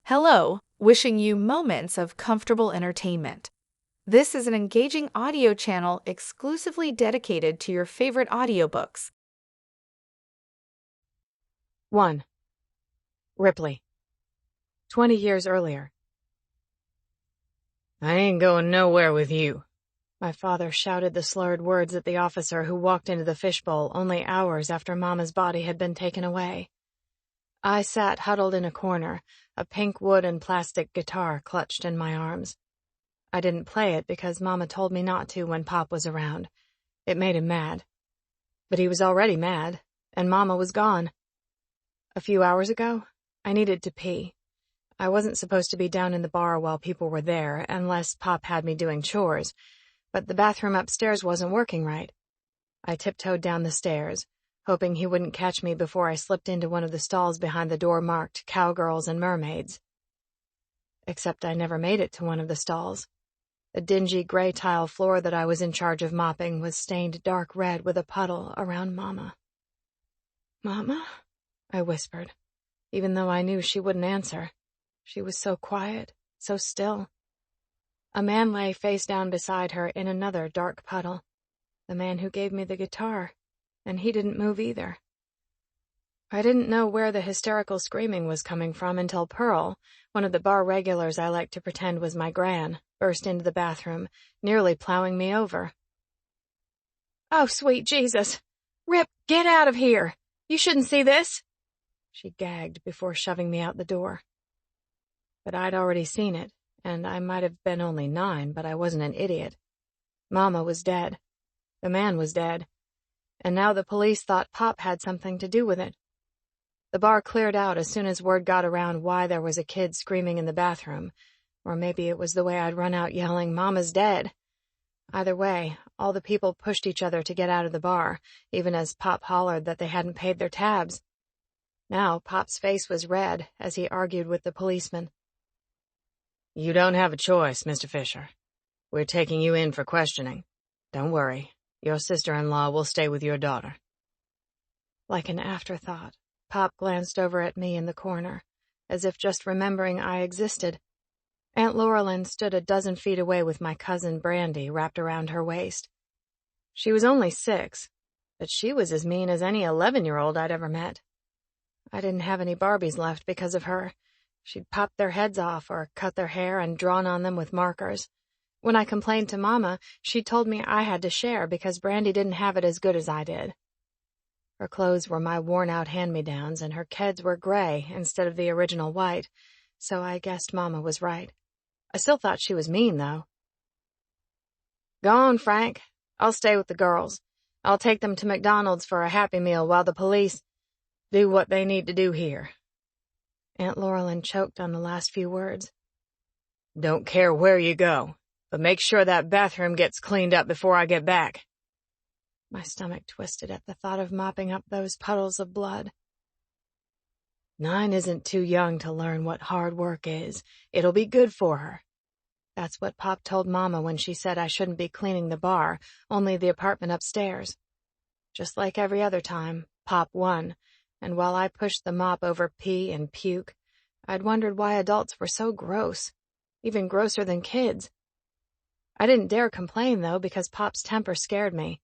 Hello, wishing you moments of comfortable entertainment. This is an engaging audio channel exclusively dedicated to your favorite audiobooks. 1. Ripley. 20 years earlier. I ain't going nowhere with you. My father shouted the slurred words at the officer who walked into the fishbowl only hours after Mama's body had been taken away. I sat huddled in a corner, a pink wood and plastic guitar clutched in my arms. I didn't play it because Mama told me not to when Pop was around. It made him mad. But he was already mad, and Mama was gone. A few hours ago, I needed to pee. I wasn't supposed to be down in the bar while people were there, unless Pop had me doing chores, but the bathroom upstairs wasn't working right. I tiptoed down the stairs, hoping he wouldn't catch me before I slipped into one of the stalls behind the door marked Cowgirls and Mermaids. Except I never made it to one of the stalls. The dingy gray tile floor that I was in charge of mopping was stained dark red with a puddle around Mama. "Mama?" I whispered, even though I knew she wouldn't answer. She was so quiet, so still. A man lay face down beside her in another dark puddle. The man who gave me the guitar, and he didn't move either. I didn't know where the hysterical screaming was coming from until Pearl, one of the bar regulars I liked to pretend was my gran, burst into the bathroom, nearly plowing me over. "Oh, sweet Jesus! Rip, get out of here! You shouldn't see this!" She gagged before shoving me out the door. But I'd already seen it, and I might have been only 9, but I wasn't an idiot. Mama was dead. The man was dead. And now the police thought Pop had something to do with it. The bar cleared out as soon as word got around why there was a kid screaming in the bathroom, or maybe it was the way I'd run out yelling, "Mama's dead." Either way, all the people pushed each other to get out of the bar, even as Pop hollered that they hadn't paid their tabs. Now Pop's face was red as he argued with the policeman. You don't have a choice, Mr. Fisher. We're taking you in for questioning. Don't worry. Your sister-in-law will stay with your daughter. Like an afterthought, Pop glanced over at me in the corner, as if just remembering I existed. Aunt Laurelyn stood a dozen feet away with my cousin Brandy wrapped around her waist. She was only 6, but she was as mean as any 11-year-old I'd ever met. I didn't have any Barbies left because of her. She'd popped their heads off or cut their hair and drawn on them with markers. When I complained to Mama, she told me I had to share because Brandy didn't have it as good as I did. Her clothes were my worn-out hand-me-downs, and her keds were gray instead of the original white, so I guessed Mama was right. I still thought she was mean, though. "Go on, Frank. I'll stay with the girls. I'll take them to McDonald's for a Happy Meal while the police do what they need to do here." Aunt Laurelyn choked on the last few words. "Don't care where you go, but make sure that bathroom gets cleaned up before I get back." My stomach twisted at the thought of mopping up those puddles of blood. 9 isn't too young to learn what hard work is. It'll be good for her. That's what Pop told Mama when she said I shouldn't be cleaning the bar, only the apartment upstairs. Just like every other time, Pop won, and while I pushed the mop over pee and puke, I'd wondered why adults were so gross, even grosser than kids. I didn't dare complain, though, because Pop's temper scared me,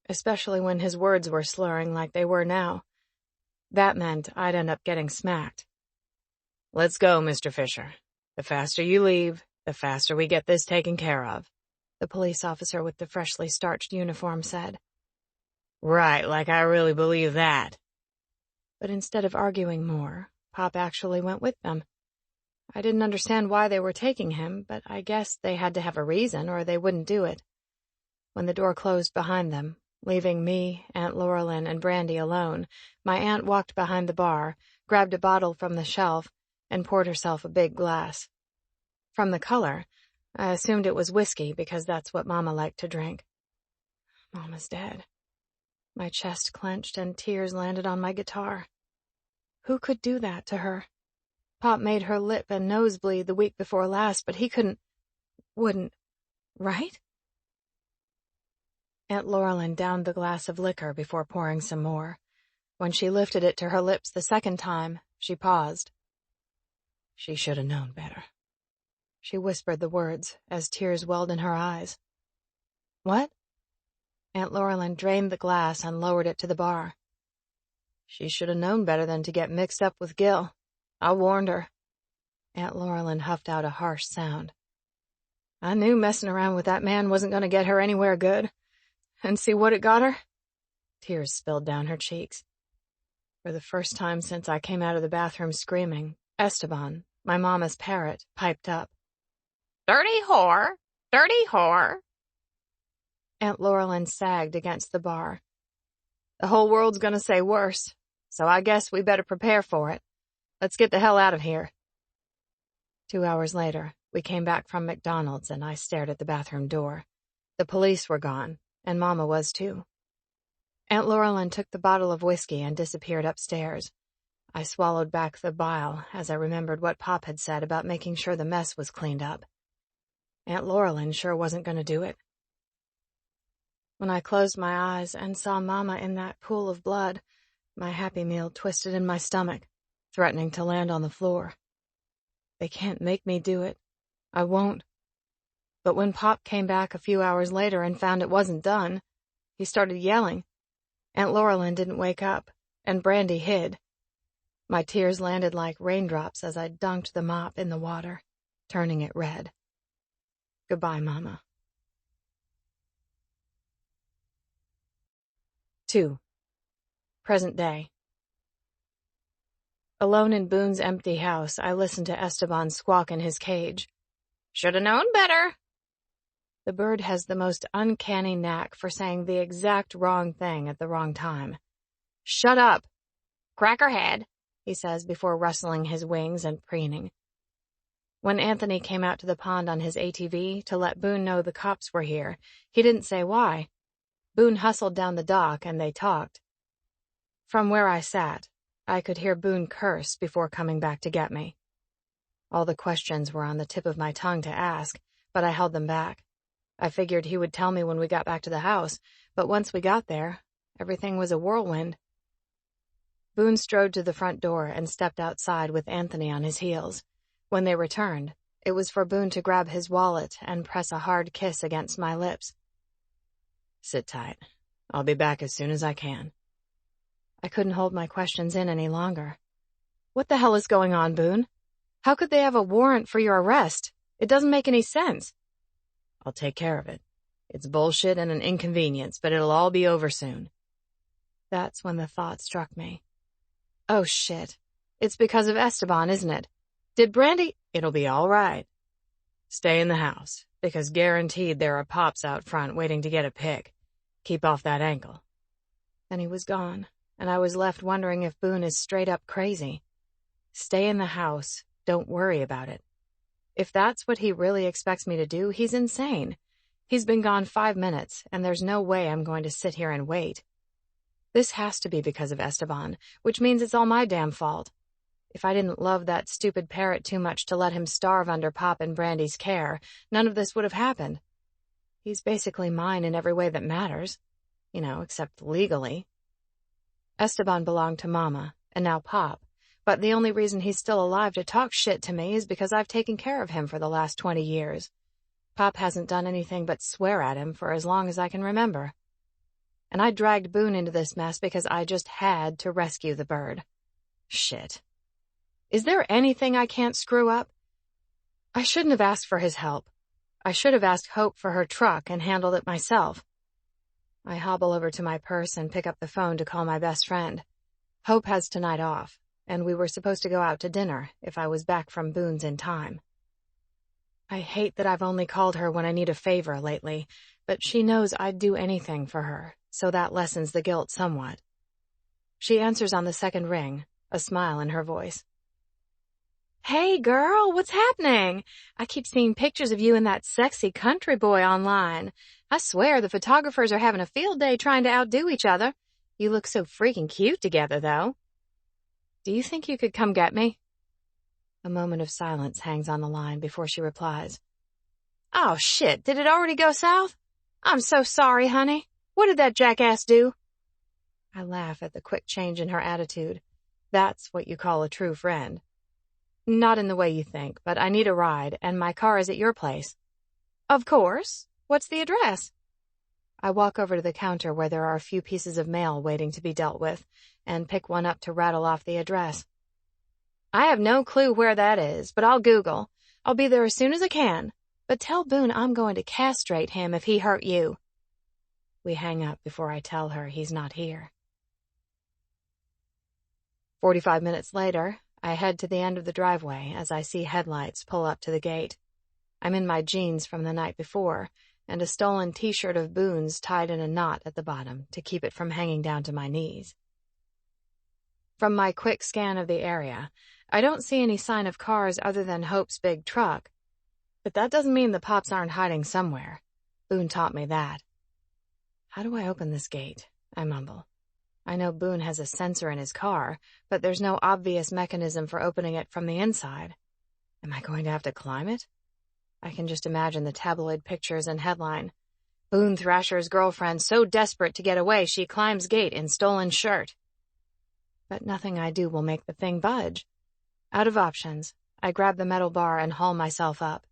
especially when his words were slurring like they were now. That meant I'd end up getting smacked. "Let's go, Mr. Fisher. The faster you leave, the faster we get this taken care of," the police officer with the freshly starched uniform said. "Right, like I really believe that." But instead of arguing more, Pop actually went with them. I didn't understand why they were taking him, but I guess they had to have a reason or they wouldn't do it. When the door closed behind them, leaving me, Aunt Laurelyn, and Brandy alone, my aunt walked behind the bar, grabbed a bottle from the shelf, and poured herself a big glass. From the color, I assumed it was whiskey because that's what Mama liked to drink. Mama's dead. My chest clenched and tears landed on my guitar. Who could do that to her? Pop made her lip and nose bleed the week before last, but he wouldn't, right? Aunt Laurelyn downed the glass of liquor before pouring some more. When she lifted it to her lips the second time, she paused. She should have known better. She whispered the words as tears welled in her eyes. What? Aunt Laurelyn drained the glass and lowered it to the bar. She should have known better than to get mixed up with Gil. I warned her. Aunt Laurelyn huffed out a harsh sound. I knew messing around with that man wasn't going to get her anywhere good. And see what it got her? Tears spilled down her cheeks. For the first time since I came out of the bathroom screaming, Esteban, my mama's parrot, piped up. Dirty whore! Dirty whore! Aunt Laurelyn sagged against the bar. The whole world's gonna say worse, so I guess we better prepare for it. Let's get the hell out of here. 2 hours later, we came back from McDonald's and I stared at the bathroom door. The police were gone, and Mama was too. Aunt Laurelyn took the bottle of whiskey and disappeared upstairs. I swallowed back the bile as I remembered what Pop had said about making sure the mess was cleaned up. Aunt Laurelyn sure wasn't going to do it. When I closed my eyes and saw Mama in that pool of blood, my Happy Meal twisted in my stomach, threatening to land on the floor. They can't make me do it. I won't. But when Pop came back a few hours later and found it wasn't done, he started yelling. Aunt Laurelyn didn't wake up, and Brandy hid. My tears landed like raindrops as I dunked the mop in the water, turning it red. Goodbye, Mama. 2. Present day. Alone in Boone's empty house, I listened to Esteban squawk in his cage. Shoulda known better. The bird has the most uncanny knack for saying the exact wrong thing at the wrong time. Shut up. Crackerhead, he says before rustling his wings and preening. When Anthony came out to the pond on his ATV to let Boone know the cops were here, he didn't say why. Boone hustled down the dock and they talked. From where I sat, I could hear Boone curse before coming back to get me. All the questions were on the tip of my tongue to ask, but I held them back. I figured he would tell me when we got back to the house, but once we got there, everything was a whirlwind. Boone strode to the front door and stepped outside with Anthony on his heels. When they returned, it was for Boone to grab his wallet and press a hard kiss against my lips. Sit tight. I'll be back as soon as I can. I couldn't hold my questions in any longer. What the hell is going on, Boone? How could they have a warrant for your arrest? It doesn't make any sense. I'll take care of it. It's bullshit and an inconvenience, but it'll all be over soon. That's when the thought struck me. Oh, shit. It's because of Esteban, isn't it? Did Brandy— It'll be all right. Stay in the house, because guaranteed there are Pops out front waiting to get a pic. Keep off that ankle. Then he was gone, and I was left wondering if Boone is straight up crazy. Stay in the house. Don't worry about it. If that's what he really expects me to do, he's insane. He's been gone 5 minutes, and there's no way I'm going to sit here and wait. This has to be because of Esteban, which means it's all my damn fault. If I didn't love that stupid parrot too much to let him starve under Pop and Brandy's care, none of this would have happened. He's basically mine in every way that matters. Except legally. Esteban belonged to Mama, and now Pop. But the only reason he's still alive to talk shit to me is because I've taken care of him for the last 20 years. Pop hasn't done anything but swear at him for as long as I can remember. And I dragged Boone into this mess because I just had to rescue the bird. Shit. Is there anything I can't screw up? I shouldn't have asked for his help. I should have asked Hope for her truck and handled it myself. I hobble over to my purse and pick up the phone to call my best friend. Hope has tonight off, and we were supposed to go out to dinner if I was back from Boone's in time. I hate that I've only called her when I need a favor lately, but she knows I'd do anything for her, so that lessens the guilt somewhat. She answers on the second ring, a smile in her voice. Hey, girl, what's happening? I keep seeing pictures of you and that sexy country boy online. I swear the photographers are having a field day trying to outdo each other. You look so freaking cute together, though. Do you think you could come get me? A moment of silence hangs on the line before she replies. Oh, shit, did it already go south? I'm so sorry, honey. What did that jackass do? I laugh at the quick change in her attitude. That's what you call a true friend. Not in the way you think, but I need a ride, and my car is at your place. Of course. What's the address? I walk over to the counter where there are a few pieces of mail waiting to be dealt with, and pick one up to rattle off the address. I have no clue where that is, but I'll Google. I'll be there as soon as I can. But tell Boone I'm going to castrate him if he hurt you. We hang up before I tell her he's not here. 45 minutes later, I head to the end of the driveway as I see headlights pull up to the gate. I'm in my jeans from the night before, and a stolen t-shirt of Boone's tied in a knot at the bottom to keep it from hanging down to my knees. From my quick scan of the area, I don't see any sign of cars other than Hope's big truck. But that doesn't mean the Pops aren't hiding somewhere. Boone taught me that. How do I open this gate? I mumble. I know Boone has a sensor in his car, but there's no obvious mechanism for opening it from the inside. Am I going to have to climb it? I can just imagine the tabloid pictures and headline. Boone Thrasher's girlfriend so desperate to get away she climbs gate in stolen shirt. But nothing I do will make the thing budge. Out of options, I grab the metal bar and haul myself up.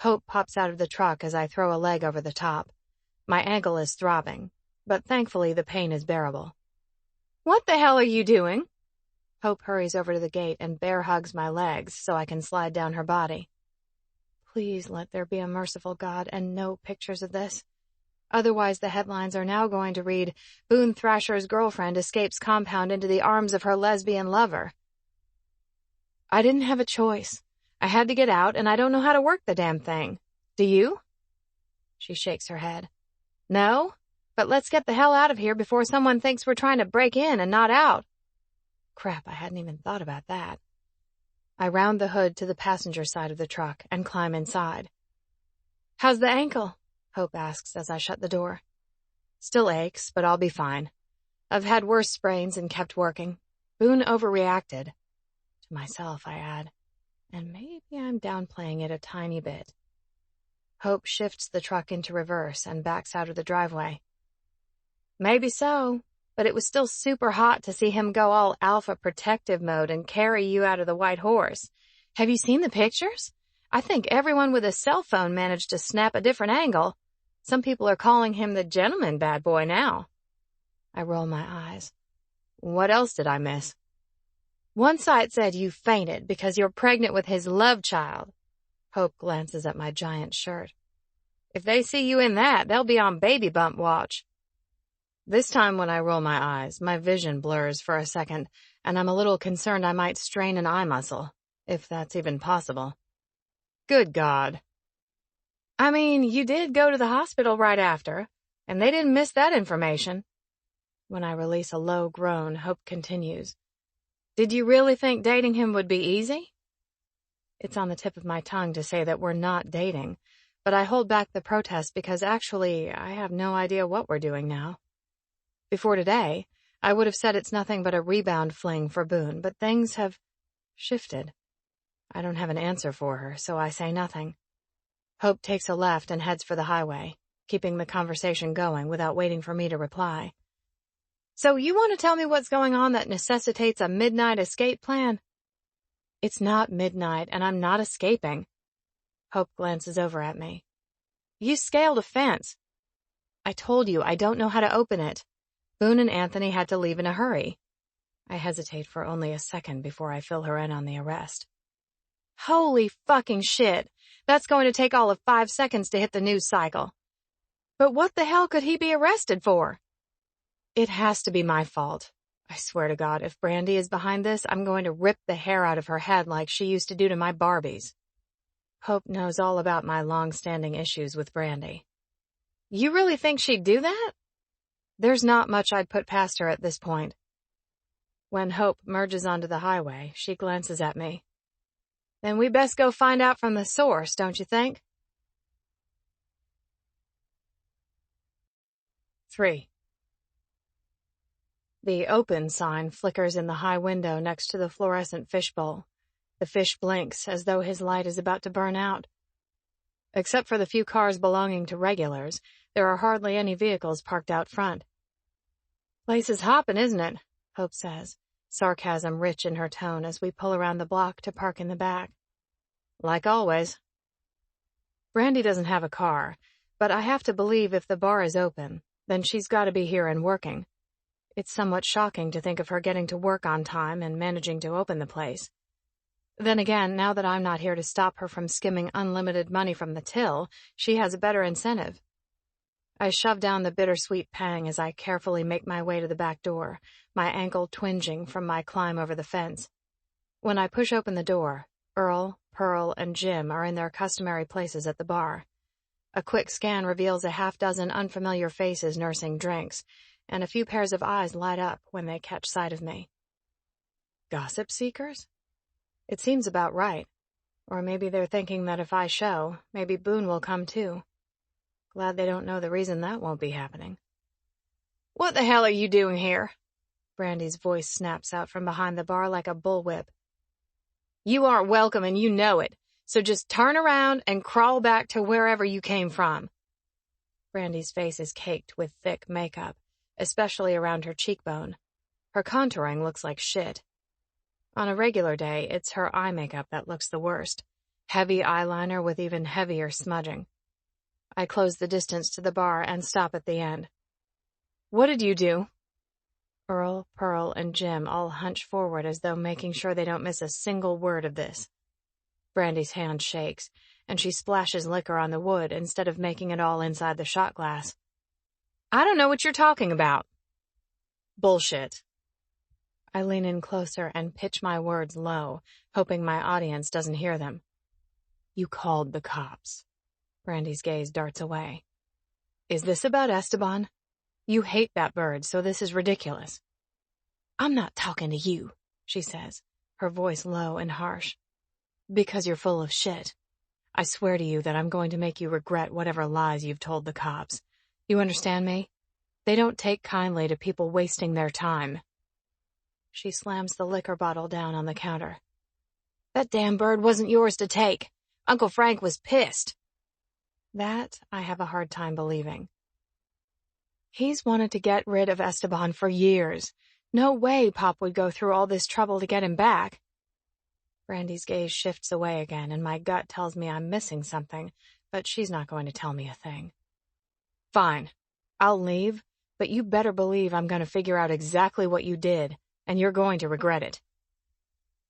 Hope pops out of the truck as I throw a leg over the top. My ankle is throbbing, but thankfully the pain is bearable. What the hell are you doing? Hope hurries over to the gate and bear hugs my legs so I can slide down her body. Please let there be a merciful God and no pictures of this. Otherwise the headlines are now going to read, Boone Thrasher's girlfriend escapes compound into the arms of her lesbian lover. I didn't have a choice. I had to get out, and I don't know how to work the damn thing. Do you? She shakes her head. No, but let's get the hell out of here before someone thinks we're trying to break in and not out. Crap, I hadn't even thought about that. I round the hood to the passenger side of the truck and climb inside. How's the ankle? Hope asks as I shut the door. Still aches, but I'll be fine. I've had worse sprains and kept working. Boone overreacted. To myself, I add. And maybe I'm downplaying it a tiny bit. Hope shifts the truck into reverse and backs out of the driveway. Maybe so, but it was still super hot to see him go all alpha protective mode and carry you out of the white horse. Have you seen the pictures? I think everyone with a cell phone managed to snap a different angle. Some people are calling him the gentleman bad boy now. I roll my eyes. What else did I miss? One site said you fainted because you're pregnant with his love child. Hope glances at my giant shirt. If they see you in that, they'll be on baby bump watch. This time when I roll my eyes, my vision blurs for a second, and I'm a little concerned I might strain an eye muscle, if that's even possible. Good God. I mean, you did go to the hospital right after, and they didn't miss that information. When I release a low groan, Hope continues. Did you really think dating him would be easy? It's on the tip of my tongue to say that we're not dating, but I hold back the protest because actually I have no idea what we're doing now. Before today, I would have said it's nothing but a rebound fling for Boone, but things have shifted. I don't have an answer for her, so I say nothing. Hope takes a left and heads for the highway, keeping the conversation going without waiting for me to reply. So you want to tell me what's going on that necessitates a midnight escape plan? It's not midnight, and I'm not escaping. Hope glances over at me. You scaled a fence. I told you I don't know how to open it. Boone and Anthony had to leave in a hurry. I hesitate for only a second before I fill her in on the arrest. Holy fucking shit. That's going to take all of 5 seconds to hit the news cycle. But what the hell could he be arrested for? It has to be my fault. I swear to God, if Brandy is behind this, I'm going to rip the hair out of her head like she used to do to my Barbies. Hope knows all about my long-standing issues with Brandy. You really think she'd do that? There's not much I'd put past her at this point. When Hope merges onto the highway, she glances at me. Then we best go find out from the source, don't you think? 3. The open sign flickers in the high window next to the fluorescent fishbowl. The fish blinks as though his light is about to burn out. Except for the few cars belonging to regulars, there are hardly any vehicles parked out front. Place is hopping, isn't it? Hope says. sarcasm rich in her tone as we pull around the block to park in the back. Like always. Brandy doesn't have a car, but I have to believe if the bar is open, then she's got to be here and working. It's somewhat shocking to think of her getting to work on time and managing to open the place. Then again, now that I'm not here to stop her from skimming unlimited money from the till, she has a better incentive. I shove down the bittersweet pang as I carefully make my way to the back door, my ankle twinging from my climb over the fence. When I push open the door, Earl, Pearl, and Jim are in their customary places at the bar. A quick scan reveals a half-dozen unfamiliar faces nursing drinks, and a few pairs of eyes light up when they catch sight of me. Gossip seekers? It seems about right. Or maybe they're thinking that if I show, maybe Boone will come too. Glad they don't know the reason that won't be happening. What the hell are you doing here? Brandy's voice snaps out from behind the bar like a bullwhip. You aren't welcome and you know it, so just turn around and crawl back to wherever you came from. Brandy's face is caked with thick makeup, especially around her cheekbone. Her contouring looks like shit. On a regular day, it's her eye makeup that looks the worst. Heavy eyeliner with even heavier smudging. I close the distance to the bar and stop at the end. What did you do? Earl, Pearl, and Jim all hunch forward as though making sure they don't miss a single word of this. Brandy's hand shakes, and she splashes liquor on the wood instead of making it all inside the shot glass. I don't know what you're talking about. Bullshit. I lean in closer and pitch my words low, hoping my audience doesn't hear them. You called the cops. Brandy's gaze darts away. Is this about Esteban? You hate that bird, so this is ridiculous. I'm not talking to you, she says, her voice low and harsh. Because you're full of shit. I swear to you that I'm going to make you regret whatever lies you've told the cops. You understand me? They don't take kindly to people wasting their time. She slams the liquor bottle down on the counter. That damn bird wasn't yours to take. Uncle Frank was pissed. That I have a hard time believing. He's wanted to get rid of Esteban for years. No way Pop would go through all this trouble to get him back. Brandy's gaze shifts away again, and my gut tells me I'm missing something, but she's not going to tell me a thing. Fine. I'll leave, but you better believe I'm going to figure out exactly what you did, and you're going to regret it.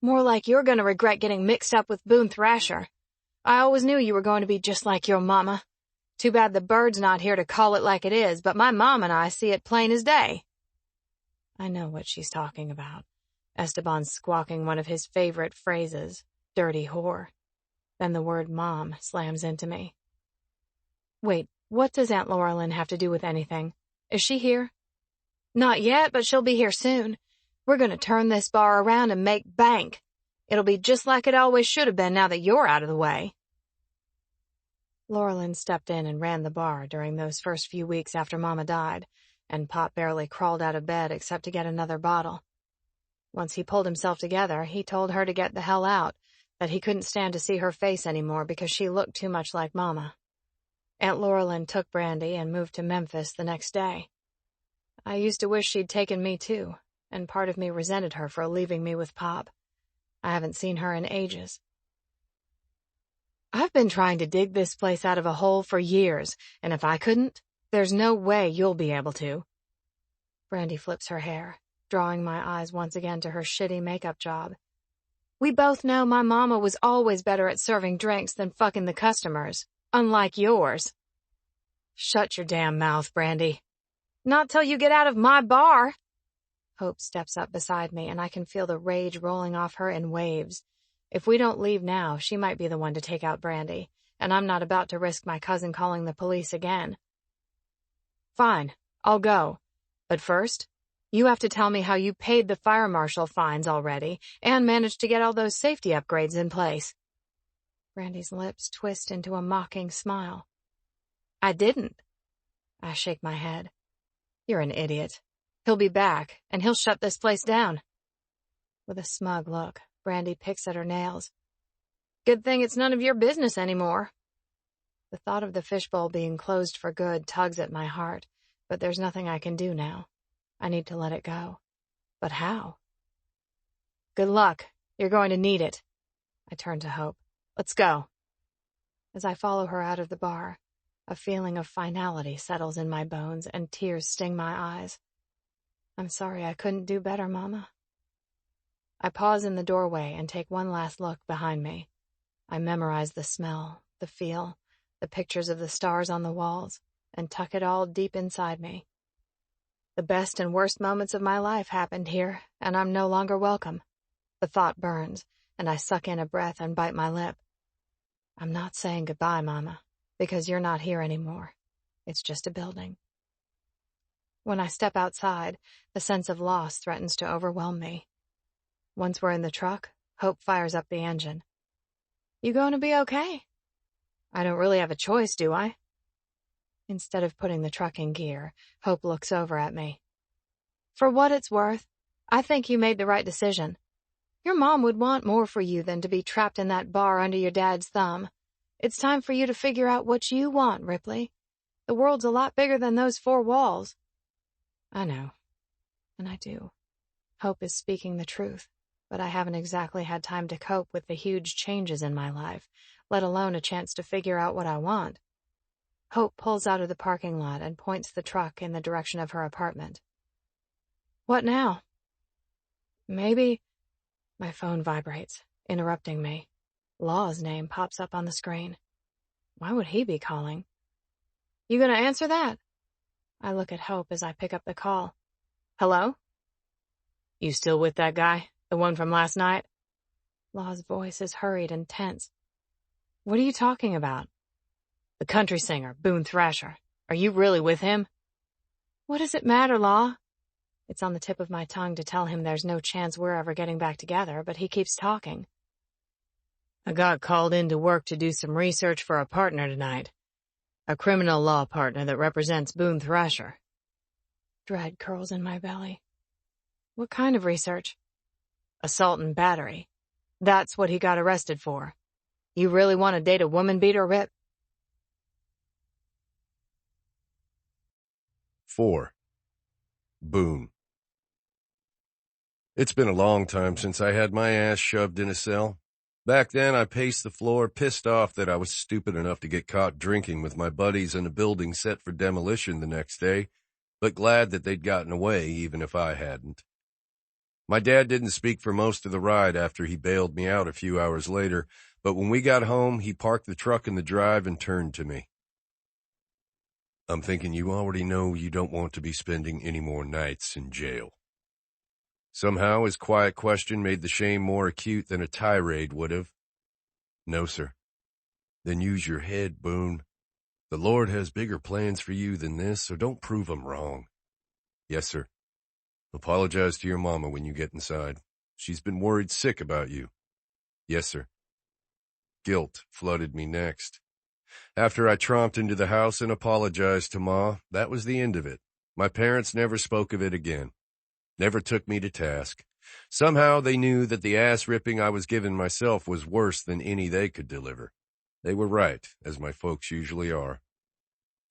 More like you're going to regret getting mixed up with Boone Thrasher. I always knew you were going to be just like your mama. Too bad the bird's not here to call it like it is, but my mom and I see it plain as day. I know what she's talking about. Esteban squawking one of his favorite phrases, dirty whore. Then the word mom slams into me. Wait, what does Aunt Laurelyn have to do with anything? Is she here? Not yet, but she'll be here soon. We're going to turn this bar around and make bank. It'll be just like it always should have been now that you're out of the way. Laurelyn stepped in and ran the bar during those first few weeks after Mama died, and Pop barely crawled out of bed except to get another bottle. Once he pulled himself together, he told her to get the hell out, that he couldn't stand to see her face anymore because she looked too much like Mama. Aunt Laurelyn took Brandy and moved to Memphis the next day. I used to wish she'd taken me too, and part of me resented her for leaving me with Pop. I haven't seen her in ages. I've been trying to dig this place out of a hole for years, and if I couldn't, there's no way you'll be able to. Brandy flips her hair, drawing my eyes once again to her shitty makeup job. We both know my mama was always better at serving drinks than fucking the customers, unlike yours. Shut your damn mouth, Brandy. Not till you get out of my bar. Hope steps up beside me, and I can feel the rage rolling off her in waves. If we don't leave now, she might be the one to take out Brandy, and I'm not about to risk my cousin calling the police again. Fine, I'll go. But first, you have to tell me how you paid the fire marshal fines already and managed to get all those safety upgrades in place. Brandy's lips twist into a mocking smile. I didn't. I shake my head. You're an idiot. He'll be back, and he'll shut this place down. With a smug look, Brandy picks at her nails. Good thing it's none of your business anymore. The thought of the fishbowl being closed for good tugs at my heart, but there's nothing I can do now. I need to let it go. But how? Good luck. You're going to need it. I turn to Hope. Let's go. As I follow her out of the bar, a feeling of finality settles in my bones and tears sting my eyes. I'm sorry I couldn't do better, Mama. I pause in the doorway and take one last look behind me. I memorize the smell, the feel, the pictures of the stars on the walls, and tuck it all deep inside me. The best and worst moments of my life happened here, and I'm no longer welcome. The thought burns, and I suck in a breath and bite my lip. I'm not saying goodbye, Mama, because you're not here anymore. It's just a building. When I step outside, the sense of loss threatens to overwhelm me. Once we're in the truck, Hope fires up the engine. You going to be okay? I don't really have a choice, do I? Instead of putting the truck in gear, Hope looks over at me. For what it's worth, I think you made the right decision. Your mom would want more for you than to be trapped in that bar under your dad's thumb. It's time for you to figure out what you want, Ripley. The world's a lot bigger than those four walls. I know. And I do. Hope is speaking the truth, but I haven't exactly had time to cope with the huge changes in my life, let alone a chance to figure out what I want. Hope pulls out of the parking lot and points the truck in the direction of her apartment. What now? Maybe... My phone vibrates, interrupting me. Law's name pops up on the screen. Why would he be calling? You gonna answer that? I look at Hope as I pick up the call. Hello? You still with that guy? The one from last night? Law's voice is hurried and tense. What are you talking about? The country singer, Boone Thrasher. Are you really with him? What does it matter, Law? It's on the tip of my tongue to tell him there's no chance we're ever getting back together, but he keeps talking. I got called in to work to do some research for a partner tonight. A criminal law partner that represents Boone Thrasher. Dread curls in my belly. What kind of research? Assault and battery. That's what he got arrested for. You really want to date a woman beater, Rip? 4. Boone. It's been a long time since I had my ass shoved in a cell. Back then, I paced the floor, pissed off that I was stupid enough to get caught drinking with my buddies in a building set for demolition the next day, but glad that they'd gotten away even if I hadn't. My dad didn't speak for most of the ride after he bailed me out a few hours later, but when we got home, he parked the truck in the drive and turned to me. I'm thinking you already know you don't want to be spending any more nights in jail. Somehow his quiet question made the shame more acute than a tirade would have. No, sir. Then use your head, Boone. The Lord has bigger plans for you than this, so don't prove 'em wrong. Yes, sir. Apologize to your mama when you get inside. She's been worried sick about you. Yes, sir. Guilt flooded me next. After I tromped into the house and apologized to Ma, that was the end of it. My parents never spoke of it again. Never took me to task. Somehow they knew that the ass-ripping I was giving myself was worse than any they could deliver. They were right, as my folks usually are.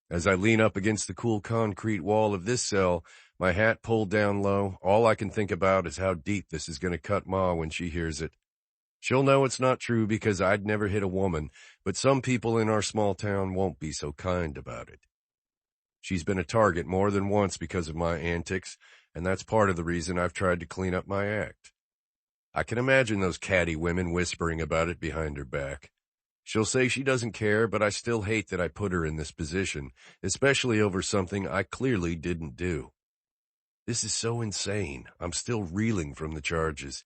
As I lean up against the cool concrete wall of this cell, my hat pulled down low, all I can think about is how deep this is going to cut Ma when she hears it. She'll know it's not true because I'd never hit a woman, but some people in our small town won't be so kind about it. She's been a target more than once because of my antics, and that's part of the reason I've tried to clean up my act. I can imagine those catty women whispering about it behind her back. She'll say she doesn't care, but I still hate that I put her in this position, especially over something I clearly didn't do. This is so insane. I'm still reeling from the charges.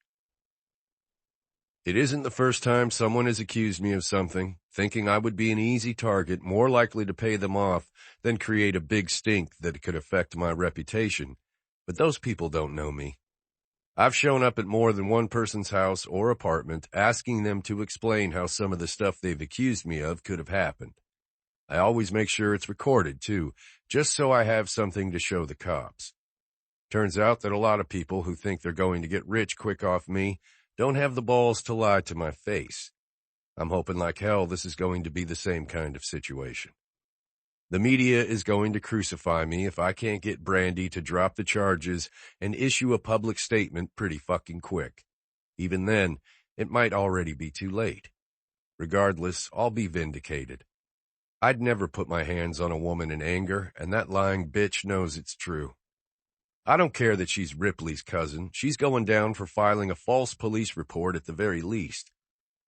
It isn't the first time someone has accused me of something, thinking I would be an easy target, more likely to pay them off than create a big stink that could affect my reputation. But those people don't know me. I've shown up at more than one person's house or apartment, asking them to explain how some of the stuff they've accused me of could have happened. I always make sure it's recorded, too, just so I have something to show the cops. Turns out that a lot of people who think they're going to get rich quick off me don't have the balls to lie to my face. I'm hoping like hell this is going to be the same kind of situation. The media is going to crucify me if I can't get Brandy to drop the charges and issue a public statement pretty fucking quick. Even then, it might already be too late. Regardless, I'll be vindicated. I'd never put my hands on a woman in anger, and that lying bitch knows it's true. I don't care that she's Ripley's cousin. She's going down for filing a false police report at the very least.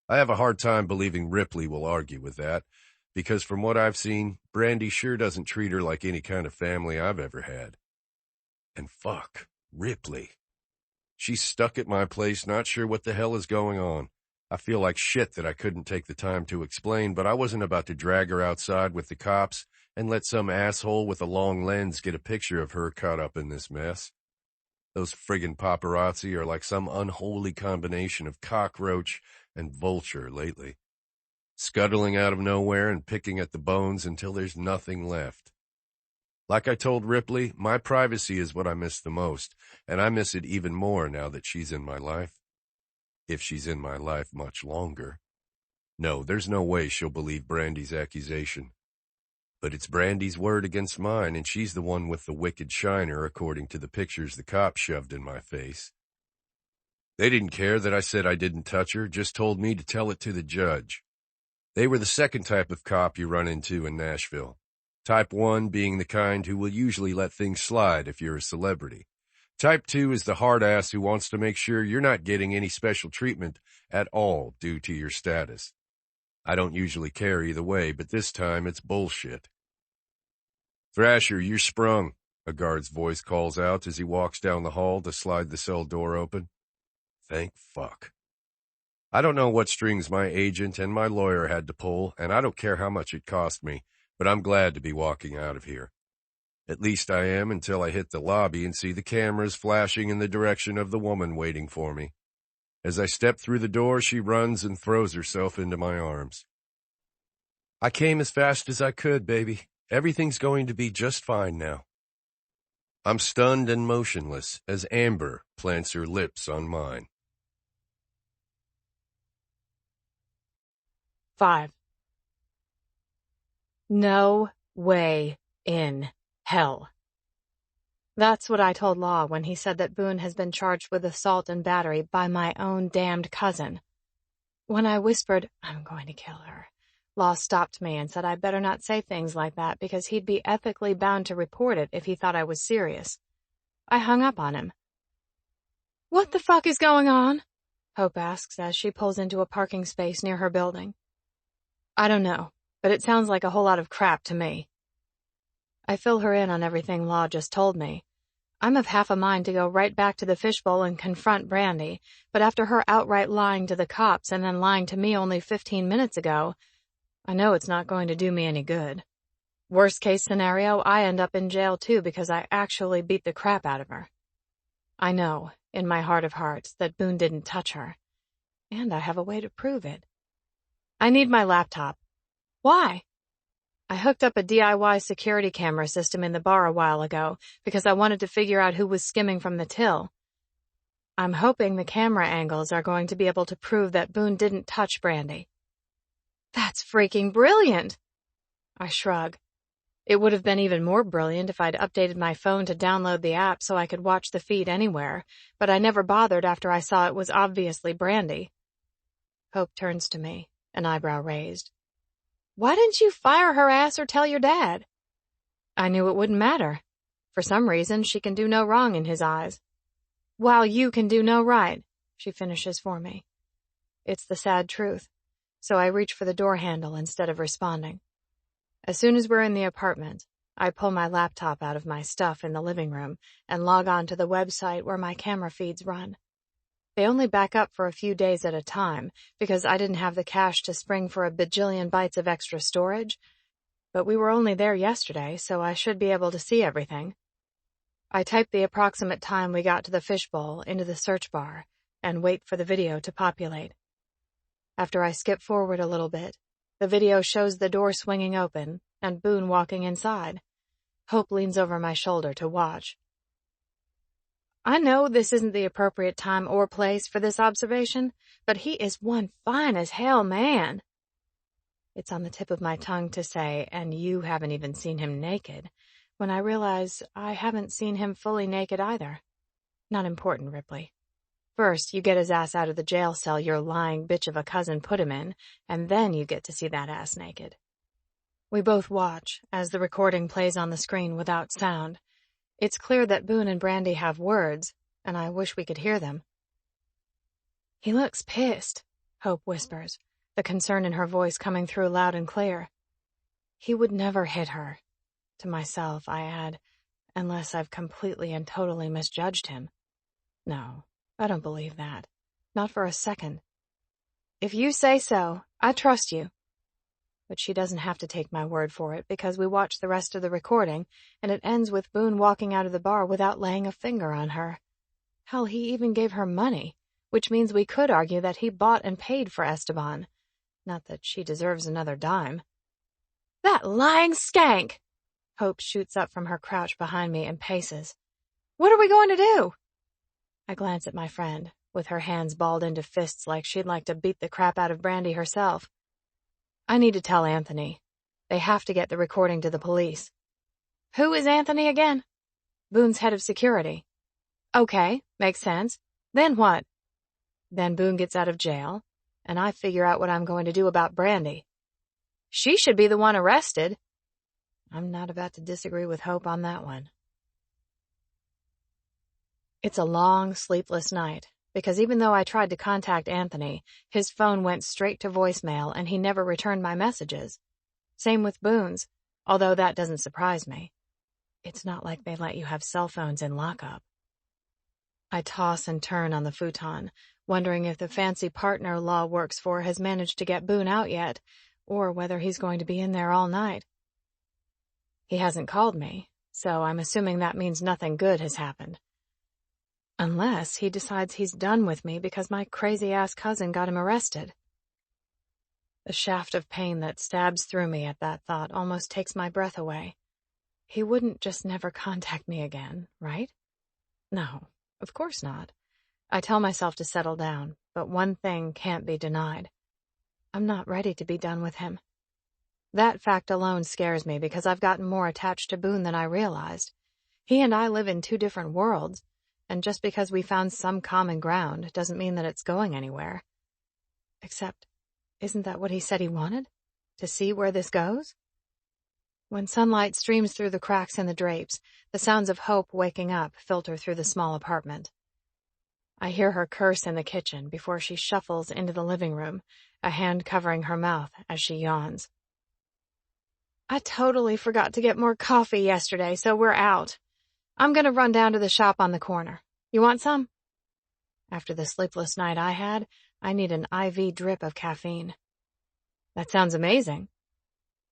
I have a hard time believing Ripley will argue with that, because from what I've seen, Brandy sure doesn't treat her like any kind of family I've ever had. And fuck, Ripley. She's stuck at my place, not sure what the hell is going on. I feel like shit that I couldn't take the time to explain, but I wasn't about to drag her outside with the cops and let some asshole with a long lens get a picture of her caught up in this mess. Those friggin' paparazzi are like some unholy combination of cockroach and vulture lately, scuttling out of nowhere and picking at the bones until there's nothing left. Like I told Ripley, my privacy is what I miss the most, and I miss it even more now that she's in my life. If she's in my life much longer. No, there's no way she'll believe Brandy's accusation. But it's Brandy's word against mine, and she's the one with the wicked shiner, according to the pictures the cops shoved in my face. They didn't care that I said I didn't touch her, just told me to tell it to the judge. They were the second type of cop you run into in Nashville. Type 1 being the kind who will usually let things slide if you're a celebrity. Type 2 is the hard ass who wants to make sure you're not getting any special treatment at all due to your status. I don't usually care either way, but this time it's bullshit. Thrasher, you're sprung, a guard's voice calls out as he walks down the hall to slide the cell door open. Thank fuck. I don't know what strings my agent and my lawyer had to pull, and I don't care how much it cost me, but I'm glad to be walking out of here. At least I am until I hit the lobby and see the cameras flashing in the direction of the woman waiting for me. As I step through the door, she runs and throws herself into my arms. I came as fast as I could, baby. Everything's going to be just fine now. I'm stunned and motionless as Amber plants her lips on mine. 5. No way in hell. That's what I told Law when he said that Boone has been charged with assault and battery by my own damned cousin. When I whispered, "I'm going to kill her," Law stopped me and said I better not say things like that because he'd be ethically bound to report it if he thought I was serious. I hung up on him. "What the fuck is going on?" Hope asks as she pulls into a parking space near her building. "I don't know, but it sounds like a whole lot of crap to me." I fill her in on everything Law just told me. I'm of half a mind to go right back to the fishbowl and confront Brandy, but after her outright lying to the cops and then lying to me only 15 minutes ago, I know it's not going to do me any good. Worst case scenario, I end up in jail too because I actually beat the crap out of her. I know, in my heart of hearts, that Boone didn't touch her, and I have a way to prove it. I need my laptop. Why? I hooked up a DIY security camera system in the bar a while ago because I wanted to figure out who was skimming from the till. I'm hoping the camera angles are going to be able to prove that Boone didn't touch Brandy. That's freaking brilliant! I shrug. It would have been even more brilliant if I'd updated my phone to download the app so I could watch the feed anywhere, but I never bothered after I saw it was obviously Brandy. Hope turns to me, an eyebrow raised. "Why didn't you fire her ass or tell your dad?" I knew it wouldn't matter. For some reason, she can do no wrong in his eyes. "While you can do no right," she finishes for me. It's the sad truth, so I reach for the door handle instead of responding. As soon as we're in the apartment, I pull my laptop out of my stuff in the living room and log on to the website where my camera feeds run. They only back up for a few days at a time because I didn't have the cash to spring for a bajillion bytes of extra storage, but we were only there yesterday, so I should be able to see everything. I type the approximate time we got to the fishbowl into the search bar and wait for the video to populate. After I skip forward a little bit, the video shows the door swinging open and Boone walking inside. Hope leans over my shoulder to watch. I know this isn't the appropriate time or place for this observation, but he is one fine as hell man. It's on the tip of my tongue to say, and you haven't even seen him naked, when I realize I haven't seen him fully naked either. Not important, Ripley. First, you get his ass out of the jail cell your lying bitch of a cousin put him in, and then you get to see that ass naked. We both watch as the recording plays on the screen without sound. It's clear that Boone and Brandy have words, and I wish we could hear them. "He looks pissed," Hope whispers, the concern in her voice coming through loud and clear. "He would never hit her." To myself, I add, unless I've completely and totally misjudged him. No, I don't believe that. Not for a second. "If you say so, I trust you." But she doesn't have to take my word for it, because we watch the rest of the recording, and it ends with Boone walking out of the bar without laying a finger on her. Hell, he even gave her money, which means we could argue that he bought and paid for Esteban. Not that she deserves another dime. "That lying skank!" Hope shoots up from her crouch behind me and paces. "What are we going to do?" I glance at my friend, with her hands balled into fists like she'd like to beat the crap out of Brandy herself. "I need to tell Anthony. They have to get the recording to the police." "Who is Anthony again?" "Boone's head of security." "Okay, makes sense. Then what?" "Then Boone gets out of jail, and I figure out what I'm going to do about Brandy." "She should be the one arrested." I'm not about to disagree with Hope on that one. It's a long, sleepless night, because even though I tried to contact Anthony, his phone went straight to voicemail and he never returned my messages. Same with Boone's, although that doesn't surprise me. It's not like they let you have cell phones in lockup. I toss and turn on the futon, wondering if the fancy partner Law works for has managed to get Boone out yet, or whether he's going to be in there all night. He hasn't called me, so I'm assuming that means nothing good has happened. Unless he decides he's done with me because my crazy-ass cousin got him arrested. The shaft of pain that stabs through me at that thought almost takes my breath away. He wouldn't just never contact me again, right? No, of course not. I tell myself to settle down, but one thing can't be denied. I'm not ready to be done with him. That fact alone scares me because I've gotten more attached to Boone than I realized. He and I live in two different worlds, and just because we found some common ground doesn't mean that it's going anywhere. Except, isn't that what he said he wanted? To see where this goes? When sunlight streams through the cracks in the drapes, the sounds of Hope waking up filter through the small apartment. I hear her curse in the kitchen before she shuffles into the living room, a hand covering her mouth as she yawns. "I totally forgot to get more coffee yesterday, so we're out. I'm gonna run down to the shop on the corner. You want some?" After the sleepless night I had, I need an IV drip of caffeine. "That sounds amazing.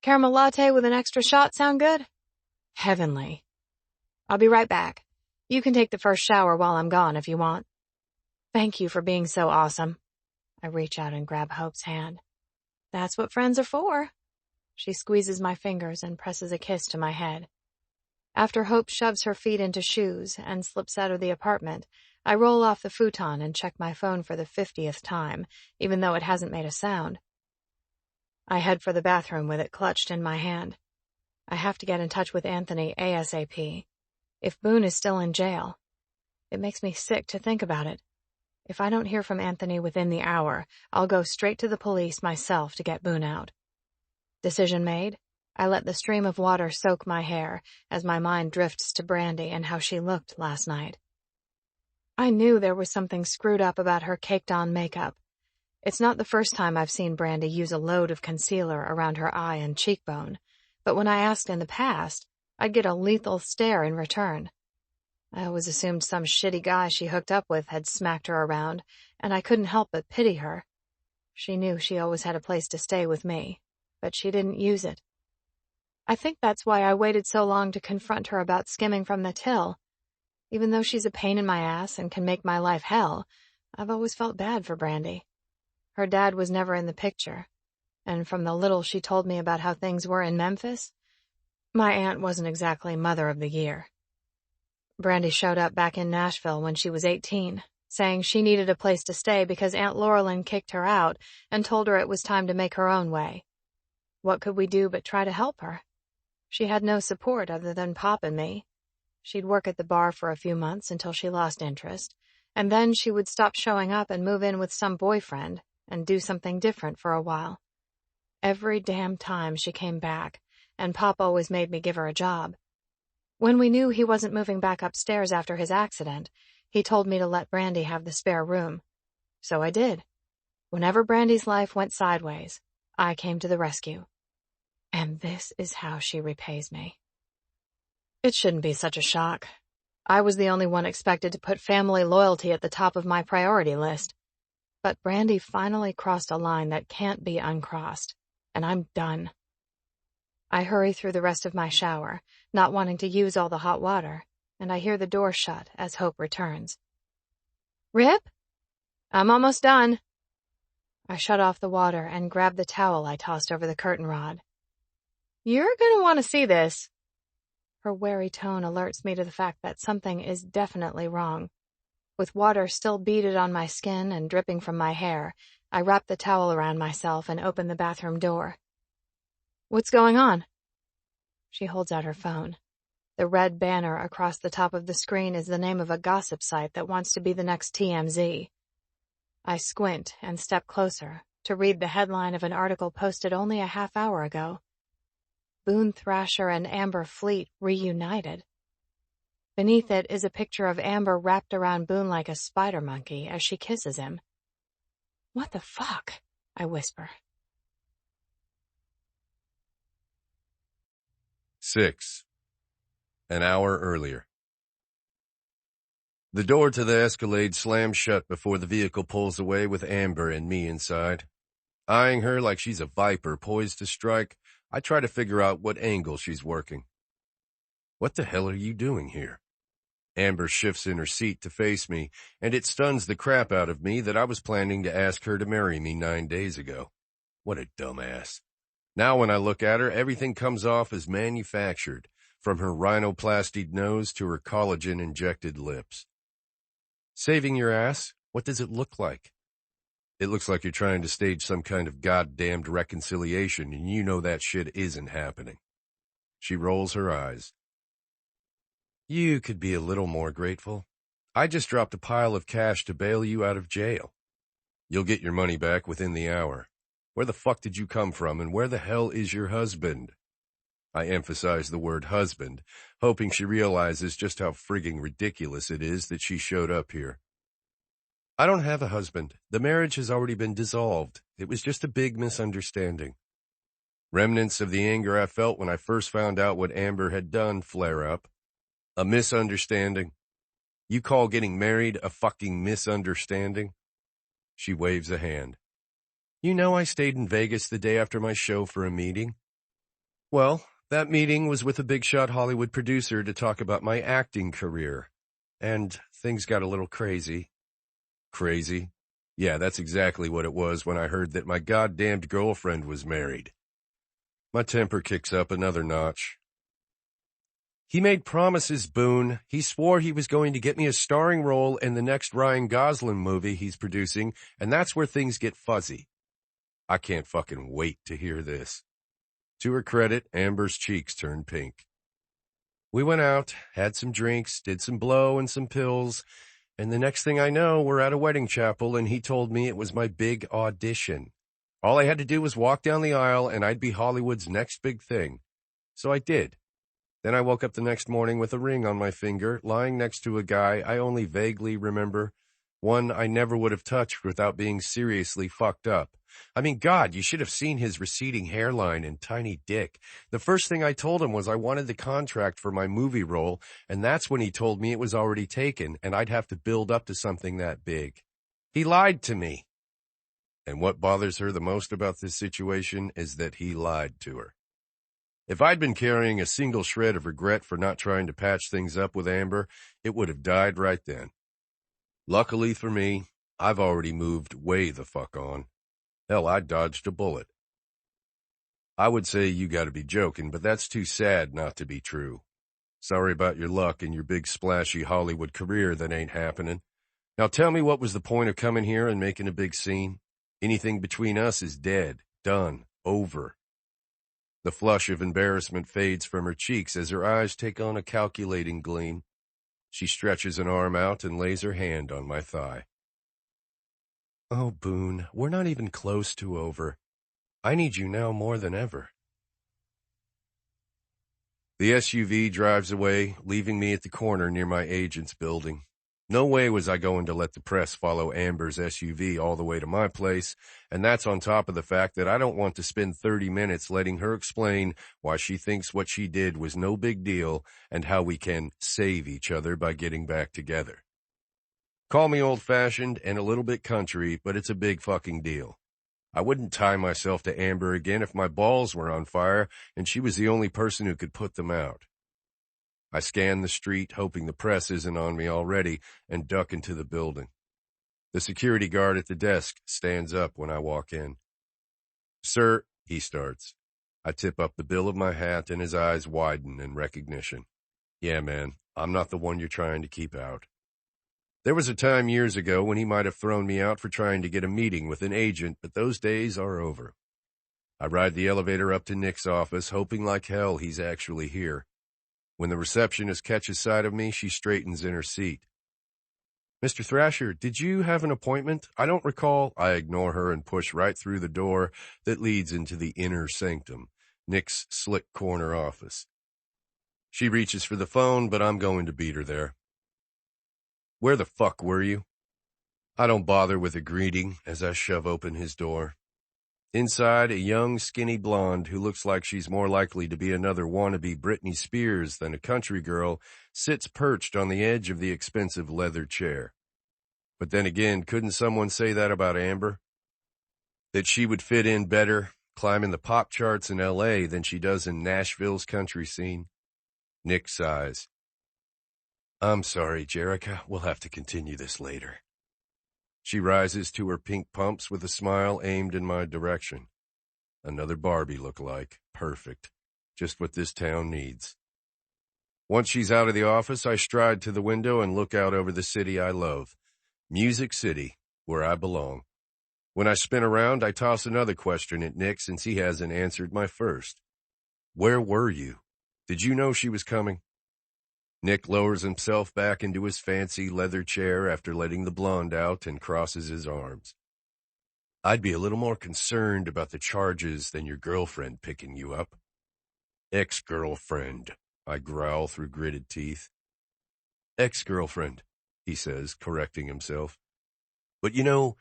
Caramel latte with an extra shot sound good?" "Heavenly." "I'll be right back. You can take the first shower while I'm gone if you want." "Thank you for being so awesome." I reach out and grab Hope's hand. "That's what friends are for." She squeezes my fingers and presses a kiss to my head. After Hope shoves her feet into shoes and slips out of the apartment, I roll off the futon and check my phone for the 50th time, even though it hasn't made a sound. I head for the bathroom with it clutched in my hand. I have to get in touch with Anthony ASAP. If Boone is still in jail. It makes me sick to think about it. If I don't hear from Anthony within the hour, I'll go straight to the police myself to get Boone out. Decision made, I let the stream of water soak my hair as my mind drifts to Brandy and how she looked last night. I knew there was something screwed up about her caked-on makeup. It's not the first time I've seen Brandy use a load of concealer around her eye and cheekbone, but when I asked in the past, I'd get a lethal stare in return. I always assumed some shitty guy she hooked up with had smacked her around, and I couldn't help but pity her. She knew she always had a place to stay with me, but she didn't use it. I think that's why I waited so long to confront her about skimming from the till. Even though she's a pain in my ass and can make my life hell, I've always felt bad for Brandy. Her dad was never in the picture, and from the little she told me about how things were in Memphis, my aunt wasn't exactly Mother of the Year. Brandy showed up back in Nashville when she was 18, saying she needed a place to stay because Aunt Laurelyn kicked her out and told her it was time to make her own way. What could we do but try to help her? She had no support other than Pop and me. She'd work at the bar for a few months until she lost interest, and then she would stop showing up and move in with some boyfriend and do something different for a while. Every damn time she came back, and Pop always made me give her a job. When we knew he wasn't moving back upstairs after his accident, he told me to let Brandy have the spare room. So I did. Whenever Brandy's life went sideways, I came to the rescue. And this is how she repays me. It shouldn't be such a shock. I was the only one expected to put family loyalty at the top of my priority list. But Brandy finally crossed a line that can't be uncrossed, and I'm done. I hurry through the rest of my shower, not wanting to use all the hot water, and I hear the door shut as Hope returns. "Rip? I'm almost done." I shut off the water and grab the towel I tossed over the curtain rod. "You're gonna want to see this." Her wary tone alerts me to the fact that something is definitely wrong. With water still beaded on my skin and dripping from my hair, I wrap the towel around myself and open the bathroom door. "What's going on?" She holds out her phone. The red banner across the top of the screen is the name of a gossip site that wants to be the next TMZ. I squint and step closer to read the headline of an article posted only a half hour ago. Boone Thrasher and Amber Fleet reunited. Beneath it is a picture of Amber wrapped around Boone like a spider monkey as she kisses him. "What the fuck?" I whisper. 6. An hour earlier. The door to the Escalade slams shut before the vehicle pulls away with Amber and me inside. Eyeing her like she's a viper poised to strike, I try to figure out what angle she's working. "What the hell are you doing here?" Amber shifts in her seat to face me, and it stuns the crap out of me that I was planning to ask her to marry me 9 days ago. What a dumbass. Now when I look at her, everything comes off as manufactured, from her rhinoplastied nose to her collagen-injected lips. Saving your ass? What does it look like? It looks like you're trying to stage some kind of goddamned reconciliation, and you know that shit isn't happening. She rolls her eyes. You could be a little more grateful. I just dropped a pile of cash to bail you out of jail. You'll get your money back within the hour. Where the fuck did you come from, and where the hell is your husband? I emphasize the word husband, hoping she realizes just how frigging ridiculous it is that she showed up here. I don't have a husband. The marriage has already been dissolved. It was just a big misunderstanding. Remnants of the anger I felt when I first found out what Amber had done flare up. A misunderstanding? You call getting married a fucking misunderstanding? She waves a hand. You know I stayed in Vegas the day after my show for a meeting? Well, that meeting was with a big-shot Hollywood producer to talk about my acting career. And things got a little crazy. Crazy? Yeah, that's exactly what it was when I heard that my goddamned girlfriend was married. My temper kicks up another notch. He made promises, Boone. He swore he was going to get me a starring role in the next Ryan Gosling movie he's producing, and that's where things get fuzzy. I can't fucking wait to hear this. To her credit, Amber's cheeks turned pink. We went out, had some drinks, did some blow and some pills, and the next thing I know, we're at a wedding chapel, and he told me it was my big audition. All I had to do was walk down the aisle, and I'd be Hollywood's next big thing. So I did. Then I woke up the next morning with a ring on my finger, lying next to a guy I only vaguely remember, one I never would have touched without being seriously fucked up. I mean, God, you should have seen his receding hairline and tiny dick. The first thing I told him was I wanted the contract for my movie role, and that's when he told me it was already taken, and I'd have to build up to something that big. He lied to me. And what bothers her the most about this situation is that he lied to her. If I'd been carrying a single shred of regret for not trying to patch things up with Amber, it would have died right then. Luckily for me, I've already moved way the fuck on. Hell, I dodged a bullet. I would say you gotta be joking, but that's too sad not to be true. Sorry about your luck and your big splashy Hollywood career that ain't happening. Now tell me, what was the point of coming here and making a big scene? Anything between us is dead, done, over. The flush of embarrassment fades from her cheeks as her eyes take on a calculating gleam. She stretches an arm out and lays her hand on my thigh. Oh, Boone, we're not even close to over. I need you now more than ever. The SUV drives away, leaving me at the corner near my agent's building. No way was I going to let the press follow Amber's SUV all the way to my place, and that's on top of the fact that I don't want to spend 30 minutes letting her explain why she thinks what she did was no big deal and how we can save each other by getting back together. Call me old-fashioned and a little bit country, but it's a big fucking deal. I wouldn't tie myself to Amber again if my balls were on fire and she was the only person who could put them out. I scan the street, hoping the press isn't on me already, and duck into the building. The security guard at the desk stands up when I walk in. Sir, he starts. I tip up the bill of my hat and his eyes widen in recognition. Yeah, man, I'm not the one you're trying to keep out. There was a time years ago when he might have thrown me out for trying to get a meeting with an agent, but those days are over. I ride the elevator up to Nick's office, hoping like hell he's actually here. When the receptionist catches sight of me, she straightens in her seat. Mr. Thrasher, did you have an appointment? I don't recall. I ignore her and push right through the door that leads into the inner sanctum, Nick's slick corner office. She reaches for the phone, but I'm going to beat her there. Where the fuck were you? I don't bother with a greeting as I shove open his door. Inside, a young, skinny blonde who looks like she's more likely to be another wannabe Britney Spears than a country girl sits perched on the edge of the expensive leather chair. But then again, couldn't someone say that about Amber? That she would fit in better climbing the pop charts in L.A. than she does in Nashville's country scene? Nick sighs. I'm sorry, Jerica. We'll have to continue this later. She rises to her pink pumps with a smile aimed in my direction. Another Barbie look-alike. Perfect. Just what this town needs. Once she's out of the office, I stride to the window and look out over the city I love. Music City, where I belong. When I spin around, I toss another question at Nick since he hasn't answered my first. Where were you? Did you know she was coming? Nick lowers himself back into his fancy leather chair after letting the blonde out and crosses his arms. I'd be a little more concerned about the charges than your girlfriend picking you up. Ex-girlfriend, I growl through gritted teeth. Ex-girlfriend, he says, correcting himself. But you know,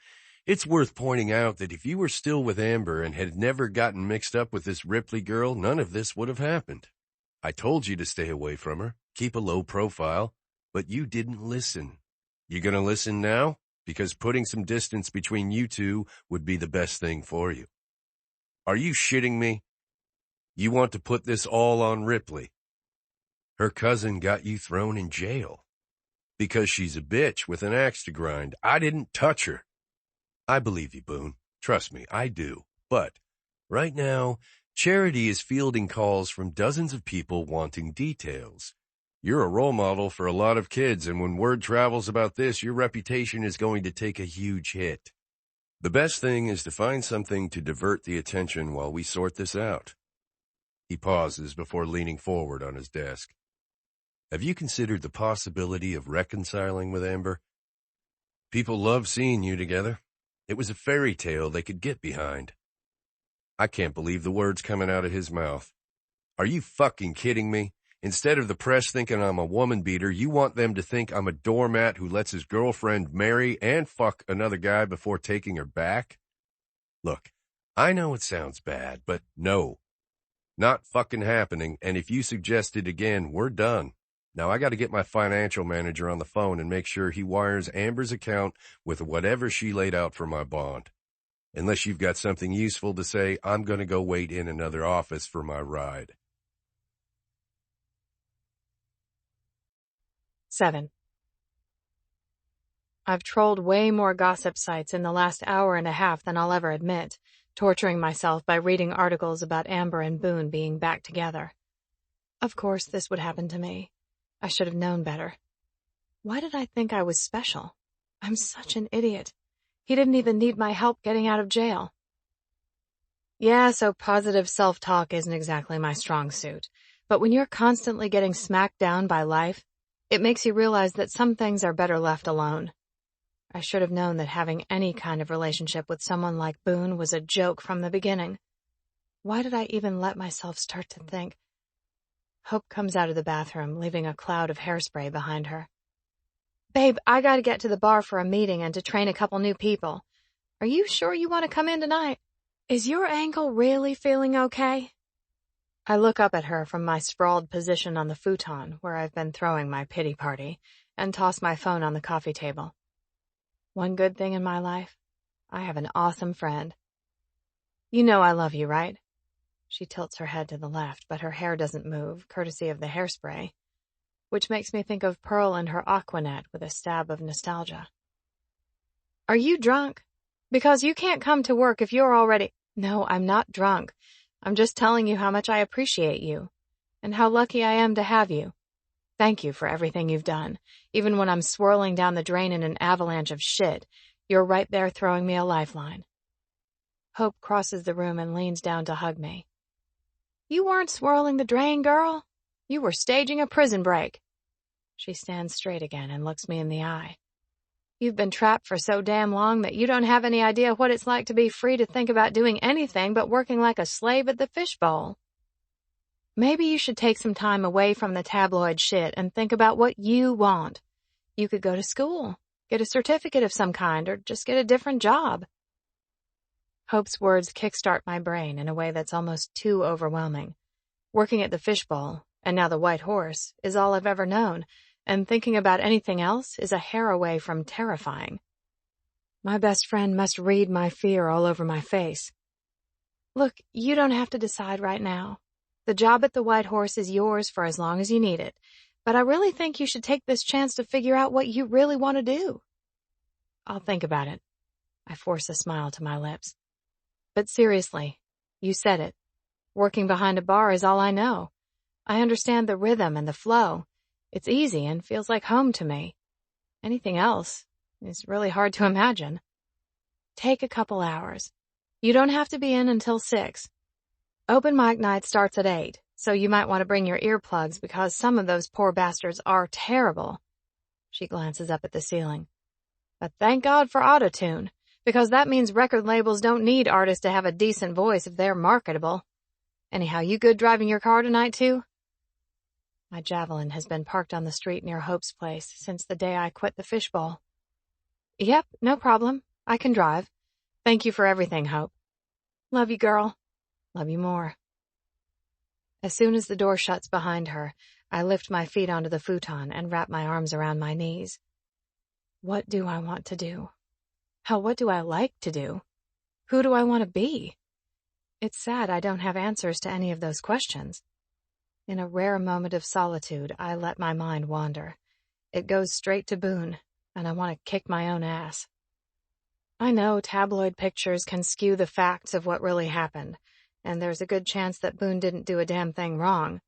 it's worth pointing out that if you were still with Amber and had never gotten mixed up with this Ripley girl, none of this would have happened. I told you to stay away from her, keep a low profile, but you didn't listen. You gonna listen now? Because putting some distance between you two would be the best thing for you. Are you shitting me? You want to put this all on Ripley? Her cousin got you thrown in jail. Because she's a bitch with an axe to grind. I didn't touch her. I believe you, Boone. Trust me, I do. But right now, Charity is fielding calls from dozens of people wanting details. You're a role model for a lot of kids, and when word travels about this, your reputation is going to take a huge hit. The best thing is to find something to divert the attention while we sort this out. He pauses before leaning forward on his desk. Have you considered the possibility of reconciling with Amber? People love seeing you together. It was a fairy tale they could get behind. I can't believe the words coming out of his mouth. Are you fucking kidding me? Instead of the press thinking I'm a woman beater, you want them to think I'm a doormat who lets his girlfriend marry and fuck another guy before taking her back? Look, I know it sounds bad, but no. Not fucking happening, and if you suggest it again, we're done. Now I gotta get my financial manager on the phone and make sure he wires Amber's account with whatever she laid out for my bond. Unless you've got something useful to say, I'm gonna go wait in another office for my ride. 7. I've trolled way more gossip sites in the last hour and a half than I'll ever admit, torturing myself by reading articles about Amber and Boone being back together. Of course, this would happen to me. I should have known better. Why did I think I was special? I'm such an idiot. He didn't even need my help getting out of jail. Yeah, so positive self-talk isn't exactly my strong suit. But when you're constantly getting smacked down by life, It makes you realize that some things are better left alone. I should have known that having any kind of relationship with someone like Boone was a joke from the beginning. Why did I even let myself start to think? Hope comes out of the bathroom, leaving a cloud of hairspray behind her. Babe, I gotta get to the bar for a meeting and to train a couple new people. Are you sure you want to come in tonight? Is your ankle really feeling okay? I look up at her from my sprawled position on the futon, where I've been throwing my pity party, and toss my phone on the coffee table. One good thing in my life, I have an awesome friend. You know I love you, right? She tilts her head to the left, but her hair doesn't move, courtesy of the hairspray, which makes me think of Pearl and her Aquanet with a stab of nostalgia. Are you drunk? Because you can't come to work if you're already— No, I'm not drunk. I'm just telling you how much I appreciate you, and how lucky I am to have you. Thank you for everything you've done. Even when I'm swirling down the drain in an avalanche of shit, you're right there throwing me a lifeline. Hope crosses the room and leans down to hug me. You weren't swirling the drain, girl. You were staging a prison break. She stands straight again and looks me in the eye. You've been trapped for so damn long that you don't have any idea what it's like to be free to think about doing anything but working like a slave at the fishbowl. Maybe you should take some time away from the tabloid shit and think about what you want. You could go to school, get a certificate of some kind, or just get a different job. Hope's words kickstart my brain in a way that's almost too overwhelming. Working at the fishbowl, and now the White Horse, is all I've ever known, and thinking about anything else is a hair away from terrifying. My best friend must read my fear all over my face. Look, you don't have to decide right now. The job at the White Horse is yours for as long as you need it, but I really think you should take this chance to figure out what you really want to do. I'll think about it. I force a smile to my lips. But seriously, you said it. Working behind a bar is all I know. I understand the rhythm and the flow. It's easy and feels like home to me. Anything else is really hard to imagine. Take a couple hours. You don't have to be in until 6. Open mic night starts at 8, so you might want to bring your earplugs because some of those poor bastards are terrible. She glances up at the ceiling. But thank God for autotune, because that means record labels don't need artists to have a decent voice if they're marketable. Anyhow, you good driving your car tonight, too? My Javelin has been parked on the street near Hope's place since the day I quit the fishbowl. Yep, no problem. I can drive. Thank you for everything, Hope. Love you, girl. Love you more. As soon as the door shuts behind her, I lift my feet onto the futon and wrap my arms around my knees. What do I want to do? Hell, what do I like to do? Who do I want to be? It's sad I don't have answers to any of those questions. In a rare moment of solitude, I let my mind wander. It goes straight to Boone, and I want to kick my own ass. I know tabloid pictures can skew the facts of what really happened, and there's a good chance that Boone didn't do a damn thing wrong,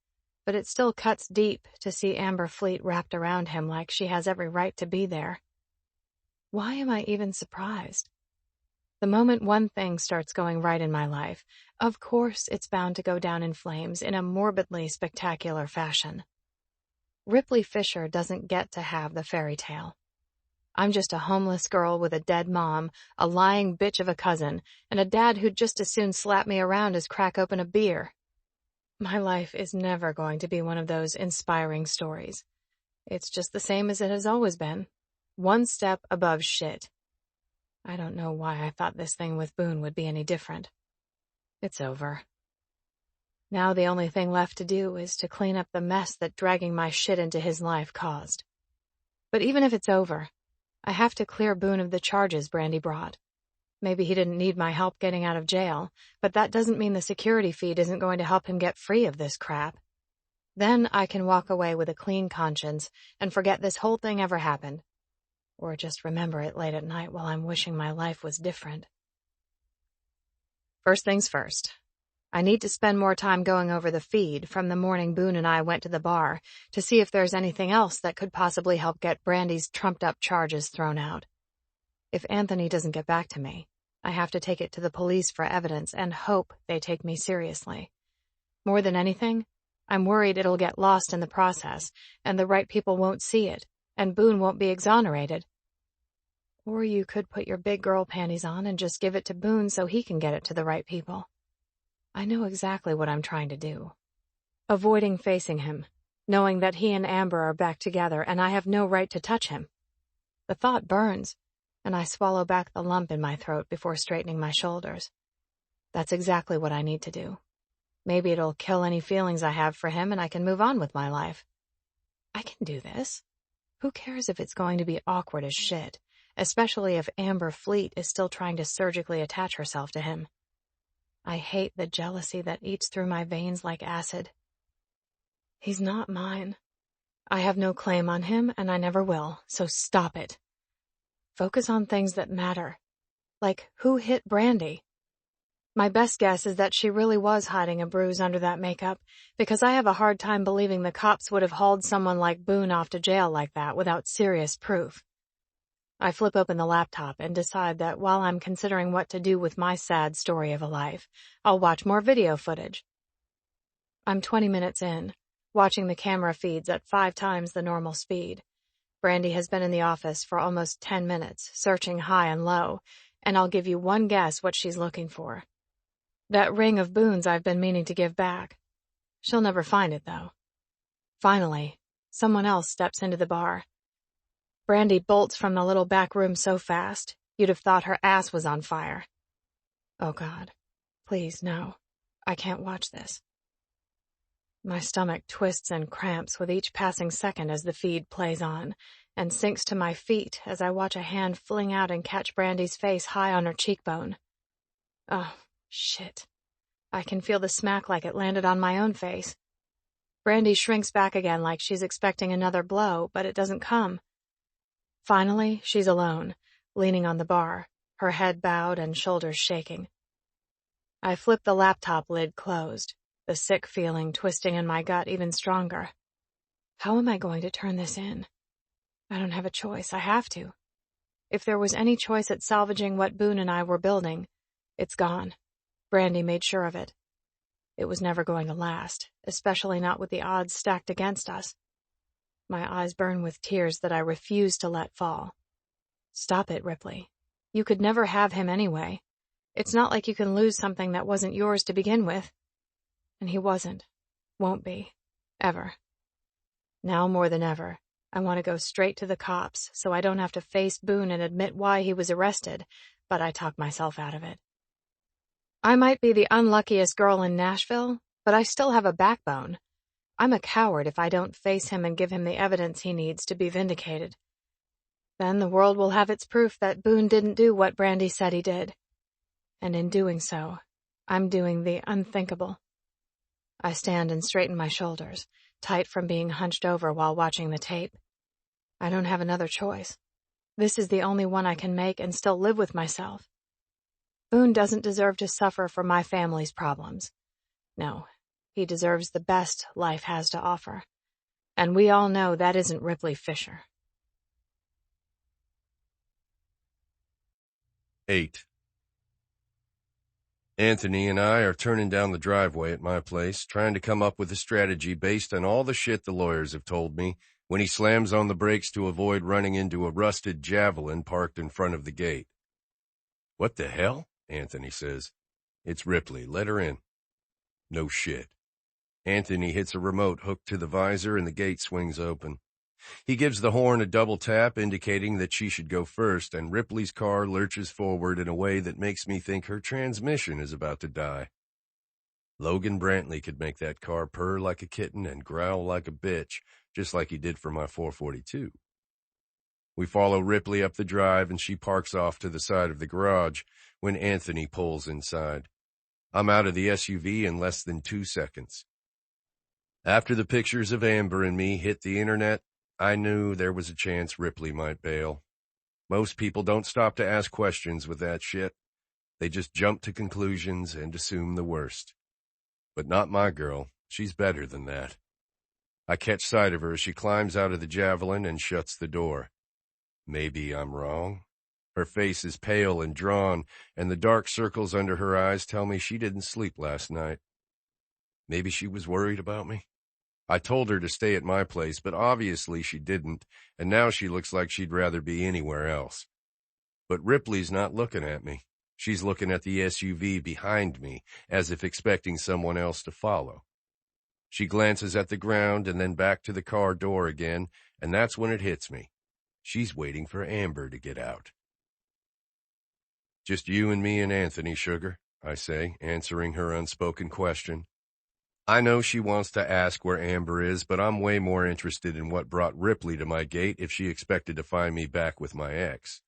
but it still cuts deep to see Amber Fleet wrapped around him like she has every right to be there. Why am I even surprised? The moment one thing starts going right in my life, of course it's bound to go down in flames in a morbidly spectacular fashion. Ripley Fisher doesn't get to have the fairy tale. I'm just a homeless girl with a dead mom, a lying bitch of a cousin, and a dad who'd just as soon slap me around as crack open a beer. My life is never going to be one of those inspiring stories. It's just the same as it has always been. One step above shit. I don't know why I thought this thing with Boone would be any different. It's over. Now the only thing left to do is to clean up the mess that dragging my shit into his life caused. But even if it's over, I have to clear Boone of the charges Brandy brought. Maybe he didn't need my help getting out of jail, but that doesn't mean the security feed isn't going to help him get free of this crap. Then I can walk away with a clean conscience and forget this whole thing ever happened. Or just remember it late at night while I'm wishing my life was different. First things first. I need to spend more time going over the feed from the morning Boone and I went to the bar to see if there's anything else that could possibly help get Brandy's trumped-up charges thrown out. If Anthony doesn't get back to me, I have to take it to the police for evidence and hope they take me seriously. More than anything, I'm worried it'll get lost in the process, and the right people won't see it, and Boone won't be exonerated. Or you could put your big girl panties on and just give it to Boone so he can get it to the right people. I know exactly what I'm trying to do. Avoiding facing him, knowing that he and Amber are back together and I have no right to touch him. The thought burns, and I swallow back the lump in my throat before straightening my shoulders. That's exactly what I need to do. Maybe it'll kill any feelings I have for him and I can move on with my life. I can do this. Who cares if it's going to be awkward as shit, especially if Amber Fleet is still trying to surgically attach herself to him. I hate the jealousy that eats through my veins like acid. He's not mine. I have no claim on him, and I never will, so stop it. Focus on things that matter. Like, who hit Brandy? My best guess is that she really was hiding a bruise under that makeup, because I have a hard time believing the cops would have hauled someone like Boone off to jail like that without serious proof. I flip open the laptop and decide that while I'm considering what to do with my sad story of a life, I'll watch more video footage. I'm 20 minutes in, watching the camera feeds at 5 times the normal speed. Brandy has been in the office for almost 10 minutes, searching high and low, and I'll give you one guess what she's looking for. That ring of Boone's I've been meaning to give back. She'll never find it, though. Finally, someone else steps into the bar. Brandy bolts from the little back room so fast, you'd have thought her ass was on fire. Oh, God. Please, no. I can't watch this. My stomach twists and cramps with each passing second as the feed plays on, and sinks to my feet as I watch a hand fling out and catch Brandy's face high on her cheekbone. Oh, shit. I can feel the smack like it landed on my own face. Brandy shrinks back again like she's expecting another blow, but it doesn't come. Finally, she's alone, leaning on the bar, her head bowed and shoulders shaking. I flip the laptop lid closed, the sick feeling twisting in my gut even stronger. How am I going to turn this in? I don't have a choice. I have to. If there was any choice at salvaging what Boone and I were building, it's gone. Brandy made sure of it. It was never going to last, especially not with the odds stacked against us. My eyes burn with tears that I refuse to let fall. Stop it, Ripley. You could never have him anyway. It's not like you can lose something that wasn't yours to begin with. And he wasn't. Won't be. Ever. Now more than ever, I want to go straight to the cops so I don't have to face Boone and admit why he was arrested, but I talk myself out of it. I might be the unluckiest girl in Nashville, but I still have a backbone. I'm a coward if I don't face him and give him the evidence he needs to be vindicated. Then the world will have its proof that Boone didn't do what Brandy said he did. And in doing so, I'm doing the unthinkable. I stand and straighten my shoulders, tight from being hunched over while watching the tape. I don't have another choice. This is the only one I can make and still live with myself. Boone doesn't deserve to suffer for my family's problems. No. He deserves the best life has to offer. And we all know that isn't Ripley Fisher. 8. Anthony and I are turning down the driveway at my place, trying to come up with a strategy based on all the shit the lawyers have told me, when he slams on the brakes to avoid running into a rusted Javelin parked in front of the gate. "What the hell?" Anthony says. "It's Ripley. Let her in." No shit. Anthony hits a remote hooked to the visor and the gate swings open. He gives the horn a double tap, indicating that she should go first, and Ripley's car lurches forward in a way that makes me think her transmission is about to die. Logan Brantley could make that car purr like a kitten and growl like a bitch, just like he did for my 442. We follow Ripley up the drive, and she parks off to the side of the garage when Anthony pulls inside. I'm out of the SUV in less than 2 seconds. After the pictures of Amber and me hit the internet, I knew there was a chance Ripley might bail. Most people don't stop to ask questions with that shit. They just jump to conclusions and assume the worst. But not my girl. She's better than that. I catch sight of her as she climbs out of the Javelin and shuts the door. Maybe I'm wrong. Her face is pale and drawn, and the dark circles under her eyes tell me she didn't sleep last night. Maybe she was worried about me. I told her to stay at my place, but obviously she didn't, and now she looks like she'd rather be anywhere else. But Ripley's not looking at me. She's looking at the SUV behind me, as if expecting someone else to follow. She glances at the ground and then back to the car door again, and that's when it hits me. She's waiting for Amber to get out. "Just you and me and Anthony, sugar," I say, answering her unspoken question. I know she wants to ask where Amber is, but I'm way more interested in what brought Ripley to my gate if she expected to find me back with my ex.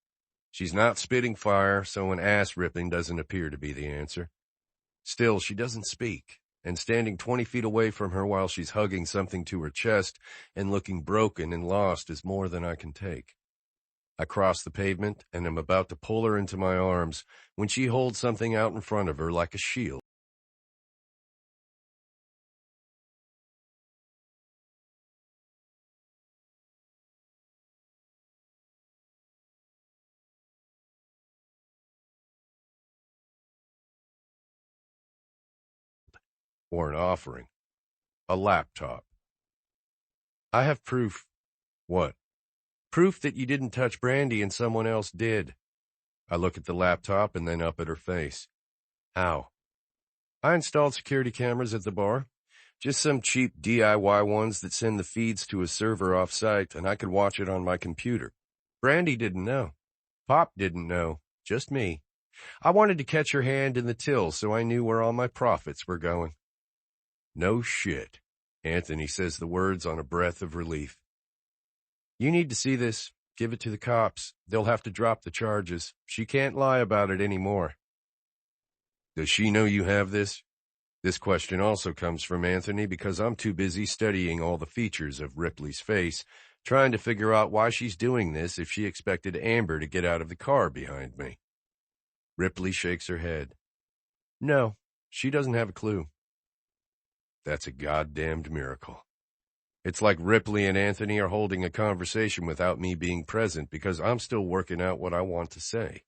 She's not spitting fire, so an ass ripping doesn't appear to be the answer. Still, she doesn't speak, and standing 20 feet away from her while she's hugging something to her chest and looking broken and lost is more than I can take. I cross the pavement and am about to pull her into my arms when she holds something out in front of her like a shield. Or an offering. A laptop. "I have proof." "What?" "Proof that you didn't touch Brandy and someone else did." I look at the laptop and then up at her face. "How?" "I installed security cameras at the bar. Just some cheap DIY ones that send the feeds to a server off-site, and I could watch it on my computer. Brandy didn't know. Pop didn't know. Just me. I wanted to catch her hand in the till so I knew where all my profits were going." "No shit." Anthony says the words on a breath of relief. "You need to see this. Give it to the cops. They'll have to drop the charges. She can't lie about it anymore." "Does she know you have this?" This question also comes from Anthony because I'm too busy studying all the features of Ripley's face, trying to figure out why she's doing this if she expected Amber to get out of the car behind me. Ripley shakes her head. "No, she doesn't have a clue." That's a goddamned miracle. It's like Ripley and Anthony are holding a conversation without me being present because I'm still working out what I want to say.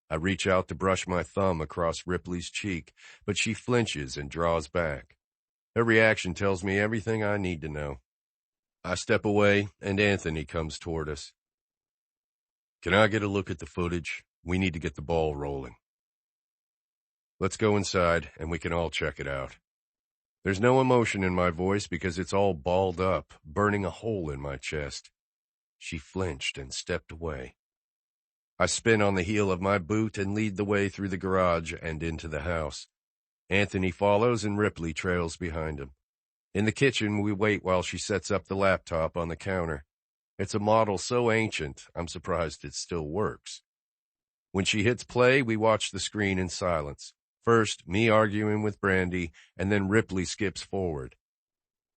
I reach out to brush my thumb across Ripley's cheek, but she flinches and draws back. Her reaction tells me everything I need to know. I step away, and Anthony comes toward us. "Can I get a look at the footage? We need to get the ball rolling." "Let's go inside, and we can all check it out." There's no emotion in my voice because it's all balled up, burning a hole in my chest. She flinched and stepped away. I spin on the heel of my boot and lead the way through the garage and into the house. Anthony follows and Ripley trails behind him. In the kitchen, we wait while she sets up the laptop on the counter. It's a model so ancient, I'm surprised it still works. When she hits play, we watch the screen in silence. First, me arguing with Brandy, and then Ripley skips forward.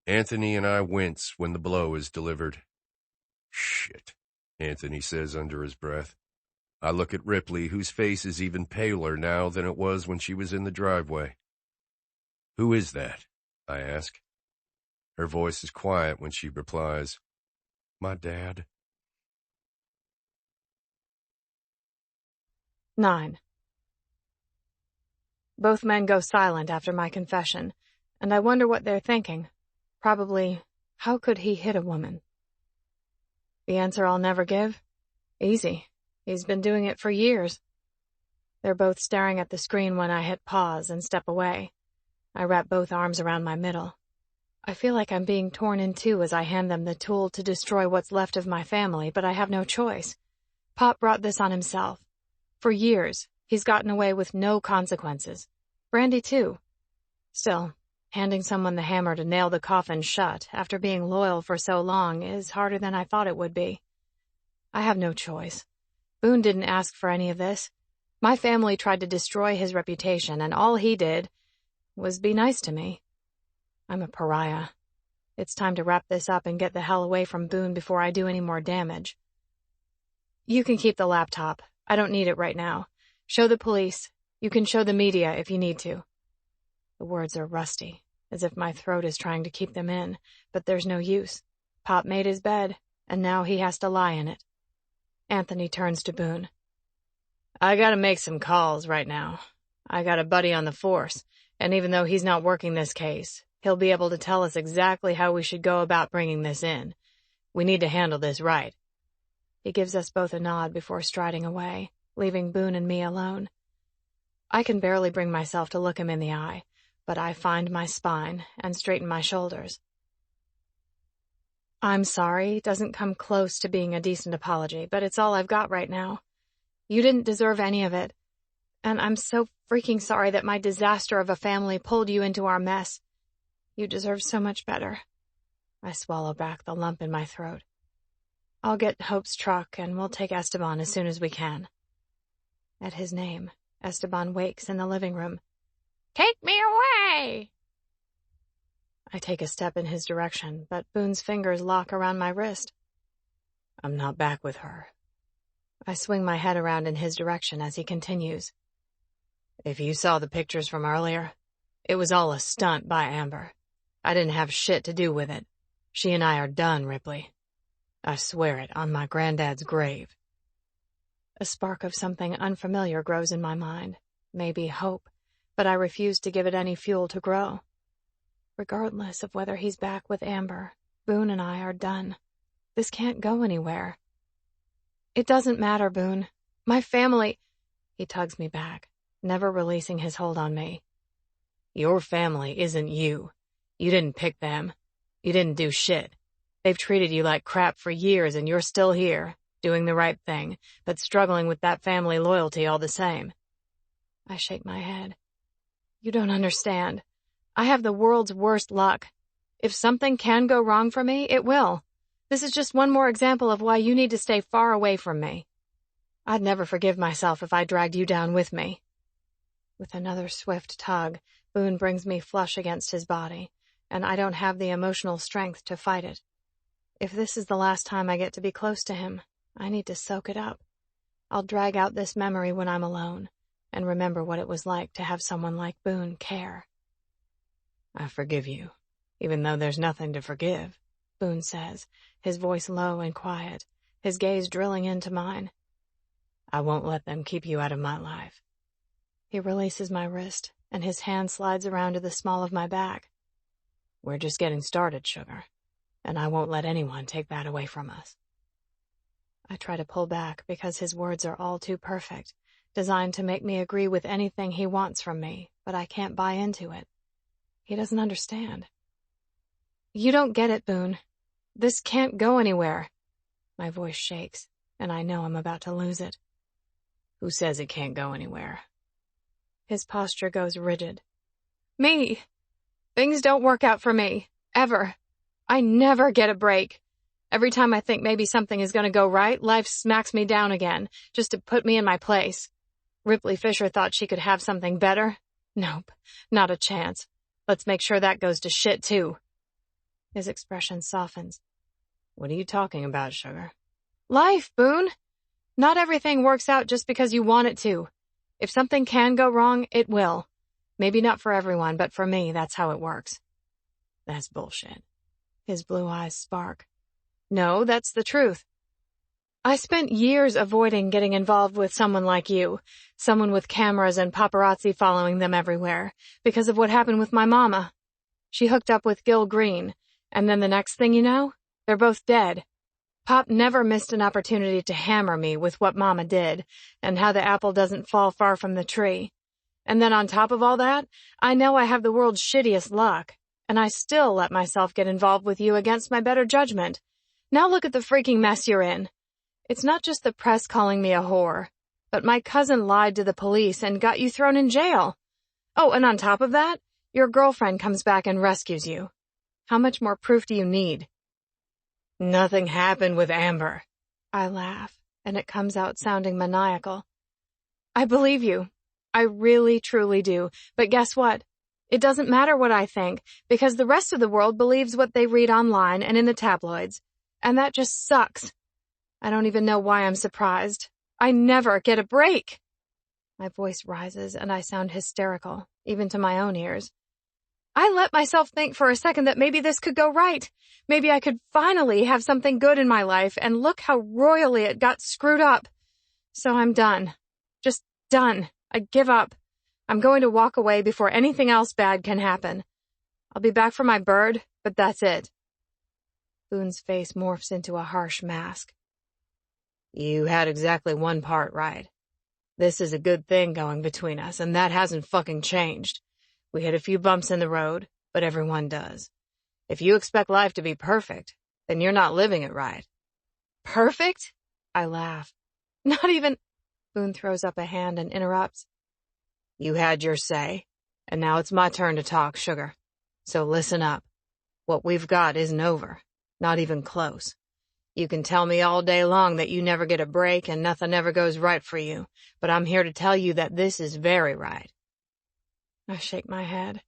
Anthony and I wince when the blow is delivered. "Shit," Anthony says under his breath. I look at Ripley, whose face is even paler now than it was when she was in the driveway. "Who is that?" I ask. Her voice is quiet when she replies, "My dad." 9. Both men go silent after my confession, and I wonder what they're thinking. Probably, how could he hit a woman? The answer I'll never give? Easy. He's been doing it for years. They're both staring at the screen when I hit pause and step away. I wrap both arms around my middle. I feel like I'm being torn in two as I hand them the tool to destroy what's left of my family, but I have no choice. Pop brought this on himself. For years, he's gotten away with no consequences. Brandy, too. Still, handing someone the hammer to nail the coffin shut after being loyal for so long is harder than I thought it would be. I have no choice. Boone didn't ask for any of this. My family tried to destroy his reputation, and all he did was be nice to me. I'm a pariah. It's time to wrap this up and get the hell away from Boone before I do any more damage. "You can keep the laptop. I don't need it right now. Show the police. You can show the media if you need to." The words are rusty, as if my throat is trying to keep them in, but there's no use. Pop made his bed, and now he has to lie in it. Anthony turns to Boone. "I gotta make some calls right now. I got a buddy on the force, and even though he's not working this case, He'll be able to tell us exactly how we should go about bringing this in. We need to handle this right. He gives us both a nod before striding away, leaving Boone and me alone. I can barely bring myself to look him in the eye, but I find my spine and straighten my shoulders. I'm sorry doesn't come close to being a decent apology, but it's all I've got right now. You didn't deserve any of it, and I'm so freaking sorry that my disaster of a family pulled you into our mess. You deserve so much better. I swallow back the lump in my throat. I'll get Hope's truck, and we'll take Esteban as soon as we can. At his name, Esteban wakes in the living room. Take me away! I take a step in his direction, but Boone's fingers lock around my wrist. I'm not back with her. I swing my head around in his direction as he continues. If you saw the pictures from earlier, it was all a stunt by Amber. I didn't have shit to do with it. She and I are done, Ripley. I swear it on my granddad's grave. A spark of something unfamiliar grows in my mind, maybe hope, but I refuse to give it any fuel to grow. Regardless of whether he's back with Amber, Boone and I are done. This can't go anywhere. It doesn't matter, Boone. My family... He tugs me back, never releasing his hold on me. Your family isn't you. You didn't pick them. You didn't do shit. They've treated you like crap for years and you're still here, doing the right thing, but struggling with that family loyalty all the same. I shake my head. You don't understand. I have the world's worst luck. If something can go wrong for me, it will. This is just one more example of why you need to stay far away from me. I'd never forgive myself if I dragged you down with me. With another swift tug, Boone brings me flush against his body, and I don't have the emotional strength to fight it. If this is the last time I get to be close to him, I need to soak it up. I'll drag out this memory when I'm alone, and remember what it was like to have someone like Boone care. I forgive you, even though there's nothing to forgive, Boone says, his voice low and quiet, his gaze drilling into mine. I won't let them keep you out of my life. He releases my wrist, and his hand slides around to the small of my back. We're just getting started, sugar, and I won't let anyone take that away from us. I try to pull back because his words are all too perfect, designed to make me agree with anything he wants from me, but I can't buy into it. He doesn't understand. You don't get it, Boone. This can't go anywhere. My voice shakes, and I know I'm about to lose it. Who says it can't go anywhere? His posture goes rigid. Me! Things don't work out for me. Ever. I never get a break. Every time I think maybe something is going to go right, life smacks me down again, just to put me in my place. Ripley Fisher thought she could have something better. Nope, not a chance. Let's make sure that goes to shit, too. His expression softens. What are you talking about, sugar? Life, Boone. Not everything works out just because you want it to. If something can go wrong, it will. Maybe not for everyone, but for me, that's how it works. That's bullshit. His blue eyes spark. No, that's the truth. I spent years avoiding getting involved with someone like you, someone with cameras and paparazzi following them everywhere, because of what happened with my mama. She hooked up with Gil Green, and then the next thing you know, they're both dead. Pop never missed an opportunity to hammer me with what Mama did, and how the apple doesn't fall far from the tree. And then on top of all that, I know I have the world's shittiest luck, and I still let myself get involved with you against my better judgment. Now look at the freaking mess you're in. It's not just the press calling me a whore, but my cousin lied to the police and got you thrown in jail. Oh, and on top of that, your girlfriend comes back and rescues you. How much more proof do you need? Nothing happened with Amber. I laugh, and it comes out sounding maniacal. I believe you. I really, truly do. But guess what? It doesn't matter what I think, because the rest of the world believes what they read online and in the tabloids. And that just sucks. I don't even know why I'm surprised. I never get a break. My voice rises, and I sound hysterical, even to my own ears. I let myself think for a second that maybe this could go right. Maybe I could finally have something good in my life, and look how royally it got screwed up. So I'm done. Just done. I give up. I'm going to walk away before anything else bad can happen. I'll be back for my bird, but that's it. Boone's face morphs into a harsh mask. You had exactly one part right. This is a good thing going between us, and that hasn't fucking changed. We hit a few bumps in the road, but everyone does. If you expect life to be perfect, then you're not living it right. Perfect? I laugh. Not even... Boone throws up a hand and interrupts. You had your say, and now it's my turn to talk, sugar. So listen up. What we've got isn't over. Not even close. You can tell me all day long that you never get a break and nothing ever goes right for you, but I'm here to tell you that this is very right. I shake my head.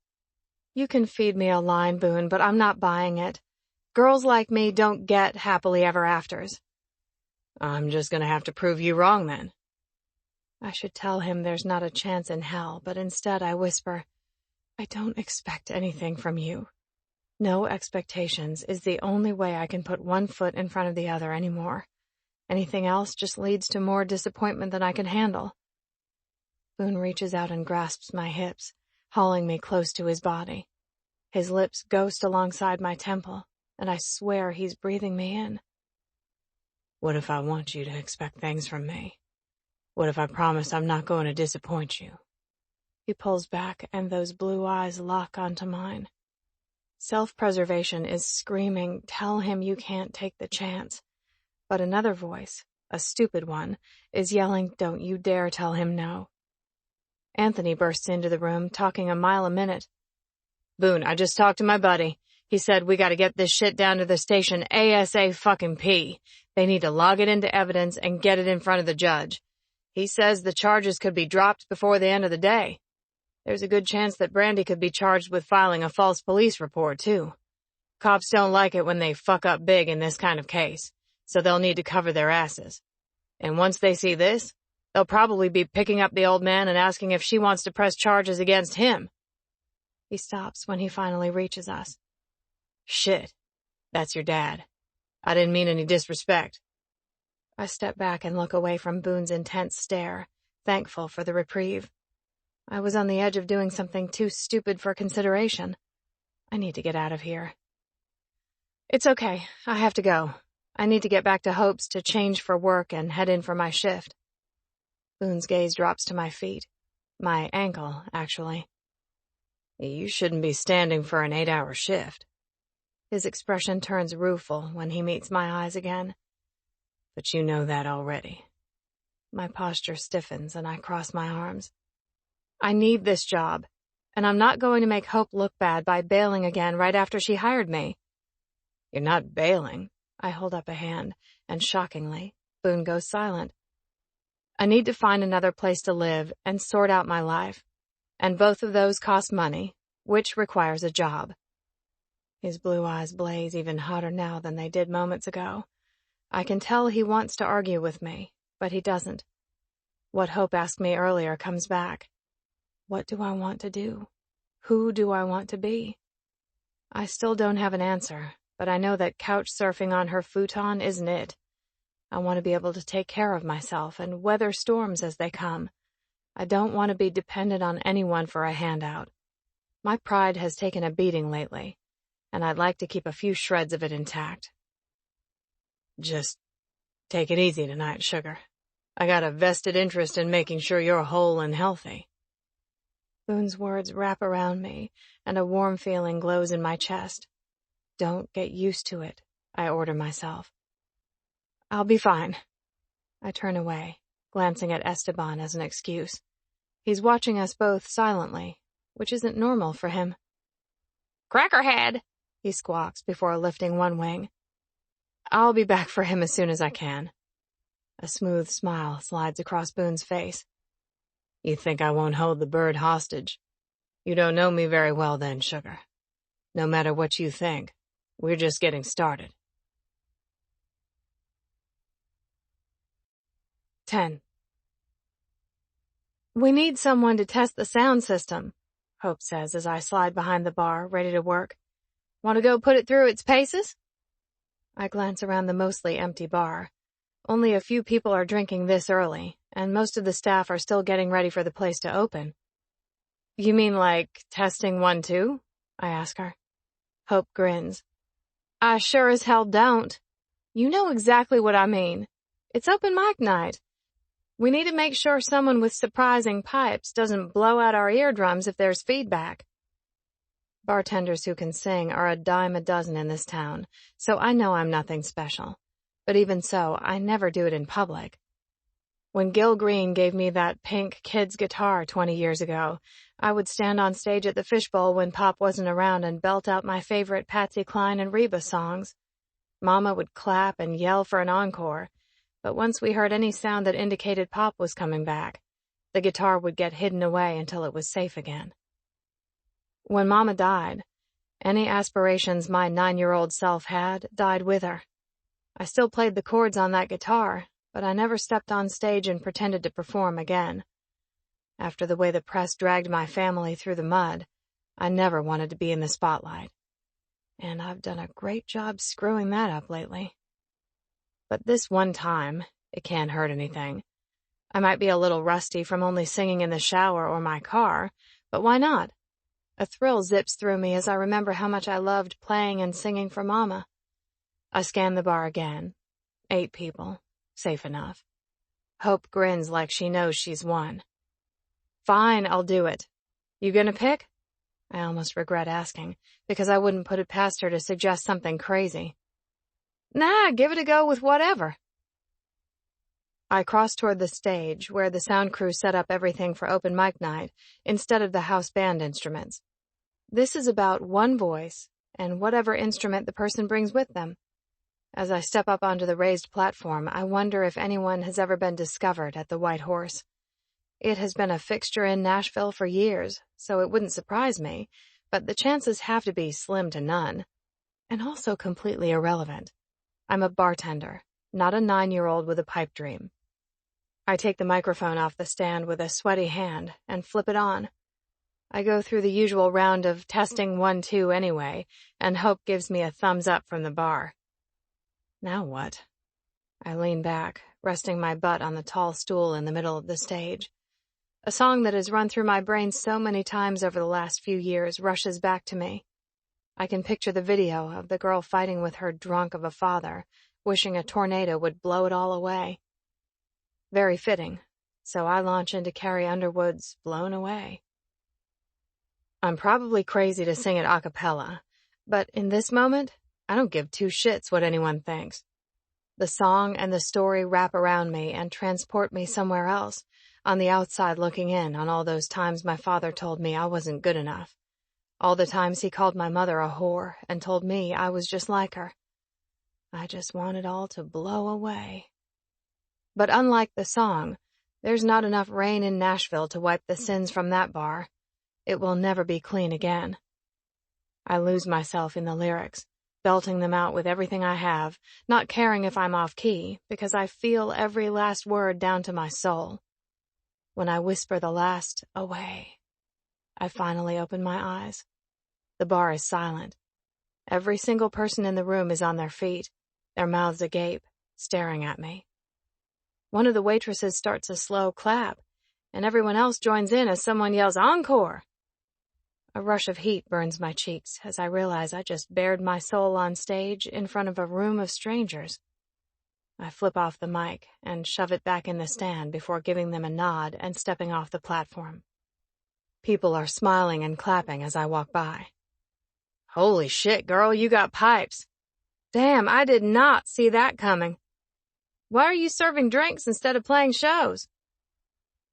You can feed me a line, Boone, but I'm not buying it. Girls like me don't get happily ever afters. I'm just gonna have to prove you wrong then. I should tell him there's not a chance in hell, but instead I whisper, I don't expect anything from you. No expectations is the only way I can put one foot in front of the other anymore. Anything else just leads to more disappointment than I can handle. Boone reaches out and grasps my hips, hauling me close to his body. His lips ghost alongside my temple, and I swear he's breathing me in. What if I want you to expect things from me? What if I promise I'm not going to disappoint you? He pulls back, and those blue eyes lock onto mine. Self-preservation is screaming, tell him you can't take the chance. But another voice, a stupid one, is yelling, don't you dare tell him no. Anthony bursts into the room, talking a mile a minute. Boone, I just talked to my buddy. He said we gotta get this shit down to the station ASAP. They need to log it into evidence and get it in front of the judge. He says the charges could be dropped before the end of the day. There's a good chance that Brandy could be charged with filing a false police report, too. Cops don't like it when they fuck up big in this kind of case, so they'll need to cover their asses. And once they see this, they'll probably be picking up the old man and asking if she wants to press charges against him. He stops when he finally reaches us. Shit, that's your dad. I didn't mean any disrespect. I step back and look away from Boone's intense stare, thankful for the reprieve. I was on the edge of doing something too stupid for consideration. I need to get out of here. It's okay. I have to go. I need to get back to Hope's to change for work and head in for my shift. Boone's gaze drops to my feet. My ankle, actually. You shouldn't be standing for an 8-hour shift. His expression turns rueful when he meets my eyes again. But you know that already. My posture stiffens and I cross my arms. I need this job, and I'm not going to make Hope look bad by bailing again right after she hired me. You're not bailing. I hold up a hand, and shockingly, Boone goes silent. I need to find another place to live and sort out my life, and both of those cost money, which requires a job. His blue eyes blaze even hotter now than they did moments ago. I can tell he wants to argue with me, but he doesn't. What Hope asked me earlier comes back. What do I want to do? Who do I want to be? I still don't have an answer, but I know that couch surfing on her futon isn't it. I want to be able to take care of myself and weather storms as they come. I don't want to be dependent on anyone for a handout. My pride has taken a beating lately, and I'd like to keep a few shreds of it intact. Just take it easy tonight, sugar. I got a vested interest in making sure you're whole and healthy. Boone's words wrap around me, and a warm feeling glows in my chest. Don't get used to it, I order myself. I'll be fine. I turn away, glancing at Esteban as an excuse. He's watching us both silently, which isn't normal for him. Crackerhead, he squawks before lifting one wing. I'll be back for him as soon as I can. A smooth smile slides across Boone's face. You think I won't hold the bird hostage? You don't know me very well then, sugar. No matter what you think, we're just getting started. 10. We need someone to test the sound system, Hope says as I slide behind the bar, ready to work. Want to go put it through its paces? I glance around the mostly empty bar. Only a few people are drinking this early, and most of the staff are still getting ready for the place to open. You mean like testing 1, 2? I ask her. Hope grins. I sure as hell don't. You know exactly what I mean. It's open mic night. We need to make sure someone with surprising pipes doesn't blow out our eardrums if there's feedback. Bartenders who can sing are a dime a dozen in this town, so I know I'm nothing special. But even so, I never do it in public. When Gil Green gave me that pink kid's guitar 20 years ago, I would stand on stage at the Fishbowl when Pop wasn't around and belt out my favorite Patsy Cline and Reba songs. Mama would clap and yell for an encore, but once we heard any sound that indicated Pop was coming back, the guitar would get hidden away until it was safe again. When Mama died, any aspirations my 9-year-old self had died with her. I still played the chords on that guitar, but I never stepped on stage and pretended to perform again. After the way the press dragged my family through the mud, I never wanted to be in the spotlight. And I've done a great job screwing that up lately. But this one time, it can't hurt anything. I might be a little rusty from only singing in the shower or my car, but why not? A thrill zips through me as I remember how much I loved playing and singing for Mama. I scan the bar again. 8 people. Safe enough. Hope grins like she knows she's won. Fine, I'll do it. You gonna pick? I almost regret asking, because I wouldn't put it past her to suggest something crazy. Nah, give it a go with whatever. I crossed toward the stage, where the sound crew set up everything for open mic night, instead of the house band instruments. This is about one voice, and whatever instrument the person brings with them. As I step up onto the raised platform, I wonder if anyone has ever been discovered at the White Horse. It has been a fixture in Nashville for years, so it wouldn't surprise me, but the chances have to be slim to none. And also completely irrelevant. I'm a bartender, not a 9-year-old with a pipe dream. I take the microphone off the stand with a sweaty hand and flip it on. I go through the usual round of testing 1, 2 anyway, and Hope gives me a thumbs up from the bar. Now what? I lean back, resting my butt on the tall stool in the middle of the stage. A song that has run through my brain so many times over the last few years rushes back to me. I can picture the video of the girl fighting with her drunk of a father, wishing a tornado would blow it all away. Very fitting, so I launch into Carrie Underwood's Blown Away. I'm probably crazy to sing it a cappella, but in this moment, I don't give 2 shits what anyone thinks. The song and the story wrap around me and transport me somewhere else, on the outside looking in on all those times my father told me I wasn't good enough. All the times he called my mother a whore and told me I was just like her. I just want it all to blow away. But unlike the song, there's not enough rain in Nashville to wipe the sins from that bar. It will never be clean again. I lose myself in the lyrics, belting them out with everything I have, not caring if I'm off key, because I feel every last word down to my soul. When I whisper the last away, I finally open my eyes. The bar is silent. Every single person in the room is on their feet, their mouths agape, staring at me. One of the waitresses starts a slow clap, and everyone else joins in as someone yells, "Encore!" A rush of heat burns my cheeks as I realize I just bared my soul on stage in front of a room of strangers. I flip off the mic and shove it back in the stand before giving them a nod and stepping off the platform. People are smiling and clapping as I walk by. Holy shit, girl, you got pipes. Damn, I did not see that coming. Why are you serving drinks instead of playing shows?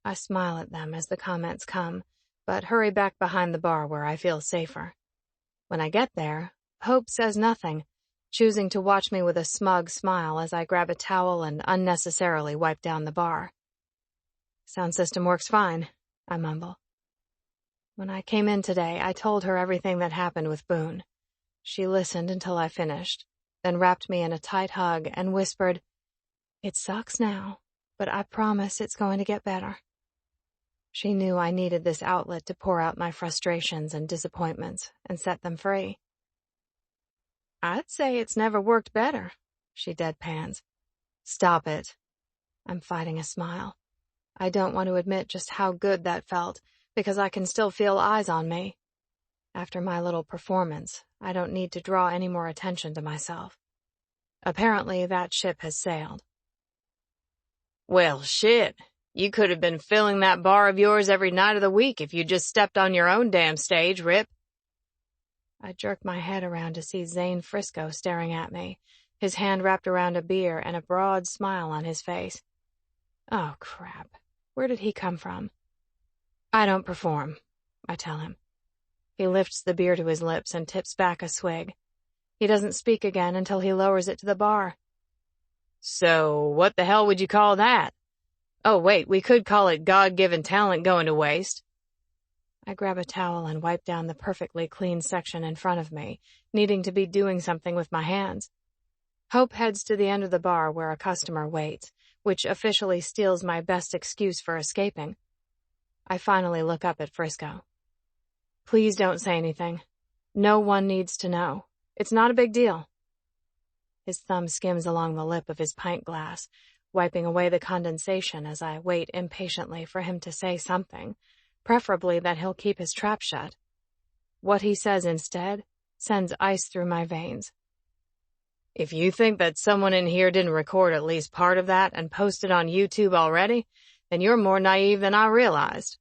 I smile at them as the comments come, but hurry back behind the bar where I feel safer. When I get there, Hope says nothing, choosing to watch me with a smug smile as I grab a towel and unnecessarily wipe down the bar. Sound system works fine, I mumble. When I came in today, I told her everything that happened with Boone. She listened until I finished, then wrapped me in a tight hug and whispered, "It sucks now, but I promise it's going to get better." She knew I needed this outlet to pour out my frustrations and disappointments and set them free. "I'd say it's never worked better," she deadpans. "Stop it." I'm fighting a smile. I don't want to admit just how good that felt, because I can still feel eyes on me. After my little performance, I don't need to draw any more attention to myself. Apparently, that ship has sailed. Well, shit. You could have been filling that bar of yours every night of the week if you just stepped on your own damn stage, Rip. I jerked my head around to see Zane Frisco staring at me, his hand wrapped around a beer and a broad smile on his face. Oh, crap. Where did he come from? I don't perform, I tell him. He lifts the beer to his lips and tips back a swig. He doesn't speak again until he lowers it to the bar. So, what the hell would you call that? Oh, wait, we could call it God-given talent going to waste. I grab a towel and wipe down the perfectly clean section in front of me, needing to be doing something with my hands. Hope heads to the end of the bar where a customer waits, which officially steals my best excuse for escaping. I finally look up at Frisco. Please don't say anything. No one needs to know. It's not a big deal. His thumb skims along the lip of his pint glass, wiping away the condensation as I wait impatiently for him to say something, preferably that he'll keep his trap shut. What he says instead sends ice through my veins. If you think that someone in here didn't record at least part of that and post it on YouTube already, then you're more naive than I realized.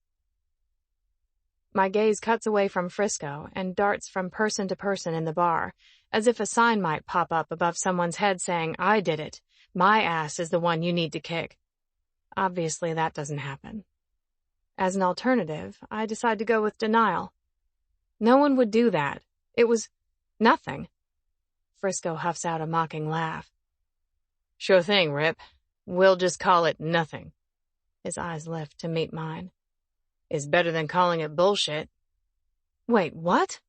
My gaze cuts away from Frisco and darts from person to person in the bar, as if a sign might pop up above someone's head saying, I did it. My ass is the one you need to kick. Obviously, that doesn't happen. As an alternative, I decide to go with denial. No one would do that. It was nothing. Frisco huffs out a mocking laugh. Sure thing, Rip. We'll just call it nothing. His eyes lift to meet mine. It's better than calling it bullshit. Wait, what?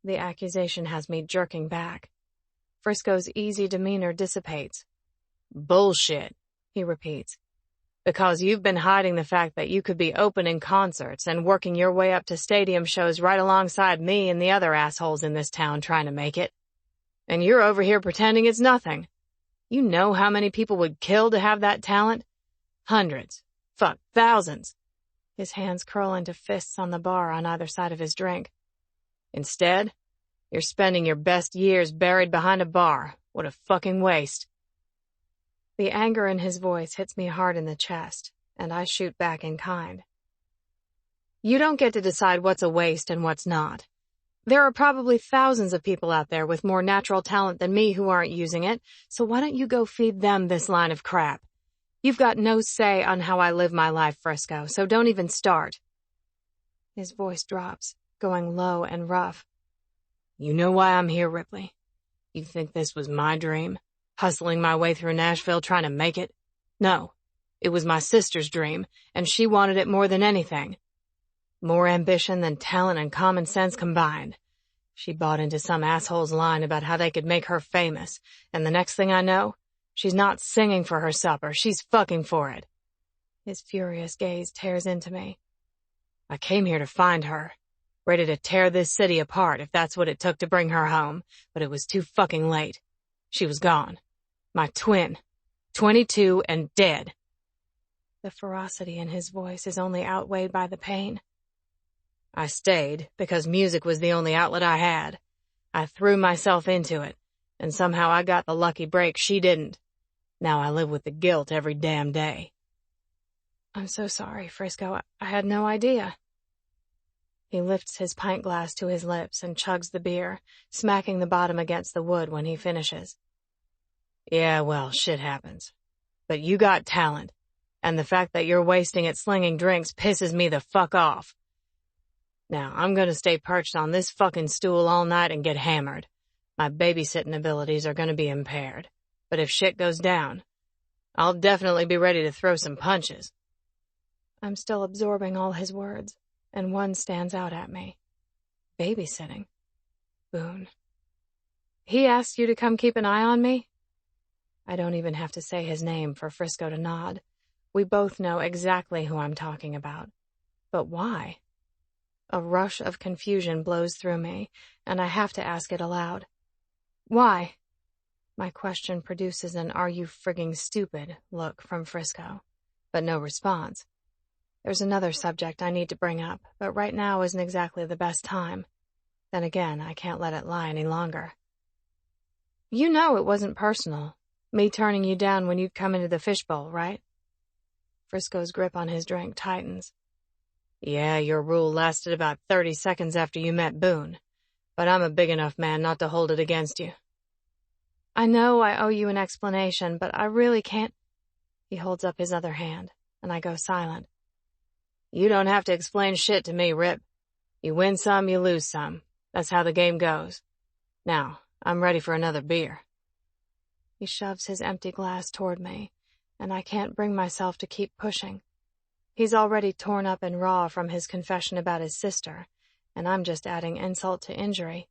The accusation has me jerking back. Frisco's easy demeanor dissipates. Bullshit, he repeats. Because you've been hiding the fact that you could be opening concerts and working your way up to stadium shows right alongside me and the other assholes in this town trying to make it. And you're over here pretending it's nothing. You know how many people would kill to have that talent? Hundreds. Fuck, thousands. His hands curl into fists on the bar on either side of his drink. Instead, you're spending your best years buried behind a bar. What a fucking waste. The anger in his voice hits me hard in the chest, and I shoot back in kind. You don't get to decide what's a waste and what's not. There are probably thousands of people out there with more natural talent than me who aren't using it, so why don't you go feed them this line of crap? You've got no say on how I live my life, Frisco, so don't even start. His voice drops, going low and rough. You know why I'm here, Ripley? You think this was my dream? Hustling my way through Nashville trying to make it? No, it was my sister's dream, and she wanted it more than anything. More ambition than talent and common sense combined. She bought into some asshole's line about how they could make her famous, and the next thing I know, she's not singing for her supper, she's fucking for it. His furious gaze tears into me. I came here to find her, ready to tear this city apart if that's what it took to bring her home, but it was too fucking late. She was gone. My twin. 22 and dead. The ferocity in his voice is only outweighed by the pain. I stayed because music was the only outlet I had. I threw myself into it, and somehow I got the lucky break she didn't. Now I live with the guilt every damn day. I'm so sorry, Frisco. I had no idea. He lifts his pint glass to his lips and chugs the beer, smacking the bottom against the wood when he finishes. Yeah, well, shit happens. But you got talent, and the fact that you're wasting it slinging drinks pisses me the fuck off. Now, I'm gonna stay perched on this fucking stool all night and get hammered. My babysitting abilities are gonna be impaired. But if shit goes down, I'll definitely be ready to throw some punches. I'm still absorbing all his words, and one stands out at me. Babysitting. Boone. He asked you to come keep an eye on me? I don't even have to say his name for Frisco to nod. We both know exactly who I'm talking about. But why? A rush of confusion blows through me, and I have to ask it aloud. Why? My question produces an "are you frigging stupid" look from Frisco, but no response. There's another subject I need to bring up, but right now isn't exactly the best time. Then again, I can't let it lie any longer. You know it wasn't personal, me turning you down when you'd come into the fishbowl, right? Frisco's grip on his drink tightens. Yeah, your rule lasted about 30 seconds after you met Boone, but I'm a big enough man not to hold it against you. I know I owe you an explanation, but I really can't. He holds up his other hand, and I go silent. You don't have to explain shit to me, Rip. You win some, you lose some. That's how the game goes. Now, I'm ready for another beer. He shoves his empty glass toward me, and I can't bring myself to keep pushing. He's already torn up and raw from his confession about his sister, and I'm just adding insult to injury.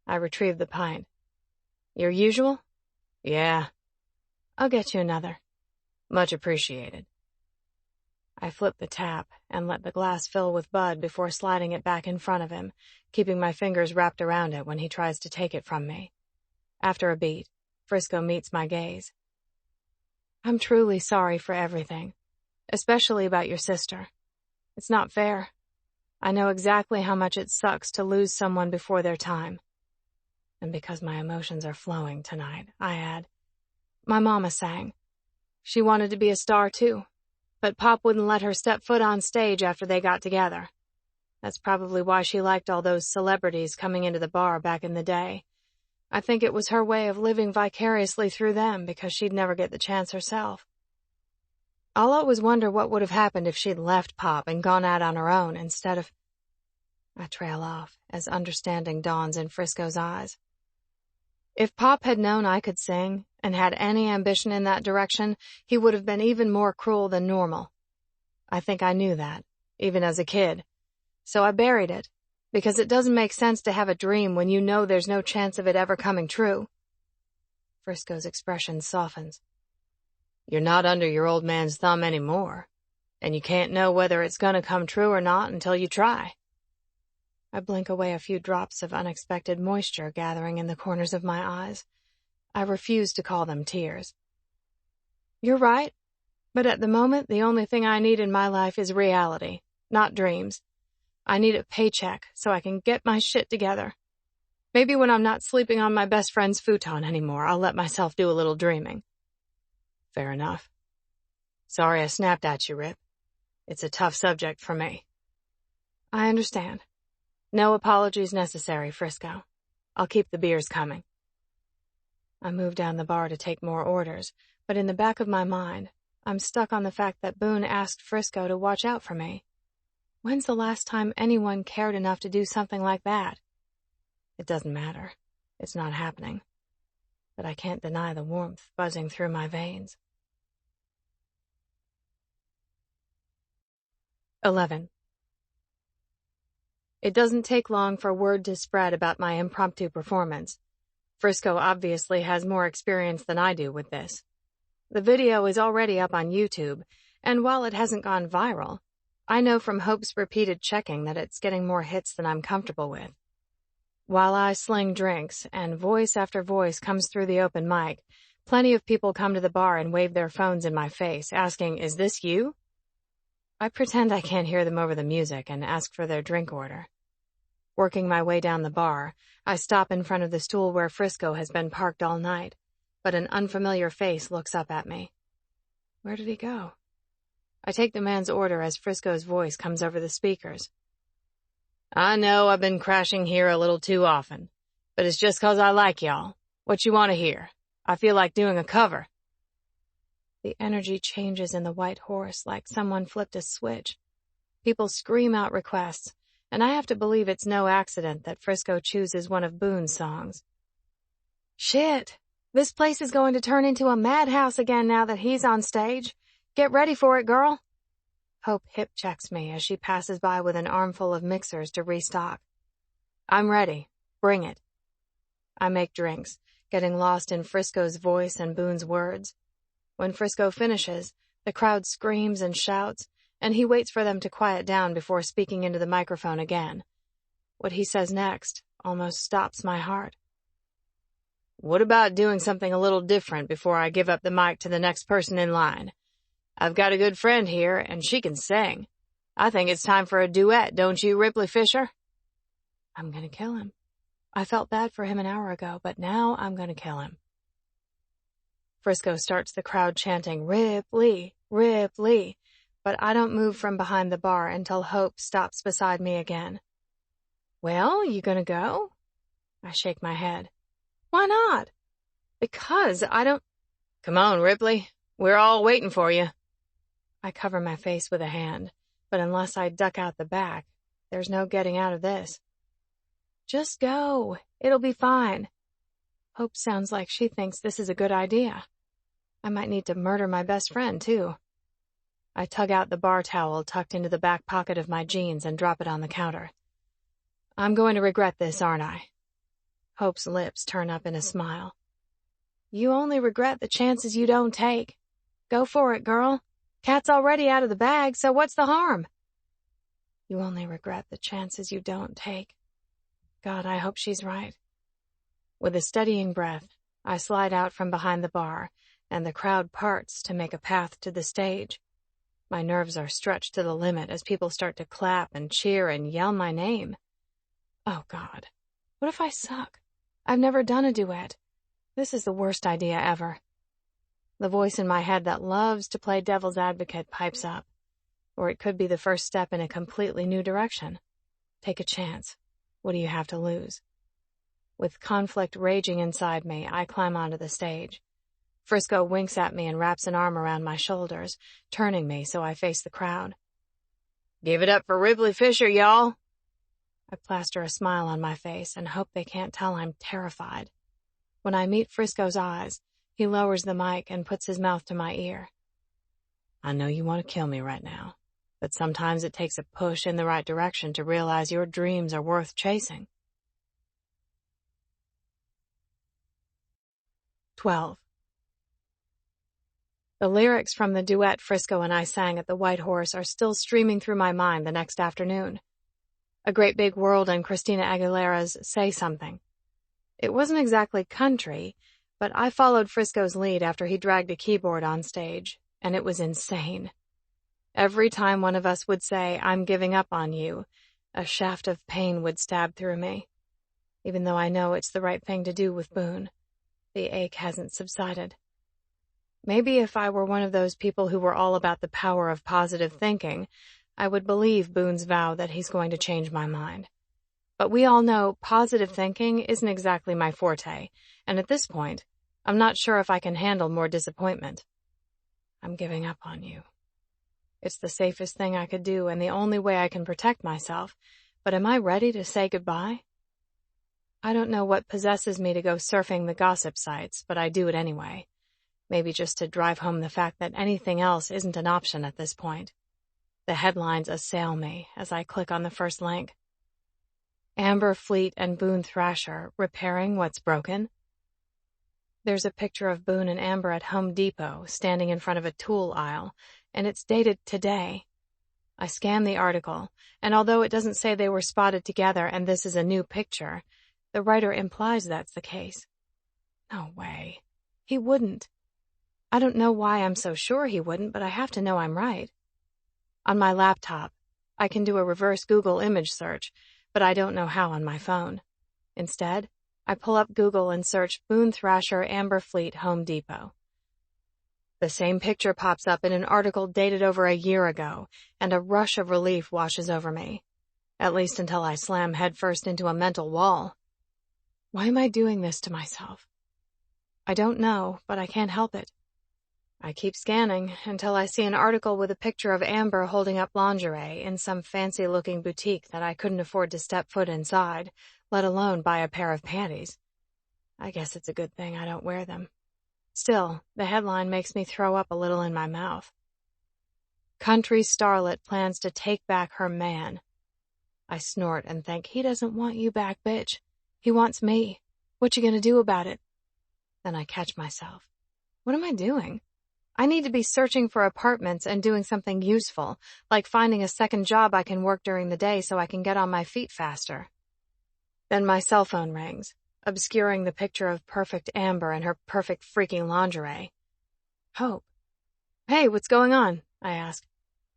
I retrieve the pint. Your usual? Yeah. I'll get you another. Much appreciated. I flip the tap and let the glass fill with Bud before sliding it back in front of him, keeping my fingers wrapped around it when he tries to take it from me. After a beat, Frisco meets my gaze. I'm truly sorry for everything, especially about your sister. It's not fair. I know exactly how much it sucks to lose someone before their time. And because my emotions are flowing tonight, I add, my mama sang. She wanted to be a star too, but Pop wouldn't let her step foot on stage after they got together. That's probably why she liked all those celebrities coming into the bar back in the day. I think it was her way of living vicariously through them because she'd never get the chance herself. I'll always wonder what would have happened if she'd left Pop and gone out on her own instead of... I trail off as understanding dawns in Frisco's eyes. If Pop had known I could sing and had any ambition in that direction, he would have been even more cruel than normal. I think I knew that, even as a kid. So I buried it, because it doesn't make sense to have a dream when you know there's no chance of it ever coming true. Frisco's expression softens. You're not under your old man's thumb anymore, and you can't know whether it's gonna come true or not until you try. I blink away a few drops of unexpected moisture gathering in the corners of my eyes. I refuse to call them tears. You're right, but at the moment the only thing I need in my life is reality, not dreams. I need a paycheck so I can get my shit together. Maybe when I'm not sleeping on my best friend's futon anymore, I'll let myself do a little dreaming. Fair enough. Sorry I snapped at you, Rip. It's a tough subject for me. I understand. No apologies necessary, Frisco. I'll keep the beers coming. I move down the bar to take more orders, but in the back of my mind, I'm stuck on the fact that Boone asked Frisco to watch out for me. When's the last time anyone cared enough to do something like that? It doesn't matter. It's not happening. But I can't deny the warmth buzzing through my veins. 11. It doesn't take long for word to spread about my impromptu performance. Frisco obviously has more experience than I do with this. The video is already up on YouTube, and while it hasn't gone viral, I know from Hope's repeated checking that it's getting more hits than I'm comfortable with. While I sling drinks and voice after voice comes through the open mic, plenty of people come to the bar and wave their phones in my face, asking, "Is this you?" I pretend I can't hear them over the music and ask for their drink order. Working my way down the bar, I stop in front of the stool where Frisco has been parked all night, but an unfamiliar face looks up at me. Where did he go? I take the man's order as Frisco's voice comes over the speakers. I know I've been crashing here a little too often, but it's just 'cause I like y'all. What you want to hear? I feel like doing a cover. The energy changes in the White Horse like someone flipped a switch. People scream out requests, and I have to believe it's no accident that Frisco chooses one of Boone's songs. Shit! This place is going to turn into a madhouse again now that he's on stage. Get ready for it, girl. Hope hip checks me as she passes by with an armful of mixers to restock. I'm ready. Bring it. I make drinks, getting lost in Frisco's voice and Boone's words. When Frisco finishes, the crowd screams and shouts, and he waits for them to quiet down before speaking into the microphone again. What he says next almost stops my heart. What about doing something a little different before I give up the mic to the next person in line? I've got a good friend here, and she can sing. I think it's time for a duet, don't you, Ripley Fisher? I'm gonna kill him. I felt bad for him an hour ago, but now I'm gonna kill him. Frisco starts the crowd chanting, "Ripley, Ripley," but I don't move from behind the bar until Hope stops beside me again. Well, you gonna go? I shake my head. Why not? Because I don't... Come on, Ripley. We're all waiting for you. I cover my face with a hand, but unless I duck out the back, there's no getting out of this. Just go. It'll be fine. Hope sounds like she thinks this is a good idea. I might need to murder my best friend, too. I tug out the bar towel tucked into the back pocket of my jeans and drop it on the counter. I'm going to regret this, aren't I? Hope's lips turn up in a smile. You only regret the chances you don't take. Go for it, girl. Cat's already out of the bag, so what's the harm? You only regret the chances you don't take. God, I hope she's right. With a steadying breath, I slide out from behind the bar, and the crowd parts to make a path to the stage. My nerves are stretched to the limit as people start to clap and cheer and yell my name. Oh, God. What if I suck? I've never done a duet. This is the worst idea ever. The voice in my head that loves to play devil's advocate pipes up. Or it could be the first step in a completely new direction. Take a chance. What do you have to lose? With conflict raging inside me, I climb onto the stage. Frisco winks at me and wraps an arm around my shoulders, turning me so I face the crowd. Give it up for Ripley Fisher, y'all. I plaster a smile on my face and hope they can't tell I'm terrified. When I meet Frisco's eyes, he lowers the mic and puts his mouth to my ear. I know you want to kill me right now, but sometimes it takes a push in the right direction to realize your dreams are worth chasing. 12. The lyrics from the duet Frisco and I sang at the White Horse are still streaming through my mind the next afternoon. A Great Big World and Christina Aguilera's Say Something. It wasn't exactly country, but I followed Frisco's lead after he dragged a keyboard on stage, and it was insane. Every time one of us would say, "I'm giving up on you," a shaft of pain would stab through me. Even though I know it's the right thing to do with Boone, the ache hasn't subsided. Maybe if I were one of those people who were all about the power of positive thinking, I would believe Boone's vow that he's going to change my mind. But we all know positive thinking isn't exactly my forte, and at this point, I'm not sure if I can handle more disappointment. I'm giving up on you. It's the safest thing I could do and the only way I can protect myself, but am I ready to say goodbye? I don't know what possesses me to go surfing the gossip sites, but I do it anyway. Maybe just to drive home the fact that anything else isn't an option at this point. The headlines assail me as I click on the first link. Amber Fleet and Boone Thrasher repairing what's broken? There's a picture of Boone and Amber at Home Depot standing in front of a tool aisle, and it's dated today. I scan the article, and although it doesn't say they were spotted together and this is a new picture, the writer implies that's the case. No way. He wouldn't. I don't know why I'm so sure he wouldn't, but I have to know I'm right. On my laptop, I can do a reverse Google image search, but I don't know how on my phone. Instead, I pull up Google and search Boone Thrasher Amber Fleet Home Depot. The same picture pops up in an article dated over a year ago, and a rush of relief washes over me. At least until I slam headfirst into a mental wall. Why am I doing this to myself? I don't know, but I can't help it. I keep scanning until I see an article with a picture of Amber holding up lingerie in some fancy-looking boutique that I couldn't afford to step foot inside, let alone buy a pair of panties. I guess it's a good thing I don't wear them. Still, the headline makes me throw up a little in my mouth. Country starlet plans to take back her man. I snort and think, he doesn't want you back, bitch. He wants me. What you gonna do about it? Then I catch myself. What am I doing? I need to be searching for apartments and doing something useful, like finding a second job I can work during the day so I can get on my feet faster. Then my cell phone rings, obscuring the picture of perfect Amber and her perfect freaking lingerie. Hope. Hey, what's going on? I ask.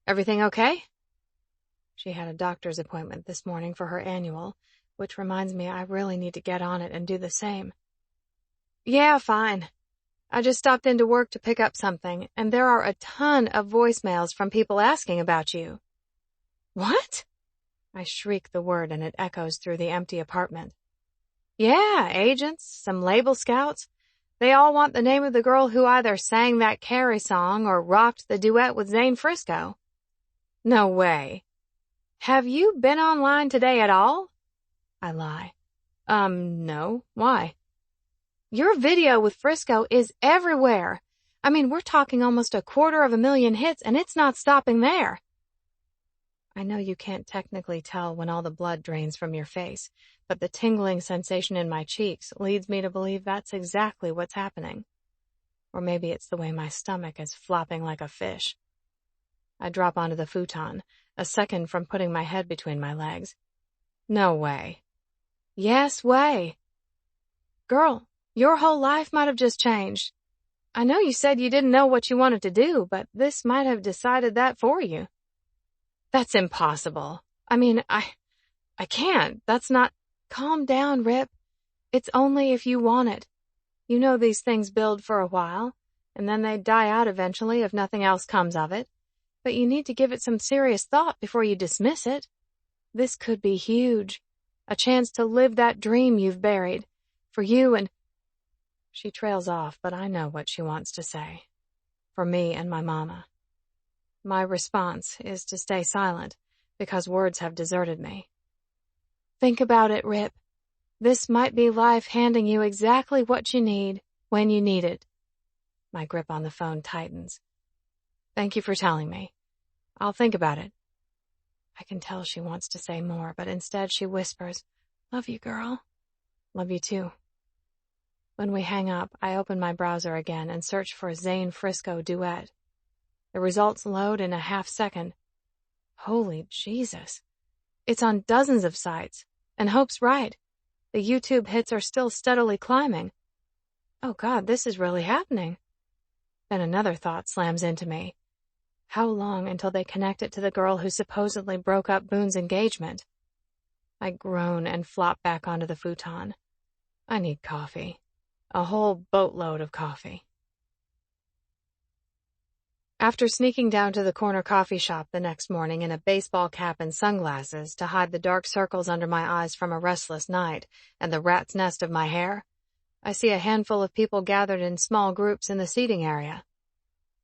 Everything okay? She had a doctor's appointment this morning for her annual, which reminds me I really need to get on it and do the same. Yeah, fine. I just stopped into work to pick up something, and there are a ton of voicemails from people asking about you. What? I shriek the word and it echoes through the empty apartment. Yeah, agents, some label scouts. They all want the name of the girl who either sang that Carrie song or rocked the duet with Zane Frisco. No way. Have you been online today at all? I lie. No. Why? Your video with Frisco is everywhere. I mean, we're talking almost 250,000 hits, and it's not stopping there. I know you can't technically tell when all the blood drains from your face, but the tingling sensation in my cheeks leads me to believe that's exactly what's happening. Or maybe it's the way my stomach is flopping like a fish. I drop onto the futon, a second from putting my head between my legs. No way. Yes way. Girl, your whole life might have just changed. I know you said you didn't know what you wanted to do, but this might have decided that for you. That's impossible. I mean, I can't. That's not... Calm down, Rip. It's only if you want it. You know these things build for a while, and then they die out eventually if nothing else comes of it. But you need to give it some serious thought before you dismiss it. This could be huge. A chance to live that dream you've buried. For you and... She trails off, but I know what she wants to say. For me and my mama. My response is to stay silent, because words have deserted me. Think about it, Rip. This might be life handing you exactly what you need, when you need it. My grip on the phone tightens. Thank you for telling me. I'll think about it. I can tell she wants to say more, but instead she whispers, Love you, girl. Love you too. When we hang up, I open my browser again and search for Zane Frisco duet. The results load in a half second. Holy Jesus. It's on dozens of sites. And Hope's right. The YouTube hits are still steadily climbing. Oh God, this is really happening. Then another thought slams into me. How long until they connect it to the girl who supposedly broke up Boone's engagement? I groan and flop back onto the futon. I need coffee. A whole boatload of coffee. After sneaking down to the corner coffee shop the next morning in a baseball cap and sunglasses to hide the dark circles under my eyes from a restless night and the rat's nest of my hair, I see a handful of people gathered in small groups in the seating area.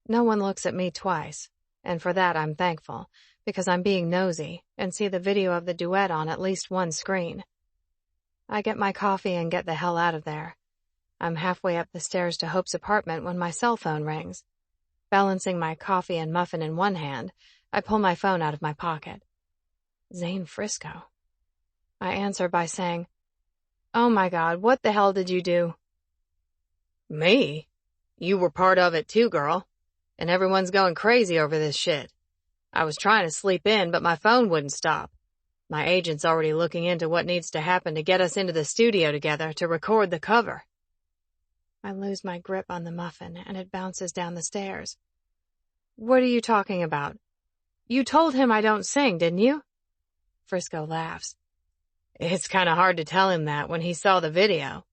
No one looks at me twice, and for that I'm thankful, because I'm being nosy and see the video of the duet on at least one screen. I get my coffee and get the hell out of there. I'm halfway up the stairs to Hope's apartment when my cell phone rings. Balancing my coffee and muffin in one hand, I pull my phone out of my pocket. Zane Frisco. I answer by saying, Oh my God, what the hell did you do? Me? You were part of it too, girl. And everyone's going crazy over this shit. I was trying to sleep in, but my phone wouldn't stop. My agent's already looking into what needs to happen to get us into the studio together to record the cover. I lose my grip on the muffin, and it bounces down the stairs. What are you talking about? You told him I don't sing, didn't you? Frisco laughs. It's kind of hard to tell him that when he saw the video.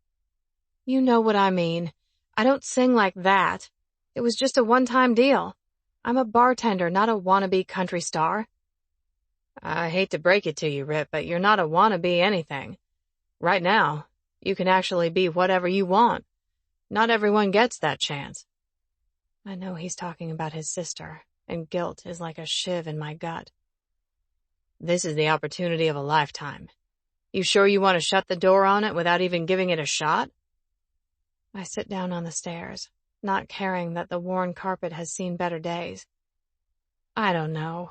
You know what I mean. I don't sing like that. It was just a one-time deal. I'm a bartender, not a wannabe country star. I hate to break it to you, Rip, but you're not a wannabe anything. Right now, you can actually be whatever you want. Not everyone gets that chance. I know he's talking about his sister, and guilt is like a shiv in my gut. This is the opportunity of a lifetime. You sure you want to shut the door on it without even giving it a shot? I sit down on the stairs, not caring that the worn carpet has seen better days. I don't know.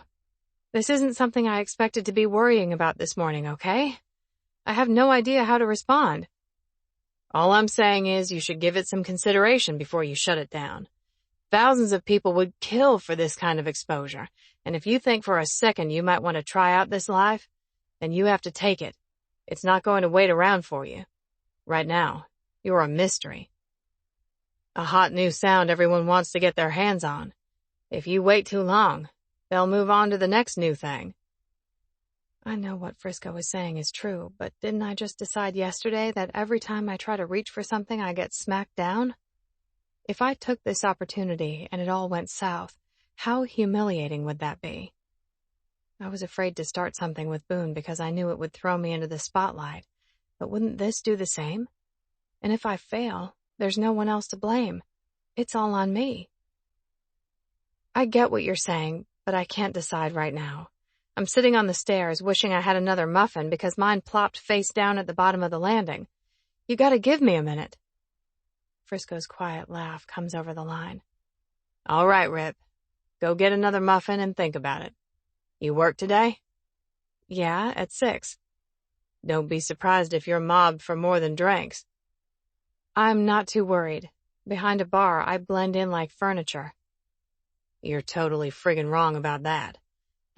This isn't something I expected to be worrying about this morning, okay? I have no idea how to respond. All I'm saying is you should give it some consideration before you shut it down. Thousands of people would kill for this kind of exposure, and if you think for a second you might want to try out this life, then you have to take it. It's not going to wait around for you. Right now, you're a mystery. A hot new sound everyone wants to get their hands on. If you wait too long, they'll move on to the next new thing. I know what Frisco is saying is true, but didn't I just decide yesterday that every time I try to reach for something, I get smacked down? If I took this opportunity and it all went south, how humiliating would that be? I was afraid to start something with Boone because I knew it would throw me into the spotlight, but wouldn't this do the same? And if I fail, there's no one else to blame. It's all on me. I get what you're saying, but I can't decide right now. I'm sitting on the stairs wishing I had another muffin because mine plopped face down at the bottom of the landing. You gotta give me a minute. Frisco's quiet laugh comes over the line. All right, Rip. Go get another muffin and think about it. You work today? Yeah, at 6. Don't be surprised if you're mobbed for more than drinks. I'm not too worried. Behind a bar, I blend in like furniture. You're totally friggin' wrong about that.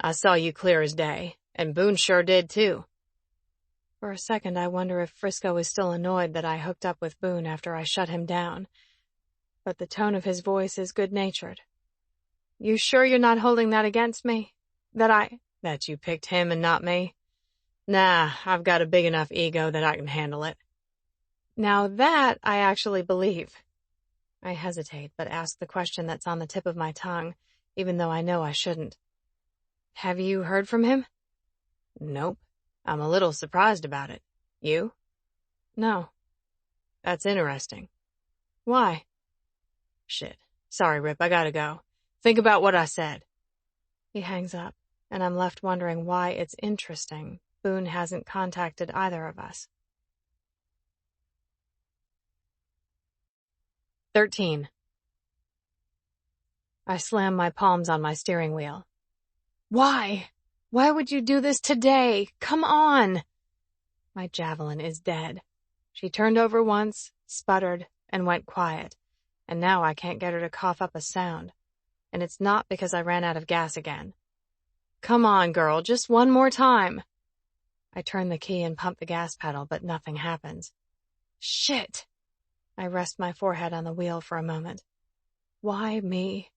I saw you clear as day, and Boone sure did too. For a second, I wonder if Frisco is still annoyed that I hooked up with Boone after I shut him down. But the tone of his voice is good-natured. You sure you're not holding that against me? That you picked him and not me? Nah, I've got a big enough ego that I can handle it. Now that I actually believe. I hesitate, but ask the question that's on the tip of my tongue, even though I know I shouldn't. Have you heard from him? Nope. I'm a little surprised about it. You? No. That's interesting. Why? Shit. Sorry, Rip, I gotta go. Think about what I said. He hangs up, and I'm left wondering why it's interesting Boone hasn't contacted either of us. 13. I slam my palms on my steering wheel. Why? Why would you do this today? Come on! My javelin is dead. She turned over once, sputtered, and went quiet, and now I can't get her to cough up a sound. And it's not because I ran out of gas again. Come on, girl, just one more time. I turn the key and pump the gas pedal, but nothing happens. Shit! I rest my forehead on the wheel for a moment. Why me?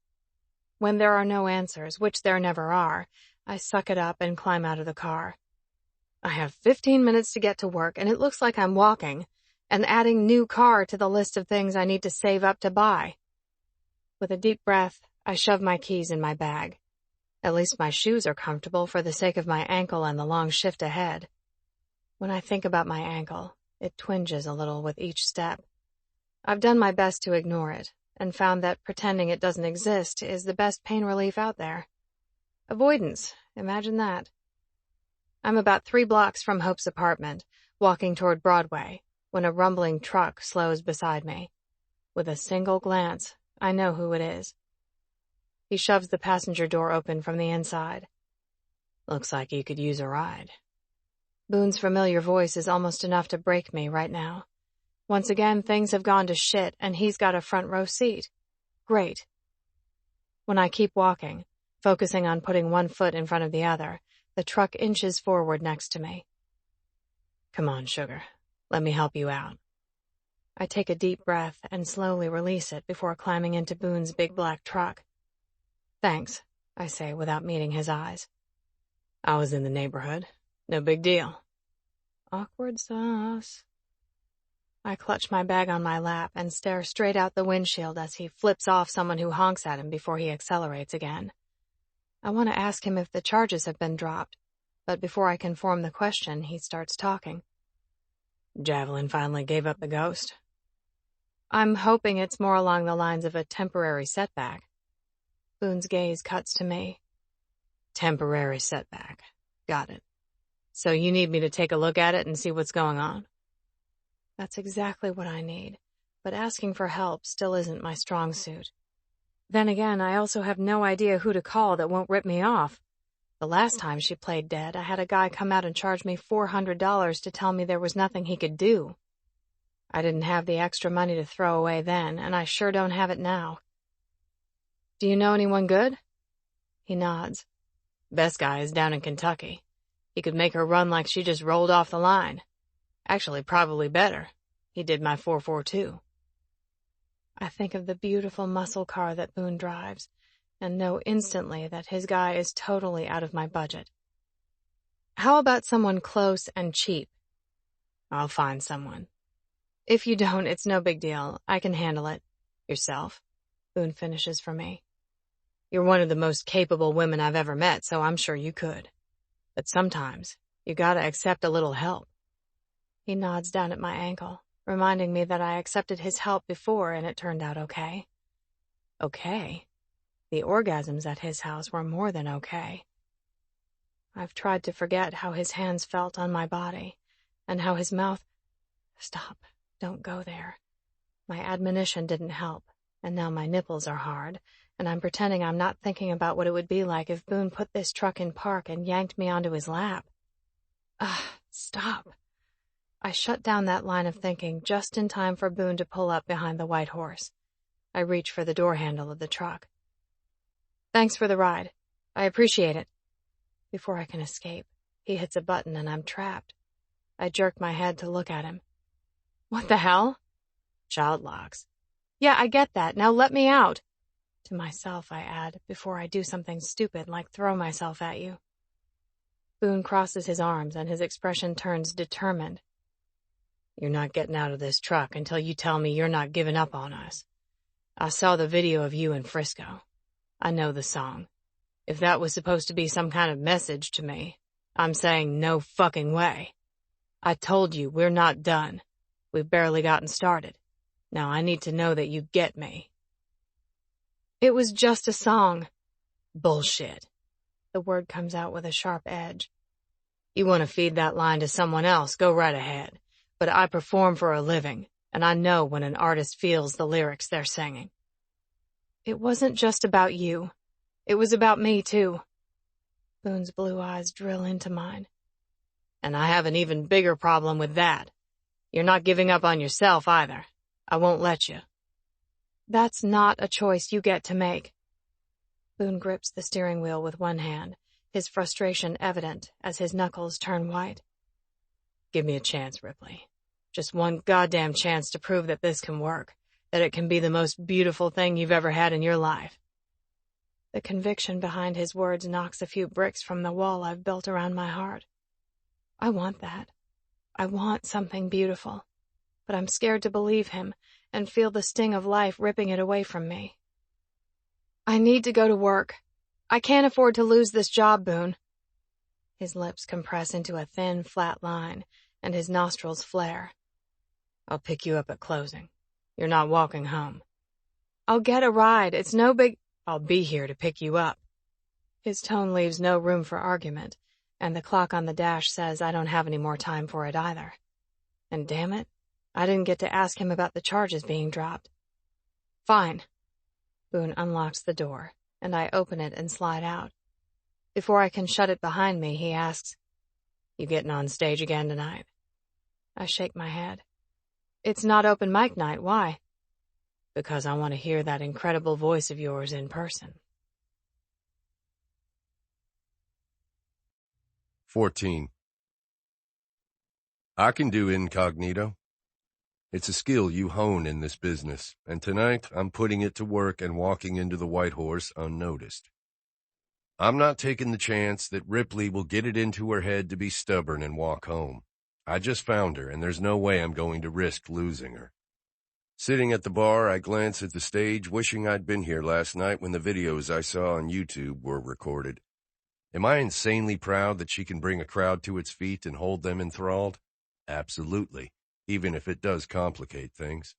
When there are no answers, which there never are, I suck it up and climb out of the car. I have 15 minutes to get to work, and it looks like I'm walking, and adding new car to the list of things I need to save up to buy. With a deep breath, I shove my keys in my bag. At least my shoes are comfortable for the sake of my ankle and the long shift ahead. When I think about my ankle, it twinges a little with each step. I've done my best to ignore it, and found that pretending it doesn't exist is the best pain relief out there. Avoidance, imagine that. I'm about 3 blocks from Hope's apartment, walking toward Broadway, when a rumbling truck slows beside me. With a single glance, I know who it is. He shoves the passenger door open from the inside. Looks like you could use a ride. Boone's familiar voice is almost enough to break me right now. Once again, things have gone to shit, and he's got a front row seat. Great. When I keep walking, focusing on putting one foot in front of the other, the truck inches forward next to me. Come on, sugar. Let me help you out. I take a deep breath and slowly release it before climbing into Boone's big black truck. Thanks, I say without meeting his eyes. I was in the neighborhood. No big deal. Awkward sauce. I clutch my bag on my lap and stare straight out the windshield as he flips off someone who honks at him before he accelerates again. I want to ask him if the charges have been dropped, but before I can form the question, he starts talking. Javelin finally gave up the ghost. I'm hoping it's more along the lines of a temporary setback. Boone's gaze cuts to me. Temporary setback. Got it. So you need me to take a look at it and see what's going on? That's exactly what I need, but asking for help still isn't my strong suit. Then again, I also have no idea who to call that won't rip me off. The last time she played dead, I had a guy come out and charge me $400 to tell me there was nothing he could do. I didn't have the extra money to throw away then, and I sure don't have it now. Do you know anyone good? He nods. Best guy is down in Kentucky. He could make her run like she just rolled off the line. Actually, probably better. He did my 442. I think of the beautiful muscle car that Boone drives, and know instantly that his guy is totally out of my budget. How about someone close and cheap? I'll find someone. If you don't, it's no big deal. I can handle it. Yourself. Boone finishes for me. You're one of the most capable women I've ever met, so I'm sure you could. But sometimes, you gotta accept a little help. He nods down at my ankle, reminding me that I accepted his help before and it turned out okay. Okay? The orgasms at his house were more than okay. I've tried to forget how his hands felt on my body, and how his mouth— Stop, don't go there. My admonition didn't help, and now my nipples are hard, and I'm pretending I'm not thinking about what it would be like if Boone put this truck in park and yanked me onto his lap. Stop. I shut down that line of thinking just in time for Boone to pull up behind the white horse. I reach for the door handle of the truck. Thanks for the ride. I appreciate it. Before I can escape, he hits a button and I'm trapped. I jerk my head to look at him. What the hell? Child locks. Yeah, I get that. Now let me out. To myself, I add, before I do something stupid like throw myself at you. Boone crosses his arms and his expression turns determined. You're not getting out of this truck until you tell me you're not giving up on us. I saw the video of you in Frisco. I know the song. If that was supposed to be some kind of message to me, I'm saying no fucking way. I told you we're not done. We've barely gotten started. Now I need to know that you get me. It was just a song. Bullshit. The word comes out with a sharp edge. You want to feed that line to someone else, go right ahead. But I perform for a living, and I know when an artist feels the lyrics they're singing. It wasn't just about you. It was about me, too. Boone's blue eyes drill into mine. And I have an even bigger problem with that. You're not giving up on yourself, either. I won't let you. That's not a choice you get to make. Boone grips the steering wheel with one hand, his frustration evident as his knuckles turn white. Give me a chance, Ripley. Just one goddamn chance to prove that this can work, that it can be the most beautiful thing you've ever had in your life. The conviction behind his words knocks a few bricks from the wall I've built around my heart. I want that. I want something beautiful. But I'm scared to believe him and feel the sting of life ripping it away from me. I need to go to work. I can't afford to lose this job, Boone. His lips compress into a thin, flat line, and his nostrils flare. I'll pick you up at closing. You're not walking home. I'll get a ride. It's no big— I'll be here to pick you up. His tone leaves no room for argument, and the clock on the dash says I don't have any more time for it either. And damn it, I didn't get to ask him about the charges being dropped. Fine. Boone unlocks the door, and I open it and slide out. Before I can shut it behind me, he asks, You getting on stage again tonight? I shake my head. It's not open mic night, why? Because I want to hear that incredible voice of yours in person. 14. I can do incognito. It's a skill you hone in this business, and tonight I'm putting it to work and walking into the White Horse unnoticed. I'm not taking the chance that Ripley will get it into her head to be stubborn and walk home. I just found her, and there's no way I'm going to risk losing her. Sitting at the bar, I glance at the stage, wishing I'd been here last night when the videos I saw on YouTube were recorded. Am I insanely proud that she can bring a crowd to its feet and hold them enthralled? Absolutely, even if it does complicate things.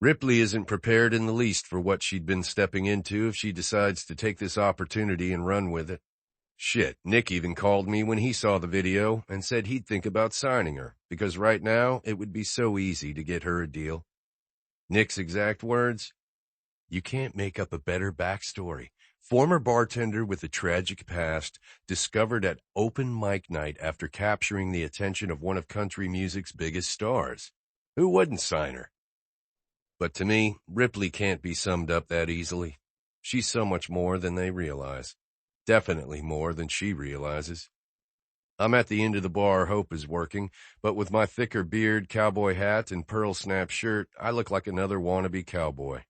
Ripley isn't prepared in the least for what she'd been stepping into if she decides to take this opportunity and run with it. Shit, Nick even called me when he saw the video and said he'd think about signing her, because right now it would be so easy to get her a deal. Nick's exact words, You can't make up a better backstory. Former bartender with a tragic past, discovered at open mic night after capturing the attention of one of country music's biggest stars. Who wouldn't sign her? But to me, Ripley can't be summed up that easily. She's so much more than they realize. Definitely more than she realizes. I'm at the end of the bar Hope is working, but with my thicker beard, cowboy hat, and pearl snap shirt, I look like another wannabe cowboy.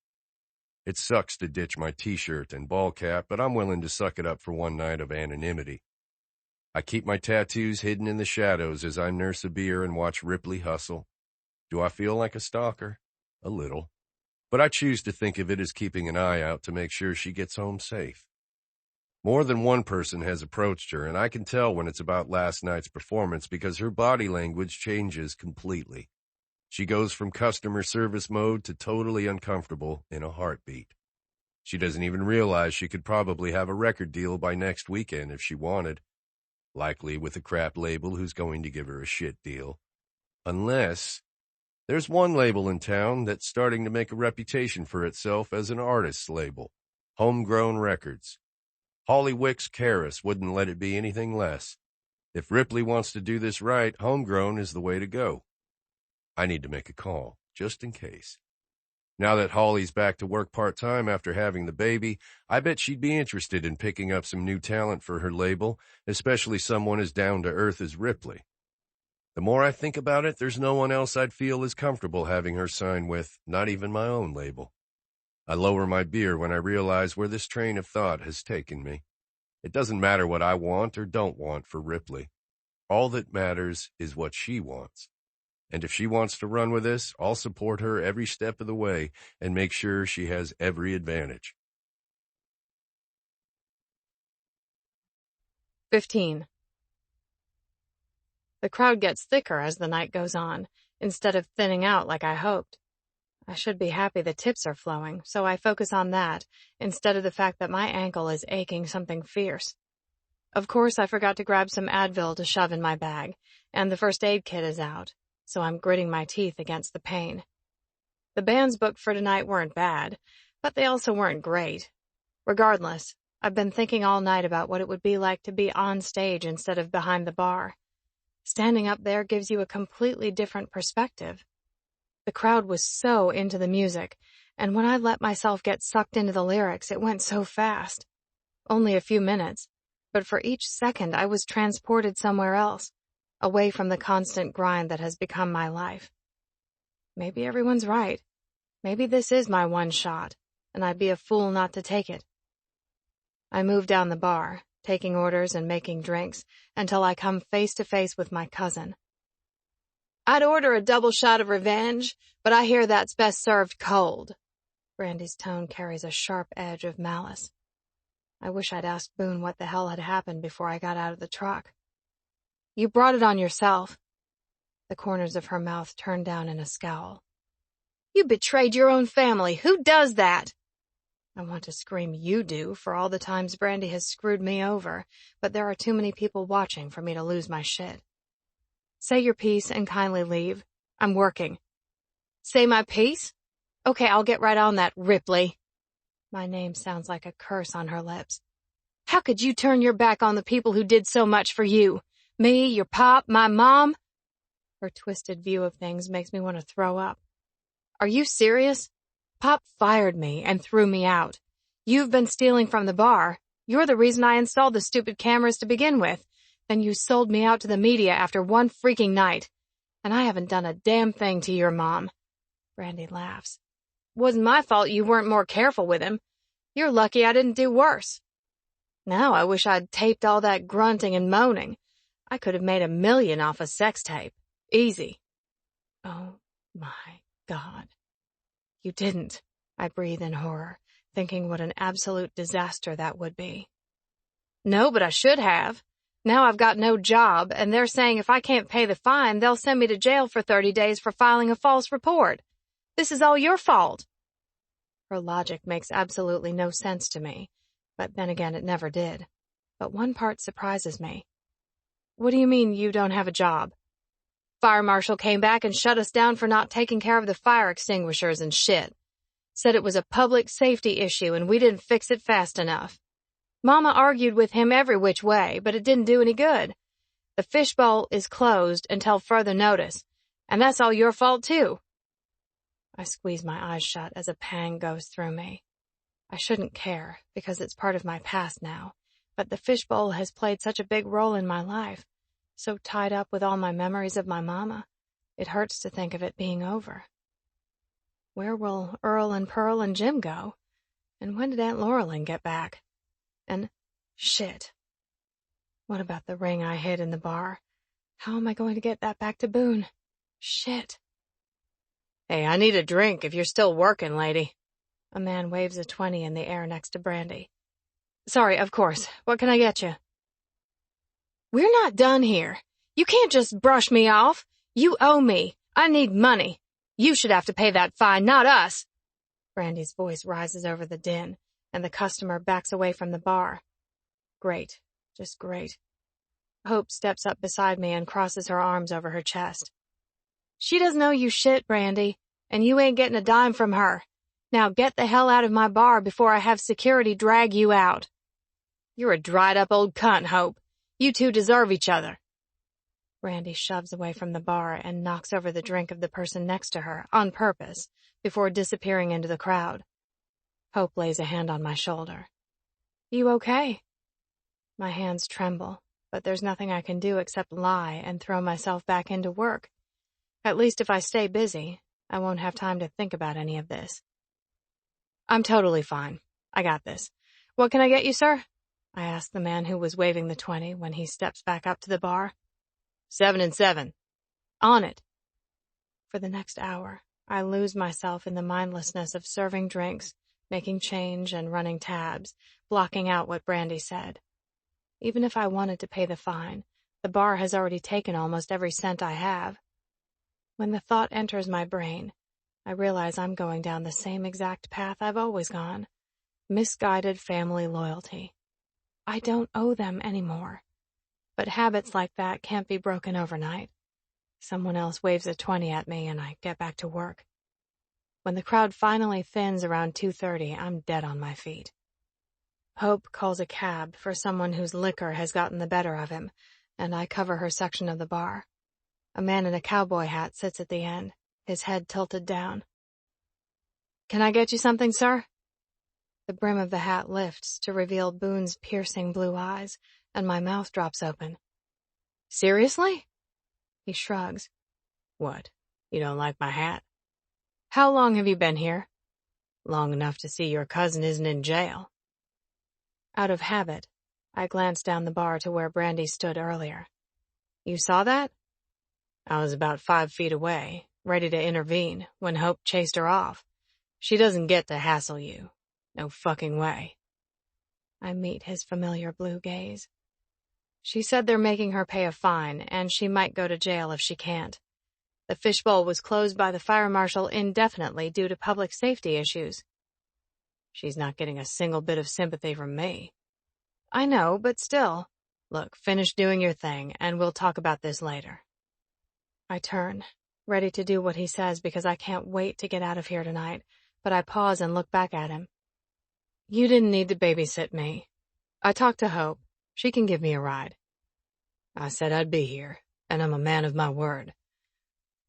It sucks to ditch my t-shirt and ball cap, but I'm willing to suck it up for one night of anonymity. I keep my tattoos hidden in the shadows as I nurse a beer and watch Ripley hustle. Do I feel like a stalker? A little. But I choose to think of it as keeping an eye out to make sure she gets home safe. More than one person has approached her, and I can tell when it's about last night's performance because her body language changes completely. She goes from customer service mode to totally uncomfortable in a heartbeat. She doesn't even realize she could probably have a record deal by next weekend if she wanted. Likely with a crap label who's going to give her a shit deal. Unless there's one label in town that's starting to make a reputation for itself as an artist's label. Homegrown Records. Holly Wicks Karras wouldn't let it be anything less. If Ripley wants to do this right, homegrown is the way to go. I need to make a call, just in case. Now that Holly's back to work part-time after having the baby, I bet she'd be interested in picking up some new talent for her label, especially someone as down-to-earth as Ripley. The more I think about it, there's no one else I'd feel as comfortable having her sign with, not even my own label. I lower my beer when I realize where this train of thought has taken me. It doesn't matter what I want or don't want for Ripley. All that matters is what she wants. And if she wants to run with this, I'll support her every step of the way and make sure she has every advantage. 15. The crowd gets thicker as the night goes on, instead of thinning out like I hoped. I should be happy the tips are flowing, so I focus on that instead of the fact that my ankle is aching something fierce. Of course, I forgot to grab some Advil to shove in my bag, and the first aid kit is out, so I'm gritting my teeth against the pain. The bands booked for tonight weren't bad, but they also weren't great. Regardless, I've been thinking all night about what it would be like to be on stage instead of behind the bar. Standing up there gives you a completely different perspective. The crowd was so into the music, and when I let myself get sucked into the lyrics, it went so fast. Only a few minutes, but for each second I was transported somewhere else, away from the constant grind that has become my life. Maybe everyone's right. Maybe this is my one shot, and I'd be a fool not to take it. I move down the bar, taking orders and making drinks, until I come face to face with my cousin. "I'd order a double shot of revenge, but I hear that's best served cold." Brandy's tone carries a sharp edge of malice. I wish I'd asked Boone what the hell had happened before I got out of the truck. "You brought it on yourself." The corners of her mouth turned down in a scowl. "You betrayed your own family. Who does that?" I want to scream, "You do," for all the times Brandy has screwed me over, but there are too many people watching for me to lose my shit. "Say your piece and kindly leave. I'm working." "Say my piece? Okay, I'll get right on that, Ripley." My name sounds like a curse on her lips. "How could you turn your back on the people who did so much for you? Me, your pop, my mom?" Her twisted view of things makes me want to throw up. "Are you serious? Pop fired me and threw me out. You've been stealing from the bar. You're the reason I installed the stupid cameras to begin with. Then you sold me out to the media after one freaking night. And I haven't done a damn thing to your mom." Brandy laughs. "Wasn't my fault you weren't more careful with him. You're lucky I didn't do worse. Now I wish I'd taped all that grunting and moaning. I could have made $1 million off a sex tape. Easy." "Oh my God." "You didn't," I breathe in horror, thinking what an absolute disaster that would be. "No, but I should have. Now I've got no job, and they're saying if I can't pay the fine, they'll send me to jail for 30 days for filing a false report. This is all your fault." Her logic makes absolutely no sense to me, but then again it never did. But one part surprises me. "What do you mean you don't have a job?" "Fire marshal came back and shut us down for not taking care of the fire extinguishers and shit. Said it was a public safety issue and we didn't fix it fast enough. Mama argued with him every which way, but it didn't do any good. The fishbowl is closed until further notice, and that's all your fault too." I squeeze my eyes shut as a pang goes through me. I shouldn't care, because it's part of my past now, but the fishbowl has played such a big role in my life, so tied up with all my memories of my mama. It hurts to think of it being over. Where will Earl and Pearl and Jim go? And when did Aunt Laurelyn get back? And shit. What about the ring I hid in the bar? How am I going to get that back to Boone? Shit. Hey, I need a drink if you're still working, lady. A man waves a 20 in the air next to Brandy. Sorry, of course. What can I get you? We're not done here. You can't just brush me off. You owe me. I need money. You should have to pay that fine, not us. Brandy's voice rises over the din, and the customer backs away from the bar. Great. Just great. Hope steps up beside me and crosses her arms over her chest. She doesn't owe you shit, Brandy, and you ain't getting a dime from her. Now get the hell out of my bar before I have security drag you out. You're a dried-up old cunt, Hope. You two deserve each other. Brandy shoves away from the bar and knocks over the drink of the person next to her, on purpose, before disappearing into the crowd. Hope lays a hand on my shoulder. You okay? My hands tremble, but there's nothing I can do except lie and throw myself back into work. At least if I stay busy, I won't have time to think about any of this. I'm totally fine. I got this. What can I get you, sir? I asked the man who was waving the 20 when he steps back up to the bar. 7 and 7. On it. For the next hour, I lose myself in the mindlessness of serving drinks, making change and running tabs, blocking out what Brandy said. Even if I wanted to pay the fine, the bar has already taken almost every cent I have. When the thought enters my brain, I realize I'm going down the same exact path I've always gone. Misguided family loyalty. I don't owe them anymore. But habits like that can't be broken overnight. Someone else waves a 20 at me and I get back to work. When the crowd finally thins around 2:30, I'm dead on my feet. Hope calls a cab for someone whose liquor has gotten the better of him, and I cover her section of the bar. A man in a cowboy hat sits at the end, his head tilted down. Can I get you something, sir? The brim of the hat lifts to reveal Boone's piercing blue eyes, and my mouth drops open. Seriously? He shrugs. What? You don't like my hat? How long have you been here? Long enough to see your cousin isn't in jail. Out of habit, I glanced down the bar to where Brandy stood earlier. You saw that? I was about 5 feet away, ready to intervene, when Hope chased her off. She doesn't get to hassle you. No fucking way. I meet his familiar blue gaze. She said they're making her pay a fine, and she might go to jail if she can't. The fishbowl was closed by the fire marshal indefinitely due to public safety issues. She's not getting a single bit of sympathy from me. I know, but still. Look, finish doing your thing, and we'll talk about this later. I turn, ready to do what he says because I can't wait to get out of here tonight, but I pause and look back at him. You didn't need to babysit me. I talked to Hope. She can give me a ride. I said I'd be here, and I'm a man of my word.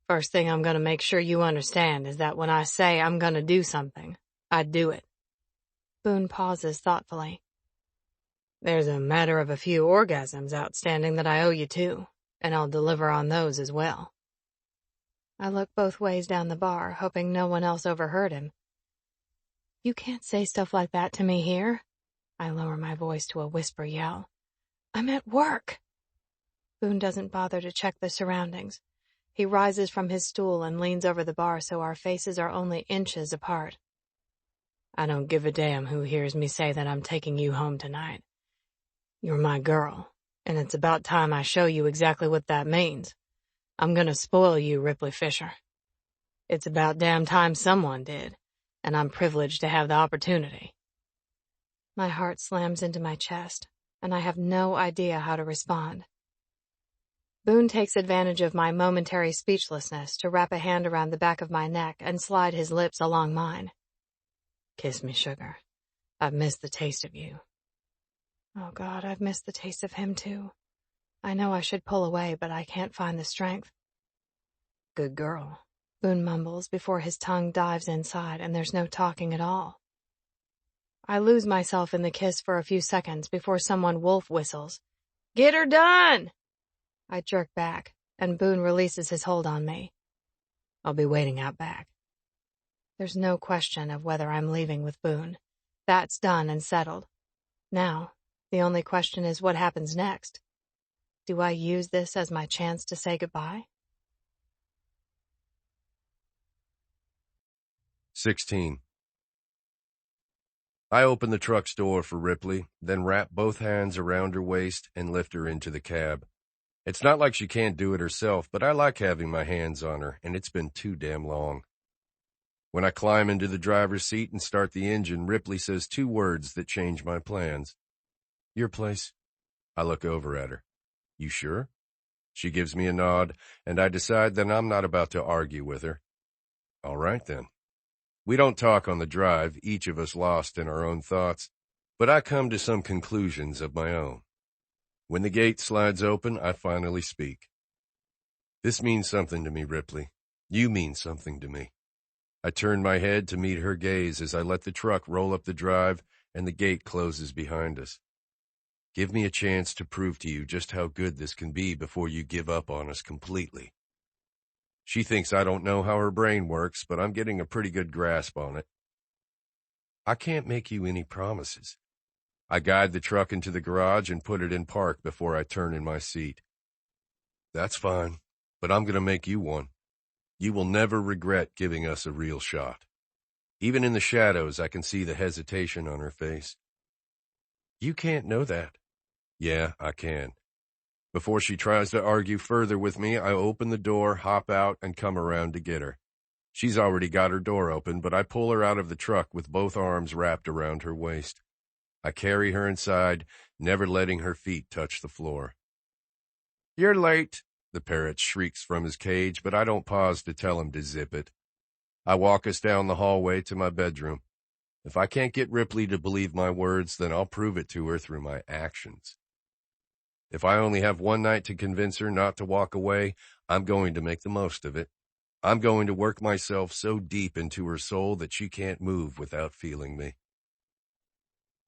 First thing I'm going to make sure you understand is that when I say I'm going to do something, I do it. Boone pauses thoughtfully. There's a matter of a few orgasms outstanding that I owe you too, and I'll deliver on those as well. I look both ways down the bar, hoping no one else overheard him. You can't say stuff like that to me here. I lower my voice to a whisper yell. I'm at work. Boone doesn't bother to check the surroundings. He rises from his stool and leans over the bar so our faces are only inches apart. I don't give a damn who hears me say that I'm taking you home tonight. You're my girl, and it's about time I show you exactly what that means. I'm gonna spoil you, Ripley Fisher. It's about damn time someone did, and I'm privileged to have the opportunity. My heart slams into my chest, and I have no idea how to respond. Boone takes advantage of my momentary speechlessness to wrap a hand around the back of my neck and slide his lips along mine. Kiss me, sugar. I've missed the taste of you. Oh God, I've missed the taste of him too. I know I should pull away, but I can't find the strength. Good girl, Boone mumbles before his tongue dives inside and there's no talking at all. I lose myself in the kiss for a few seconds before someone wolf whistles. Get her done! I jerk back, and Boone releases his hold on me. I'll be waiting out back. There's no question of whether I'm leaving with Boone. That's done and settled. Now, the only question is what happens next. Do I use this as my chance to say goodbye? 16. I open the truck's door for Ripley, then wrap both hands around her waist and lift her into the cab. It's not like she can't do it herself, but I like having my hands on her, and it's been too damn long. When I climb into the driver's seat and start the engine, Ripley says 2 words that change my plans. Your place. I look over at her. You sure? She gives me a nod, and I decide that I'm not about to argue with her. All right, then. We don't talk on the drive, each of us lost in our own thoughts, but I come to some conclusions of my own. When the gate slides open, I finally speak. This means something to me, Ripley. You mean something to me. I turn my head to meet her gaze as I let the truck roll up the drive and the gate closes behind us. Give me a chance to prove to you just how good this can be before you give up on us completely. She thinks I don't know how her brain works, but I'm getting a pretty good grasp on it. I can't make you any promises. I guide the truck into the garage and put it in park before I turn in my seat. That's fine, but I'm going to make you one. You will never regret giving us a real shot. Even in the shadows, I can see the hesitation on her face. You can't know that. Yeah, I can. Before she tries to argue further with me, I open the door, hop out, and come around to get her. She's already got her door open, but I pull her out of the truck with both arms wrapped around her waist. I carry her inside, never letting her feet touch the floor. You're late, the parrot shrieks from his cage, but I don't pause to tell him to zip it. I walk us down the hallway to my bedroom. If I can't get Ripley to believe my words, then I'll prove it to her through my actions. If I only have one night to convince her not to walk away, I'm going to make the most of it. I'm going to work myself so deep into her soul that she can't move without feeling me.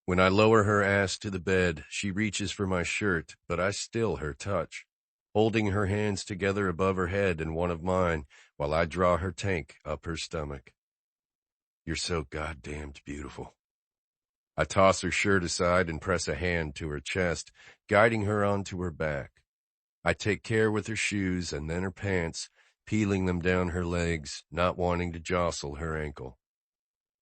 When I lower her ass to the bed, she reaches for my shirt, but I still her touch, holding her hands together above her head and one of mine while I draw her tank up her stomach. You're so goddamned beautiful. I toss her shirt aside and press a hand to her chest, guiding her onto her back. I take care with her shoes and then her pants, peeling them down her legs, not wanting to jostle her ankle.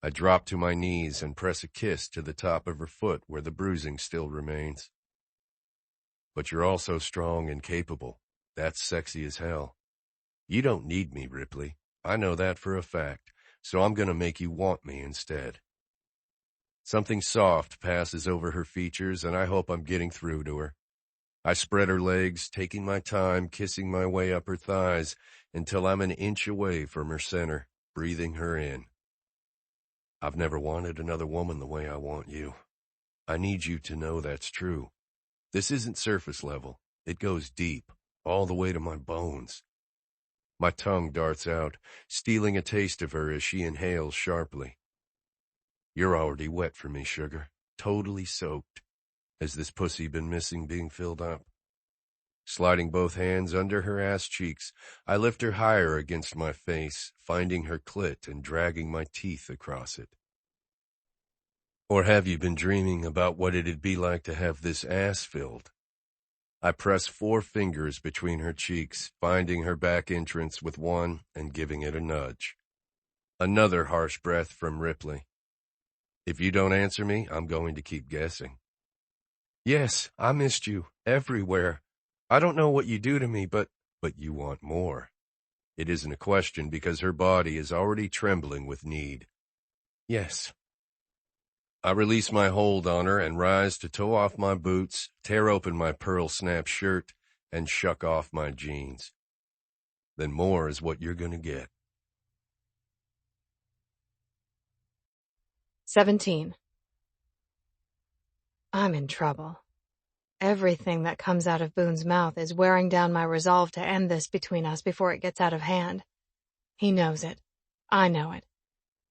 I drop to my knees and press a kiss to the top of her foot where the bruising still remains. But you're also strong and capable. That's sexy as hell. You don't need me, Ripley. I know that for a fact, so I'm going to make you want me instead. Something soft passes over her features, and I hope I'm getting through to her. I spread her legs, taking my time, kissing my way up her thighs until I'm an inch away from her center, breathing her in. I've never wanted another woman the way I want you. I need you to know that's true. This isn't surface level. It goes deep, all the way to my bones. My tongue darts out, stealing a taste of her as she inhales sharply. You're already wet for me, sugar. Totally soaked. Has this pussy been missing being filled up? Sliding both hands under her ass cheeks, I lift her higher against my face, finding her clit and dragging my teeth across it. Or have you been dreaming about what it'd be like to have this ass filled? I press 4 fingers between her cheeks, finding her back entrance with one and giving it a nudge. Another harsh breath from Ripley. If you don't answer me, I'm going to keep guessing. Yes, I missed you, everywhere. I don't know what you do to me, but you want more. It isn't a question because her body is already trembling with need. Yes. I release my hold on her and rise to toe off my boots, tear open my pearl snap shirt, and shuck off my jeans. Then more is what you're going to get. 17. I'm in trouble. Everything that comes out of Boone's mouth is wearing down my resolve to end this between us before it gets out of hand. He knows it. I know it.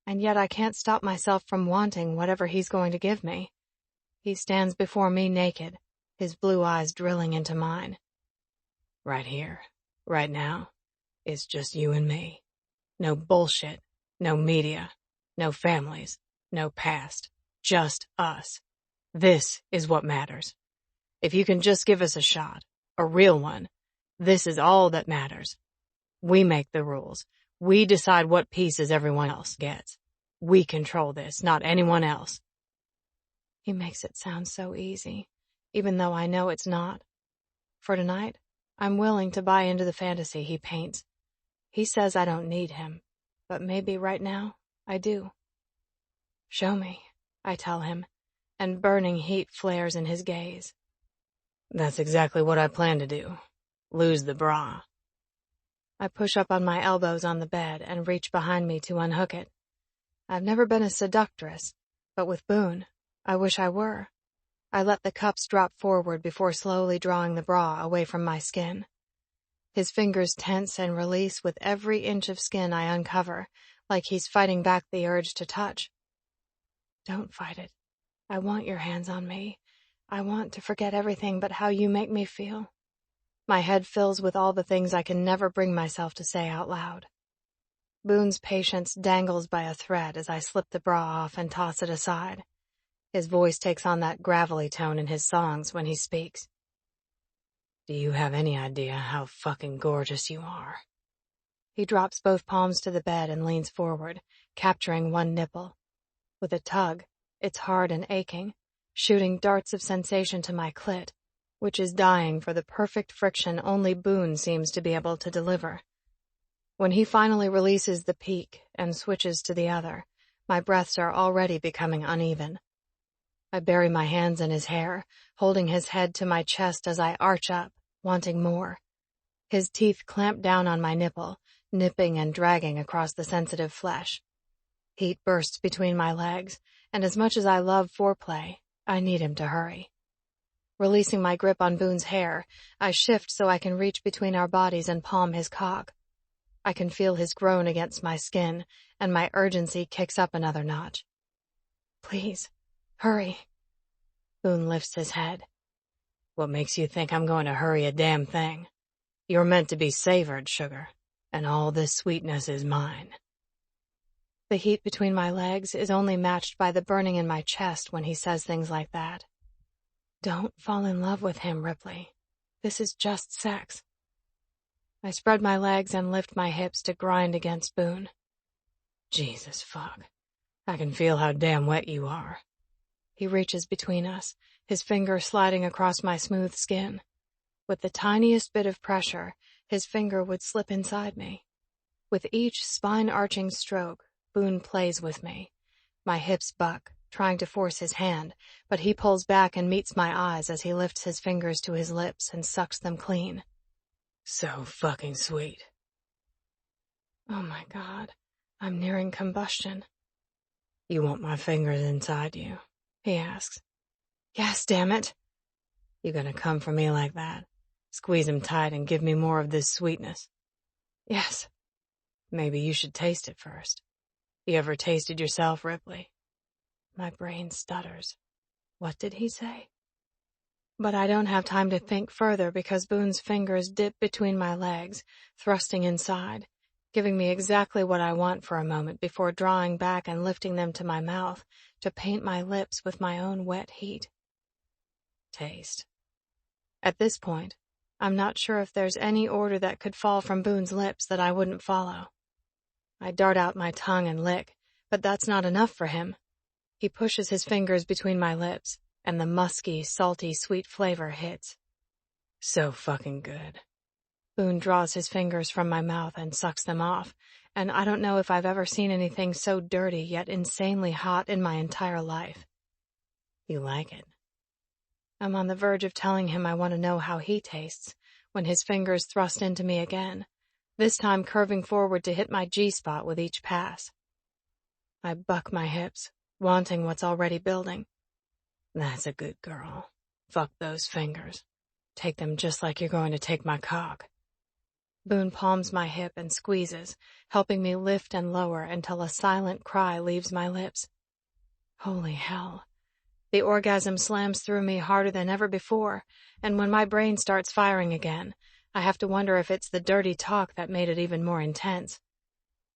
And yet I can't stop myself from wanting whatever he's going to give me. He stands before me naked, his blue eyes drilling into mine. Right here, right now, it's just you and me. No bullshit, no media, no families, no past, just us. This is what matters. If you can just give us a shot, A real one. This is all that matters. We make the rules. We decide what pieces everyone else gets. We control this, not anyone else. He makes it sound so easy, even though I know it's not. For tonight, I'm willing to buy into the fantasy he paints. He says I don't need him, but maybe right now I do. Show me, I tell him, and burning heat flares in his gaze. That's exactly what I plan to do. Lose the bra. I push up on my elbows on the bed and reach behind me to unhook it. I've never been a seductress, but with Boone, I wish I were. I let the cups drop forward before slowly drawing the bra away from my skin. His fingers tense and release with every inch of skin I uncover, like he's fighting back the urge to touch. Don't fight it. I want your hands on me. I want to forget everything but how you make me feel. My head fills with all the things I can never bring myself to say out loud. Boone's patience dangles by a thread as I slip the bra off and toss it aside. His voice takes on that gravelly tone in his songs when he speaks. Do you have any idea how fucking gorgeous you are? He drops both palms to the bed and leans forward, capturing one nipple. With a tug, it's hard and aching, shooting darts of sensation to my clit, which is dying for the perfect friction only Boone seems to be able to deliver. When he finally releases the peak and switches to the other, my breaths are already becoming uneven. I bury my hands in his hair, holding his head to my chest as I arch up, wanting more. His teeth clamp down on my nipple, nipping and dragging across the sensitive flesh. Heat bursts between my legs, and as much as I love foreplay, I need him to hurry. Releasing my grip on Boone's hair, I shift so I can reach between our bodies and palm his cock. I can feel his groan against my skin, and my urgency kicks up another notch. Please, hurry. Boone lifts his head. What makes you think I'm going to hurry a damn thing? You're meant to be savored, sugar, and all this sweetness is mine. The heat between my legs is only matched by the burning in my chest when he says things like that. Don't fall in love with him, Ripley. This is just sex. I spread my legs and lift my hips to grind against Boone. Jesus fuck. I can feel how damn wet you are. He reaches between us, his finger sliding across my smooth skin. With the tiniest bit of pressure, his finger would slip inside me. With each spine-arching stroke, Boone plays with me. My hips buck, trying to force his hand, but he pulls back and meets my eyes as he lifts his fingers to his lips and sucks them clean. So fucking sweet. Oh my God, I'm nearing combustion. You want my fingers inside you? He asks. Yes, damn it. You gonna come for me like that? Squeeze him tight and give me more of this sweetness? Yes. Maybe you should taste it first. You ever tasted yourself, Ripley? My brain stutters. What did he say? But I don't have time to think further because Boone's fingers dip between my legs, thrusting inside, giving me exactly what I want for a moment before drawing back and lifting them to my mouth to paint my lips with my own wet heat. Taste. At this point, I'm not sure if there's any order that could fall from Boone's lips that I wouldn't follow. I dart out my tongue and lick, but that's not enough for him. He pushes his fingers between my lips, and the musky, salty, sweet flavor hits. So fucking good. Boone draws his fingers from my mouth and sucks them off, and I don't know if I've ever seen anything so dirty yet insanely hot in my entire life. You like it? I'm on the verge of telling him I want to know how he tastes, when his fingers thrust into me again, this time curving forward to hit my G-spot with each pass. I buck my hips, wanting what's already building. That's a good girl. Fuck those fingers. Take them just like you're going to take my cock. Boone palms my hip and squeezes, helping me lift and lower until a silent cry leaves my lips. Holy hell. The orgasm slams through me harder than ever before, and when my brain starts firing again, I have to wonder if it's the dirty talk that made it even more intense.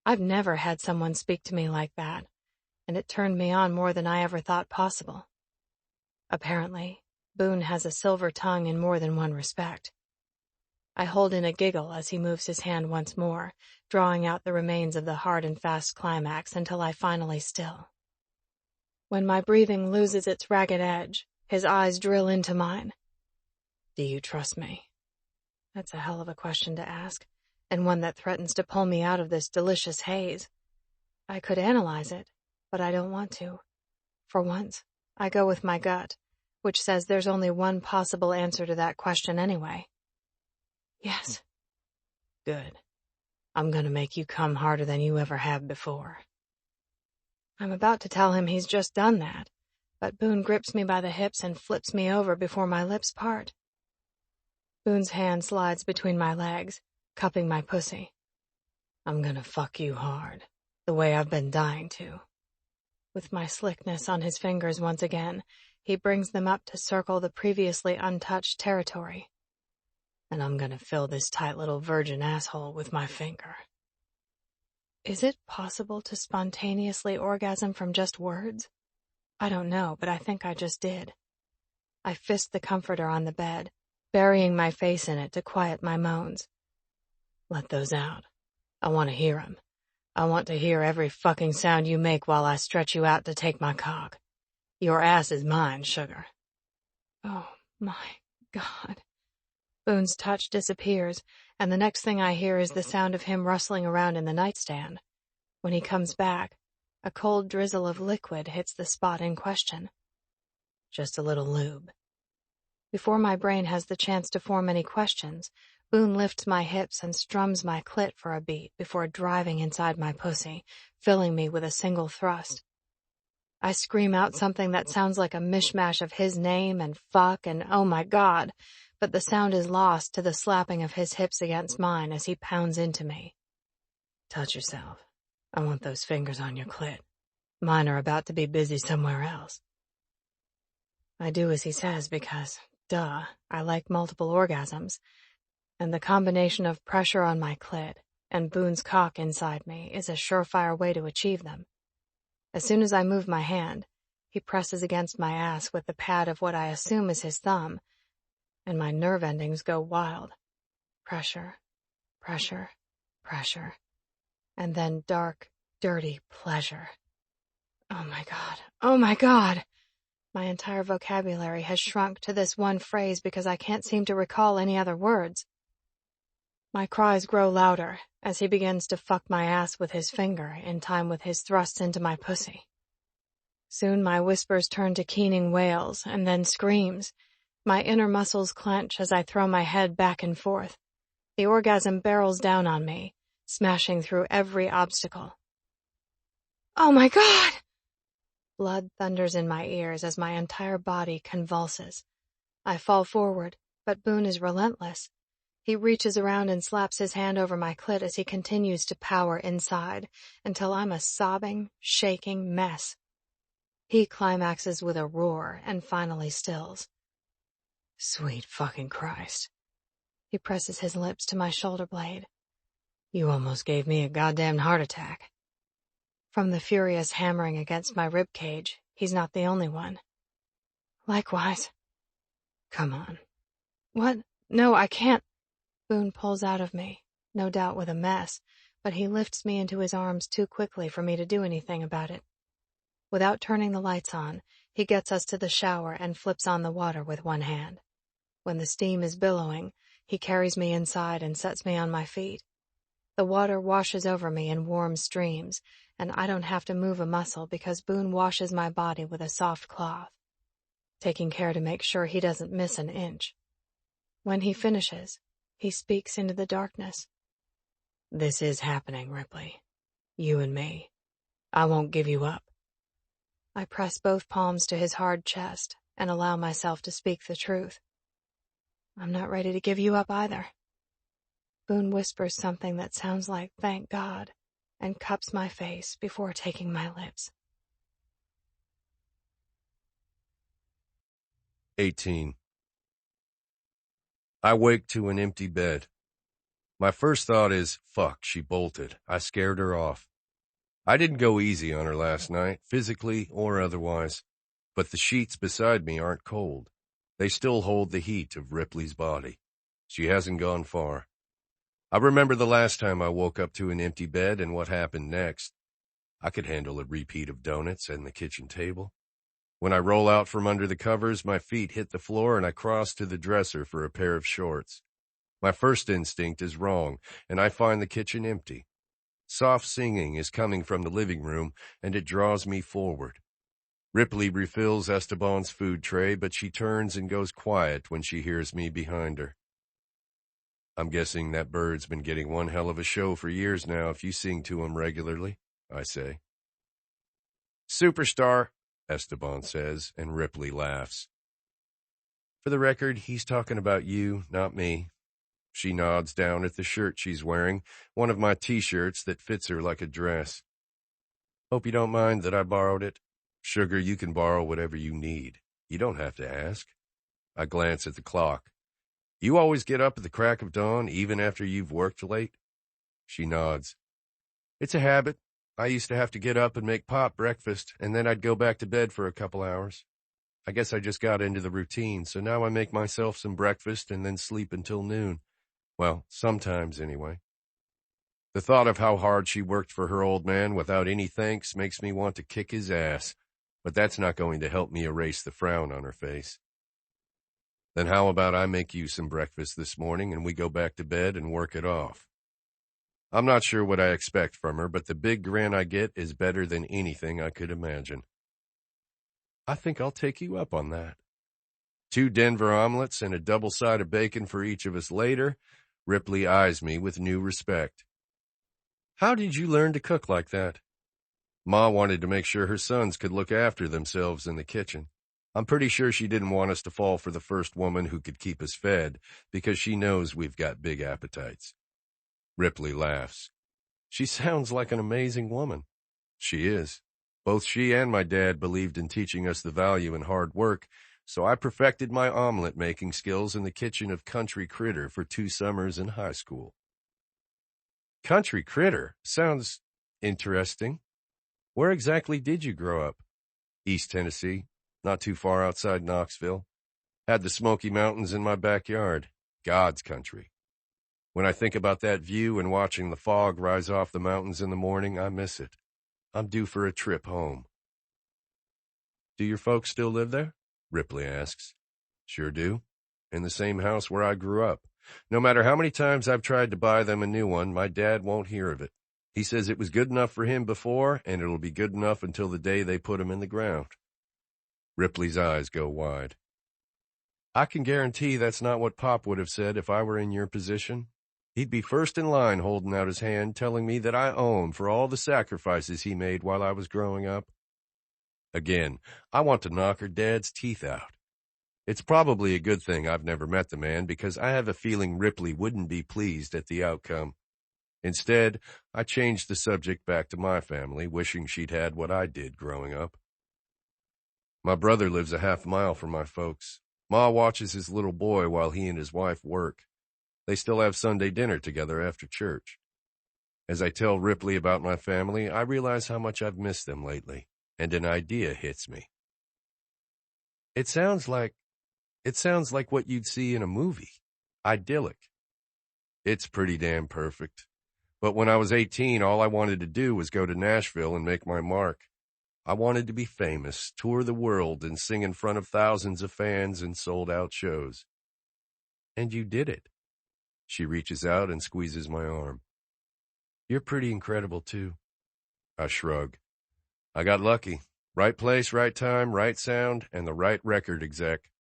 I've never had someone speak to me like that, and it turned me on more than I ever thought possible. Apparently, Boone has a silver tongue in more than one respect. I hold in a giggle as he moves his hand once more, drawing out the remains of the hard and fast climax until I finally still. When my breathing loses its ragged edge, his eyes drill into mine. Do you trust me? That's a hell of a question to ask, and one that threatens to pull me out of this delicious haze. I could analyze it, but I don't want to. For once, I go with my gut, which says there's only one possible answer to that question anyway. Yes. Good. I'm gonna make you come harder than you ever have before. I'm about to tell him he's just done that, but Boone grips me by the hips and flips me over before my lips part. Boone's hand slides between my legs, cupping my pussy. I'm gonna fuck you hard, the way I've been dying to. With my slickness on his fingers once again, he brings them up to circle the previously untouched territory. And I'm gonna fill this tight little virgin asshole with my finger. Is it possible to spontaneously orgasm from just words? I don't know, but I think I just did. I fist the comforter on the bed, burying my face in it to quiet my moans. Let those out. I want to hear 'em. I want to hear every fucking sound you make while I stretch you out to take my cock. Your ass is mine, sugar. Oh, my God. Boone's touch disappears, and the next thing I hear is the sound of him rustling around in the nightstand. When he comes back, a cold drizzle of liquid hits the spot in question. Just a little lube. Before my brain has the chance to form any questions, Boone lifts my hips and strums my clit for a beat before driving inside my pussy, filling me with a single thrust. I scream out something that sounds like a mishmash of his name and fuck and oh my God, but the sound is lost to the slapping of his hips against mine as he pounds into me. Touch yourself. I want those fingers on your clit. Mine are about to be busy somewhere else. I do as he says because, duh, I like multiple orgasms, and the combination of pressure on my clit and Boone's cock inside me is a surefire way to achieve them. As soon as I move my hand, he presses against my ass with the pad of what I assume is his thumb, and my nerve endings go wild. Pressure, pressure, pressure, and then dark, dirty pleasure. Oh my God, oh my God! My entire vocabulary has shrunk to this one phrase because I can't seem to recall any other words. My cries grow louder as he begins to fuck my ass with his finger in time with his thrusts into my pussy. Soon my whispers turn to keening wails and then screams. My inner muscles clench as I throw my head back and forth. The orgasm barrels down on me, smashing through every obstacle. Oh my God! Blood thunders in my ears as my entire body convulses. I fall forward, but Boone is relentless. He reaches around and slaps his hand over my clit as he continues to power inside until I'm a sobbing, shaking mess. He climaxes with a roar and finally stills. Sweet fucking Christ. He presses his lips to my shoulder blade. You almost gave me a goddamn heart attack. From the furious hammering against my rib cage, he's not the only one. Likewise. Come on. What? No, I can't. Boone pulls out of me, no doubt with a mess, but he lifts me into his arms too quickly for me to do anything about it. Without turning the lights on, he gets us to the shower and flips on the water with one hand. When the steam is billowing, he carries me inside and sets me on my feet. The water washes over me in warm streams, and I don't have to move a muscle because Boone washes my body with a soft cloth, taking care to make sure he doesn't miss an inch. When he finishes, he speaks into the darkness. This is happening, Ripley. You and me. I won't give you up. I press both palms to his hard chest and allow myself to speak the truth. I'm not ready to give you up either. Boone whispers something that sounds like thank God and cups my face before taking my lips. 18. I wake to an empty bed. My first thought is, fuck, she bolted. I scared her off. I didn't go easy on her last night, physically or otherwise, but the sheets beside me aren't cold. They still hold the heat of Ripley's body. She hasn't gone far. I remember the last time I woke up to an empty bed and what happened next. I could handle a repeat of donuts and the kitchen table. When I roll out from under the covers, my feet hit the floor and I cross to the dresser for a pair of shorts. My first instinct is wrong, and I find the kitchen empty. Soft singing is coming from the living room, and it draws me forward. Ripley refills Esteban's food tray, but she turns and goes quiet when she hears me behind her. I'm guessing that bird's been getting one hell of a show for years now if you sing to him regularly, I say. Superstar, Esteban says, and Ripley laughs. For the record, he's talking about you, not me. She nods down at the shirt she's wearing, one of my T-shirts that fits her like a dress. Hope you don't mind that I borrowed it. Sugar, you can borrow whatever you need. You don't have to ask. I glance at the clock. You always get up at the crack of dawn, even after you've worked late? She nods. It's a habit. I used to have to get up and make Pop breakfast, and then I'd go back to bed for a couple hours. I guess I just got into the routine, so now I make myself some breakfast and then sleep until noon. Well, sometimes anyway. The thought of how hard she worked for her old man without any thanks makes me want to kick his ass, but that's not going to help me erase the frown on her face. Then how about I make you some breakfast this morning and we go back to bed and work it off? I'm not sure what I expect from her, but the big grin I get is better than anything I could imagine. I think I'll take you up on that. 2 Denver omelets and a double side of bacon for each of us later, Ripley eyes me with new respect. How did you learn to cook like that? Ma wanted to make sure her sons could look after themselves in the kitchen. I'm pretty sure she didn't want us to fall for the first woman who could keep us fed, because she knows we've got big appetites. Ripley laughs. She sounds like an amazing woman. She is. Both she and my dad believed in teaching us the value in hard work, so I perfected my omelet-making skills in the kitchen of Country Critter for 2 summers in high school. Country Critter? Sounds interesting. Where exactly did you grow up? East Tennessee, not too far outside Knoxville. Had the Smoky Mountains in my backyard. God's country. When I think about that view and watching the fog rise off the mountains in the morning, I miss it. I'm due for a trip home. Do your folks still live there? Ripley asks. Sure do. In the same house where I grew up. No matter how many times I've tried to buy them a new one, my dad won't hear of it. He says it was good enough for him before, and it'll be good enough until the day they put him in the ground. Ripley's eyes go wide. I can guarantee that's not what Pop would have said if I were in your position. He'd be first in line holding out his hand, telling me that I owe him for all the sacrifices he made while I was growing up. Again, I want to knock her dad's teeth out. It's probably a good thing I've never met the man, because I have a feeling Ripley wouldn't be pleased at the outcome. Instead, I changed the subject back to my family, wishing she'd had what I did growing up. My brother lives a half mile from my folks. Ma watches his little boy while he and his wife work. They still have Sunday dinner together after church. As I tell Ripley about my family, I realize how much I've missed them lately, and an idea hits me. It sounds like what you'd see in a movie. Idyllic. It's pretty damn perfect. But when I was 18, all I wanted to do was go to Nashville and make my mark. I wanted to be famous, tour the world, and sing in front of thousands of fans in sold-out shows. And you did it. She reaches out and squeezes my arm. You're pretty incredible, too. I shrug. I got lucky. Right place, right time, right sound, and the right record exec.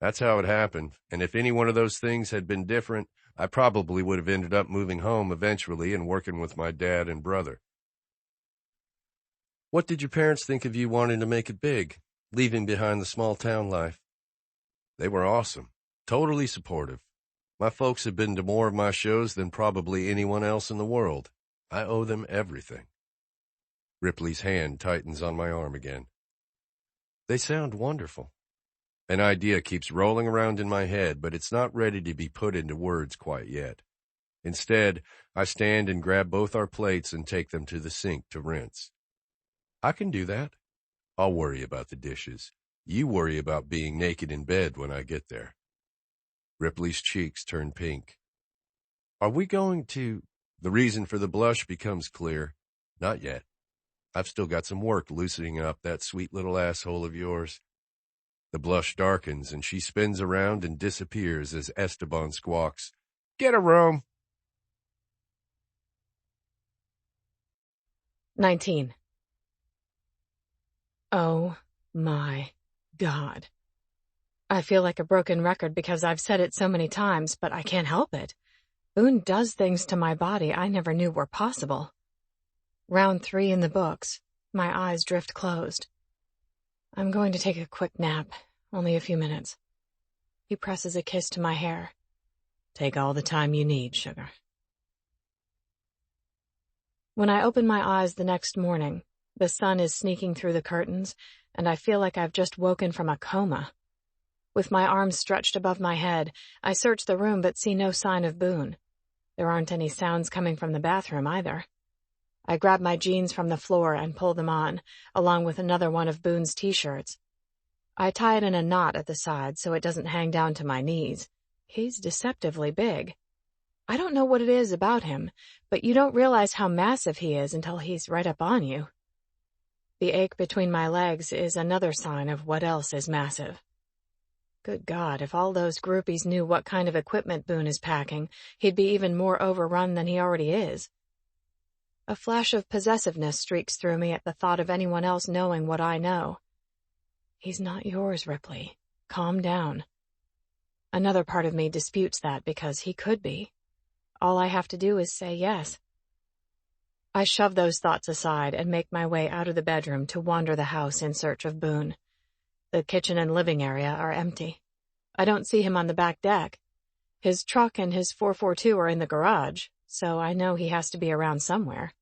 That's how it happened, and if any one of those things had been different, I probably would have ended up moving home eventually and working with my dad and brother. What did your parents think of you wanting to make it big, leaving behind the small-town life? They were awesome, totally supportive. My folks have been to more of my shows than probably anyone else in the world. I owe them everything. Ripley's hand tightens on my arm again. They sound wonderful. An idea keeps rolling around in my head, but it's not ready to be put into words quite yet. Instead, I stand and grab both our plates and take them to the sink to rinse. I can do that. I'll worry about the dishes. You worry about being naked in bed when I get there. Ripley's cheeks turned pink. Are we going to... The reason for the blush becomes clear. Not yet. I've still got some work loosening up that sweet little asshole of yours. The blush darkens, and she spins around and disappears as Esteban squawks, Get a room! 19. Oh my God. I feel like a broken record because I've said it so many times, but I can't help it. Boone does things to my body I never knew were possible. Round 3 in the books. My eyes drift closed. I'm going to take a quick nap, only a few minutes. He presses a kiss to my hair. Take all the time you need, sugar. When I open my eyes the next morning, the sun is sneaking through the curtains, and I feel like I've just woken from a coma. With my arms stretched above my head, I search the room but see no sign of Boone. There aren't any sounds coming from the bathroom either. I grab my jeans from the floor and pull them on, along with another one of Boone's t-shirts. I tie it in a knot at the side so it doesn't hang down to my knees. He's deceptively big. I don't know what it is about him, but you don't realize how massive he is until he's right up on you. The ache between my legs is another sign of what else is massive. Good God, if all those groupies knew what kind of equipment Boone is packing, he'd be even more overrun than he already is. A flash of possessiveness streaks through me at the thought of anyone else knowing what I know. He's not yours, Ripley. Calm down. Another part of me disputes that because he could be. All I have to do is say yes. I shove those thoughts aside and make my way out of the bedroom to wander the house in search of Boone. The kitchen and living area are empty. I don't see him on the back deck. His truck and his 442 are in the garage, so I know he has to be around somewhere.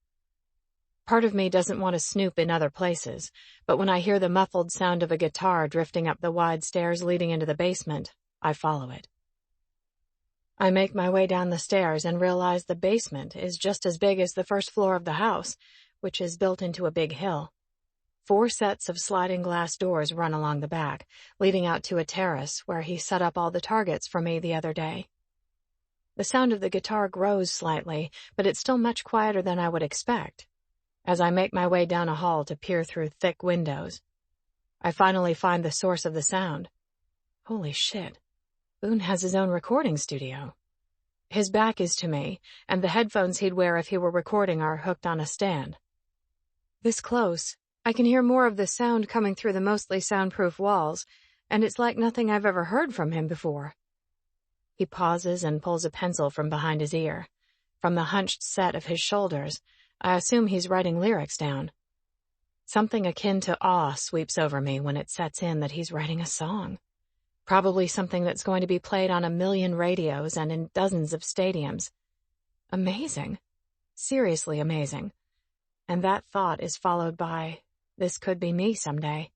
Part of me doesn't want to snoop in other places, but when I hear the muffled sound of a guitar drifting up the wide stairs leading into the basement, I follow it. I make my way down the stairs and realize the basement is just as big as the first floor of the house, which is built into a big hill. 4 sets of sliding glass doors run along the back, leading out to a terrace where he set up all the targets for me the other day. The sound of the guitar grows slightly, but it's still much quieter than I would expect. As I make my way down a hall to peer through thick windows, I finally find the source of the sound. Holy shit. Boone has his own recording studio. His back is to me, and the headphones he'd wear if he were recording are hooked on a stand. This close, I can hear more of the sound coming through the mostly soundproof walls, and it's like nothing I've ever heard from him before. He pauses and pulls a pencil from behind his ear. From the hunched set of his shoulders, I assume he's writing lyrics down. Something akin to awe sweeps over me when it sets in that he's writing a song. Probably something that's going to be played on 1 million radios and in dozens of stadiums. Amazing. Seriously amazing. And that thought is followed by, this could be me someday.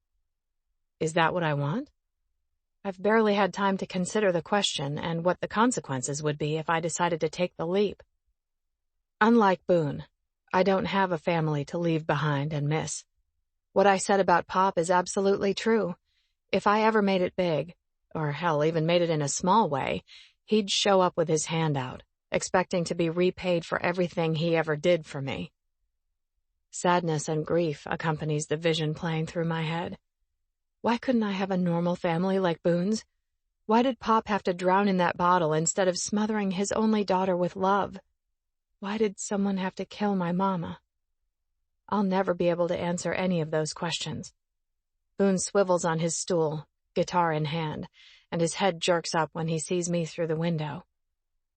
Is that what I want? I've barely had time to consider the question and what the consequences would be if I decided to take the leap. Unlike Boone, I don't have a family to leave behind and miss. What I said about Pop is absolutely true. If I ever made it big, or hell, even made it in a small way, he'd show up with his hand out, expecting to be repaid for everything he ever did for me. Sadness and grief accompanies the vision playing through my head. Why couldn't I have a normal family like Boone's? Why did Pop have to drown in that bottle instead of smothering his only daughter with love? Why did someone have to kill my mama? I'll never be able to answer any of those questions. Boone swivels on his stool, guitar in hand, and his head jerks up when he sees me through the window.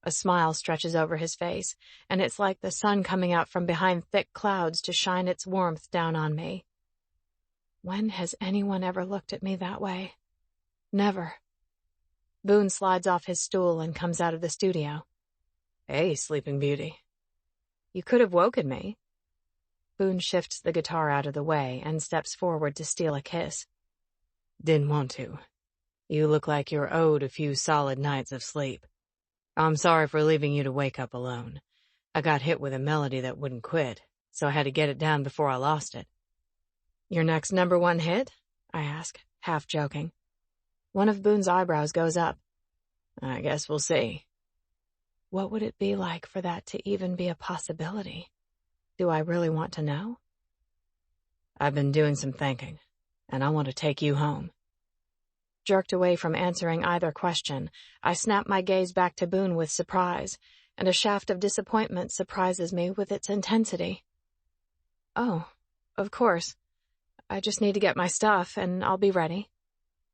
A smile stretches over his face, and it's like the sun coming out from behind thick clouds to shine its warmth down on me. When has anyone ever looked at me that way? Never. Boone slides off his stool and comes out of the studio. Hey, Sleeping Beauty. You could have woken me. Boone shifts the guitar out of the way and steps forward to steal a kiss. Didn't want to. You look like you're owed a few solid nights of sleep. I'm sorry for leaving you to wake up alone. I got hit with a melody that wouldn't quit, so I had to get it down before I lost it. Your next #1 hit? I ask, half joking. One of Boone's eyebrows goes up. I guess we'll see. What would it be like for that to even be a possibility? Do I really want to know? I've been doing some thinking, and I want to take you home. Jerked away from answering either question, I snap my gaze back to Boone with surprise, and a shaft of disappointment surprises me with its intensity. Oh, of course. I just need to get my stuff, and I'll be ready.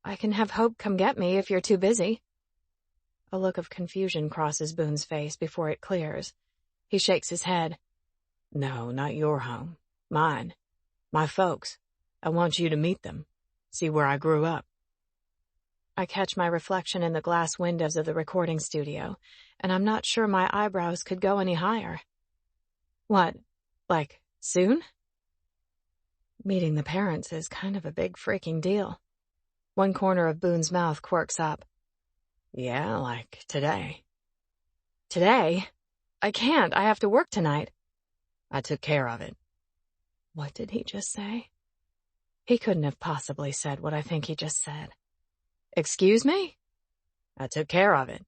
I can have Hope come get me if you're too busy. A look of confusion crosses Boone's face before it clears. He shakes his head. No, not your home. Mine. My folks. I want you to meet them. See where I grew up. I catch my reflection in the glass windows of the recording studio, and I'm not sure my eyebrows could go any higher. What? Like, soon? Meeting the parents is kind of a big freaking deal. One corner of Boone's mouth quirks up. Yeah, like today. Today? I can't. I have to work tonight. I took care of it. What did he just say? He couldn't have possibly said what I think he just said. Excuse me? I took care of it.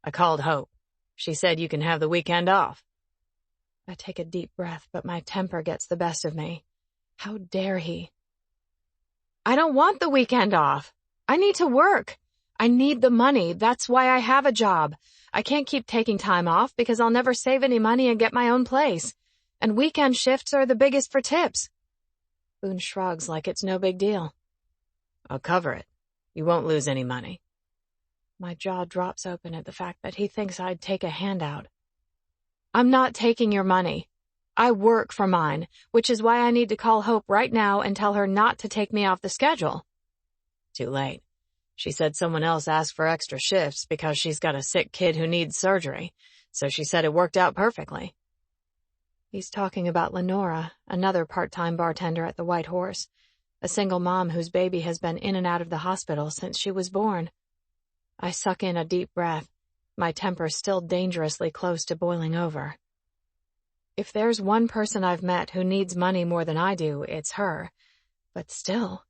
I called Hope. She said you can have the weekend off. I take a deep breath, but my temper gets the best of me. How dare he? I don't want the weekend off. I need to work. I need the money. That's why I have a job. I can't keep taking time off because I'll never save any money and get my own place. And weekend shifts are the biggest for tips. Boone shrugs like it's no big deal. I'll cover it. You won't lose any money. My jaw drops open at the fact that he thinks I'd take a handout. I'm not taking your money. I work for mine, which is why I need to call Hope right now and tell her not to take me off the schedule. Too late. She said someone else asked for extra shifts because she's got a sick kid who needs surgery, so she said it worked out perfectly. He's talking about Lenora, another part-time bartender at the White Horse, a single mom whose baby has been in and out of the hospital since she was born. I suck in a deep breath, my temper still dangerously close to boiling over. If there's one person I've met who needs money more than I do, it's her. But still.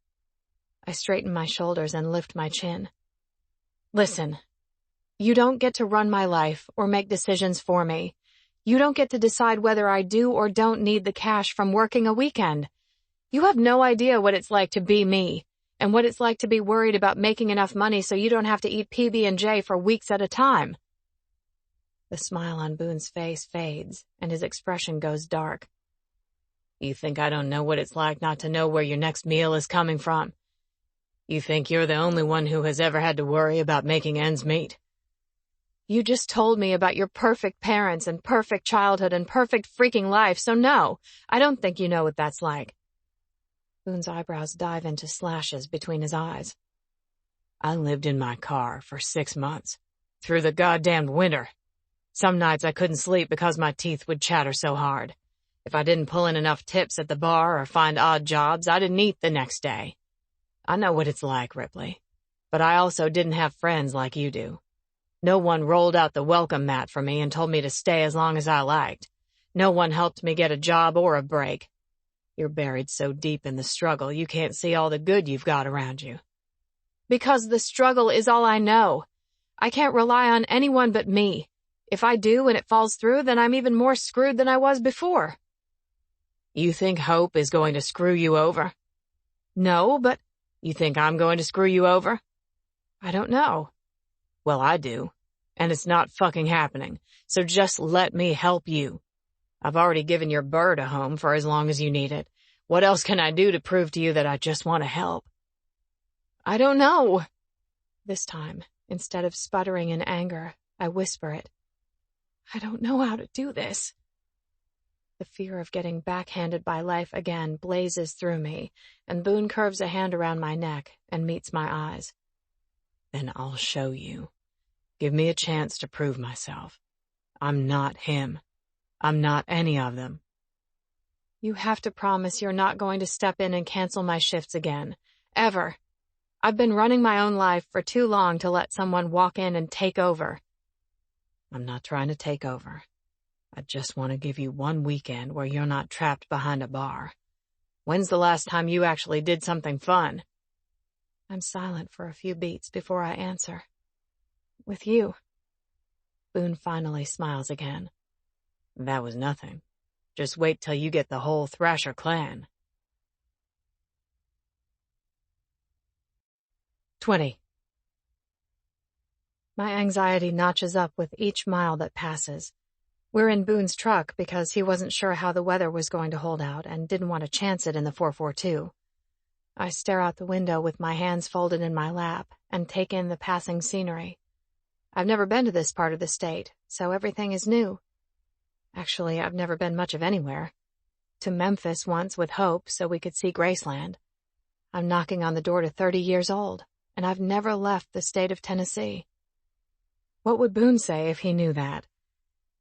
I straighten my shoulders and lift my chin. Listen, you don't get to run my life or make decisions for me. You don't get to decide whether I do or don't need the cash from working a weekend. You have no idea what it's like to be me, and what it's like to be worried about making enough money so you don't have to eat PB&J for weeks at a time. The smile on Boone's face fades, and his expression goes dark. You think I don't know what it's like not to know where your next meal is coming from? You think you're the only one who has ever had to worry about making ends meet? You just told me about your perfect parents and perfect childhood and perfect freaking life, so no, I don't think you know what that's like. Boone's eyebrows dive into slashes between his eyes. I lived in my car for 6 months, through the goddamned winter. Some nights I couldn't sleep because my teeth would chatter so hard. If I didn't pull in enough tips at the bar or find odd jobs, I didn't eat the next day. I know what it's like, Ripley, but I also didn't have friends like you do. No one rolled out the welcome mat for me and told me to stay as long as I liked. No one helped me get a job or a break. You're buried so deep in the struggle you can't see all the good you've got around you. Because the struggle is all I know. I can't rely on anyone but me. If I do and it falls through, then I'm even more screwed than I was before. You think Hope is going to screw you over? No, but... You think I'm going to screw you over? I don't know. Well, I do. And it's not fucking happening. So just let me help you. I've already given your bird a home for as long as you need it. What else can I do to prove to you that I just want to help? I don't know. This time, instead of sputtering in anger, I whisper it. I don't know how to do this. The fear of getting backhanded by life again blazes through me, and Boone curves a hand around my neck and meets my eyes. Then I'll show you. Give me a chance to prove myself. I'm not him. I'm not any of them. You have to promise you're not going to step in and cancel my shifts again. Ever. I've been running my own life for too long to let someone walk in and take over. I'm not trying to take over. I just want to give you one weekend where you're not trapped behind a bar. When's the last time you actually did something fun? I'm silent for a few beats before I answer. With you. Boone finally smiles again. That was nothing. Just wait till you get the whole Thrasher clan. 20. My anxiety notches up with each mile that passes. We're in Boone's truck because he wasn't sure how the weather was going to hold out and didn't want to chance it in the 442. I stare out the window with my hands folded in my lap and take in the passing scenery. I've never been to this part of the state, so everything is new. Actually, I've never been much of anywhere. To Memphis once with Hope so we could see Graceland. I'm knocking on the door to 30 years old, and I've never left the state of Tennessee. What would Boone say if he knew that?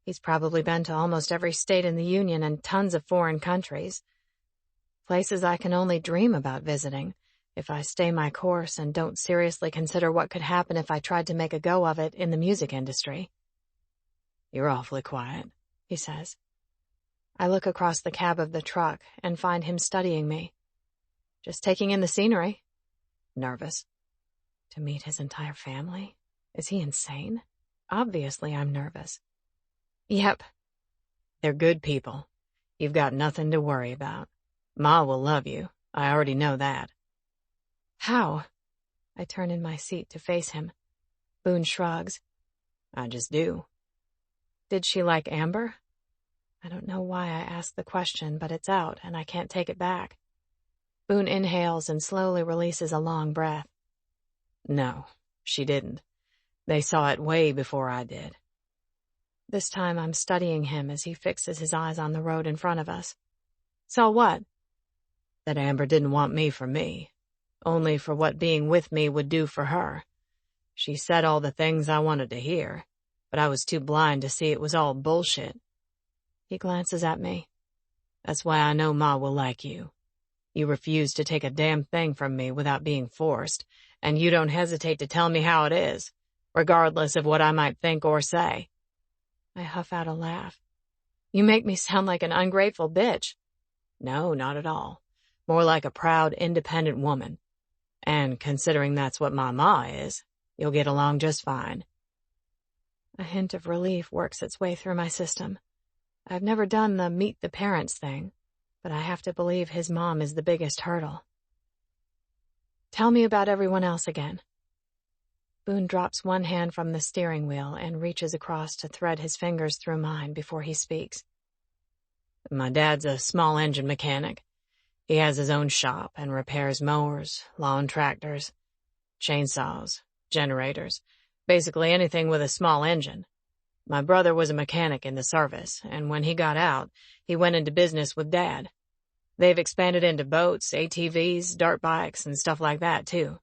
He's probably been to almost every state in the Union and tons of foreign countries. Places I can only dream about visiting, if I stay my course and don't seriously consider what could happen if I tried to make a go of it in the music industry. You're awfully quiet, he says. I look across the cab of the truck and find him studying me. Just taking in the scenery. Nervous? To meet his entire family? Is he insane? Obviously I'm nervous. Yep. They're good people. You've got nothing to worry about. Ma will love you. I already know that. How? I turn in my seat to face him. Boone shrugs. I just do. Did she like Amber? I don't know why I asked the question, but it's out and I can't take it back. Boone inhales and slowly releases a long breath. No, she didn't. They saw it way before I did. This time I'm studying him as he fixes his eyes on the road in front of us. Saw what? That Amber didn't want me for me, only for what being with me would do for her. She said all the things I wanted to hear, but I was too blind to see it was all bullshit. He glances at me. That's why I know Ma will like you. You refuse to take a damn thing from me without being forced, and you don't hesitate to tell me how it is, regardless of what I might think or say. I huff out a laugh. You make me sound like an ungrateful bitch. No, not at all. More like a proud, independent woman. And considering that's what my ma is, you'll get along just fine. A hint of relief works its way through my system. I've never done the meet the parents thing, but I have to believe his mom is the biggest hurdle. Tell me about everyone else again. Boone drops one hand from the steering wheel and reaches across to thread his fingers through mine before he speaks. My dad's a small engine mechanic. He has his own shop and repairs mowers, lawn tractors, chainsaws, generators, basically anything with a small engine. My brother was a mechanic in the service, and when he got out, he went into business with Dad. They've expanded into boats, ATVs, dirt bikes, and stuff like that, too.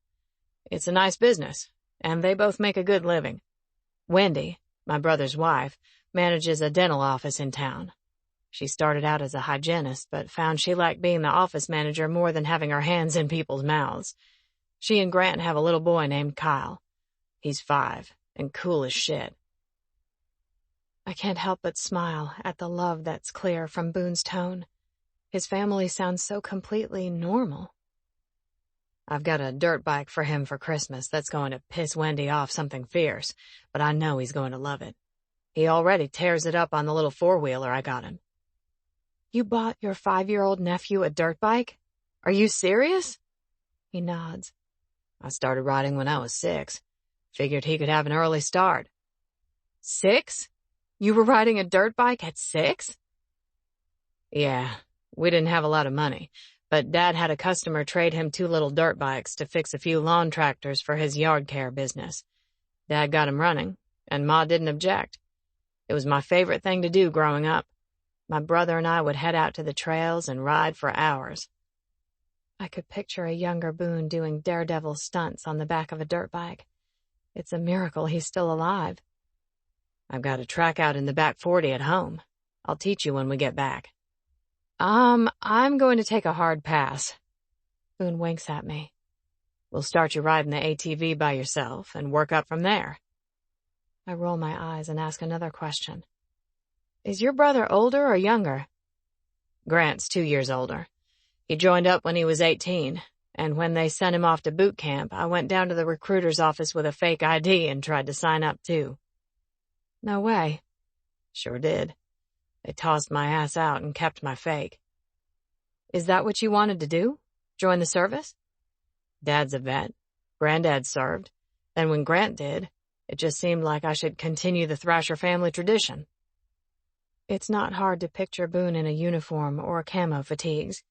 It's a nice business, and they both make a good living. Wendy, my brother's wife, manages a dental office in town. She started out as a hygienist, but found she liked being the office manager more than having her hands in people's mouths. She and Grant have a little boy named Kyle. He's 5, and cool as shit. I can't help but smile at the love that's clear from Boone's tone. His family sounds so completely normal. I've got a dirt bike for him for Christmas that's going to piss Wendy off something fierce, but I know he's going to love it. He already tears it up on the little four-wheeler I got him. You bought your 5-year-old nephew a dirt bike? Are you serious? He nods. I started riding when I was 6. Figured he could have an early start. 6? You were riding a dirt bike at 6? Yeah, we didn't have a lot of money, but Dad had a customer trade him 2 little dirt bikes to fix a few lawn tractors for his yard care business. Dad got him running, and Ma didn't object. It was my favorite thing to do growing up. My brother and I would head out to the trails and ride for hours. I could picture a younger Boone doing daredevil stunts on the back of a dirt bike. It's a miracle he's still alive. I've got a track out in the back 40 at home. I'll teach you when we get back. I'm going to take a hard pass. Boone winks at me. We'll start you riding the ATV by yourself and work up from there. I roll my eyes and ask another question. Is your brother older or younger? Grant's 2 years older. He joined up when he was 18, And when they sent him off to boot camp, I went down to the recruiter's office with a fake ID and tried to sign up too. No way. Sure did. They tossed my ass out and kept my fake. Is that what you wanted to do? Join the service? Dad's a vet. Granddad served. Then when Grant did, it just seemed like I should continue the Thrasher family tradition. It's not hard to picture Boone in a uniform or camo fatigues.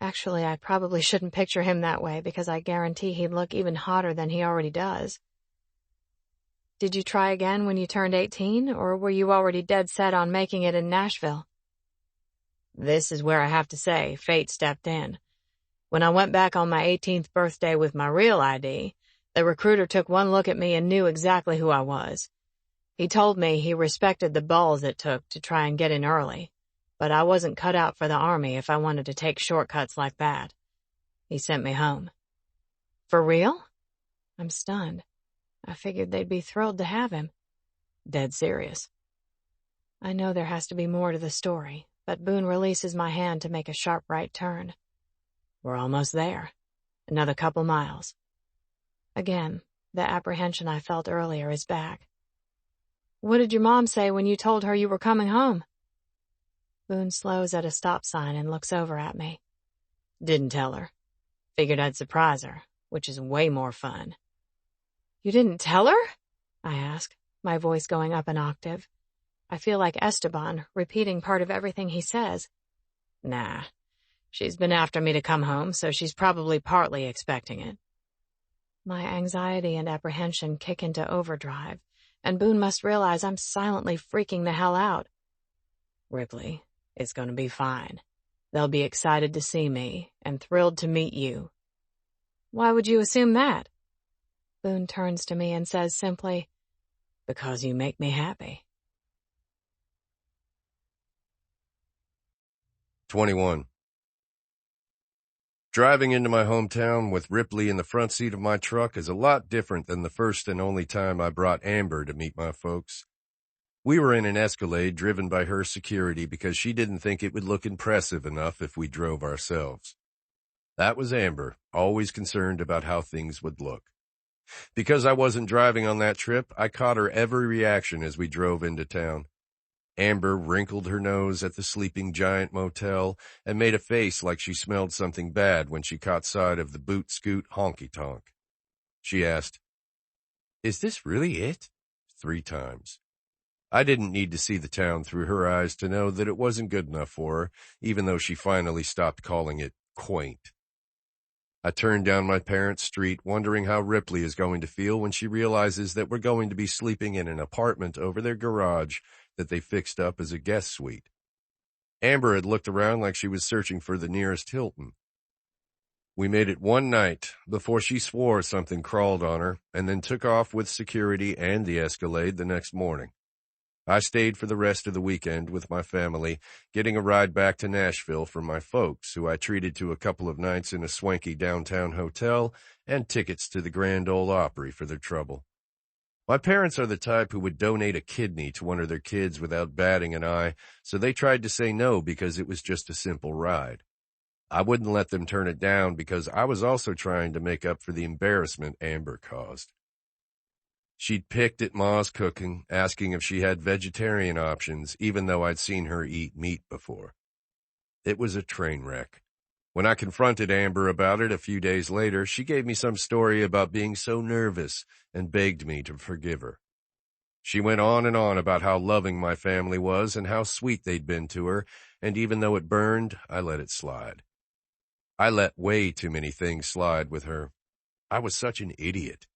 Actually, I probably shouldn't picture him that way because I guarantee he'd look even hotter than he already does. Did you try again when you turned 18, or were you already dead set on making it in Nashville? This is where I have to say fate stepped in. When I went back on my 18th birthday with my real ID, the recruiter took one look at me and knew exactly who I was. He told me he respected the balls it took to try and get in early, but I wasn't cut out for the Army if I wanted to take shortcuts like that. He sent me home. For real? I'm stunned. I figured they'd be thrilled to have him. Dead serious. I know there has to be more to the story, but Boone releases my hand to make a sharp right turn. We're almost there. Another couple miles. Again, the apprehension I felt earlier is back. What did your mom say when you told her you were coming home? Boone slows at a stop sign and looks over at me. Didn't tell her. Figured I'd surprise her, which is way more fun. You didn't tell her? I ask, my voice going up an octave. I feel like Esteban, repeating part of everything he says. Nah. She's been after me to come home, so she's probably partly expecting it. My anxiety and apprehension kick into overdrive, and Boone must realize I'm silently freaking the hell out. Ripley, it's going to be fine. They'll be excited to see me and thrilled to meet you. Why would you assume that? Boone turns to me and says simply, because you make me happy. 21. Driving into my hometown with Ripley in the front seat of my truck is a lot different than the first and only time I brought Amber to meet my folks. We were in an Escalade driven by her security because she didn't think it would look impressive enough if we drove ourselves. That was Amber, always concerned about how things would look. Because I wasn't driving on that trip, I caught her every reaction as we drove into town. Amber wrinkled her nose at the Sleeping Giant Motel and made a face like she smelled something bad when she caught sight of the Boot Scoot honky-tonk. She asked, "Is this really it?" 3 times. I didn't need to see the town through her eyes to know that it wasn't good enough for her, even though she finally stopped calling it quaint. I turned down my parents' street, wondering how Ripley is going to feel when she realizes that we're going to be sleeping in an apartment over their garage that they fixed up as a guest suite. Amber had looked around like she was searching for the nearest Hilton. We made it one night before she swore something crawled on her and then took off with security and the Escalade the next morning. I stayed for the rest of the weekend with my family, getting a ride back to Nashville from my folks, who I treated to a couple of nights in a swanky downtown hotel and tickets to the Grand Ole Opry for their trouble. My parents are the type who would donate a kidney to one of their kids without batting an eye, so they tried to say no because it was just a simple ride. I wouldn't let them turn it down because I was also trying to make up for the embarrassment Amber caused. She'd picked at Ma's cooking, asking if she had vegetarian options, even though I'd seen her eat meat before. It was a train wreck. When I confronted Amber about it a few days later, she gave me some story about being so nervous and begged me to forgive her. She went on and on about how loving my family was and how sweet they'd been to her, and even though it burned, I let it slide. I let way too many things slide with her. I was such an idiot.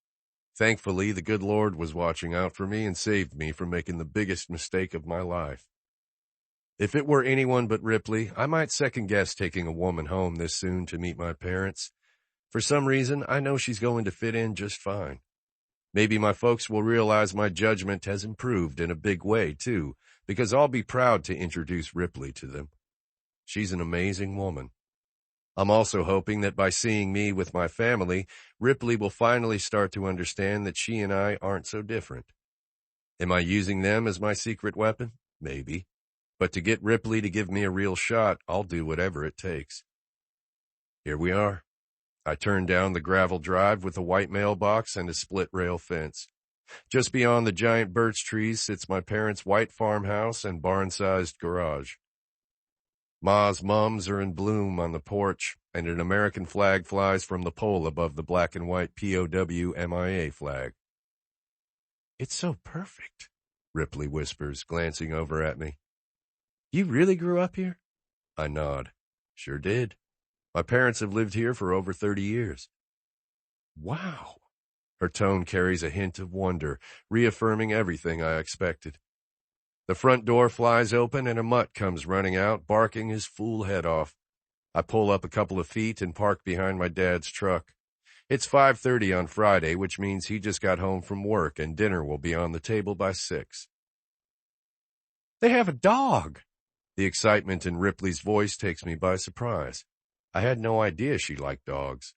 Thankfully, the good Lord was watching out for me and saved me from making the biggest mistake of my life. If it were anyone but Ripley, I might second-guess taking a woman home this soon to meet my parents. For some reason, I know she's going to fit in just fine. Maybe my folks will realize my judgment has improved in a big way, too, because I'll be proud to introduce Ripley to them. She's an amazing woman. I'm also hoping that by seeing me with my family, Ripley will finally start to understand that she and I aren't so different. Am I using them as my secret weapon? Maybe. But to get Ripley to give me a real shot, I'll do whatever it takes. Here we are. I turn down the gravel drive with a white mailbox and a split-rail fence. Just beyond the giant birch trees sits my parents' white farmhouse and barn-sized garage. Ma's mums are in bloom on the porch, and an American flag flies from the pole above the black and white POW MIA flag. "It's so perfect," Ripley whispers, glancing over at me. "You really grew up here?" I nod. "Sure did. My parents have lived here for over 30 years. "Wow." Her tone carries a hint of wonder, reaffirming everything I expected. The front door flies open and a mutt comes running out, barking his fool head off. I pull up a couple of feet and park behind my dad's truck. It's 5:30 on Friday, which means he just got home from work and dinner will be on the table by 6. "They have a dog." The excitement in Ripley's voice takes me by surprise. I had no idea she liked dogs.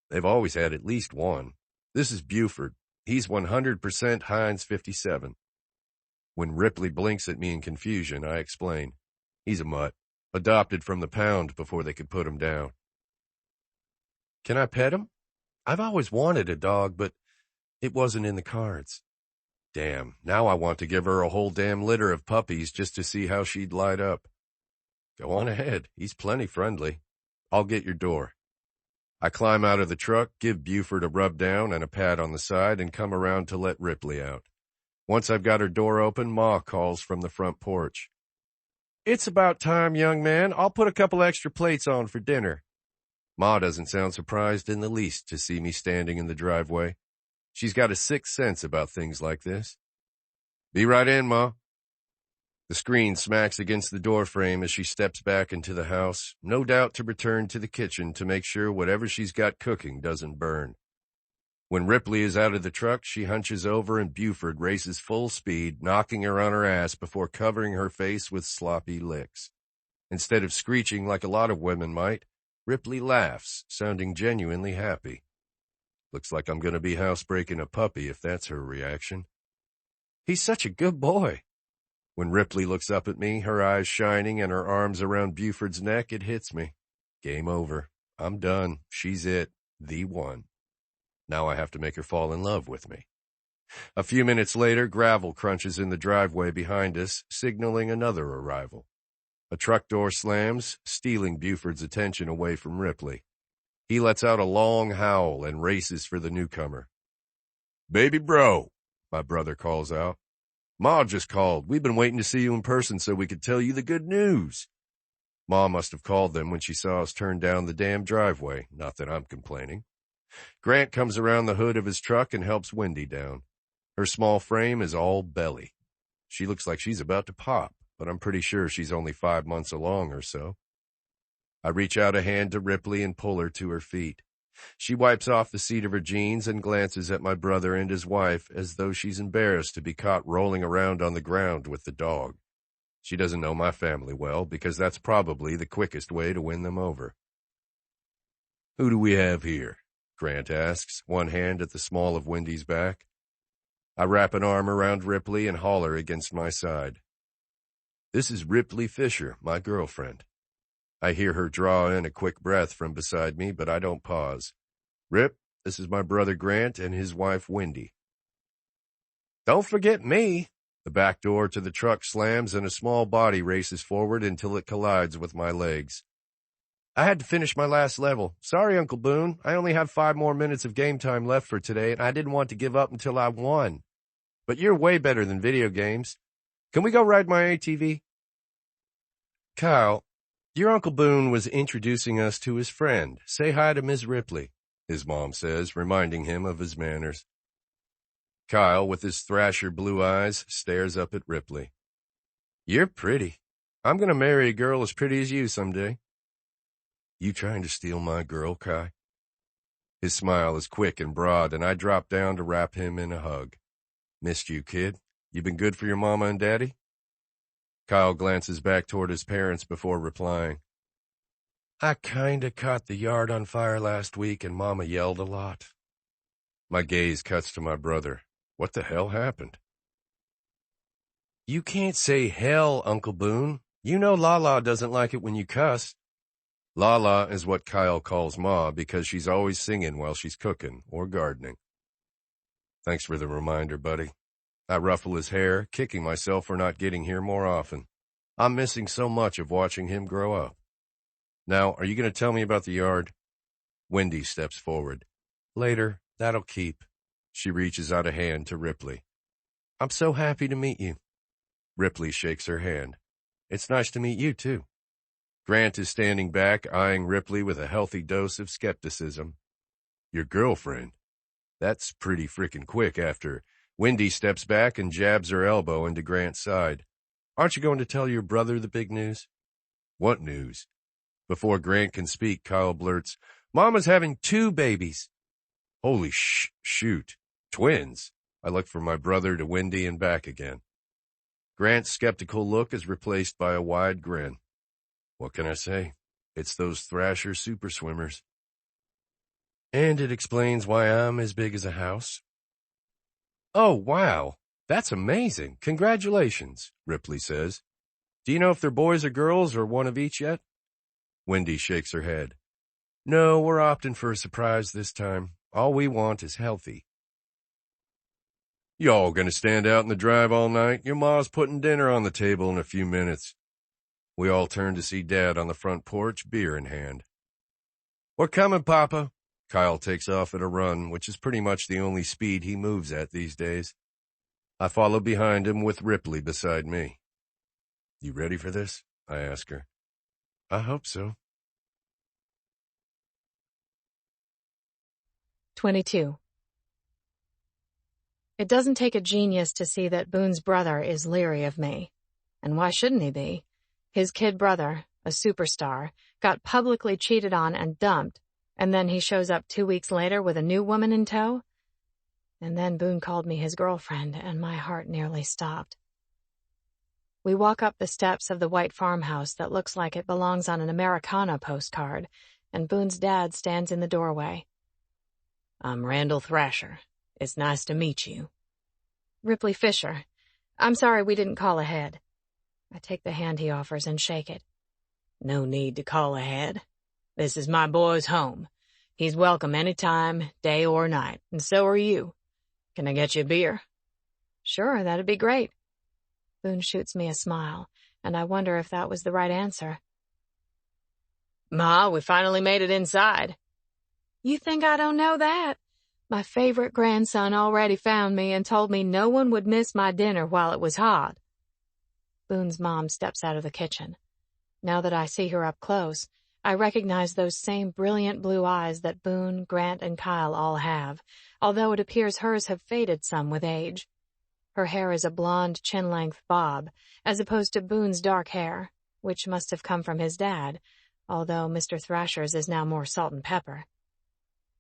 "They've always had at least one. This is Buford. He's 100% Heinz 57. When Ripley blinks at me in confusion, I explain. He's a mutt, adopted from the pound before they could put him down. "Can I pet him? I've always wanted a dog, but it wasn't in the cards." Damn, now I want to give her a whole damn litter of puppies just to see how she'd light up. "Go on ahead. He's plenty friendly. I'll get your door." I climb out of the truck, give Buford a rub down and a pat on the side, and come around to let Ripley out. Once I've got her door open, Ma calls from the front porch. "It's about time, young man. I'll put a couple extra plates on for dinner." Ma doesn't sound surprised in the least to see me standing in the driveway. She's got a sixth sense about things like this. "Be right in, Ma." The screen smacks against the doorframe as she steps back into the house, no doubt to return to the kitchen to make sure whatever she's got cooking doesn't burn. When Ripley is out of the truck, she hunches over and Buford races full speed, knocking her on her ass before covering her face with sloppy licks. Instead of screeching like a lot of women might, Ripley laughs, sounding genuinely happy. Looks like I'm going to be housebreaking a puppy if that's her reaction. "He's such a good boy." When Ripley looks up at me, her eyes shining and her arms around Buford's neck, it hits me. Game over. I'm done. She's it. The one. Now I have to make her fall in love with me. A few minutes later, gravel crunches in the driveway behind us, signaling another arrival. A truck door slams, stealing Buford's attention away from Ripley. He lets out a long howl and races for the newcomer. "Baby bro," my brother calls out. "Ma just called. We've been waiting to see you in person so we could tell you the good news." Ma must have called them when she saw us turn down the damn driveway. Not that I'm complaining. Grant comes around the hood of his truck and helps Wendy down. Her small frame is all belly. She looks like she's about to pop, but I'm pretty sure she's only 5 months along or so. I reach out a hand to Ripley and pull her to her feet. She wipes off the seat of her jeans and glances at my brother and his wife as though she's embarrassed to be caught rolling around on the ground with the dog. She doesn't know my family well, because that's probably the quickest way to win them over. "Who do we have here?" Grant asks, one hand at the small of Wendy's back. I wrap an arm around Ripley and haul her against my side. "This is Ripley Fisher, my girlfriend." I hear her draw in a quick breath from beside me, but I don't pause. "Rip, this is my brother Grant and his wife Wendy." "Don't forget me." The back door to the truck slams and a small body races forward until it collides with my legs. "I had to finish my last level. Sorry, Uncle Boone. I only have 5 more minutes of game time left for today, and I didn't want to give up until I won. But you're way better than video games. Can we go ride my ATV?" "Kyle, your Uncle Boone was introducing us to his friend. Say hi to Miss Ripley," his mom says, reminding him of his manners. Kyle, with his thrasher blue eyes, stares up at Ripley. "You're pretty. I'm going to marry a girl as pretty as you someday." "You trying to steal my girl, Kai?" His smile is quick and broad, and I drop down to wrap him in a hug. "Missed you, kid. You been good for your mama and daddy?" Kyle glances back toward his parents before replying. "I kinda caught the yard on fire last week and Mama yelled a lot." My gaze cuts to my brother. What the hell happened? "You can't say hell, Uncle Boone. You know Lala doesn't like it when you cuss." Lala is what Kyle calls Ma because she's always singing while she's cooking or gardening. Thanks for the reminder, buddy. I ruffle his hair, kicking myself for not getting here more often. I'm missing so much of watching him grow up. Now, are you going to tell me about the yard? Wendy steps forward. Later, that'll keep. She reaches out a hand to Ripley. I'm so happy to meet you. Ripley shakes her hand. It's nice to meet you, too. Grant is standing back, eyeing Ripley with a healthy dose of skepticism. Your girlfriend? That's pretty frickin' quick after. Wendy steps back and jabs her elbow into Grant's side. Aren't you going to tell your brother the big news? What news? Before Grant can speak, Kyle blurts, Mama's having 2 babies. Holy shoot. Twins. I look from my brother to Wendy and back again. Grant's skeptical look is replaced by a wide grin. What can I say? It's those Thrasher super swimmers. And it explains why I'm as big as a house. Oh, wow. That's amazing. Congratulations, Ripley says. Do you know if they're boys or girls or one of each yet? Wendy shakes her head. No, we're opting for a surprise this time. All we want is healthy. Y'all gonna stand out in the drive all night? Your ma's putting dinner on the table in a few minutes. We all turn to see Dad on the front porch, beer in hand. We're coming, Papa. Kyle takes off at a run, which is pretty much the only speed he moves at these days. I follow behind him with Ripley beside me. You ready for this? I ask her. I hope so. 22. It doesn't take a genius to see that Boone's brother is leery of me. And why shouldn't he be? His kid brother, a superstar, got publicly cheated on and dumped, and then he shows up 2 weeks later with a new woman in tow? And then Boone called me his girlfriend, and my heart nearly stopped. We walk up the steps of the white farmhouse that looks like it belongs on an Americana postcard, and Boone's dad stands in the doorway. I'm Randall Thrasher. It's nice to meet you. Ripley Fisher. I'm sorry we didn't call ahead. I take the hand he offers and shake it. No need to call ahead. This is my boy's home. He's welcome any time, day or night, and so are you. Can I get you a beer? Sure, that'd be great. Boone shoots me a smile, and I wonder if that was the right answer. Ma, we finally made it inside. You think I don't know that? My favorite grandson already found me and told me no one would miss my dinner while it was hot. Boone's mom steps out of the kitchen. Now that I see her up close, I recognize those same brilliant blue eyes that Boone, Grant, and Kyle all have, although it appears hers have faded some with age. Her hair is a blonde, chin-length bob, as opposed to Boone's dark hair, which must have come from his dad, although Mr. Thrasher's is now more salt and pepper.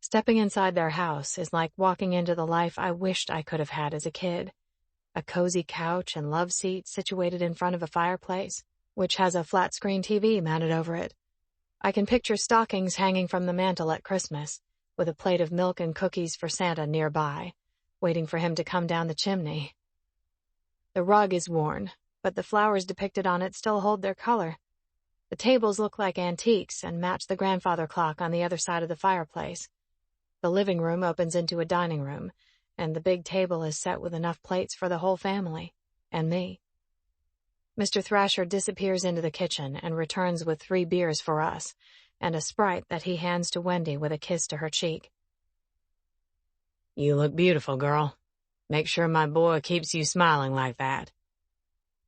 Stepping inside their house is like walking into the life I wished I could have had as a kid. A cozy couch and love seat situated in front of a fireplace, which has a flat-screen TV mounted over it. I can picture stockings hanging from the mantel at Christmas, with a plate of milk and cookies for Santa nearby, waiting for him to come down the chimney. The rug is worn, but the flowers depicted on it still hold their color. The tables look like antiques and match the grandfather clock on the other side of the fireplace. The living room opens into a dining room, and the big table is set with enough plates for the whole family, and me. Mr. Thrasher disappears into the kitchen and returns with 3 beers for us, and a Sprite that he hands to Wendy with a kiss to her cheek. You look beautiful, girl. Make sure my boy keeps you smiling like that.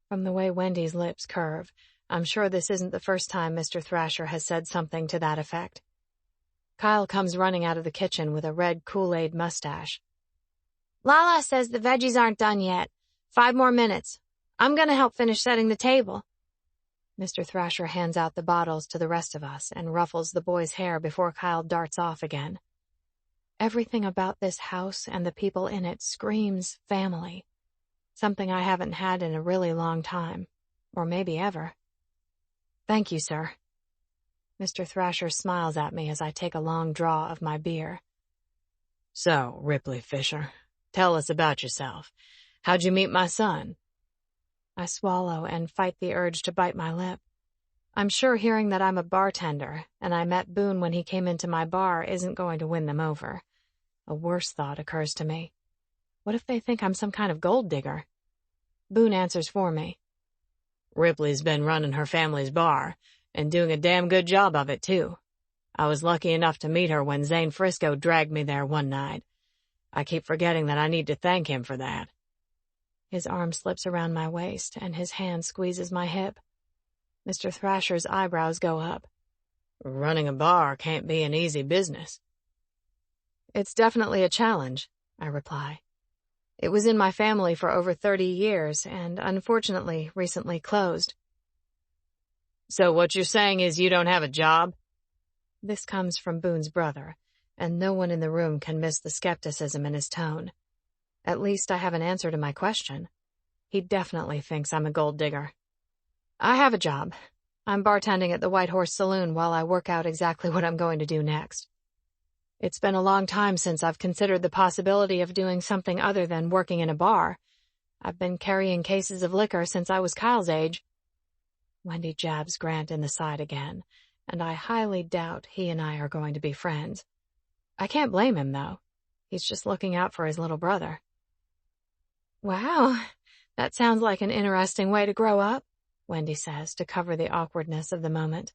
From the way Wendy's lips curve, I'm sure this isn't the first time Mr. Thrasher has said something to that effect. Kyle comes running out of the kitchen with a red Kool-Aid mustache. Lala says the veggies aren't done yet. 5 more minutes. I'm going to help finish setting the table. Mr. Thrasher hands out the bottles to the rest of us and ruffles the boy's hair before Kyle darts off again. Everything about this house and the people in it screams family. Something I haven't had in a really long time, or maybe ever. Thank you, sir. Mr. Thrasher smiles at me as I take a long draw of my beer. So, Ripley Fisher, tell us about yourself. How'd you meet my son? I swallow and fight the urge to bite my lip. I'm sure hearing that I'm a bartender and I met Boone when he came into my bar isn't going to win them over. A worse thought occurs to me. What if they think I'm some kind of gold digger? Boone answers for me. Ripley's been running her family's bar, and doing a damn good job of it, too. I was lucky enough to meet her when Zane Frisco dragged me there one night. I keep forgetting that I need to thank him for that. His arm slips around my waist, and his hand squeezes my hip. Mr. Thrasher's eyebrows go up. Running a bar can't be an easy business. It's definitely a challenge, I reply. It was in my family for over 30 years, and unfortunately recently closed. So what you're saying is you don't have a job? This comes from Boone's brother, and no one in the room can miss the skepticism in his tone. At least I have an answer to my question. He definitely thinks I'm a gold digger. I have a job. I'm bartending at the White Horse Saloon while I work out exactly what I'm going to do next. It's been a long time since I've considered the possibility of doing something other than working in a bar. I've been carrying cases of liquor since I was Kyle's age. Wendy jabs Grant in the side again, and I highly doubt he and I are going to be friends. I can't blame him, though. He's just looking out for his little brother. Wow, that sounds like an interesting way to grow up, Wendy says to cover the awkwardness of the moment.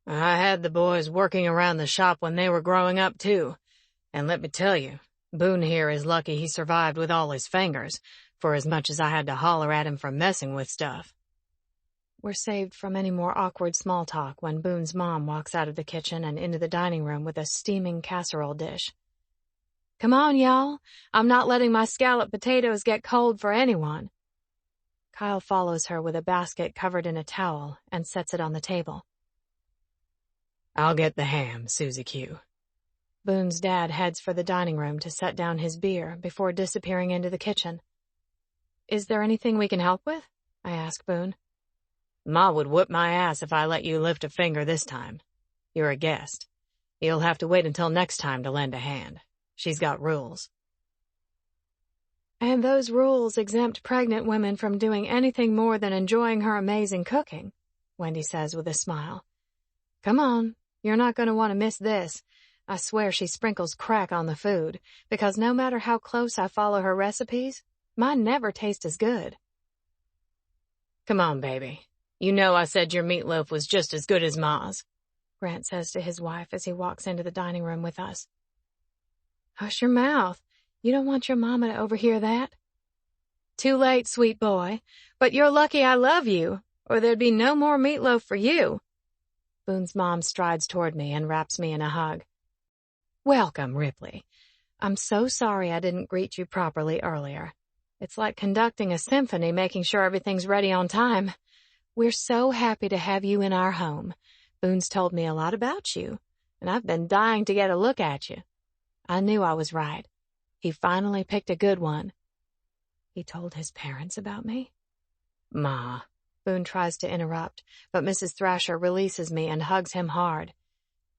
I had the boys working around the shop when they were growing up, too. And let me tell you, Boone here is lucky he survived with all his fingers, for as much as I had to holler at him for messing with stuff. We're saved from any more awkward small talk when Boone's mom walks out of the kitchen and into the dining room with a steaming casserole dish. Come on, y'all. I'm not letting my scalloped potatoes get cold for anyone. Kyle follows her with a basket covered in a towel and sets it on the table. I'll get the ham, Susie Q. Boone's dad heads for the dining room to set down his beer before disappearing into the kitchen. Is there anything we can help with? I ask Boone. Ma would whip my ass if I let you lift a finger this time. You're a guest. You'll have to wait until next time to lend a hand. She's got rules. And those rules exempt pregnant women from doing anything more than enjoying her amazing cooking, Wendy says with a smile. Come on, you're not going to want to miss this. I swear she sprinkles crack on the food, because no matter how close I follow her recipes, mine never taste as good. Come on, baby. You know I said your meatloaf was just as good as Ma's, Grant says to his wife as he walks into the dining room with us. Hush your mouth. You don't want your mama to overhear that. Too late, sweet boy, but you're lucky I love you, or there'd be no more meatloaf for you. Boone's mom strides toward me and wraps me in a hug. Welcome, Ripley. I'm so sorry I didn't greet you properly earlier. It's like conducting a symphony, making sure everything's ready on time. We're so happy to have you in our home. Boone's told me a lot about you, and I've been dying to get a look at you. I knew I was right. He finally picked a good one. He told his parents about me? Ma. Boone tries to interrupt, but Mrs. Thrasher releases me and hugs him hard.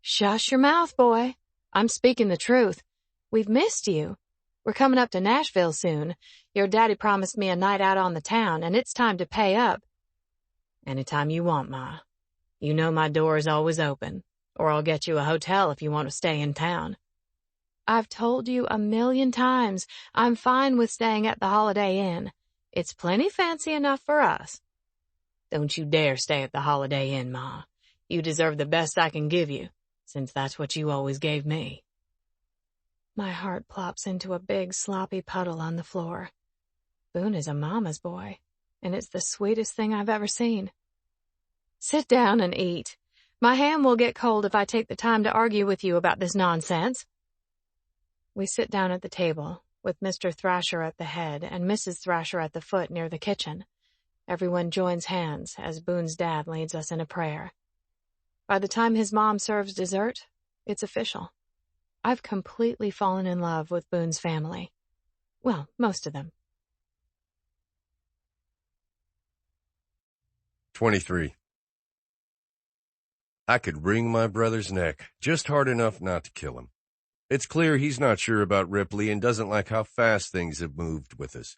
Shush your mouth, boy. I'm speaking the truth. We've missed you. We're coming up to Nashville soon. Your daddy promised me a night out on the town, and it's time to pay up. Anytime you want, Ma. You know my door is always open, or I'll get you a hotel if you want to stay in town. I've told you 1,000,000 times I'm fine with staying at the Holiday Inn. It's plenty fancy enough for us. Don't you dare stay at the Holiday Inn, Ma. You deserve the best I can give you, since that's what you always gave me. My heart plops into a big sloppy puddle on the floor. Boone is a mama's boy, and it's the sweetest thing I've ever seen. Sit down and eat. My ham will get cold if I take the time to argue with you about this nonsense. We sit down at the table, with Mr. Thrasher at the head and Mrs. Thrasher at the foot near the kitchen. Everyone joins hands as Boone's dad leads us in a prayer. By the time his mom serves dessert, it's official. I've completely fallen in love with Boone's family. Well, most of them. 23. I could wring my brother's neck, just hard enough not to kill him. It's clear he's not sure about Ripley and doesn't like how fast things have moved with us.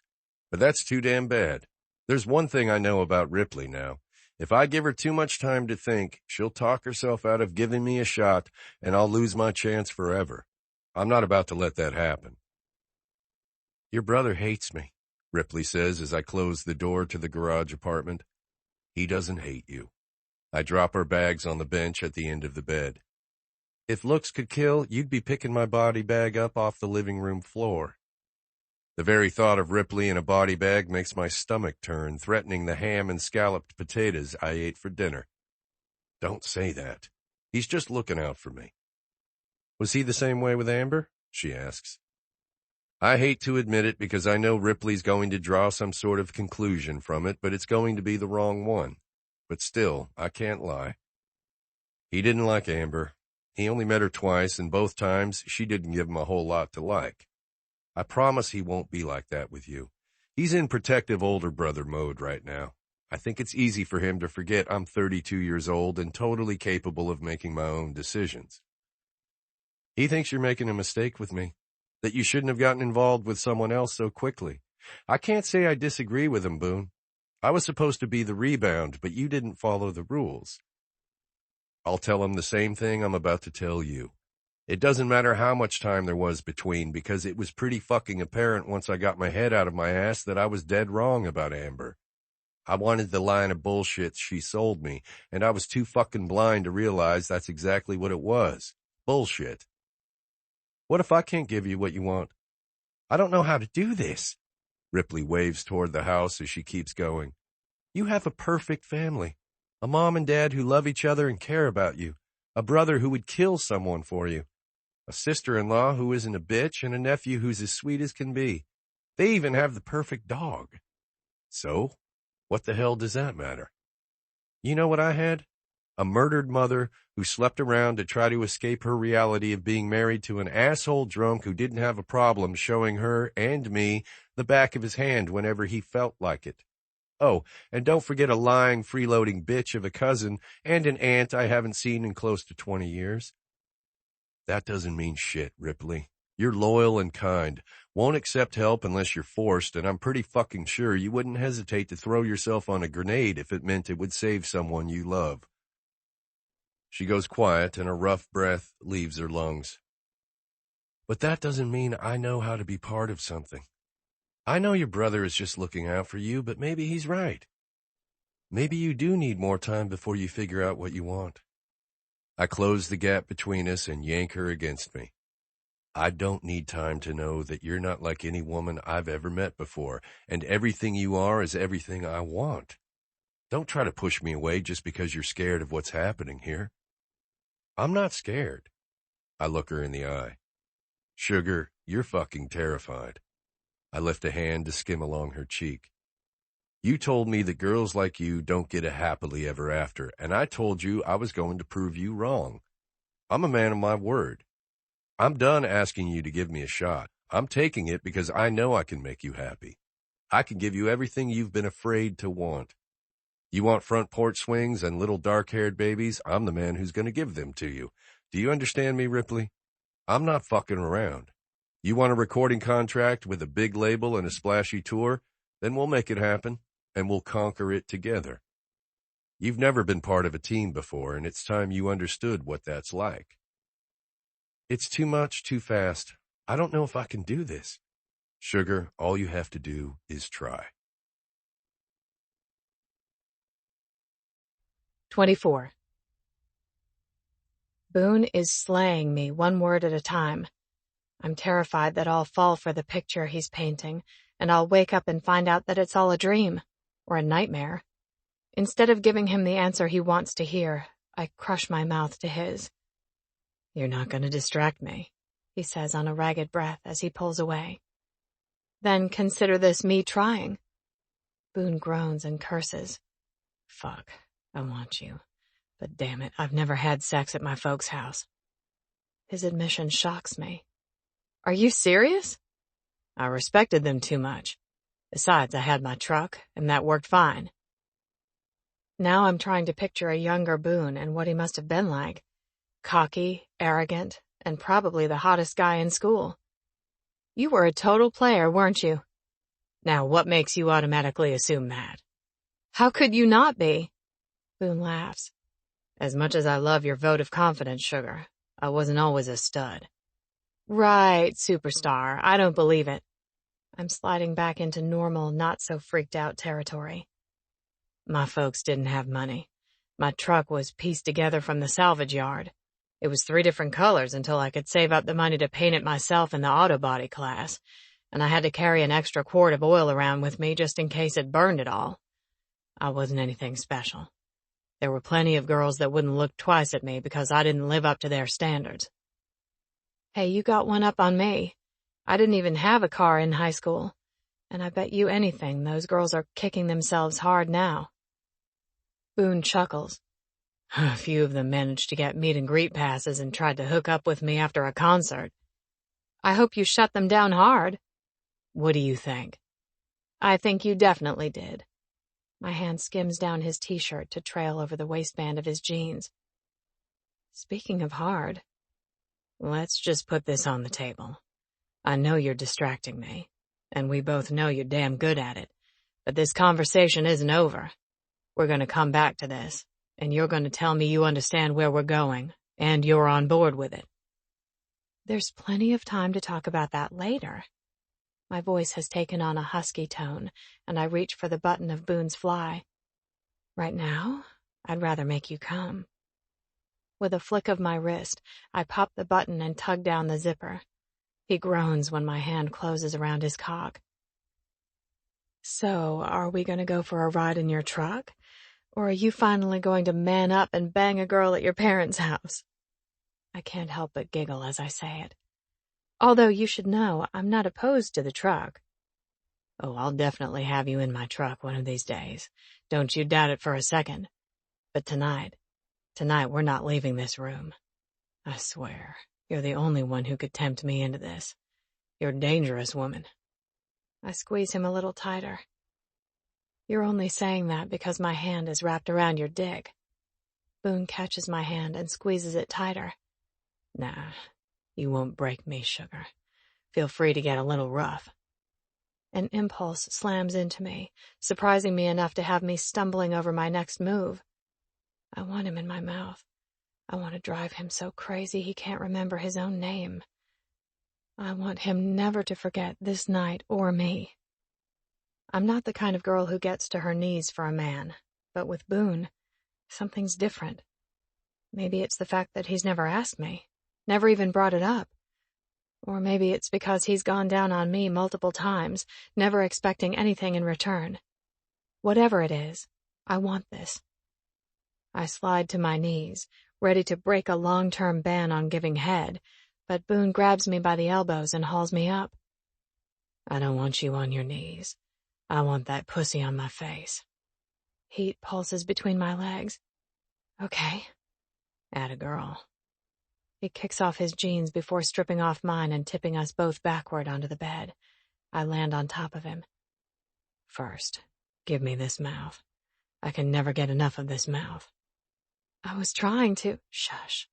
But that's too damn bad. There's one thing I know about Ripley now. If I give her too much time to think, she'll talk herself out of giving me a shot, and I'll lose my chance forever. I'm not about to let that happen. Your brother hates me, Ripley says as I close the door to the garage apartment. He doesn't hate you. I drop our bags on the bench at the end of the bed. If looks could kill, you'd be picking my body bag up off the living room floor. The very thought of Ripley in a body bag makes my stomach turn, threatening the ham and scalloped potatoes I ate for dinner. Don't say that. He's just looking out for me. Was he the same way with Amber? She asks. I hate to admit it because I know Ripley's going to draw some sort of conclusion from it, but it's going to be the wrong one. But still, I can't lie. He didn't like Amber. He only met her twice, and both times she didn't give him a whole lot to like. I promise he won't be like that with you. He's in protective older brother mode right now. I think it's easy for him to forget I'm 32 years old and totally capable of making my own decisions. He thinks you're making a mistake with me, that you shouldn't have gotten involved with someone else so quickly. I can't say I disagree with him, Boone. I was supposed to be the rebound, but you didn't follow the rules. I'll tell him the same thing I'm about to tell you. It doesn't matter how much time there was between, because it was pretty fucking apparent once I got my head out of my ass that I was dead wrong about Amber. I wanted the line of bullshit she sold me, and I was too fucking blind to realize that's exactly what it was. Bullshit. What if I can't give you what you want? I don't know how to do this. Ripley waves toward the house as she keeps going. You have a perfect family. A mom and dad who love each other and care about you. A brother who would kill someone for you. A sister-in-law who isn't a bitch, and a nephew who's as sweet as can be. They even have the perfect dog. So, what the hell does that matter? You know what I had? A murdered mother who slept around to try to escape her reality of being married to an asshole drunk who didn't have a problem showing her and me the back of his hand whenever he felt like it. Oh, and don't forget a lying, freeloading bitch of a cousin and an aunt I haven't seen in close to 20 years. That doesn't mean shit, Ripley. You're loyal and kind, won't accept help unless you're forced, and I'm pretty fucking sure you wouldn't hesitate to throw yourself on a grenade if it meant it would save someone you love. She goes quiet, and a rough breath leaves her lungs. But that doesn't mean I know how to be part of something. I know your brother is just looking out for you, but maybe he's right. Maybe you do need more time before you figure out what you want. I close the gap between us and yank her against me. I don't need time to know that you're not like any woman I've ever met before, and everything you are is everything I want. Don't try to push me away just because you're scared of what's happening here. I'm not scared. I look her in the eye. Sugar, you're fucking terrified. I lift a hand to skim along her cheek. You told me that girls like you don't get a happily ever after, and I told you I was going to prove you wrong. I'm a man of my word. I'm done asking you to give me a shot. I'm taking it because I know I can make you happy. I can give you everything you've been afraid to want. You want front porch swings and little dark-haired babies? I'm the man who's going to give them to you. Do you understand me, Ripley? I'm not fucking around. You want a recording contract with a big label and a splashy tour? Then we'll make it happen, and we'll conquer it together. You've never been part of a team before, and it's time you understood what that's like. It's too much, too fast. I don't know if I can do this. Sugar, all you have to do is try. 24. Boone is slaying me one word at a time. I'm terrified that I'll fall for the picture he's painting, and I'll wake up and find out that it's all a dream, or a nightmare. Instead of giving him the answer he wants to hear, I crush my mouth to his. You're not going to distract me, he says on a ragged breath as he pulls away. Then consider this me trying. Boone groans and curses. Fuck, I want you. But damn it, I've never had sex at my folks' house. His admission shocks me. Are you serious? I respected them too much. Besides, I had my truck, and that worked fine. Now I'm trying to picture a younger Boone and what he must have been like. Cocky, arrogant, and probably the hottest guy in school. You were a total player, weren't you? Now, what makes you automatically assume that? How could you not be? Boone laughs. As much as I love your vote of confidence, sugar, I wasn't always a stud. Right, superstar. I don't believe it. I'm sliding back into normal, not-so-freaked-out territory. My folks didn't have money. My truck was pieced together from the salvage yard. It was 3 different colors until I could save up the money to paint it myself in the auto body class, and I had to carry an extra quart of oil around with me just in case it burned it all. I wasn't anything special. There were plenty of girls that wouldn't look twice at me because I didn't live up to their standards. Hey, you got one up on me. I didn't even have a car in high school, and I bet you anything those girls are kicking themselves hard now. Boone chuckles. A few of them managed to get meet-and-greet passes and tried to hook up with me after a concert. I hope you shut them down hard. What do you think? I think you definitely did. My hand skims down his t-shirt to trail over the waistband of his jeans. Speaking of hard, let's just put this on the table. I know you're distracting me, and we both know you're damn good at it, but this conversation isn't over. We're going to come back to this, and you're going to tell me you understand where we're going, and you're on board with it. There's plenty of time to talk about that later. My voice has taken on a husky tone, and I reach for the button of Boone's fly. Right now, I'd rather make you come. With a flick of my wrist, I pop the button and tug down the zipper. He groans when my hand closes around his cock. So, are we going to go for a ride in your truck? Or are you finally going to man up and bang a girl at your parents' house? I can't help but giggle as I say it. Although you should know, I'm not opposed to the truck. Oh, I'll definitely have you in my truck one of these days. Don't you doubt it for a second. But tonight we're not leaving this room. I swear, you're the only one who could tempt me into this. You're a dangerous woman. I squeeze him a little tighter. You're only saying that because my hand is wrapped around your dick. Boone catches my hand and squeezes it tighter. Nah, you won't break me, sugar. Feel free to get a little rough. An impulse slams into me, surprising me enough to have me stumbling over my next move. I want him in my mouth. I want to drive him so crazy he can't remember his own name. I want him never to forget this night or me. I'm not the kind of girl who gets to her knees for a man, but with Boone, something's different. Maybe it's the fact that he's never asked me, never even brought it up. Or maybe it's because he's gone down on me multiple times, never expecting anything in return. Whatever it is, I want this. I slide to my knees, ready to break a long-term ban on giving head, but Boone grabs me by the elbows and hauls me up. I don't want you on your knees. I want that pussy on my face. Heat pulses between my legs. Okay. Atta girl. He kicks off his jeans before stripping off mine and tipping us both backward onto the bed. I land on top of him. First, give me this mouth. I can never get enough of this mouth. I was trying to... Shush.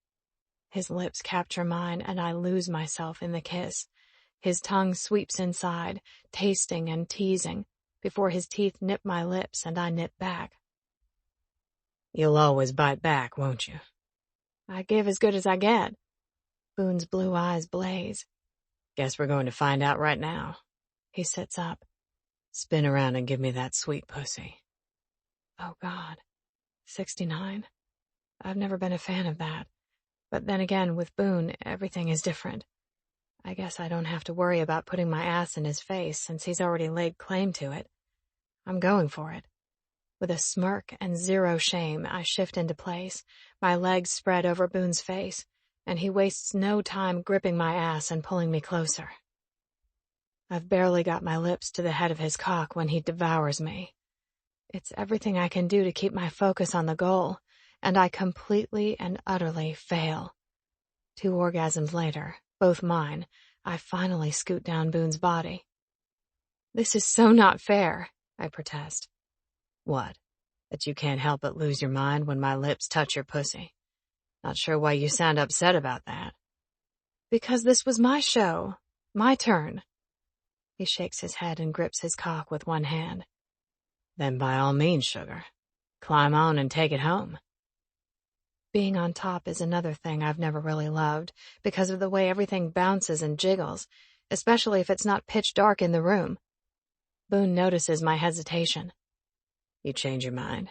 His lips capture mine and I lose myself in the kiss. His tongue sweeps inside, tasting and teasing, before his teeth nip my lips and I nip back. You'll always bite back, won't you? I give as good as I get. Boone's blue eyes blaze. Guess we're going to find out right now. He sits up. Spin around and give me that sweet pussy. Oh, God. 69? I've never been a fan of that. But then again, with Boone, everything is different. I guess I don't have to worry about putting my ass in his face since he's already laid claim to it. I'm going for it. With a smirk and zero shame, I shift into place, my legs spread over Boone's face, and he wastes no time gripping my ass and pulling me closer. I've barely got my lips to the head of his cock when he devours me. It's everything I can do to keep my focus on the goal, and I completely and utterly fail. 2 orgasms later, both mine, I finally scoot down Boone's body. This is so not fair, I protest. What? That you can't help but lose your mind when my lips touch your pussy? Not sure why you sound upset about that. Because this was my show. My turn. He shakes his head and grips his cock with one hand. Then by all means, sugar. Climb on and take it home. Being on top is another thing I've never really loved because of the way everything bounces and jiggles, especially if it's not pitch dark in the room. Boone notices my hesitation. You change your mind.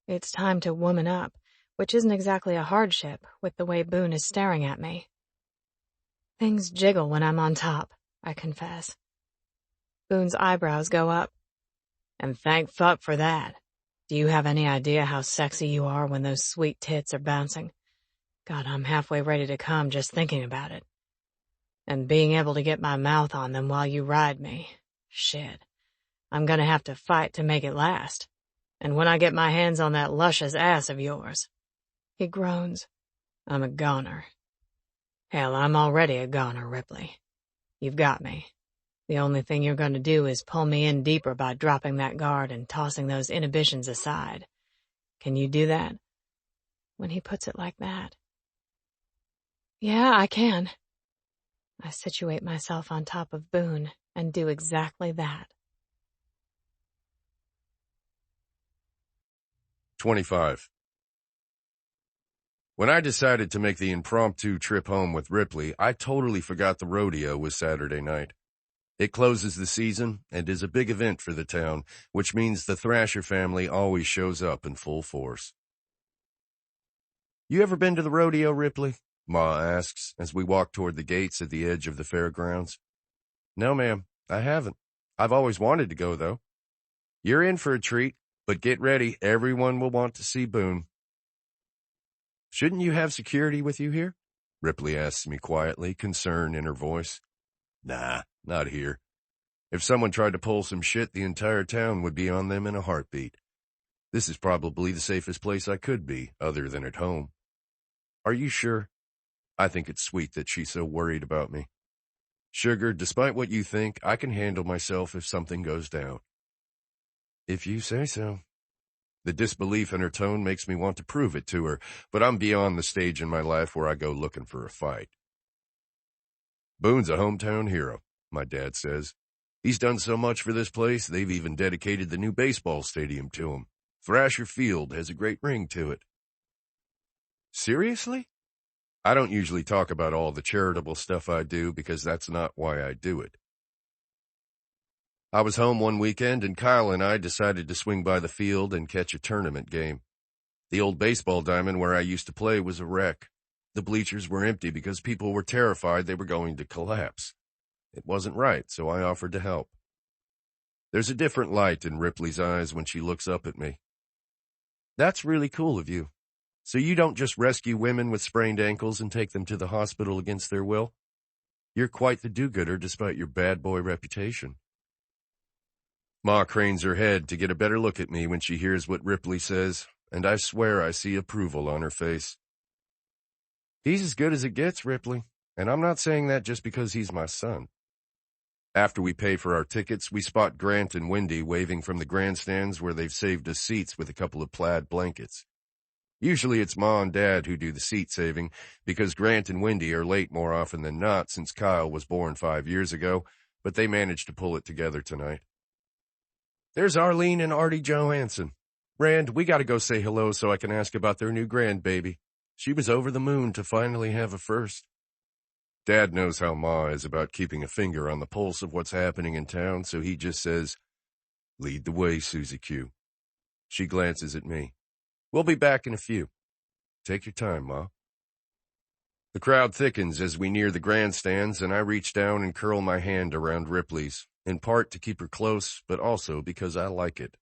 It's time to woman up, which isn't exactly a hardship with the way Boone is staring at me. Things jiggle when I'm on top, I confess. Boone's eyebrows go up. And thank fuck for that. Do you have any idea how sexy you are when those sweet tits are bouncing? God, I'm halfway ready to come just thinking about it. And being able to get my mouth on them while you ride me. Shit. I'm gonna have to fight to make it last. And when I get my hands on that luscious ass of yours. He groans. I'm a goner. Hell, I'm already a goner, Ripley. You've got me. The only thing you're going to do is pull me in deeper by dropping that guard and tossing those inhibitions aside. Can you do that? When he puts it like that. Yeah, I can. I situate myself on top of Boone and do exactly that. 25. When I decided to make the impromptu trip home with Ripley, I totally forgot the rodeo was Saturday night. It closes the season and is a big event for the town, which means the Thrasher family always shows up in full force. You ever been to the rodeo, Ripley? Ma asks as we walk toward the gates at the edge of the fairgrounds. No, ma'am, I haven't. I've always wanted to go, though. You're in for a treat, but get ready. Everyone will want to see Boone. Shouldn't you have security with you here? Ripley asks me quietly, concern in her voice. Nah, not here. If someone tried to pull some shit, the entire town would be on them in a heartbeat. This is probably the safest place I could be, other than at home. Are you sure? I think it's sweet that she's so worried about me. Sugar, despite what you think, I can handle myself if something goes down. If you say so. The disbelief in her tone makes me want to prove it to her, but I'm beyond the stage in my life where I go looking for a fight. Boone's a hometown hero, my dad says. He's done so much for this place, they've even dedicated the new baseball stadium to him. Thrasher Field has a great ring to it. Seriously? I don't usually talk about all the charitable stuff I do because that's not why I do it. I was home one weekend and Kyle and I decided to swing by the field and catch a tournament game. The old baseball diamond where I used to play was a wreck. The bleachers were empty because people were terrified they were going to collapse. It wasn't right, so I offered to help. There's a different light in Ripley's eyes when she looks up at me. That's really cool of you. So you don't just rescue women with sprained ankles and take them to the hospital against their will? You're quite the do-gooder despite your bad boy reputation. Ma cranes her head to get a better look at me when she hears what Ripley says, and I swear I see approval on her face. He's as good as it gets, Ripley, and I'm not saying that just because he's my son. After we pay for our tickets, we spot Grant and Wendy waving from the grandstands where they've saved us seats with a couple of plaid blankets. Usually it's Ma and Dad who do the seat saving, because Grant and Wendy are late more often than not since Kyle was born 5 years ago, but they managed to pull it together tonight. There's Arlene and Artie Johansson. Rand, we gotta go say hello so I can ask about their new grandbaby. She was over the moon to finally have a first. Dad knows how Ma is about keeping a finger on the pulse of what's happening in town, so he just says, "Lead the way, Susie Q." She glances at me. We'll be back in a few. Take your time, Ma. The crowd thickens as we near the grandstands, and I reach down and curl my hand around Ripley's, in part to keep her close, but also because I like it.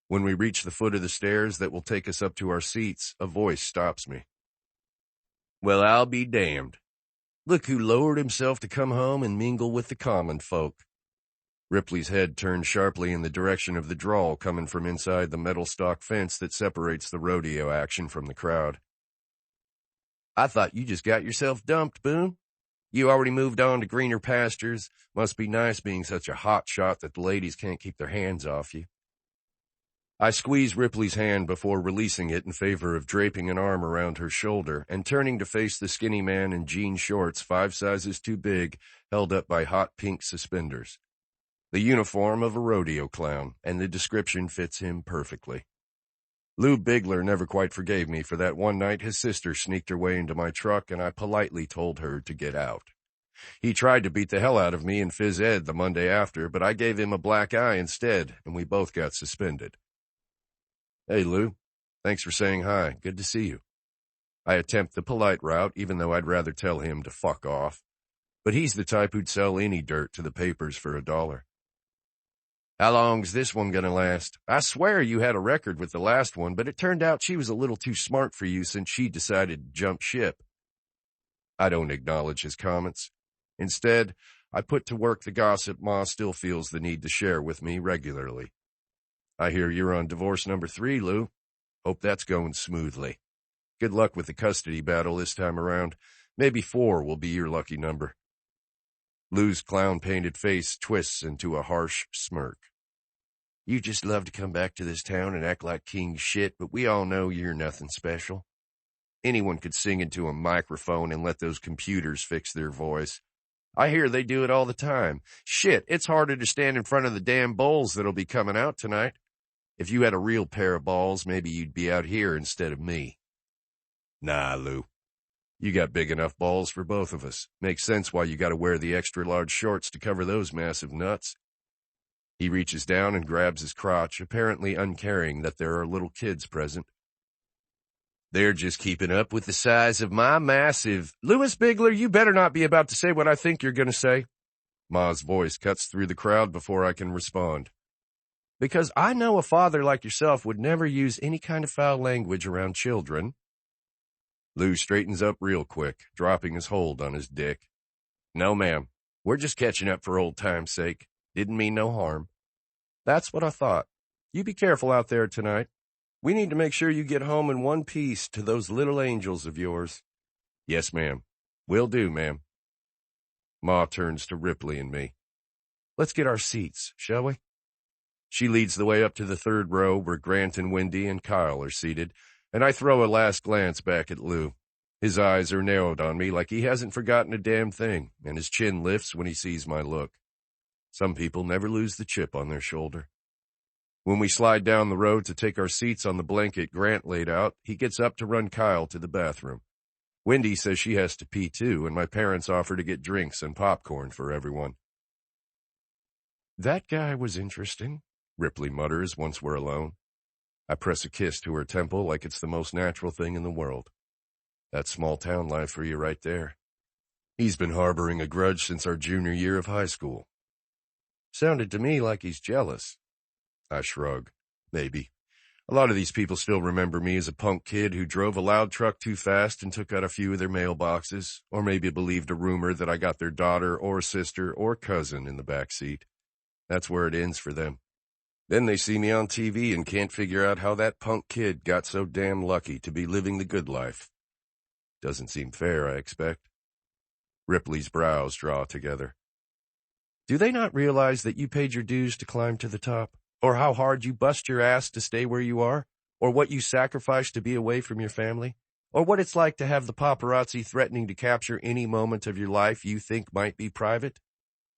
When we reach the foot of the stairs that will take us up to our seats, a voice stops me. Well, I'll be damned. Look who lowered himself to come home and mingle with the common folk. Ripley's head turned sharply in the direction of the drawl coming from inside the metal stock fence that separates the rodeo action from the crowd. I thought you just got yourself dumped, Boone. You already moved on to greener pastures. Must be nice being such a hot shot that the ladies can't keep their hands off you. I squeeze Ripley's hand before releasing it in favor of draping an arm around her shoulder and turning to face the skinny man in jean shorts 5 sizes too big, held up by hot pink suspenders. The uniform of a rodeo clown, and the description fits him perfectly. Lou Bigler never quite forgave me for that one night his sister sneaked her way into my truck and I politely told her to get out. He tried to beat the hell out of me in phys ed the Monday after, but I gave him a black eye instead, and we both got suspended. Hey, Lou. Thanks for saying hi. Good to see you. I attempt the polite route, even though I'd rather tell him to fuck off. But he's the type who'd sell any dirt to the papers for $1. How long's this one gonna last? I swear you had a record with the last one, but it turned out she was a little too smart for you since she decided to jump ship. I don't acknowledge his comments. Instead, I put to work the gossip Ma still feels the need to share with me regularly. I hear you're on divorce number 3, Lou. Hope that's going smoothly. Good luck with the custody battle this time around. Maybe 4 will be your lucky number. Lou's clown-painted face twists into a harsh smirk. You just love to come back to this town and act like king shit, but we all know you're nothing special. Anyone could sing into a microphone and let those computers fix their voice. I hear they do it all the time. Shit, it's harder to stand in front of the damn bowls that'll be coming out tonight. If you had a real pair of balls, maybe you'd be out here instead of me. Nah, Lou. You got big enough balls for both of us. Makes sense why you gotta wear the extra-large shorts to cover those massive nuts. He reaches down and grabs his crotch, apparently uncaring that there are little kids present. They're just keeping up with the size of my massive... Louis Bigler, you better not be about to say what I think you're gonna say. Ma's voice cuts through the crowd before I can respond. Because I know a father like yourself would never use any kind of foul language around children. Lou straightens up real quick, dropping his hold on his dick. No, ma'am. We're just catching up for old time's sake. Didn't mean no harm. That's what I thought. You be careful out there tonight. We need to make sure you get home in one piece to those little angels of yours. Yes, ma'am. Will do, ma'am. Ma turns to Ripley and me. Let's get our seats, shall we? She leads the way up to the 3rd row where Grant and Wendy and Kyle are seated, and I throw a last glance back at Lou. His eyes are narrowed on me like he hasn't forgotten a damn thing, and his chin lifts when he sees my look. Some people never lose the chip on their shoulder. When we slide down the road to take our seats on the blanket Grant laid out, he gets up to run Kyle to the bathroom. Wendy says she has to pee too, and my parents offer to get drinks and popcorn for everyone. That guy was interesting, Ripley mutters once we're alone. I press a kiss to her temple like it's the most natural thing in the world. That's small-town life for you right there. He's been harboring a grudge since our junior year of high school. Sounded to me like he's jealous. I shrug. Maybe. A lot of these people still remember me as a punk kid who drove a loud truck too fast and took out a few of their mailboxes, or maybe believed a rumor that I got their daughter or sister or cousin in the back seat. That's where it ends for them. Then they see me on TV and can't figure out how that punk kid got so damn lucky to be living the good life. Doesn't seem fair, I expect. Ripley's brows draw together. Do they not realize that you paid your dues to climb to the top? Or how hard you bust your ass to stay where you are? Or what you sacrificed to be away from your family? Or what it's like to have the paparazzi threatening to capture any moment of your life you think might be private?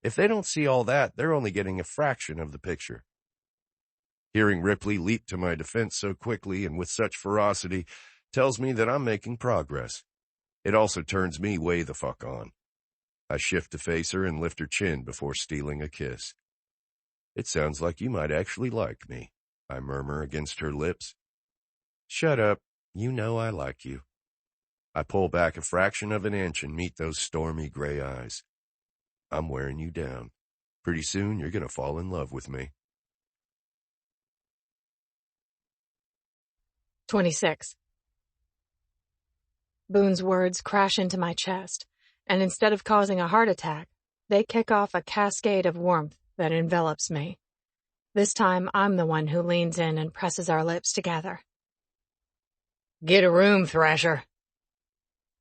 If they don't see all that, they're only getting a fraction of the picture. Hearing Ripley leap to my defense so quickly and with such ferocity tells me that I'm making progress. It also turns me way the fuck on. I shift to face her and lift her chin before stealing a kiss. It sounds like you might actually like me, I murmur against her lips. Shut up. You know I like you. I pull back a fraction of an inch and meet those stormy gray eyes. I'm wearing you down. Pretty soon you're going to fall in love with me. 26. Boone's words crash into my chest, and instead of causing a heart attack, they kick off a cascade of warmth that envelops me. This time, I'm the one who leans in and presses our lips together. Get a room, Thrasher.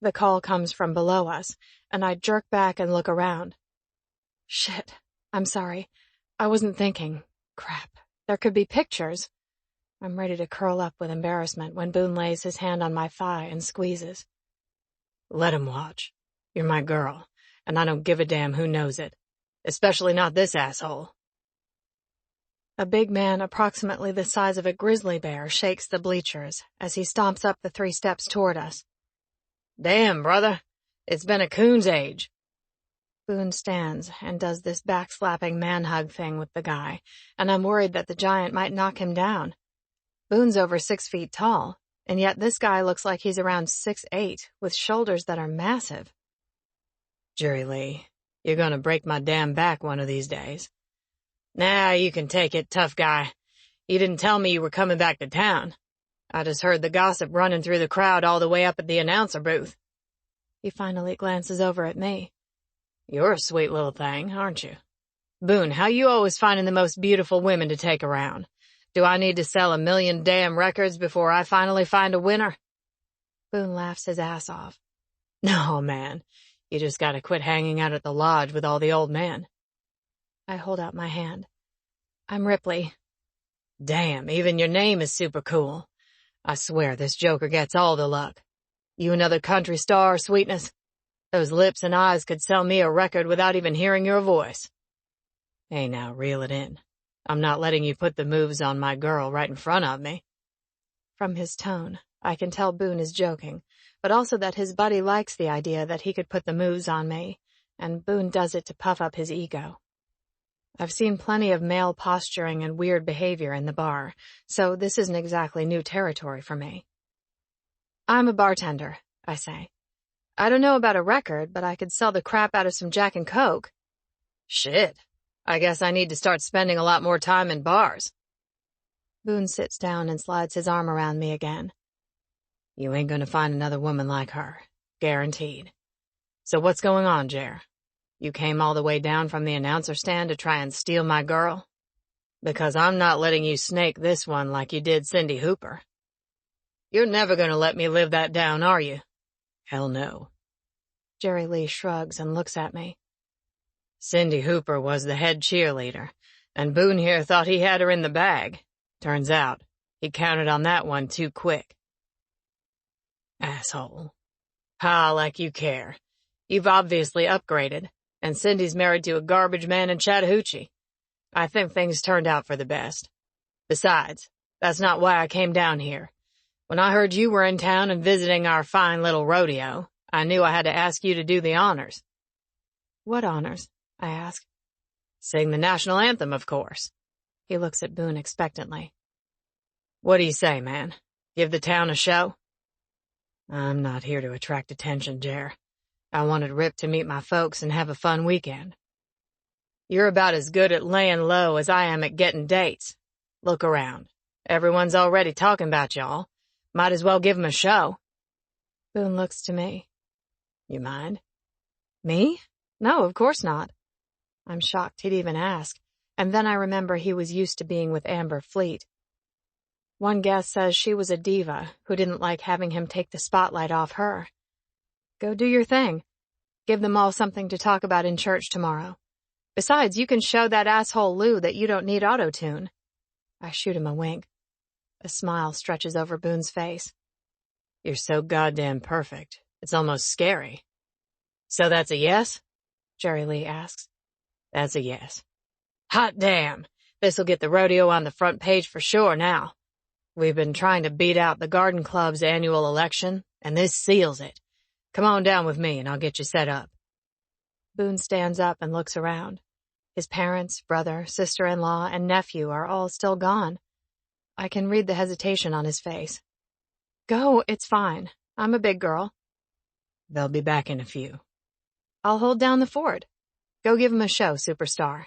The call comes from below us, and I jerk back and look around. Shit, I'm sorry. I wasn't thinking. Crap, there could be pictures. I'm ready to curl up with embarrassment when Boone lays his hand on my thigh and squeezes. Let him watch. You're my girl, and I don't give a damn who knows it. Especially not this asshole. A big man approximately the size of a grizzly bear shakes the bleachers as he stomps up the 3 steps toward us. Damn, brother. It's been a coon's age. Boone stands and does this backslapping man-hug thing with the guy, and I'm worried that the giant might knock him down. Boone's over 6 feet tall, and yet this guy looks like he's around 6'8", with shoulders that are massive. Jerry Lee, you're gonna break my damn back one of these days. Nah, you can take it, tough guy. You didn't tell me you were coming back to town. I just heard the gossip running through the crowd all the way up at the announcer booth. He finally glances over at me. You're a sweet little thing, aren't you? Boone, how you always finding the most beautiful women to take around? Do I need to sell 1 million damn records before I finally find a winner? Boone laughs his ass off. No, man. You just gotta quit hanging out at the lodge with all the old men. I hold out my hand. I'm Ripley. Damn, even your name is super cool. I swear this joker gets all the luck. You another country star, sweetness? Those lips and eyes could sell me a record without even hearing your voice. Hey now, reel it in. I'm not letting you put the moves on my girl right in front of me. From his tone, I can tell Boone is joking, but also that his buddy likes the idea that he could put the moves on me, and Boone does it to puff up his ego. I've seen plenty of male posturing and weird behavior in the bar, so this isn't exactly new territory for me. I'm a bartender, I say. I don't know about a record, but I could sell the crap out of some Jack and Coke. Shit. I guess I need to start spending a lot more time in bars. Boone sits down and slides his arm around me again. You ain't gonna find another woman like her. Guaranteed. So what's going on, Jer? You came all the way down from the announcer stand to try and steal my girl? Because I'm not letting you snake this one like you did Cindy Hooper. You're never gonna let me live that down, are you? Hell no. Jerry Lee shrugs and looks at me. Cindy Hooper was the head cheerleader, and Boone here thought he had her in the bag. Turns out, he counted on that one too quick. Asshole. Ha, like you care. You've obviously upgraded, and Cindy's married to a garbage man in Chattahoochee. I think things turned out for the best. Besides, that's not why I came down here. When I heard you were in town and visiting our fine little rodeo, I knew I had to ask you to do the honors. What honors? I ask. Sing the national anthem, of course. He looks at Boone expectantly. What do you say, man? Give the town a show? I'm not here to attract attention, Jer. I wanted Rip to meet my folks and have a fun weekend. You're about as good at laying low as I am at getting dates. Look around. Everyone's already talking about y'all. Might as well give 'em a show. Boone looks to me. You mind? Me? No, of course not. I'm shocked he'd even ask, and then I remember he was used to being with Amber Fleet. One guest says she was a diva who didn't like having him take the spotlight off her. Go do your thing. Give them all something to talk about in church tomorrow. Besides, you can show that asshole Lou that you don't need auto-tune. I shoot him a wink. A smile stretches over Boone's face. You're so goddamn perfect. It's almost scary. So that's a yes? Jerry Lee asks. That's a yes. Hot damn. This'll get the rodeo on the front page for sure now. We've been trying to beat out the Garden Club's annual election, and this seals it. Come on down with me and I'll get you set up. Boone stands up and looks around. His parents, brother, sister-in-law, and nephew are all still gone. I can read the hesitation on his face. Go, it's fine. I'm a big girl. They'll be back in a few. I'll hold down the fort. Go give 'em a show, superstar.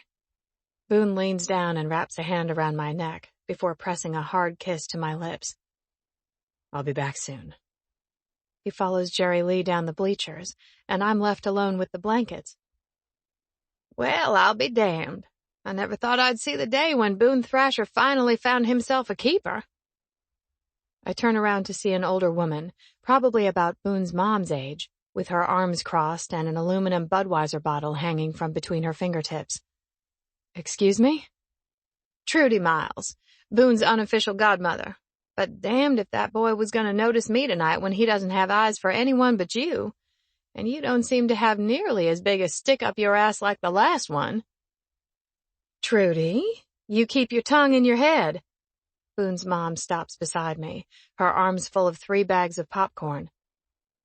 Boone leans down and wraps a hand around my neck before pressing a hard kiss to my lips. I'll be back soon. He follows Jerry Lee down the bleachers, and I'm left alone with the blankets. Well, I'll be damned. I never thought I'd see the day when Boone Thrasher finally found himself a keeper. I turn around to see an older woman, probably about Boone's mom's age, with her arms crossed and an aluminum Budweiser bottle hanging from between her fingertips. Excuse me? Trudy Miles, Boone's unofficial godmother. But damned if that boy was going to notice me tonight when he doesn't have eyes for anyone but you. And you don't seem to have nearly as big a stick up your ass like the last one. Trudy, You keep your tongue in your head. Boone's mom stops beside me, her arms full of 3 bags of popcorn.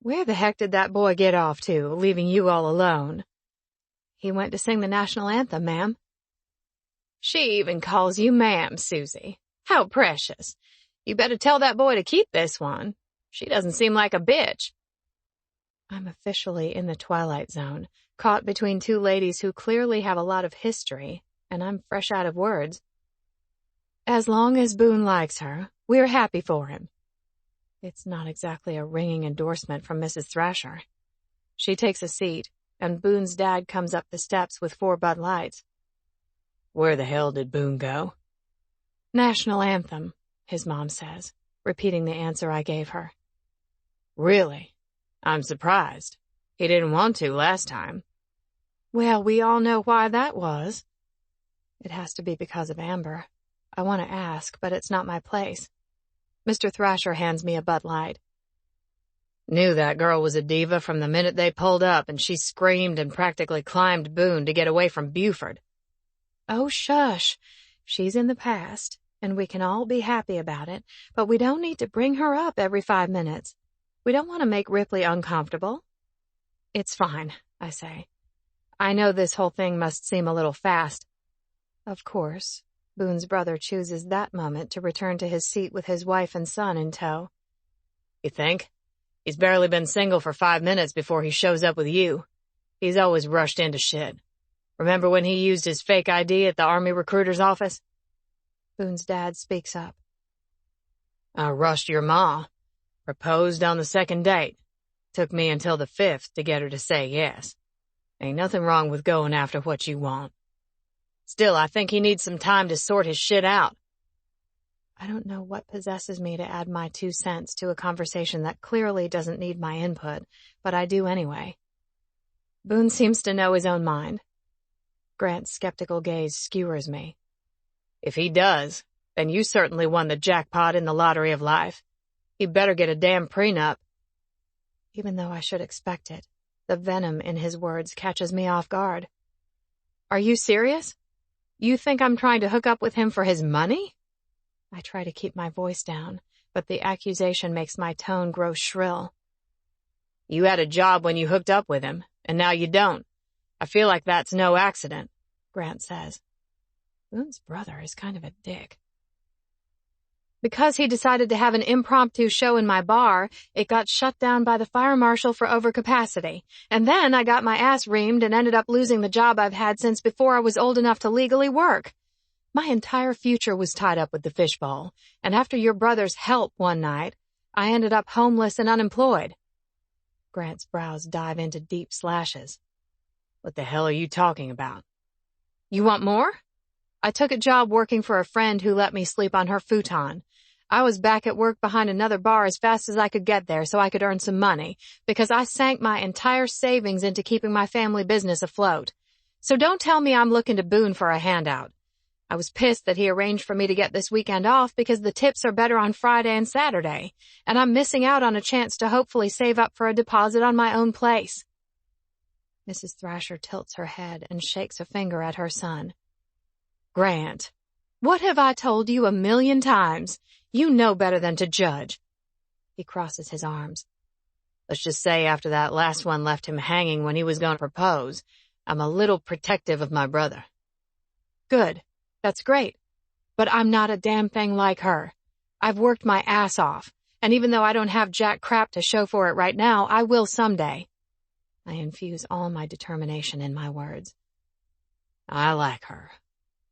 Where the heck did that boy get off to, leaving you all alone? He went to sing the national anthem, ma'am. She even calls you ma'am, Susie. How precious. You better tell that boy to keep this one. She doesn't seem like a bitch. I'm officially in the twilight zone, caught between 2 ladies who clearly have a lot of history, and I'm fresh out of words. As long as Boone likes her, we're happy for him. It's not exactly a ringing endorsement from Mrs. Thrasher. She takes a seat, and Boone's dad comes up the steps with 4 Bud Lights. Where the hell did Boone go? National anthem, his mom says, repeating the answer I gave her. Really? I'm surprised. He didn't want to last time. Well, we all know why that was. It has to be because of Amber. I want to ask, but it's not my place. Mr. Thrasher hands me a Bud Light. Knew that girl was a diva from the minute they pulled up, and she screamed and practically climbed Boone to get away from Buford. Oh, shush. She's in the past, and we can all be happy about it, but we don't need to bring her up every 5 minutes. We don't want to make Ripley uncomfortable. It's fine, I say. I know this whole thing must seem a little fast. Of course, Boone's brother chooses that moment to return to his seat with his wife and son in tow. You think? He's barely been single for 5 minutes before he shows up with you. He's always rushed into shit. Remember when he used his fake ID at the Army recruiter's office? Boone's dad speaks up. I rushed your ma. Proposed on the 2nd date. Took me until the 5th to get her to say yes. Ain't nothing wrong with going after what you want. Still, I think he needs some time to sort his shit out. I don't know what possesses me to add my 2 cents to a conversation that clearly doesn't need my input, but I do anyway. Boone seems to know his own mind. Grant's skeptical gaze skewers me. If he does, then you certainly won the jackpot in the lottery of life. He'd better get a damn prenup. Even though I should expect it, the venom in his words catches me off guard. Are you serious? You think I'm trying to hook up with him for his money? I try to keep my voice down, but the accusation makes my tone grow shrill. You had a job when you hooked up with him, and now you don't. I feel like that's no accident, Grant says. Boone's brother is kind of a dick. Because he decided to have an impromptu show in my bar, it got shut down by the fire marshal for overcapacity. And then I got my ass reamed and ended up losing the job I've had since before I was old enough to legally work. My entire future was tied up with the fishbowl, and after your brother's help one night, I ended up homeless and unemployed. Grant's brows dive into deep slashes. What the hell are you talking about? You want more? I took a job working for a friend who let me sleep on her futon. I was back at work behind another bar as fast as I could get there so I could earn some money, because I sank my entire savings into keeping my family business afloat. So don't tell me I'm looking to Boone for a handout. I was pissed that he arranged for me to get this weekend off because the tips are better on Friday and Saturday, and I'm missing out on a chance to hopefully save up for a deposit on my own place. Mrs. Thrasher tilts her head and shakes a finger at her son. Grant, what have I told you 1,000,000 times? You know better than to judge. He crosses his arms. Let's just say after that last one left him hanging when he was going to propose, I'm a little protective of my brother. Good. That's great. But I'm not a damn thing like her. I've worked my ass off, and even though I don't have jack crap to show for it right now, I will someday. I infuse all my determination in my words. I like her,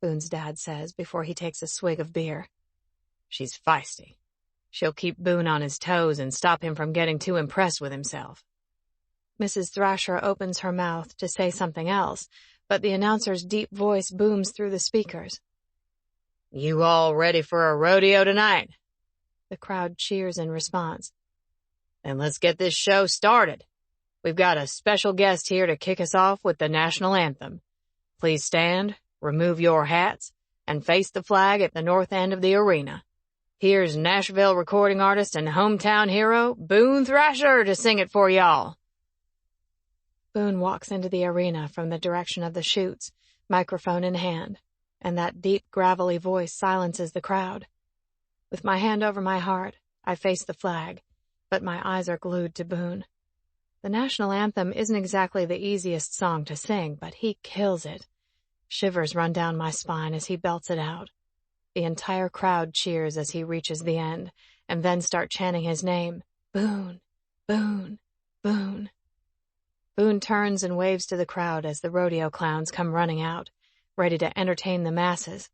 Boone's dad says before he takes a swig of beer. She's feisty. She'll keep Boone on his toes and stop him from getting too impressed with himself. Mrs. Thrasher opens her mouth to say something else, but the announcer's deep voice booms through the speakers. You all ready for a rodeo tonight? The crowd cheers in response. Then let's get this show started. We've got a special guest here to kick us off with the national anthem. Please stand, remove your hats, and face the flag at the north end of the arena. Here's Nashville recording artist and hometown hero, Boone Thrasher, to sing it for y'all. Boone walks into the arena from the direction of the chutes, microphone in hand, and that deep, gravelly voice silences the crowd. With my hand over my heart, I face the flag, but my eyes are glued to Boone. The national anthem isn't exactly the easiest song to sing, but he kills it. Shivers run down my spine as he belts it out. The entire crowd cheers as he reaches the end, and then start chanting his name, Boone, Boone, Boone. Boone turns and waves to the crowd as the rodeo clowns come running out, ready to entertain the masses.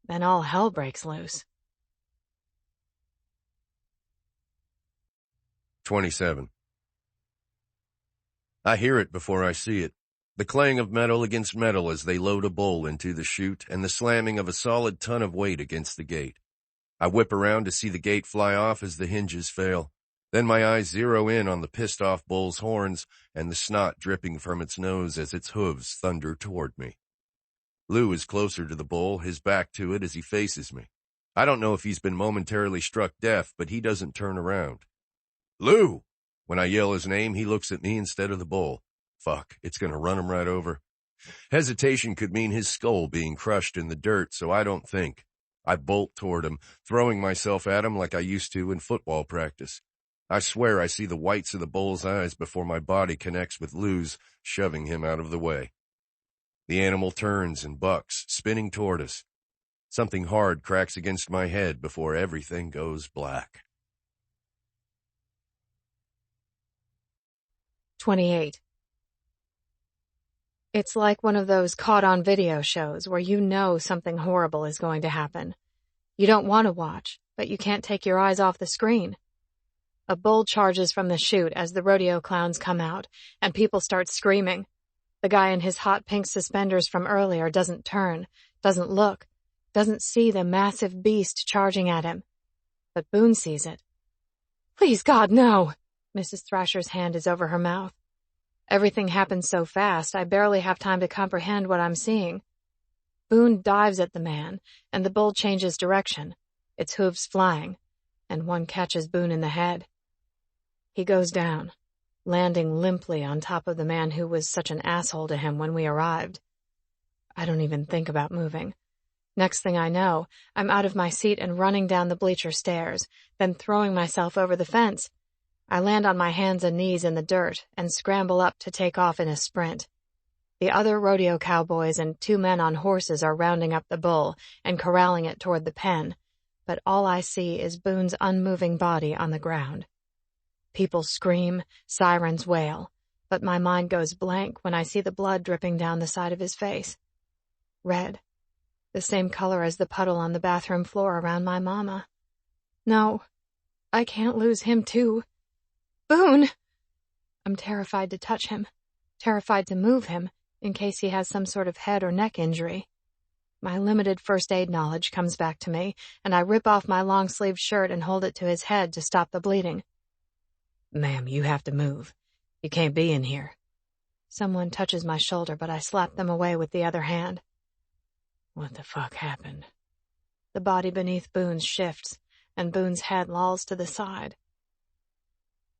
Then all hell breaks loose. 27. I hear it before I see it. The clang of metal against metal as they load a bull into the chute, and the slamming of a solid ton of weight against the gate. I whip around to see the gate fly off as the hinges fail. Then my eyes zero in on the pissed-off bull's horns and the snot dripping from its nose as its hooves thunder toward me. Lou is closer to the bull, his back to it as he faces me. I don't know if he's been momentarily struck deaf, but he doesn't turn around. Lou! When I yell his name, he looks at me instead of the bull. Fuck, it's gonna run him right over. Hesitation could mean his skull being crushed in the dirt, so I don't think. I bolt toward him, throwing myself at him like I used to in football practice. I swear I see the whites of the bull's eyes before my body connects with Lou's, shoving him out of the way. The animal turns and bucks, spinning toward us. Something hard cracks against my head before everything goes black. 28. It's like one of those caught-on-video shows where you know something horrible is going to happen. You don't want to watch, but you can't take your eyes off the screen. A bull charges from the chute as the rodeo clowns come out, and people start screaming. The guy in his hot pink suspenders from earlier doesn't turn, doesn't look, doesn't see the massive beast charging at him. But Boone sees it. Please, God, no! Mrs. Thrasher's hand is over her mouth. Everything happens so fast, I barely have time to comprehend what I'm seeing. Boone dives at the man, and the bull changes direction, its hooves flying, and one catches Boone in the head. He goes down, landing limply on top of the man who was such an asshole to him when we arrived. I don't even think about moving. Next thing I know, I'm out of my seat and running down the bleacher stairs, then throwing myself over the fence. I land on my hands and knees in the dirt and scramble up to take off in a sprint. The other rodeo cowboys and 2 men on horses are rounding up the bull and corralling it toward the pen, but all I see is Boone's unmoving body on the ground. People scream, sirens wail, but my mind goes blank when I see the blood dripping down the side of his face. Red, the same color as the puddle on the bathroom floor around my mama. No, I can't lose him too. Boone! I'm terrified to touch him, terrified to move him, in case he has some sort of head or neck injury. My limited first aid knowledge comes back to me, and I rip off my long-sleeved shirt and hold it to his head to stop the bleeding. Ma'am, you have to move. You can't be in here. Someone touches my shoulder, but I slap them away with the other hand. What the fuck happened? The body beneath Boone's shifts, and Boone's head lolls to the side.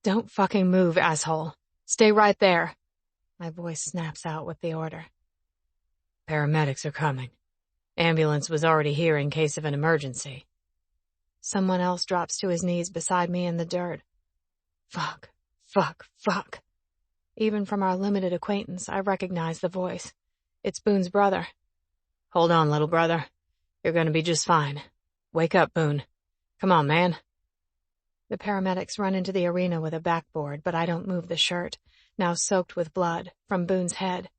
Don't fucking move, asshole. Stay right there. My voice snaps out with the order. Paramedics are coming. Ambulance was already here in case of an emergency. Someone else drops to his knees beside me in the dirt. Fuck, fuck, fuck. Even from our limited acquaintance, I recognize the voice. It's Boone's brother. Hold on, little brother. You're gonna be just fine. Wake up, Boone. Come on, man. The paramedics run into the arena with a backboard, but I don't move the shirt, now soaked with blood, from Boone's head.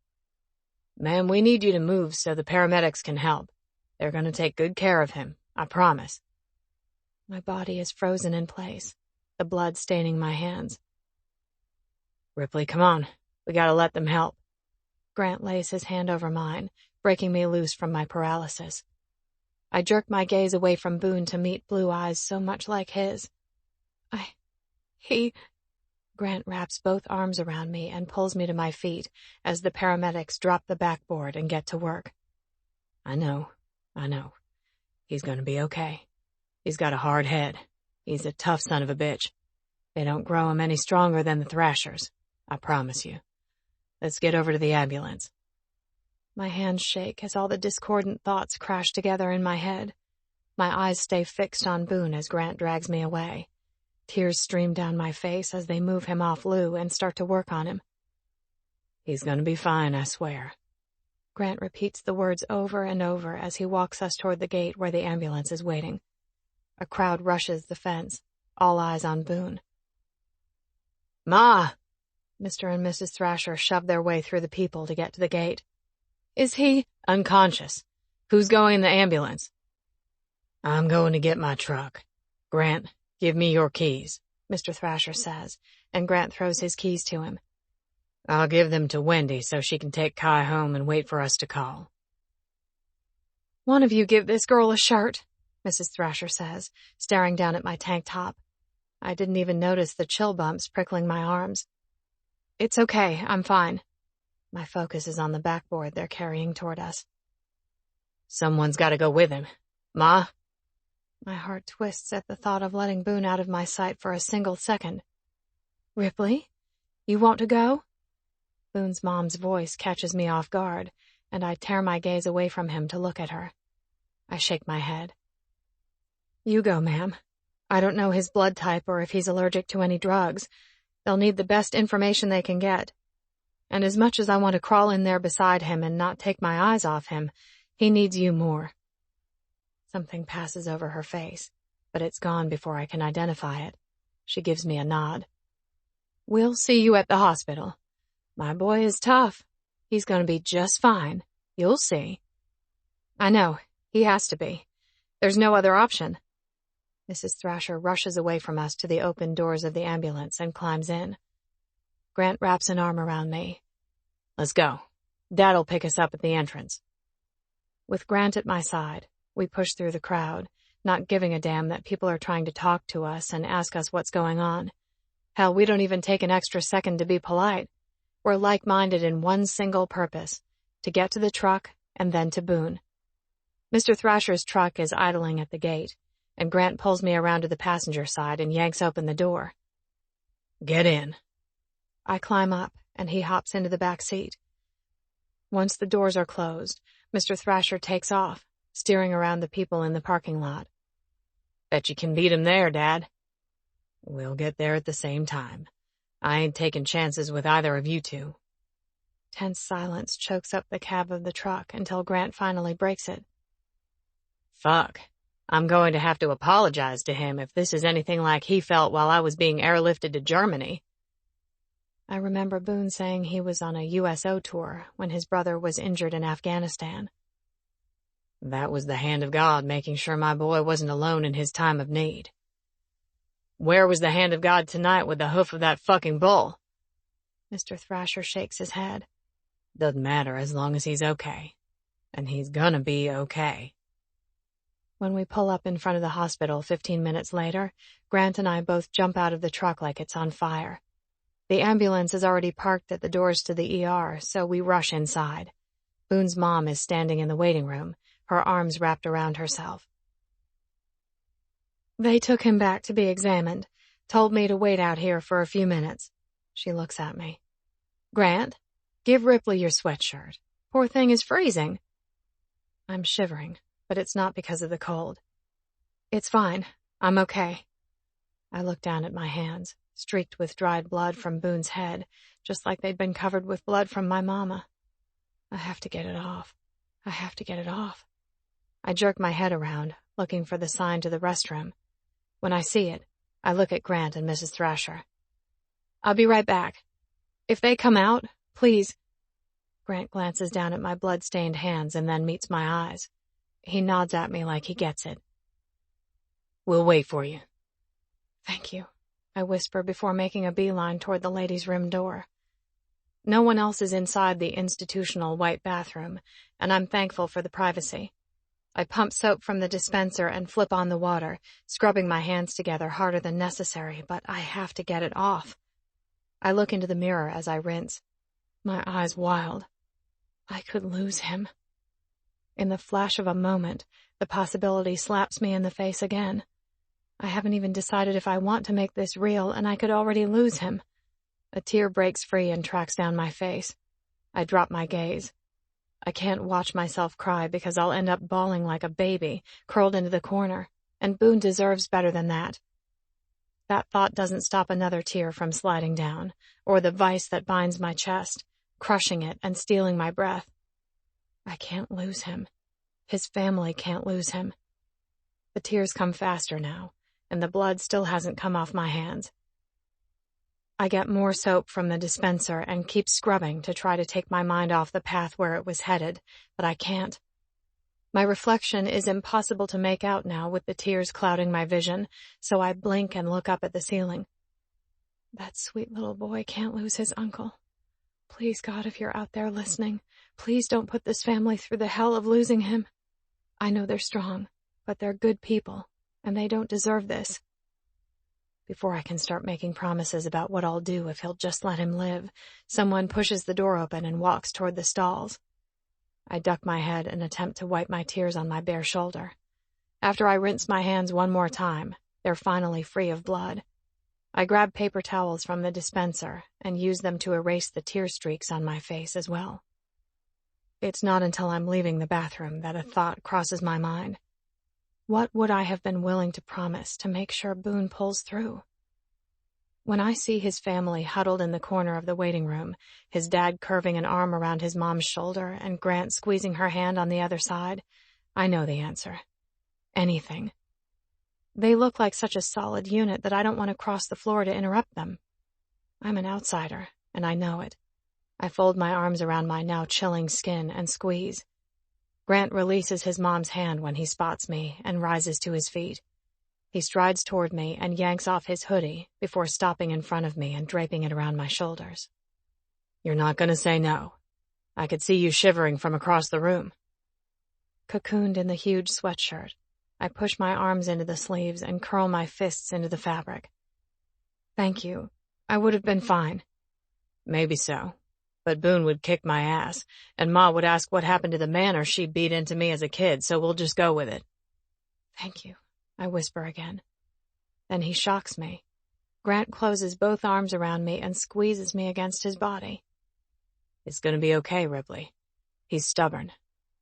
Ma'am, we need you to move so the paramedics can help. They're going to take good care of him, I promise. My body is frozen in place, the blood staining my hands. Ripley, come on. We gotta let them help. Grant lays his hand over mine, breaking me loose from my paralysis. I jerk my gaze away from Boone to meet blue eyes so much like his. Grant wraps both arms around me and pulls me to my feet as the paramedics drop the backboard and get to work. I know. He's gonna be okay. He's got a hard head. He's a tough son of a bitch. They don't grow him any stronger than the Thrashers. I promise you. Let's get over to the ambulance. My hands shake as all the discordant thoughts crash together in my head. My eyes stay fixed on Boone as Grant drags me away. Tears stream down my face as they move him off Lou and start to work on him. "He's gonna be fine, I swear." Grant repeats the words over and over as he walks us toward the gate where the ambulance is waiting. A crowd rushes the fence, all eyes on Boone. "Ma!" Mr. and Mrs. Thrasher shove their way through the people to get to the gate. "Is he "Unconscious. Who's going in the ambulance?" "I'm going to get my truck." "Grant, give me your keys," Mr. Thrasher says, and Grant throws his keys to him. "I'll give them to Wendy so she can take Kai home and wait for us to call." "One of you give this girl a shirt," Mrs. Thrasher says, staring down at my tank top. I didn't even notice the chill bumps prickling my arms. "It's okay, I'm fine." My focus is on the backboard they're carrying toward us. "Someone's got to go with him. Ma?" My heart twists at the thought of letting Boone out of my sight for a single second. "Ripley, you want to go?" Boone's mom's voice catches me off guard, and I tear my gaze away from him to look at her. I shake my head. "You go, ma'am. I don't know his blood type or if he's allergic to any drugs. They'll need the best information they can get. And as much as I want to crawl in there beside him and not take my eyes off him, he needs you more." Something passes over her face, but it's gone before I can identify it. She gives me a nod. "We'll see you at the hospital. My boy is tough. He's going to be just fine. You'll see." "I know. He has to be. There's no other option." Mrs. Thrasher rushes away from us to the open doors of the ambulance and climbs in. Grant wraps an arm around me. "Let's go. Dad'll pick us up at the entrance." With Grant at my side, we push through the crowd, not giving a damn that people are trying to talk to us and ask us what's going on. Hell, we don't even take an extra second to be polite. We're like-minded in one single purpose, to get to the truck and then to Boone. Mr. Thrasher's truck is idling at the gate, and Grant pulls me around to the passenger side and yanks open the door. "Get in." I climb up, and he hops into the back seat. Once the doors are closed, Mr. Thrasher takes off, steering around the people in the parking lot. "Bet you can beat him there, Dad." "We'll get there at the same time. I ain't taking chances with either of you two." Tense silence chokes up the cab of the truck until Grant finally breaks it. "Fuck. I'm going to have to apologize to him if this is anything like he felt while I was being airlifted to Germany." I remember Boone saying he was on a USO tour when his brother was injured in Afghanistan. "That was the hand of God making sure my boy wasn't alone in his time of need." "Where was the hand of God tonight with the hoof of that fucking bull?" Mr. Thrasher shakes his head. "Doesn't matter as long as he's okay. And he's gonna be okay." When we pull up in front of the hospital 15 minutes later, Grant and I both jump out of the truck like it's on fire. The ambulance is already parked at the doors to the ER, so we rush inside. Boone's mom is standing in the waiting room, her arms wrapped around herself. "They took him back to be examined, told me to wait out here for a few minutes." She looks at me. "Grant, give Ripley your sweatshirt. Poor thing is freezing." I'm shivering, but it's not because of the cold. "It's fine. I'm okay." I look down at my hands, streaked with dried blood from Boone's head, just like they'd been covered with blood from my mama. I have to get it off. I have to get it off. I jerk my head around, looking for the sign to the restroom. When I see it, I look at Grant and Mrs. Thrasher. "I'll be right back. If they come out, please." Grant glances down at my blood-stained hands and then meets my eyes. He nods at me like he gets it. "We'll wait for you." "Thank you," I whisper before making a beeline toward the ladies' room door. No one else is inside the institutional white bathroom, and I'm thankful for the privacy. I pump soap from the dispenser and flip on the water, scrubbing my hands together harder than necessary, but I have to get it off. I look into the mirror as I rinse, my eyes wild. I could lose him. In the flash of a moment, the possibility slaps me in the face again. I haven't even decided if I want to make this real, and I could already lose him. A tear breaks free and tracks down my face. I drop my gaze. I can't watch myself cry because I'll end up bawling like a baby, curled into the corner, and Boone deserves better than that. That thought doesn't stop another tear from sliding down, or the vice that binds my chest, crushing it and stealing my breath. I can't lose him. His family can't lose him. The tears come faster now, and the blood still hasn't come off my hands. I get more soap from the dispenser and keep scrubbing to try to take my mind off the path where it was headed, but I can't. My reflection is impossible to make out now with the tears clouding my vision, so I blink and look up at the ceiling. That sweet little boy can't lose his uncle. Please, God, if you're out there listening, please don't put this family through the hell of losing him. I know they're strong, but they're good people, and they don't deserve this. Before I can start making promises about what I'll do if he'll just let him live, someone pushes the door open and walks toward the stalls. I duck my head and attempt to wipe my tears on my bare shoulder. After I rinse my hands one more time, they're finally free of blood. I grab paper towels from the dispenser and use them to erase the tear streaks on my face as well. It's not until I'm leaving the bathroom that a thought crosses my mind. What would I have been willing to promise to make sure Boone pulls through? When I see his family huddled in the corner of the waiting room, his dad curving an arm around his mom's shoulder and Grant squeezing her hand on the other side, I know the answer. Anything. They look like such a solid unit that I don't want to cross the floor to interrupt them. I'm an outsider, and I know it. I fold my arms around my now chilling skin and squeeze. Grant releases his mom's hand when he spots me and rises to his feet. He strides toward me and yanks off his hoodie before stopping in front of me and draping it around my shoulders. You're not going to say no. I could see you shivering from across the room. Cocooned in the huge sweatshirt, I push my arms into the sleeves and curl my fists into the fabric. Thank you. I would have been fine. Maybe so. But Boone would kick my ass, and Ma would ask what happened to the manner she beat into me as a kid, so we'll just go with it. Thank you, I whisper again. Then he shocks me. Grant closes both arms around me and squeezes me against his body. It's going to be okay, Ripley. He's stubborn.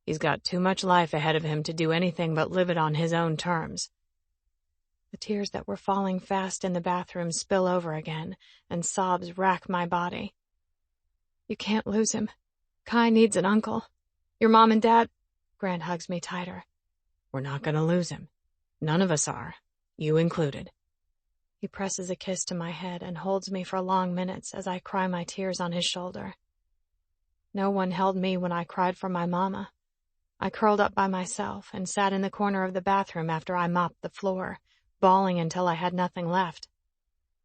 He's got too much life ahead of him to do anything but live it on his own terms. The tears that were falling fast in the bathroom spill over again, and sobs rack my body. You can't lose him. Kai needs an uncle. Your mom and dad... Grant hugs me tighter. We're not going to lose him. None of us are. You included. He presses a kiss to my head and holds me for long minutes as I cry my tears on his shoulder. No one held me when I cried for my mama. I curled up by myself and sat in the corner of the bathroom after I mopped the floor, bawling until I had nothing left.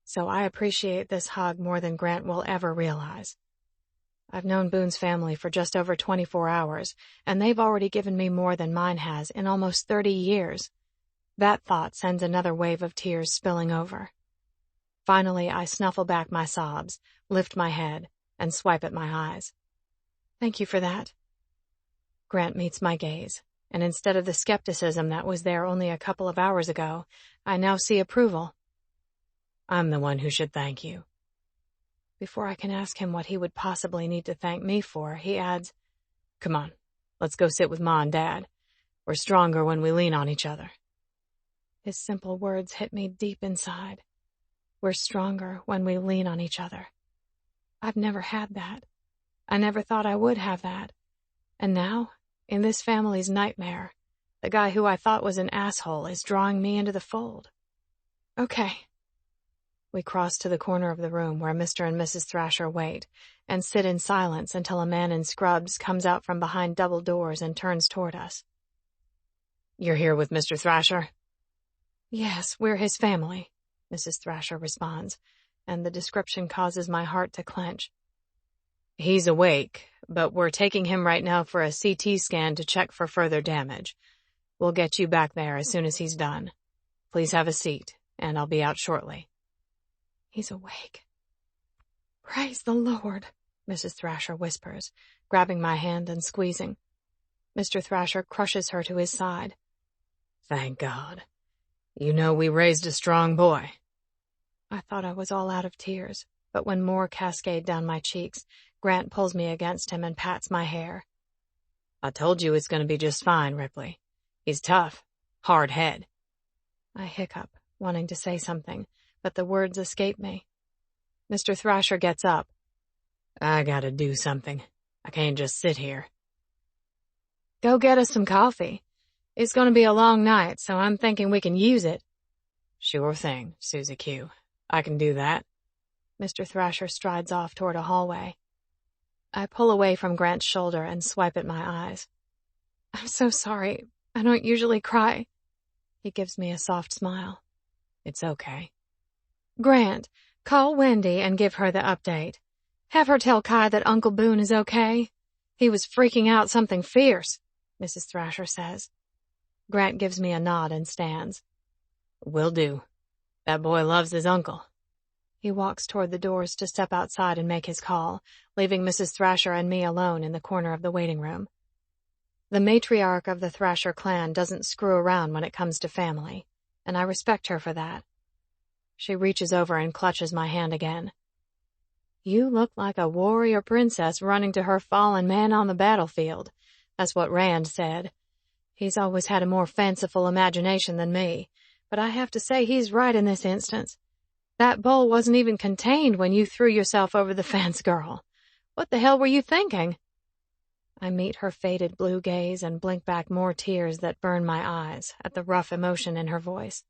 So I appreciate this hug more than Grant will ever realize. I've known Boone's family for just over 24 hours, and they've already given me more than mine has in almost 30 years. That thought sends another wave of tears spilling over. Finally, I snuffle back my sobs, lift my head, and swipe at my eyes. Thank you for that. Grant meets my gaze, and instead of the skepticism that was there only a couple of hours ago, I now see approval. I'm the one who should thank you. Before I can ask him what he would possibly need to thank me for, he adds, Come on, let's go sit with Ma and Dad. We're stronger when we lean on each other. His simple words hit me deep inside. We're stronger when we lean on each other. I've never had that. I never thought I would have that. And now, in this family's nightmare, the guy who I thought was an asshole is drawing me into the fold. Okay. We cross to the corner of the room where Mr. and Mrs. Thrasher wait, and sit in silence until a man in scrubs comes out from behind double doors and turns toward us. You're here with Mr. Thrasher? Yes, we're his family, Mrs. Thrasher responds, and the description causes my heart to clench. He's awake, but we're taking him right now for a CT scan to check for further damage. We'll get you back there as soon as he's done. Please have a seat, and I'll be out shortly. He's awake. Praise the Lord, Mrs. Thrasher whispers, grabbing my hand and squeezing. Mr. Thrasher crushes her to his side. Thank God. You know we raised a strong boy. I thought I was all out of tears, but when more cascade down my cheeks, Grant pulls me against him and pats my hair. I told you it's going to be just fine, Ripley. He's tough. Hard head. I hiccup, wanting to say something, but the words escape me. Mr. Thrasher gets up. I gotta do something. I can't just sit here. Go get us some coffee. It's going to be a long night, so I'm thinking we can use it. Sure thing, Susie Q. I can do that. Mr. Thrasher strides off toward a hallway. I pull away from Grant's shoulder and swipe at my eyes. I'm so sorry. I don't usually cry. He gives me a soft smile. It's okay. Grant, call Wendy and give her the update. Have her tell Kai that Uncle Boone is okay. He was freaking out something fierce, Mrs. Thrasher says. Grant gives me a nod and stands. Will do. That boy loves his uncle. He walks toward the doors to step outside and make his call, leaving Mrs. Thrasher and me alone in the corner of the waiting room. The matriarch of the Thrasher clan doesn't screw around when it comes to family, and I respect her for that. She reaches over and clutches my hand again. You look like a warrior princess running to her fallen man on the battlefield. That's what Rand said. He's always had a more fanciful imagination than me, but I have to say he's right in this instance. That bowl wasn't even contained when you threw yourself over the fence, girl. What the hell were you thinking? I meet her faded blue gaze and blink back more tears that burn my eyes at the rough emotion in her voice.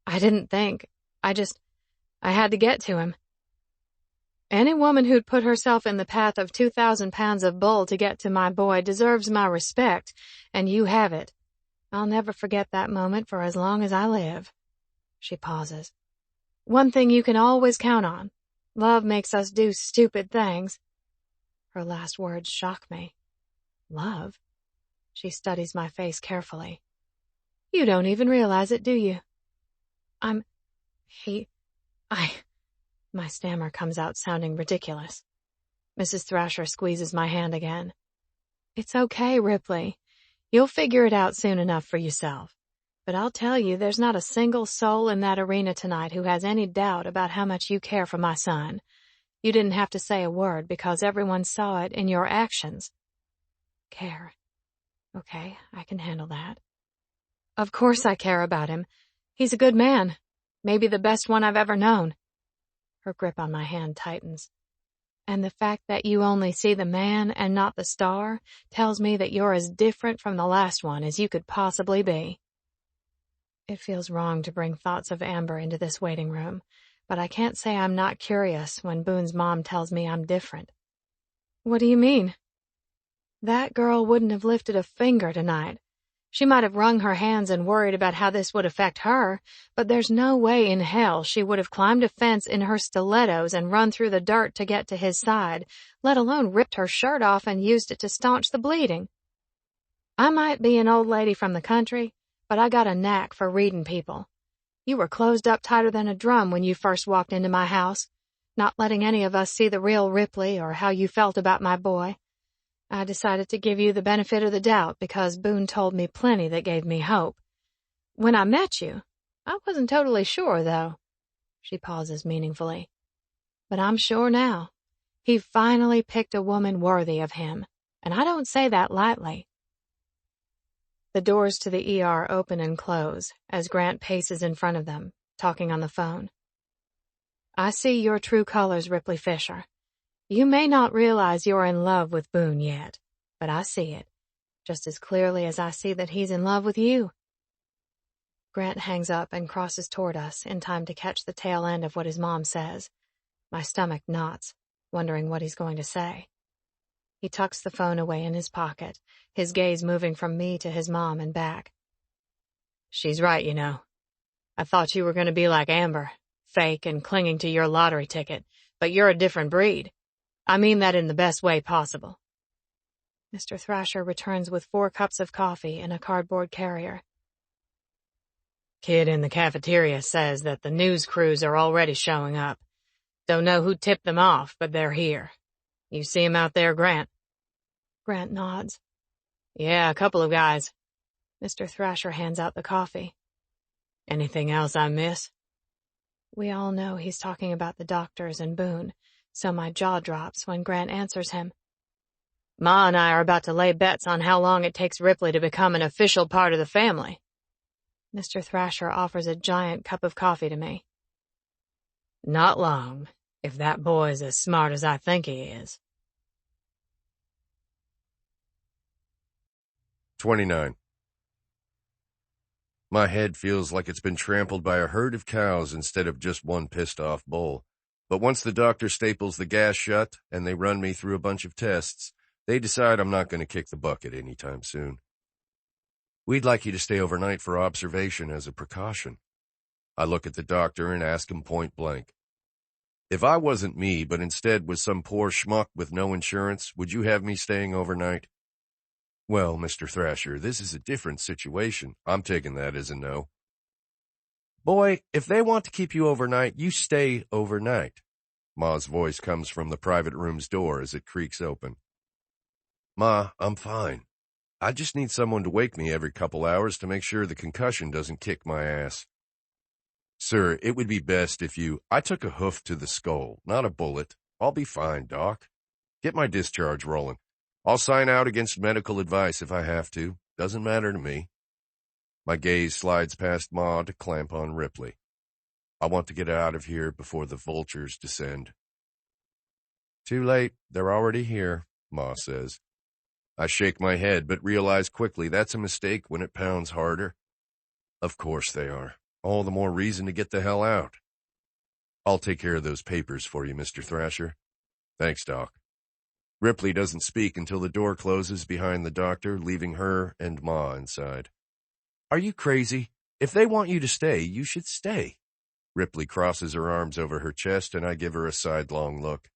I didn't think. I had to get to him. Any woman who'd put herself in the path of 2,000 pounds of bull to get to my boy deserves my respect, and you have it. I'll never forget that moment for as long as I live. She pauses. One thing you can always count on. Love makes us do stupid things. Her last words shock me. Love? She studies my face carefully. You don't even realize it, do you? My stammer comes out sounding ridiculous. Mrs. Thrasher squeezes my hand again. It's okay, Ripley. You'll figure it out soon enough for yourself. But I'll tell you, there's not a single soul in that arena tonight who has any doubt about how much you care for my son. You didn't have to say a word because everyone saw it in your actions. Care. Okay, I can handle that. Of course I care about him. He's a good man. Maybe the best one I've ever known. Her grip on my hand tightens. And the fact that you only see the man and not the star tells me that you're as different from the last one as you could possibly be. It feels wrong to bring thoughts of Amber into this waiting room, but I can't say I'm not curious when Boone's mom tells me I'm different. What do you mean? That girl wouldn't have lifted a finger tonight. She might have wrung her hands and worried about how this would affect her, but there's no way in hell she would have climbed a fence in her stilettos and run through the dirt to get to his side, let alone ripped her shirt off and used it to staunch the bleeding. I might be an old lady from the country, but I got a knack for reading people. You were closed up tighter than a drum when you first walked into my house, not letting any of us see the real Ripley or how you felt about my boy. I decided to give you the benefit of the doubt because Boone told me plenty that gave me hope. When I met you, I wasn't totally sure, though. She pauses meaningfully. But I'm sure now. He finally picked a woman worthy of him, and I don't say that lightly. The doors to the ER open and close as Grant paces in front of them, talking on the phone. I see your true colors, Ripley Fisher. You may not realize you're in love with Boone yet, but I see it, just as clearly as I see that he's in love with you. Grant hangs up and crosses toward us in time to catch the tail end of what his mom says. My stomach knots, wondering what he's going to say. He tucks the phone away in his pocket, his gaze moving from me to his mom and back. She's right, you know. I thought you were going to be like Amber, fake and clinging to your lottery ticket, but you're a different breed. I mean that in the best way possible. Mr. Thrasher returns with 4 cups of coffee in a cardboard carrier. Kid in the cafeteria says that the news crews are already showing up. Don't know who tipped them off, but they're here. You see 'em out there, Grant? Grant nods. Yeah, a couple of guys. Mr. Thrasher hands out the coffee. Anything else I miss? We all know he's talking about the doctors and Boone, so my jaw drops when Grant answers him. Ma and I are about to lay bets on how long it takes Ripley to become an official part of the family. Mr. Thrasher offers a giant cup of coffee to me. Not long, if that boy is as smart as I think he is. 29. My head feels like it's been trampled by a herd of cows instead of just one pissed-off bull. But once the doctor staples the gas shut and they run me through a bunch of tests, they decide I'm not going to kick the bucket anytime soon. We'd like you to stay overnight for observation as a precaution. I look at the doctor and ask him point blank. If I wasn't me, but instead was some poor schmuck with no insurance, would you have me staying overnight? Well, Mr. Thrasher, this is a different situation. I'm taking that as a no. Boy, if they want to keep you overnight, you stay overnight. Ma's voice comes from the private room's door as it creaks open. Ma, I'm fine. I just need someone to wake me every couple hours to make sure the concussion doesn't kick my ass. Sir, it would be best if you— I took a hoof to the skull, not a bullet. I'll be fine, Doc. Get my discharge rolling. I'll sign out against medical advice if I have to. Doesn't matter to me. My gaze slides past Ma to clamp on Ripley. I want to get out of here before the vultures descend. Too late. They're already here, Ma says. I shake my head, but realize quickly that's a mistake when it pounds harder. Of course they are. All the more reason to get the hell out. I'll take care of those papers for you, Mr. Thrasher. Thanks, Doc. Ripley doesn't speak until the door closes behind the doctor, leaving her and Ma inside. Are you crazy? If they want you to stay, you should stay. Ripley crosses her arms over her chest, and I give her a sidelong look.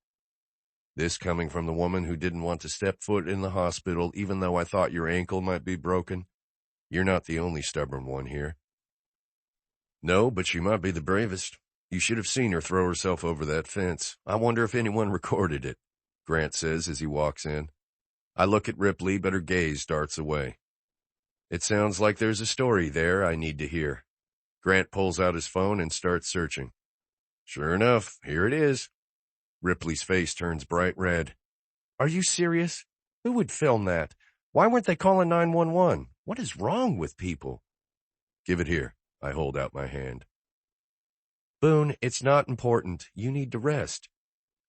This coming from the woman who didn't want to step foot in the hospital, even though I thought your ankle might be broken. You're not the only stubborn one here. No, but she might be the bravest. You should have seen her throw herself over that fence. I wonder if anyone recorded it, Grant says as he walks in. I look at Ripley, but her gaze darts away. It sounds like there's a story there I need to hear. Grant pulls out his phone and starts searching. Sure enough, here it is. Ripley's face turns bright red. Are you serious? Who would film that? Why weren't they calling 911? What is wrong with people? Give it here. I hold out my hand. Boone, it's not important. You need to rest.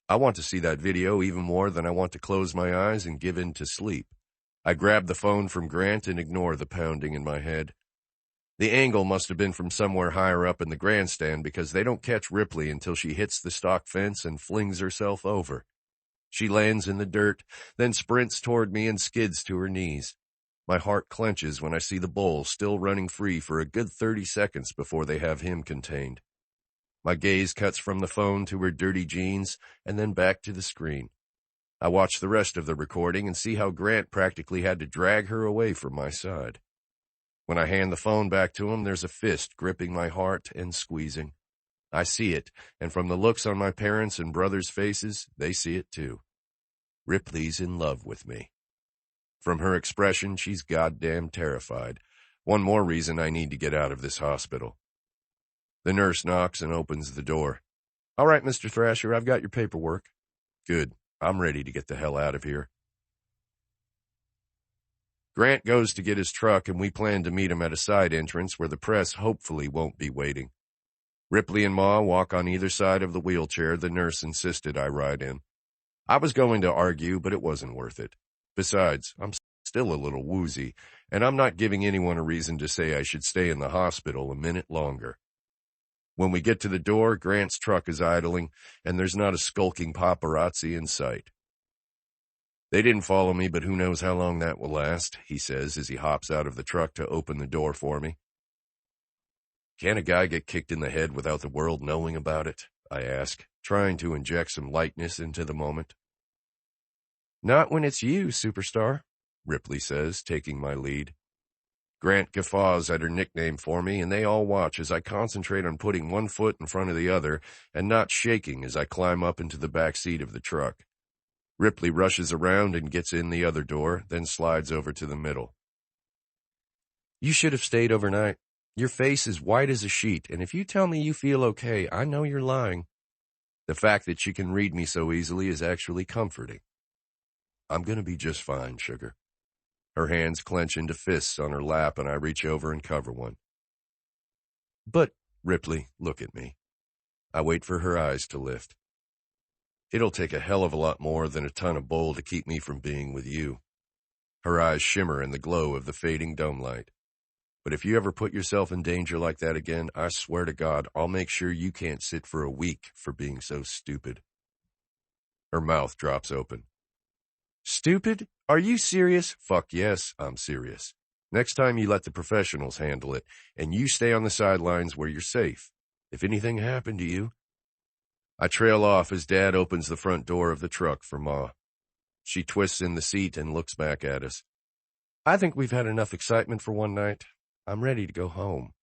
I want to see that video even more than I want to close my eyes and give in to sleep. I grab the phone from Grant and ignore the pounding in my head. The angle must have been from somewhere higher up in the grandstand because they don't catch Ripley until she hits the stock fence and flings herself over. She lands in the dirt, then sprints toward me and skids to her knees. My heart clenches when I see the bull still running free for a good 30 seconds before they have him contained. My gaze cuts from the phone to her dirty jeans and then back to the screen. I watch the rest of the recording and see how Grant practically had to drag her away from my side. When I hand the phone back to him, there's a fist gripping my heart and squeezing. I see it, and from the looks on my parents' and brothers' faces, they see it too. Ripley's in love with me. From her expression, she's goddamn terrified. One more reason I need to get out of this hospital. The nurse knocks and opens the door. All right, Mr. Thrasher, I've got your paperwork. Good. I'm ready to get the hell out of here. Grant goes to get his truck, and we plan to meet him at a side entrance where the press hopefully won't be waiting. Ripley and Ma walk on either side of the wheelchair the nurse insisted I ride in. I was going to argue, but it wasn't worth it. Besides, I'm still a little woozy, and I'm not giving anyone a reason to say I should stay in the hospital a minute longer. When we get to the door, Grant's truck is idling, and there's not a skulking paparazzi in sight. They didn't follow me, but who knows how long that will last, he says as he hops out of the truck to open the door for me. Can a guy get kicked in the head without the world knowing about it? I ask, trying to inject some lightness into the moment. Not when it's you, superstar, Ripley says, taking my lead. Grant guffaws at her nickname for me, and they all watch as I concentrate on putting one foot in front of the other and not shaking as I climb up into the back seat of the truck. Ripley rushes around and gets in the other door, then slides over to the middle. You should have stayed overnight. Your face is white as a sheet, and if you tell me you feel okay, I know you're lying. The fact that she can read me so easily is actually comforting. I'm going to be just fine, sugar. Her hands clench into fists on her lap, and I reach over and cover one. But, Ripley, look at me. I wait for her eyes to lift. It'll take a hell of a lot more than a ton of bowl to keep me from being with you. Her eyes shimmer in the glow of the fading dome light. But if you ever put yourself in danger like that again, I swear to God, I'll make sure you can't sit for a week for being so stupid. Her mouth drops open. Stupid? Are you serious? Fuck yes, I'm serious. Next time you let the professionals handle it, and you stay on the sidelines where you're safe. If anything happened to you. I trail off as Dad opens the front door of the truck for Ma. She twists in the seat and looks back at us. I think we've had enough excitement for one night. I'm ready to go home.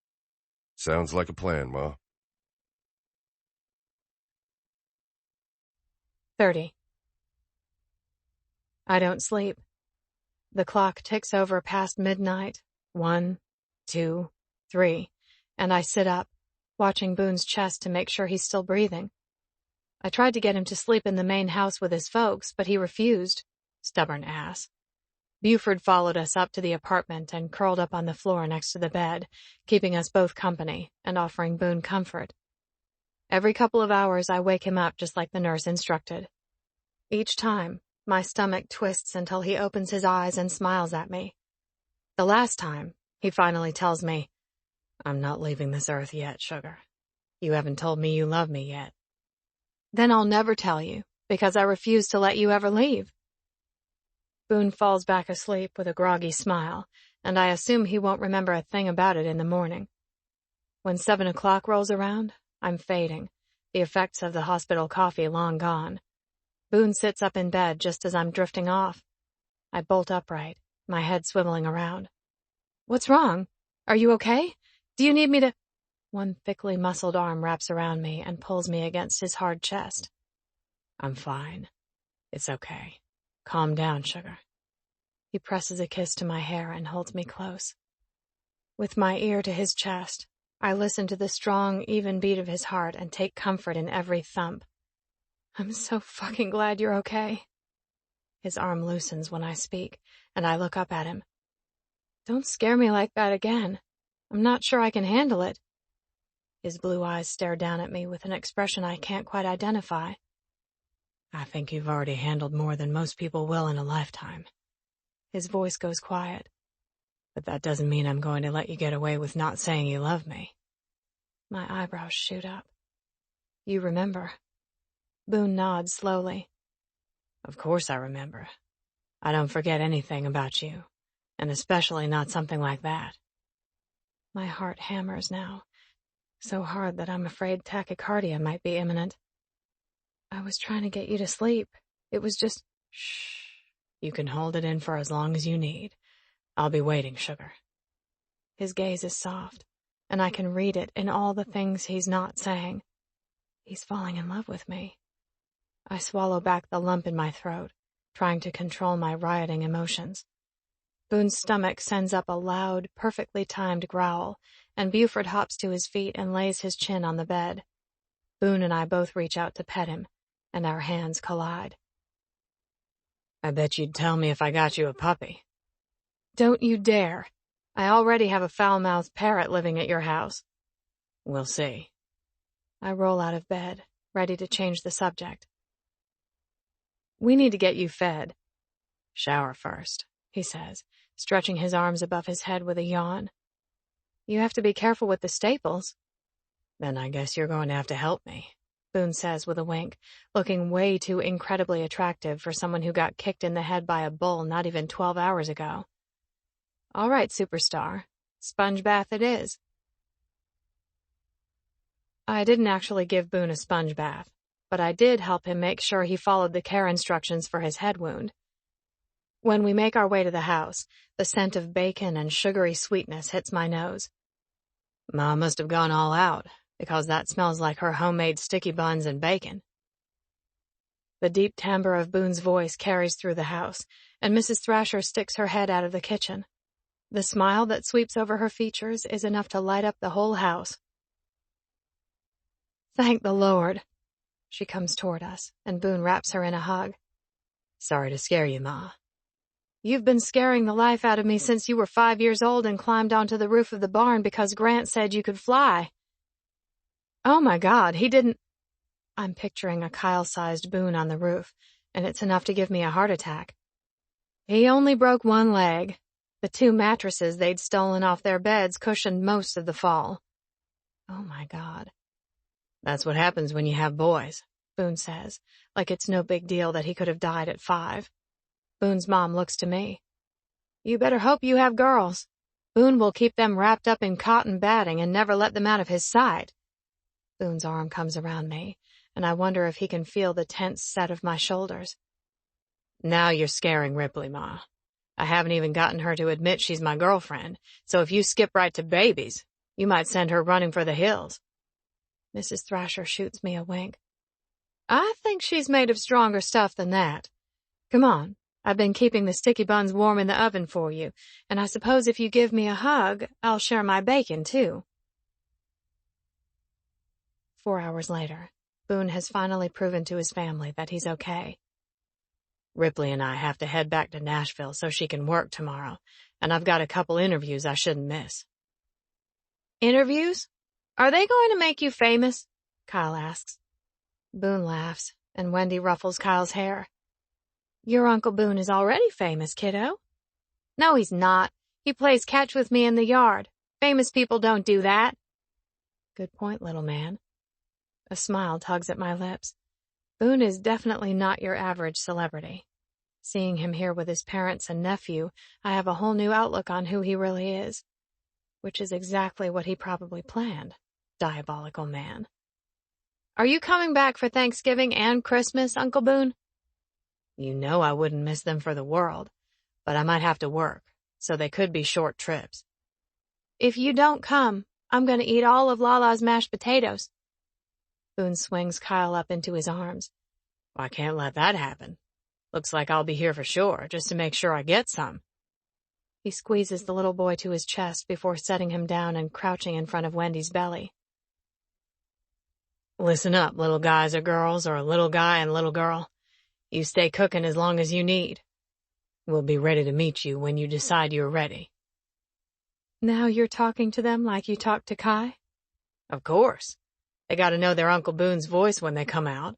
Sounds like a plan, Ma. 30. I don't sleep. The clock ticks over past midnight. 1, 2, 3, and I sit up, watching Boone's chest to make sure he's still breathing. I tried to get him to sleep in the main house with his folks, but he refused. Stubborn ass. Buford followed us up to the apartment and curled up on the floor next to the bed, keeping us both company and offering Boone comfort. Every couple of hours I wake him up just like the nurse instructed. Each time, my stomach twists until he opens his eyes and smiles at me. The last time, he finally tells me, I'm not leaving this earth yet, sugar. You haven't told me you love me yet. Then I'll never tell you, because I refuse to let you ever leave. Boone falls back asleep with a groggy smile, and I assume he won't remember a thing about it in the morning. When 7 o'clock rolls around, I'm fading, the effects of the hospital coffee long gone. Boone sits up in bed just as I'm drifting off. I bolt upright, my head swiveling around. What's wrong? Are you okay? Do you need me to... One thickly muscled arm wraps around me and pulls me against his hard chest. I'm fine. It's okay. Calm down, sugar. He presses a kiss to my hair and holds me close. With my ear to his chest, I listen to the strong, even beat of his heart and take comfort in every thump. I'm so fucking glad you're okay. His arm loosens when I speak, and I look up at him. Don't scare me like that again. I'm not sure I can handle it. His blue eyes stare down at me with an expression I can't quite identify. I think you've already handled more than most people will in a lifetime. His voice goes quiet. But that doesn't mean I'm going to let you get away with not saying you love me. My eyebrows shoot up. You remember? Boone nods slowly. Of course I remember. I don't forget anything about you, and especially not something like that. My heart hammers now, so hard that I'm afraid tachycardia might be imminent. I was trying to get you to sleep. It was just... Shh. You can hold it in for as long as you need. I'll be waiting, sugar. His gaze is soft, and I can read it in all the things he's not saying. He's falling in love with me. I swallow back the lump in my throat, trying to control my rioting emotions. Boone's stomach sends up a loud, perfectly timed growl, and Buford hops to his feet and lays his chin on the bed. Boone and I both reach out to pet him, and our hands collide. I bet you'd tell me if I got you a puppy. Don't you dare. I already have a foul-mouthed parrot living at your house. We'll see. I roll out of bed, ready to change the subject. We need to get you fed. Shower first, he says, stretching his arms above his head with a yawn. You have to be careful with the staples. Then I guess you're going to have to help me, Boone says with a wink, looking way too incredibly attractive for someone who got kicked in the head by a bull not even 12 hours ago. All right, superstar. Sponge bath it is. I didn't actually give Boone a sponge bath, but I did help him make sure he followed the care instructions for his head wound. When we make our way to the house, the scent of bacon and sugary sweetness hits my nose. Ma must have gone all out, because that smells like her homemade sticky buns and bacon. The deep timbre of Boone's voice carries through the house, and Mrs. Thrasher sticks her head out of the kitchen. The smile that sweeps over her features is enough to light up the whole house. Thank the Lord. She comes toward us, and Boone wraps her in a hug. Sorry to scare you, Ma. You've been scaring the life out of me since you were 5 years old and climbed onto the roof of the barn because Grant said you could fly. Oh my God, he didn't... I'm picturing a Kyle-sized Boone on the roof, and it's enough to give me a heart attack. He only broke one leg. The 2 mattresses they'd stolen off their beds cushioned most of the fall. Oh my God. That's what happens when you have boys, Boone says, like it's no big deal that he could have died at 5. Boone's mom looks to me. You better hope you have girls. Boone will keep them wrapped up in cotton batting and never let them out of his sight. Boone's arm comes around me, and I wonder if he can feel the tense set of my shoulders. Now you're scaring Ripley, Ma. I haven't even gotten her to admit she's my girlfriend, so if you skip right to babies, you might send her running for the hills. Mrs. Thrasher shoots me a wink. I think she's made of stronger stuff than that. Come on, I've been keeping the sticky buns warm in the oven for you, and I suppose if you give me a hug, I'll share my bacon, too. 4 hours later, Boone has finally proven to his family that he's okay. Ripley and I have to head back to Nashville so she can work tomorrow, and I've got a couple interviews I shouldn't miss. Interviews? Are they going to make you famous? Kyle asks. Boone laughs, and Wendy ruffles Kyle's hair. Your Uncle Boone is already famous, kiddo. No, he's not. He plays catch with me in the yard. Famous people don't do that. Good point, little man. A smile tugs at my lips. Boone is definitely not your average celebrity. Seeing him here with his parents and nephew, I have a whole new outlook on who he really is. Which is exactly what he probably planned. Diabolical man. Are you coming back for Thanksgiving and Christmas, Uncle Boone? You know I wouldn't miss them for the world, but I might have to work, so they could be short trips. If you don't come, I'm going to eat all of Lala's mashed potatoes. Boone swings Kyle up into his arms. I can't let that happen. Looks like I'll be here for sure, just to make sure I get some. He squeezes the little boy to his chest before setting him down and crouching in front of Wendy's belly. Listen up, little guys or girls, or little guy and little girl. You stay cooking as long as you need. We'll be ready to meet you when you decide you're ready. Now you're talking to them like you talked to Kai? Of course. They gotta know their Uncle Boone's voice when they come out.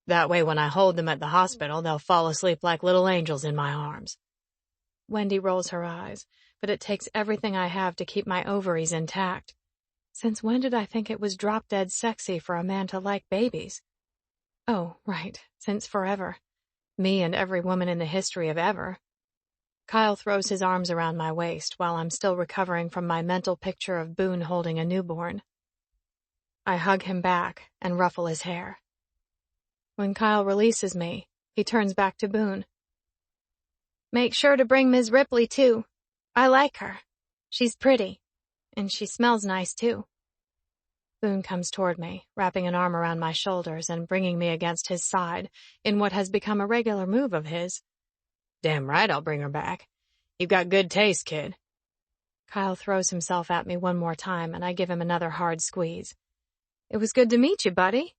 That way when I hold them at the hospital, they'll fall asleep like little angels in my arms. Wendy rolls her eyes, but it takes everything I have to keep my ovaries intact. Since when did I think it was drop-dead sexy for a man to like babies? Oh, right, since forever. Me and every woman in the history of ever. Kyle throws his arms around my waist while I'm still recovering from my mental picture of Boone holding a newborn. I hug him back and ruffle his hair. When Kyle releases me, he turns back to Boone. Make sure to bring Ms. Ripley, too. I like her. She's pretty. And she smells nice, too. Boone comes toward me, wrapping an arm around my shoulders and bringing me against his side in what has become a regular move of his. Damn right I'll bring her back. You've got good taste, kid. Kyle throws himself at me one more time, and I give him another hard squeeze. It was good to meet you, buddy.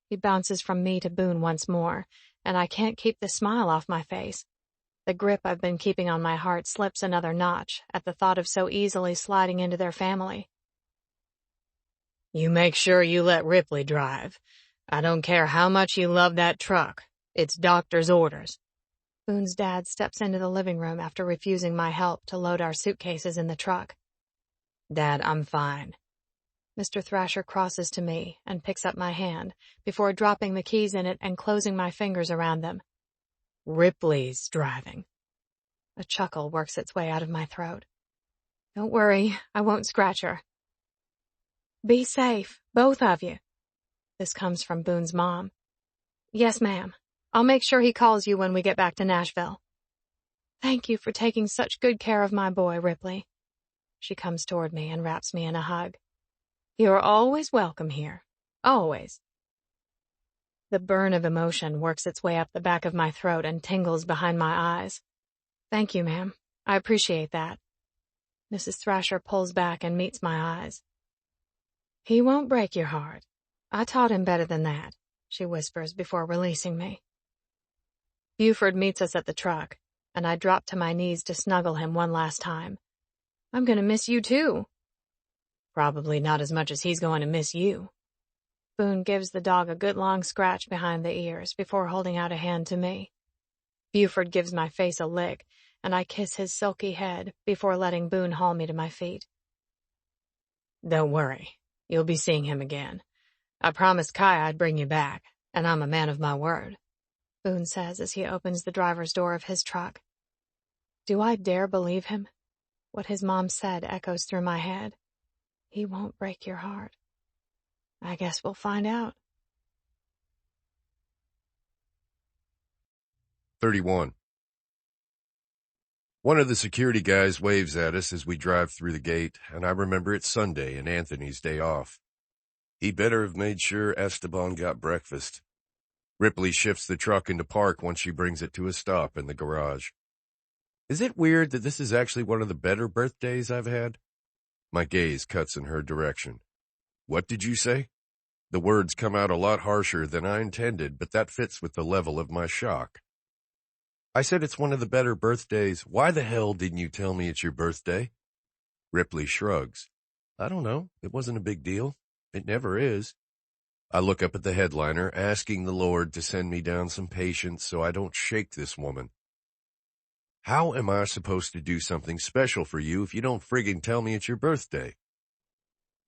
He bounces from me to Boone once more, and I can't keep the smile off my face. The grip I've been keeping on my heart slips another notch at the thought of so easily sliding into their family. You make sure you let Ripley drive. I don't care how much you love that truck. It's doctor's orders. Boone's dad steps into the living room after refusing my help to load our suitcases in the truck. Dad, I'm fine. Mr. Thrasher crosses to me and picks up my hand before dropping the keys in it and closing my fingers around them. Ripley's driving. A chuckle works its way out of my throat. Don't worry, I won't scratch her. Be safe, both of you. This comes from Boone's mom. Yes, ma'am. I'll make sure he calls you when we get back to Nashville. Thank you for taking such good care of my boy, Ripley. She comes toward me and wraps me in a hug. You're always welcome here. Always. The burn of emotion works its way up the back of my throat and tingles behind my eyes. Thank you, ma'am. I appreciate that. Mrs. Thrasher pulls back and meets my eyes. He won't break your heart. I taught him better than that, she whispers before releasing me. Buford meets us at the truck, and I drop to my knees to snuggle him one last time. I'm gonna miss you too. Probably not as much as he's going to miss you. Boone gives the dog a good long scratch behind the ears before holding out a hand to me. Buford gives my face a lick, and I kiss his silky head before letting Boone haul me to my feet. Don't worry, you'll be seeing him again. I promised Kai I'd bring you back, and I'm a man of my word, Boone says as he opens the driver's door of his truck. Do I dare believe him? What his mom said echoes through my head. He won't break your heart. I guess we'll find out. 31. One of the security guys waves at us as we drive through the gate, and I remember it's Sunday and Anthony's day off. He better have made sure Esteban got breakfast. Ripley shifts the truck into park once she brings it to a stop in the garage. Is it weird that this is actually one of the better birthdays I've had? My gaze cuts in her direction. What did you say? The words come out a lot harsher than I intended, but that fits with the level of my shock. I said it's one of the better birthdays. Why the hell didn't you tell me it's your birthday? Ripley shrugs. I don't know. It wasn't a big deal. It never is. I look up at the headliner, asking the Lord to send me down some patience so I don't shake this woman. How am I supposed to do something special for you if you don't friggin' tell me it's your birthday?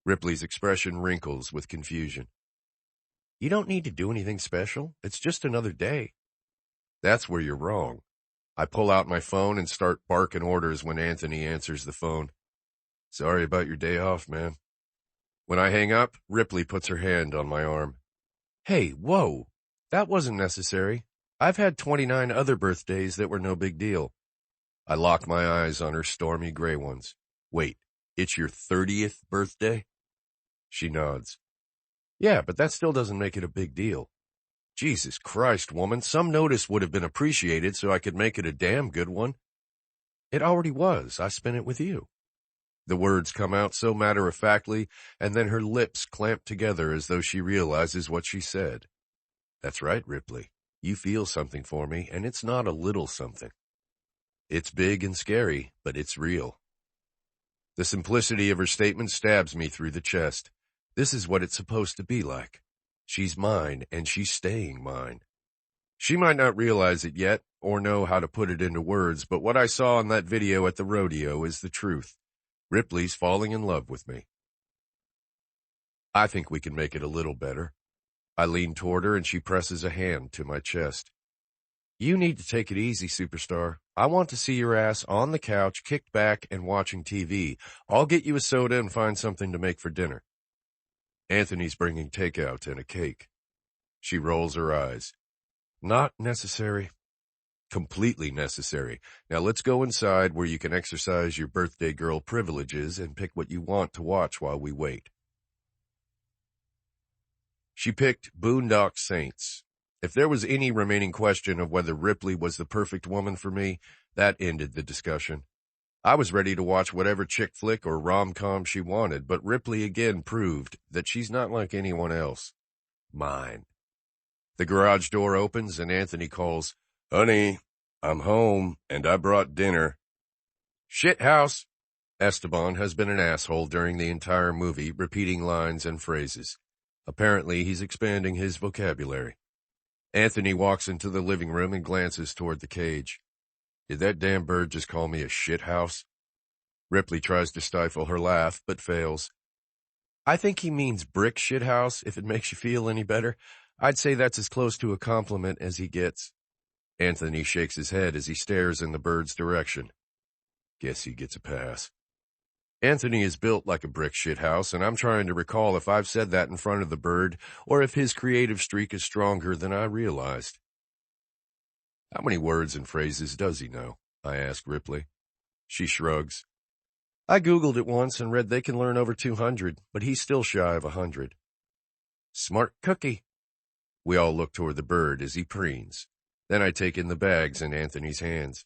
Ripley's expression wrinkles with confusion. You don't need to do anything special. It's just another day. That's where you're wrong. I pull out my phone and start barking orders when Anthony answers the phone. Sorry about your day off, man. When I hang up, Ripley puts her hand on my arm. Hey, whoa, that wasn't necessary. I've had 29 other birthdays that were no big deal. I lock my eyes on her stormy gray ones. Wait, it's your 30th birthday? She nods. Yeah, but that still doesn't make it a big deal. Jesus Christ, woman, some notice would have been appreciated so I could make it a damn good one. It already was. I spent it with you. The words come out so matter-of-factly, and then her lips clamp together as though she realizes what she said. That's right, Ripley. You feel something for me, and it's not a little something. It's big and scary, but it's real. The simplicity of her statement stabs me through the chest. This is what it's supposed to be like. She's mine, and she's staying mine. She might not realize it yet, or know how to put it into words, but what I saw in that video at the rodeo is the truth. Ripley's falling in love with me. I think we can make it a little better. I lean toward her, and she presses a hand to my chest. You need to take it easy, superstar. I want to see your ass on the couch, kicked back and watching TV. I'll get you a soda and find something to make for dinner. Anthony's bringing takeout and a cake. She rolls her eyes. Not necessary. Completely necessary. Now let's go inside where you can exercise your birthday girl privileges and pick what you want to watch while we wait. She picked Boondock Saints. If there was any remaining question of whether Ripley was the perfect woman for me, that ended the discussion. I was ready to watch whatever chick flick or rom-com she wanted, but Ripley again proved that she's not like anyone else. Mine. The garage door opens and Anthony calls, Honey, I'm home and I brought dinner. Shithouse. Esteban has been an asshole during the entire movie, repeating lines and phrases. Apparently, he's expanding his vocabulary. Anthony walks into the living room and glances toward the cage. Did that damn bird just call me a shithouse? Ripley tries to stifle her laugh, but fails. I think he means brick shithouse, if it makes you feel any better. I'd say that's as close to a compliment as he gets. Anthony shakes his head as he stares in the bird's direction. Guess he gets a pass. Anthony is built like a brick shithouse, and I'm trying to recall if I've said that in front of the bird, or if his creative streak is stronger than I realized. How many words and phrases does he know? I ask Ripley. She shrugs. I Googled it once and read they can learn over 200, but he's still shy of 100. Smart cookie. We all look toward the bird as he preens. Then I take in the bags in Anthony's hands.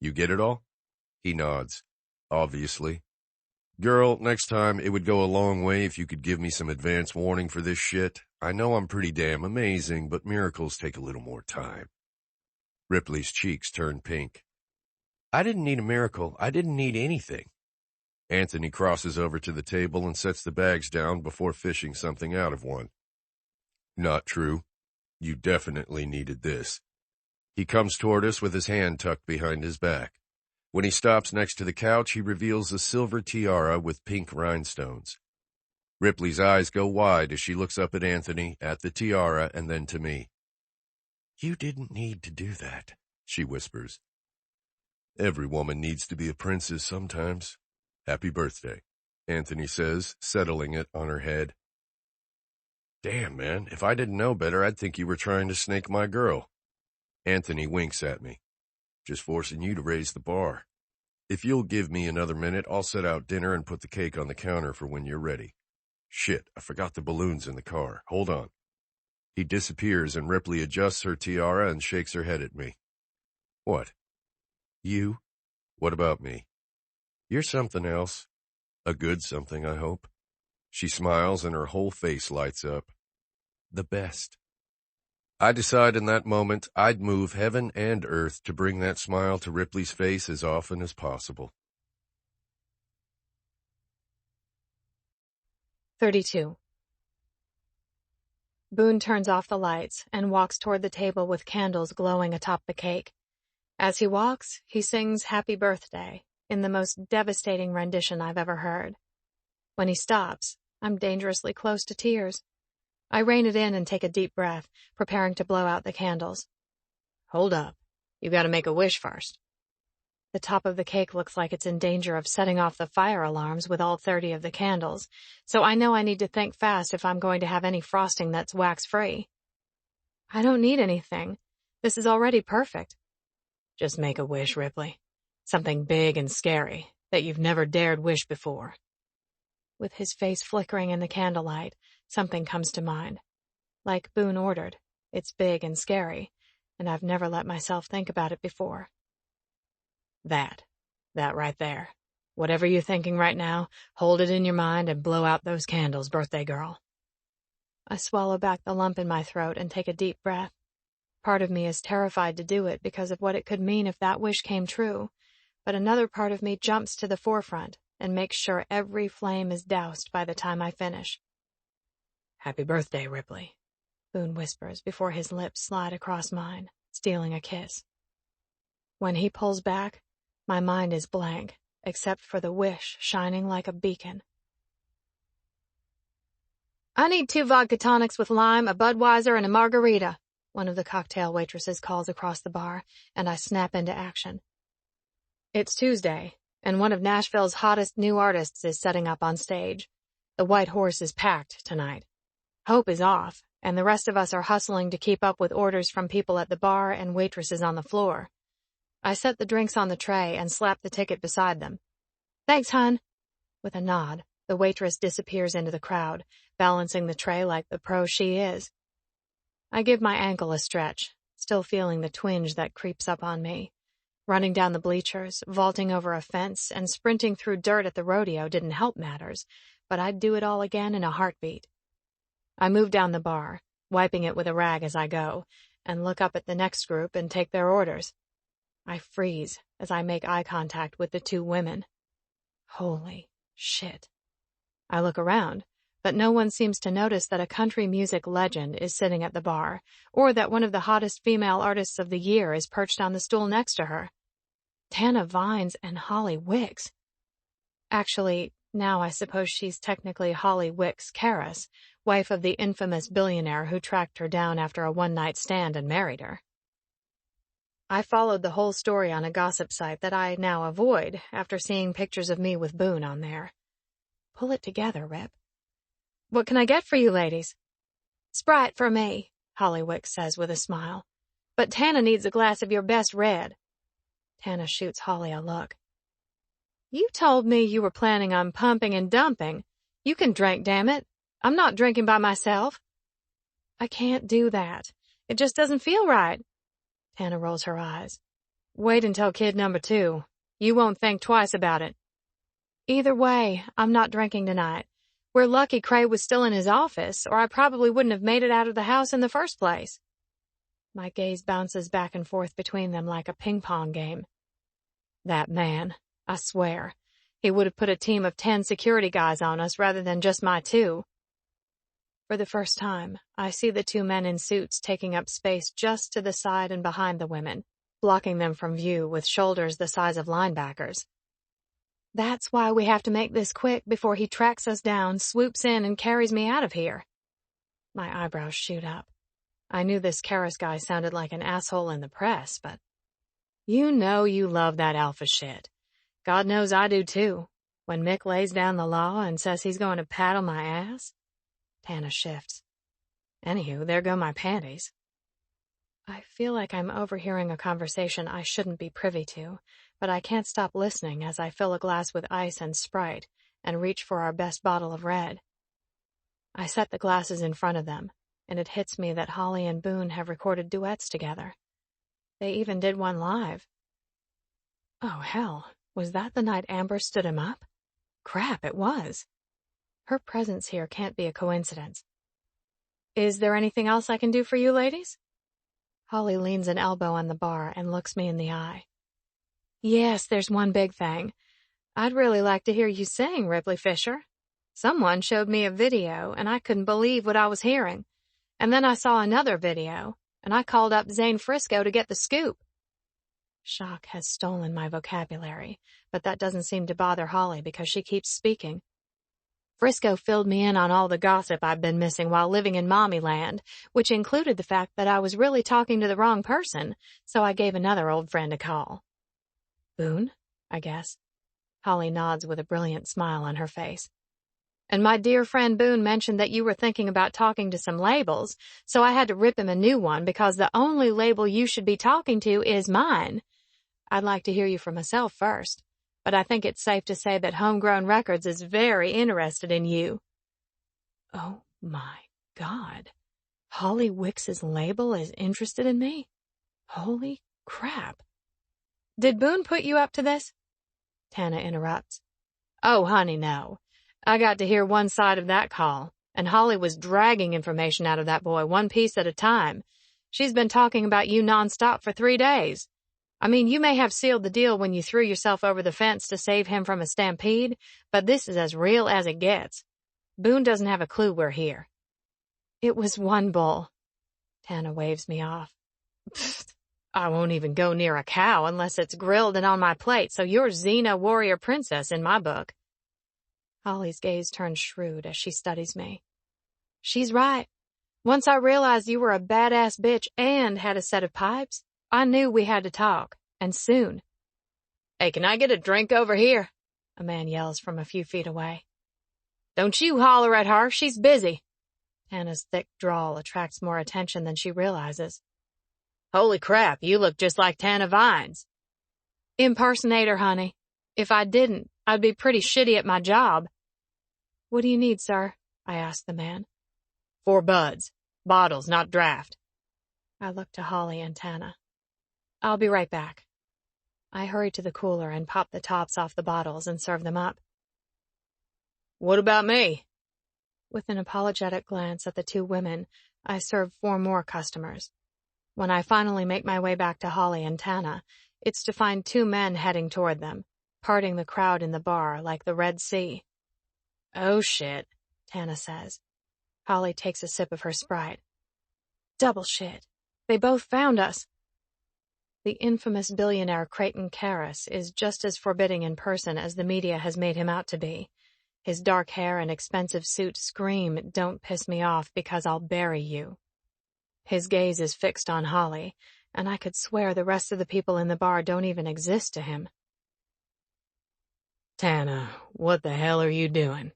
You get it all? He nods. Obviously. Girl, next time it would go a long way if you could give me some advance warning for this shit. I know I'm pretty damn amazing, but miracles take a little more time. Ripley's cheeks turned pink. I didn't need a miracle. I didn't need anything. Anthony crosses over to the table and sets the bags down before fishing something out of one. Not true. You definitely needed this. He comes toward us with his hand tucked behind his back. When he stops next to the couch, he reveals a silver tiara with pink rhinestones. Ripley's eyes go wide as she looks up at Anthony, at the tiara, and then to me. You didn't need to do that, she whispers. Every woman needs to be a princess sometimes. Happy birthday, Anthony says, settling it on her head. Damn, man, if I didn't know better, I'd think you were trying to snake my girl. Anthony winks at me. Just forcing you to raise the bar. If you'll give me another minute, I'll set out dinner and put the cake on the counter for when you're ready. Shit, I forgot the balloons in the car. Hold on. He disappears and Ripley adjusts her tiara and shakes her head at me. What? You? What about me? You're something else. A good something, I hope. She smiles and her whole face lights up. The best. I decide in that moment I'd move heaven and earth to bring that smile to Ripley's face as often as possible. 32. Boone turns off the lights and walks toward the table with candles glowing atop the cake. As he walks, he sings Happy Birthday in the most devastating rendition I've ever heard. When he stops, I'm dangerously close to tears. I rein it in and take a deep breath, preparing to blow out the candles. Hold up. You gotta make a wish first. The top of the cake looks like it's in danger of setting off the fire alarms with all 30 of the candles, so I know I need to think fast if I'm going to have any frosting that's wax-free. I don't need anything. This is already perfect. Just make a wish, Ripley. Something big and scary that you've never dared wish before. With his face flickering in the candlelight, something comes to mind. Like Boone ordered, it's big and scary, and I've never let myself think about it before. That right there. Whatever you're thinking right now, hold it in your mind and blow out those candles, birthday girl. I swallow back the lump in my throat and take a deep breath. Part of me is terrified to do it because of what it could mean if that wish came true, but another part of me jumps to the forefront and makes sure every flame is doused by the time I finish. Happy birthday, Ripley, Boone whispers before his lips slide across mine, stealing a kiss. When he pulls back, my mind is blank, except for the wish shining like a beacon. I need 2 vodka tonics with lime, a Budweiser, and a margarita, one of the cocktail waitresses calls across the bar, and I snap into action. It's Tuesday, and one of Nashville's hottest new artists is setting up on stage. The White Horse is packed tonight. Hope is off, and the rest of us are hustling to keep up with orders from people at the bar and waitresses on the floor. I set the drinks on the tray and slap the ticket beside them. Thanks, hon. With a nod, the waitress disappears into the crowd, balancing the tray like the pro she is. I give my ankle a stretch, still feeling the twinge that creeps up on me. Running down the bleachers, vaulting over a fence, and sprinting through dirt at the rodeo didn't help matters, but I'd do it all again in a heartbeat. I move down the bar, wiping it with a rag as I go, and look up at the next group and take their orders. I freeze as I make eye contact with the 2 women. Holy shit. I look around, but no one seems to notice that a country music legend is sitting at the bar, or that one of the hottest female artists of the year is perched on the stool next to her. Tana Vines and Holly Wicks. Actually, now I suppose she's technically Holly Wicks Karras, wife of the infamous billionaire who tracked her down after a one-night stand and married her. I followed the whole story on a gossip site that I now avoid after seeing pictures of me with Boone on there. Pull it together, Rip. What can I get for you ladies? Sprite for me, Holly Wicks says with a smile. But Tana needs a glass of your best red. Tana shoots Holly a look. You told me you were planning on pumping and dumping. You can drink, damn it. I'm not drinking by myself. I can't do that. It just doesn't feel right. Tana rolls her eyes. Wait until kid number 2. You won't think twice about it. Either way, I'm not drinking tonight. We're lucky Cray was still in his office, or I probably wouldn't have made it out of the house in the first place. My gaze bounces back and forth between them like a ping-pong game. That man, I swear, he would have put a team of 10 security guys on us rather than just my 2. For the first time, I see the 2 men in suits taking up space just to the side and behind the women, blocking them from view with shoulders the size of linebackers. That's why we have to make this quick before he tracks us down, swoops in, and carries me out of here. My eyebrows shoot up. I knew this Karras guy sounded like an asshole in the press, but you know you love that alpha shit. God knows I do too. When Mick lays down the law and says he's going to paddle my ass. Tana shifts. Anywho, there go my panties. I feel like I'm overhearing a conversation I shouldn't be privy to, but I can't stop listening as I fill a glass with ice and Sprite and reach for our best bottle of red. I set the glasses in front of them, and it hits me that Holly and Boone have recorded duets together. They even did one live. Oh, hell, was that the night Amber stood him up? Crap, it was. Her presence here can't be a coincidence. Is there anything else I can do for you, ladies? Holly leans an elbow on the bar and looks me in the eye. Yes, there's one big thing. I'd really like to hear you sing, Ripley Fisher. Someone showed me a video, and I couldn't believe what I was hearing. And then I saw another video, and I called up Zane Frisco to get the scoop. Shock has stolen my vocabulary, but that doesn't seem to bother Holly because she keeps speaking. Frisco filled me in on all the gossip I've been missing while living in Mommy Land, which included the fact that I was really talking to the wrong person, so I gave another old friend a call. Boone, I guess. Holly nods with a brilliant smile on her face. And my dear friend Boone mentioned that you were thinking about talking to some labels, so I had to rip him a new one because the only label you should be talking to is mine. I'd like to hear you from myself first, but I think it's safe to say that Homegrown Records is very interested in you. Oh my God. Holly Wicks's label is interested in me? Holy crap. Did Boone put you up to this? Tana interrupts. Oh, honey, no. I got to hear one side of that call, and Holly was dragging information out of that boy one piece at a time. She's been talking about you nonstop for 3 days. I mean, you may have sealed the deal when you threw yourself over the fence to save him from a stampede, but this is as real as it gets. Boone doesn't have a clue we're here. It was one bull. Tana waves me off. Pfft, I won't even go near a cow unless it's grilled and on my plate, so you're Xena warrior princess in my book. Holly's gaze turns shrewd as she studies me. She's right. Once I realized you were a badass bitch and had a set of pipes, I knew we had to talk, and soon. Hey, can I get a drink over here? A man yells from a few feet away. Don't you holler at her, she's busy. Tana's thick drawl attracts more attention than she realizes. Holy crap, you look just like Tana Vines. Impersonator, honey. If I didn't, I'd be pretty shitty at my job. What do you need, sir? I asked the man. 4 buds. Bottles, not draft. I look to Holly and Tana. I'll be right back. I hurry to the cooler and pop the tops off the bottles and serve them up. What about me? With an apologetic glance at the 2 women, I serve 4 more customers. When I finally make my way back to Holly and Tana, it's to find 2 men heading toward them, parting the crowd in the bar like the Red Sea. Oh shit, Tana says. Holly takes a sip of her Sprite. Double shit. They both found us. The infamous billionaire Creighton Karras is just as forbidding in person as the media has made him out to be. His dark hair and expensive suit scream, "Don't piss me off because I'll bury you." His gaze is fixed on Holly, and I could swear the rest of the people in the bar don't even exist to him. Tana, what the hell are you doing?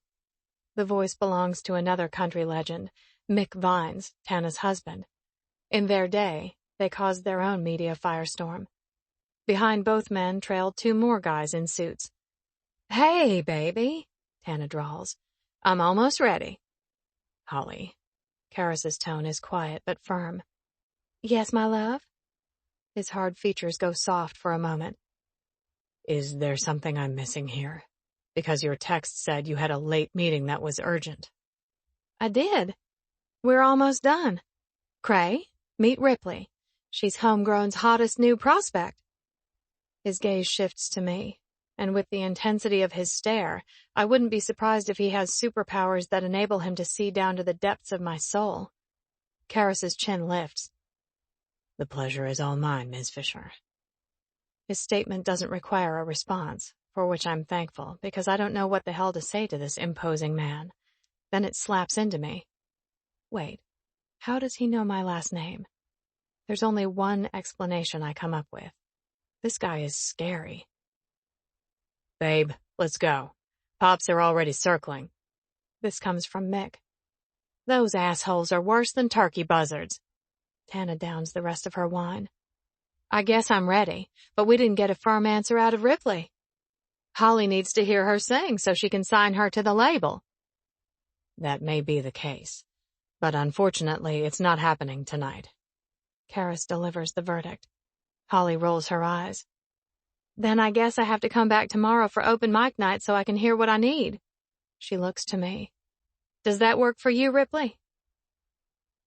The voice belongs to another country legend, Mick Vines, Tana's husband. In their day, they caused their own media firestorm. Behind both men trailed 2 more guys in suits. Hey, baby, Tana drawls. I'm almost ready. Holly. Karras's tone is quiet but firm. Yes, my love? His hard features go soft for a moment. Is there something I'm missing here? Because your text said you had a late meeting that was urgent. I did. We're almost done. Cray, meet Ripley. She's homegrown's hottest new prospect. His gaze shifts to me, and with the intensity of his stare, I wouldn't be surprised if he has superpowers that enable him to see down to the depths of my soul. Karras's chin lifts. The pleasure is all mine, Ms. Fisher. His statement doesn't require a response, for which I'm thankful, because I don't know what the hell to say to this imposing man. Then it slaps into me. Wait, how does he know my last name? There's only one explanation I come up with. This guy is scary. Babe, let's go. Pops are already circling. This comes from Mick. Those assholes are worse than turkey buzzards. Tana downs the rest of her wine. I guess I'm ready, but we didn't get a firm answer out of Ripley. Holly needs to hear her sing so she can sign her to the label. That may be the case, but unfortunately it's not happening tonight. Karras delivers the verdict. Holly rolls her eyes. Then I guess I have to come back tomorrow for open mic night so I can hear what I need. She looks to me. Does that work for you, Ripley?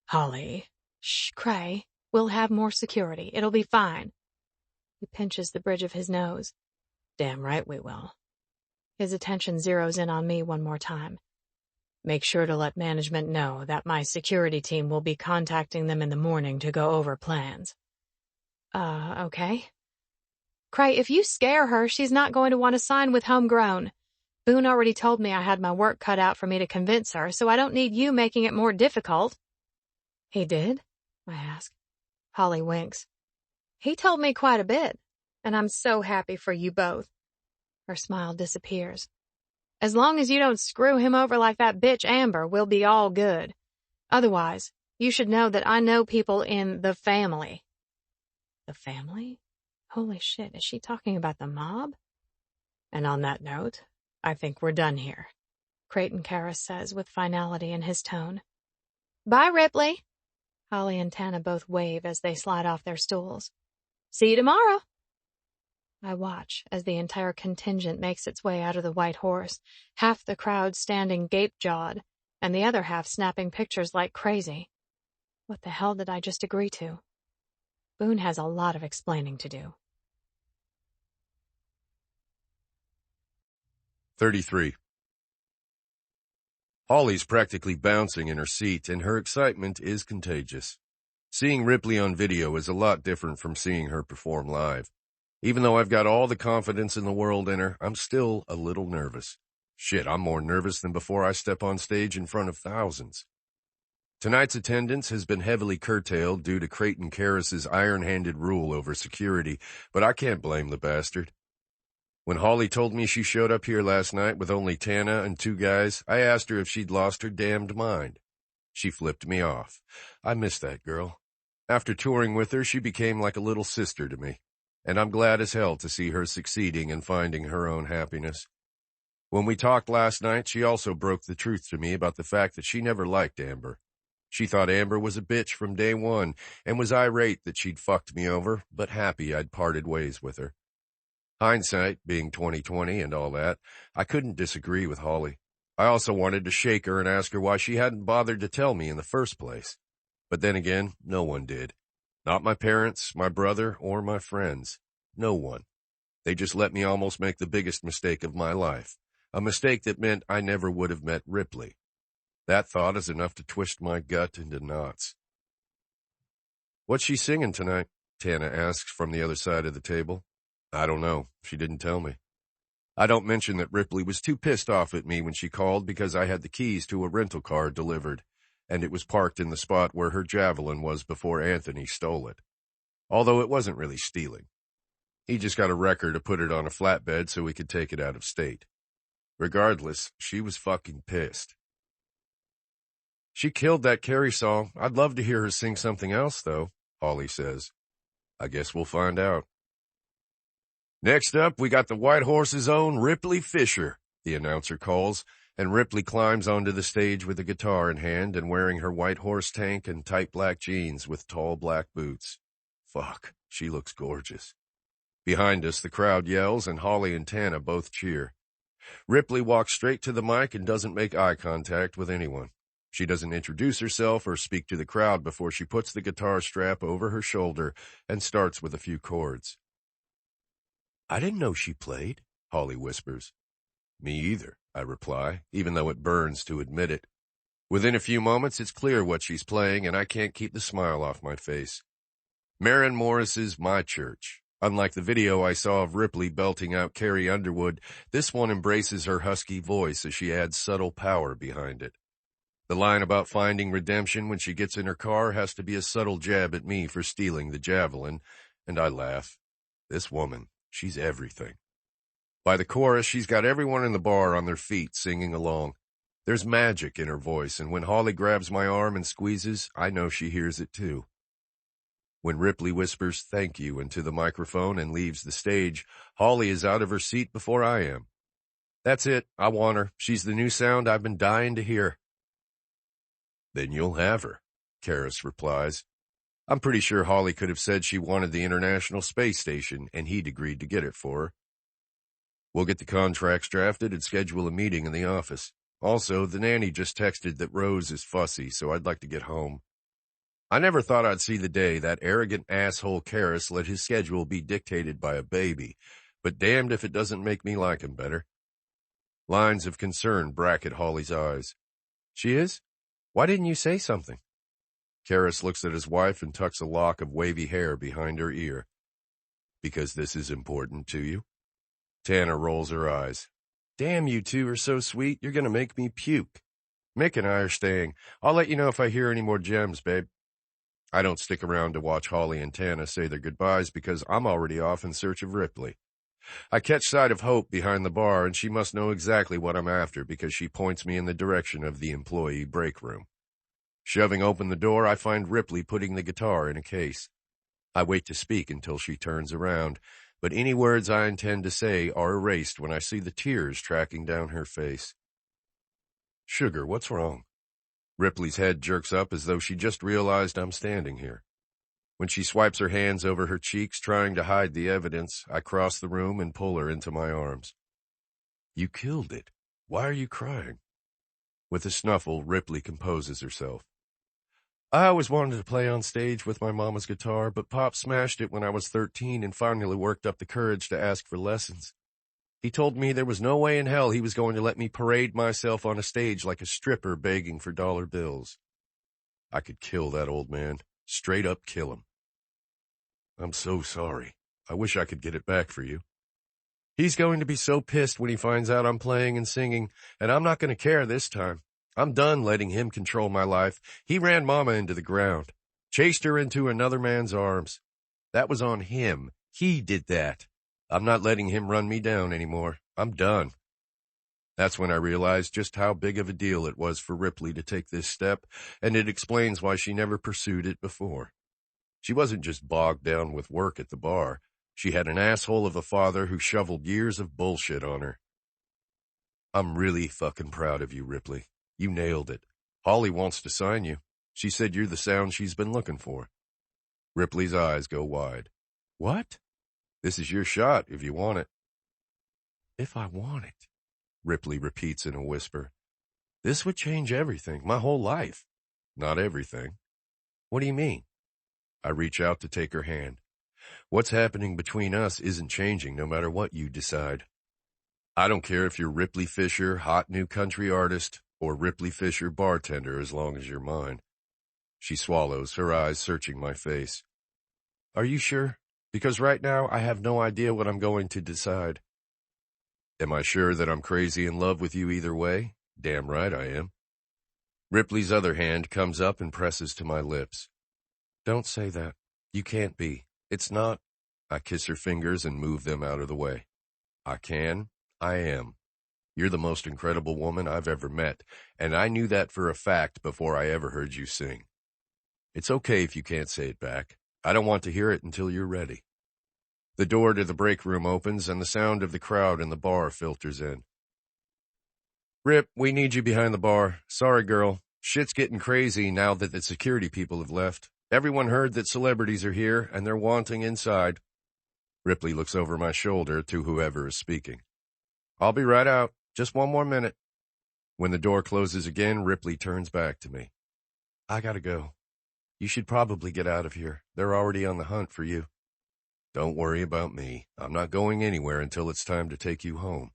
Holly. Shh, Cray. We'll have more security. It'll be fine. He pinches the bridge of his nose. Damn right we will. His attention zeroes in on me one more time. Make sure to let management know that my security team will be contacting them in the morning to go over plans. Okay. Cray, if you scare her, she's not going to want to sign with Homegrown. Boone already told me I had my work cut out for me to convince her, so I don't need you making it more difficult. He did? I ask. Holly winks. He told me quite a bit, and I'm so happy for you both. Her smile disappears. As long as you don't screw him over like that bitch Amber, we'll be all good. Otherwise, you should know that I know people in the family. The family? Holy shit, is she talking about the mob? And on that note, I think we're done here, Creighton Karras says with finality in his tone. Bye, Ripley. Holly and Tana both wave as they slide off their stools. See you tomorrow. I watch as the entire contingent makes its way out of the White Horse, half the crowd standing gape-jawed, and the other half snapping pictures like crazy. What the hell did I just agree to? Boone has a lot of explaining to do. 33. Holly's practically bouncing in her seat, and her excitement is contagious. Seeing Ripley on video is a lot different from seeing her perform live. Even though I've got all the confidence in the world in her, I'm still a little nervous. Shit, I'm more nervous than before I step on stage in front of thousands. Tonight's attendance has been heavily curtailed due to Creighton Karras's iron-handed rule over security, but I can't blame the bastard. When Holly told me she showed up here last night with only Tana and 2 guys, I asked her if she'd lost her damned mind. She flipped me off. I miss that girl. After touring with her, she became like a little sister to me, and I'm glad as hell to see her succeeding and finding her own happiness. When we talked last night, she also broke the truth to me about the fact that she never liked Amber. She thought Amber was a bitch from day one and was irate that she'd fucked me over, but happy I'd parted ways with her. Hindsight, being 20/20 and all that, I couldn't disagree with Holly. I also wanted to shake her and ask her why she hadn't bothered to tell me in the first place. But then again, no one did. Not my parents, my brother, or my friends. No one. They just let me almost make the biggest mistake of my life. A mistake that meant I never would have met Ripley. That thought is enough to twist my gut into knots. What's she singing tonight? Tana asks from the other side of the table. I don't know. She didn't tell me. I don't mention that Ripley was too pissed off at me when she called because I had the keys to a rental car delivered, and it was parked in the spot where her Javelin was before Anthony stole it. Although it wasn't really stealing. He just got a wrecker to put it on a flatbed so we could take it out of state. Regardless, she was fucking pissed. She killed that Carrie song. I'd love to hear her sing something else, though, Holly says. I guess we'll find out. Next up, we got the White Horse's own Ripley Fisher, the announcer calls, and Ripley climbs onto the stage with a guitar in hand and wearing her White Horse tank and tight black jeans with tall black boots. Fuck, she looks gorgeous. Behind us, the crowd yells, and Holly and Tana both cheer. Ripley walks straight to the mic and doesn't make eye contact with anyone. She doesn't introduce herself or speak to the crowd before she puts the guitar strap over her shoulder and starts with a few chords. "I didn't know she played," Holly whispers. "Me either," I reply, even though it burns to admit it. Within a few moments, it's clear what she's playing, and I can't keep the smile off my face. Maren Morris's My Church. Unlike the video I saw of Ripley belting out Carrie Underwood, this one embraces her husky voice as she adds subtle power behind it. The line about finding redemption when she gets in her car has to be a subtle jab at me for stealing the javelin, and I laugh. This woman, she's everything. By the chorus, she's got everyone in the bar on their feet singing along. There's magic in her voice, and when Holly grabs my arm and squeezes, I know she hears it too. When Ripley whispers "thank you" into the microphone and leaves the stage, Holly is out of her seat before I am. That's it. I want her. She's the new sound I've been dying to hear. "Then you'll have her," Karras replies. I'm pretty sure Holly could have said she wanted the International Space Station, and he'd agreed to get it for her. We'll get the contracts drafted and schedule a meeting in the office. Also, the nanny just texted that Rose is fussy, so I'd like to get home. I never thought I'd see the day that arrogant asshole Karras let his schedule be dictated by a baby, but damned if it doesn't make me like him better. Lines of concern bracket Holly's eyes. "She is? Why didn't you say something?" Karras looks at his wife and tucks a lock of wavy hair behind her ear. "Because this is important to you?" Tana rolls her eyes. "Damn, you two are so sweet, you're going to make me puke. Mick and I are staying. I'll let you know if I hear any more gems, babe." I don't stick around to watch Holly and Tana say their goodbyes because I'm already off in search of Ripley. I catch sight of Hope behind the bar, and she must know exactly what I'm after because she points me in the direction of the employee break room. Shoving open the door, I find Ripley putting the guitar in a case. I wait to speak until she turns around, but any words I intend to say are erased when I see the tears tracking down her face. "Sugar, what's wrong?" Ripley's head jerks up as though she just realized I'm standing here. When she swipes her hands over her cheeks, trying to hide the evidence, I cross the room and pull her into my arms. "You killed it. Why are you crying?" With a snuffle, Ripley composes herself. "I always wanted to play on stage with my mama's guitar, but Pop smashed it when I was 13 and finally worked up the courage to ask for lessons. He told me there was no way in hell he was going to let me parade myself on a stage like a stripper begging for dollar bills. I could kill that old man. Straight up kill him. I'm so sorry. I wish I could get it back for you. He's going to be so pissed when he finds out I'm playing and singing, and I'm not going to care this time. I'm done letting him control my life. He ran Mama into the ground, chased her into another man's arms. That was on him. He did that. I'm not letting him run me down anymore. I'm done." That's when I realized just how big of a deal it was for Ripley to take this step, and it explains why she never pursued it before. She wasn't just bogged down with work at the bar. She had an asshole of a father who shoveled years of bullshit on her. "I'm really fucking proud of you, Ripley. You nailed it. Holly wants to sign you. She said you're the sound she's been looking for." Ripley's eyes go wide. "What?" "This is your shot if you want it." "If I want it," Ripley repeats in a whisper. "This would change everything, my whole life." "Not everything." "What do you mean?" I reach out to take her hand. "What's happening between us isn't changing no matter what you decide. I don't care if you're Ripley Fisher, hot new country artist, or Ripley Fisher, bartender, as long as you're mine." She swallows, her eyes searching my face. "Are you sure? Because right now I have no idea what I'm going to decide." "Am I sure that I'm crazy in love with you either way? Damn right I am." Ripley's other hand comes up and presses to my lips. "Don't say that. You can't be. It's not." I kiss her fingers and move them out of the way. "I can. I am. You're the most incredible woman I've ever met, and I knew that for a fact before I ever heard you sing. It's okay if you can't say it back. I don't want to hear it until you're ready." The door to the break room opens, and the sound of the crowd in the bar filters in. "Rip, we need you behind the bar. Sorry, girl. Shit's getting crazy now that the security people have left. Everyone heard that celebrities are here, and they're wanting inside." Ripley looks over my shoulder to whoever is speaking. "I'll be right out. Just one more minute." When the door closes again, Ripley turns back to me. I gotta go. You should probably get out of here. They're already on the hunt for you. Don't worry about me. I'm not going anywhere until it's time to take you home.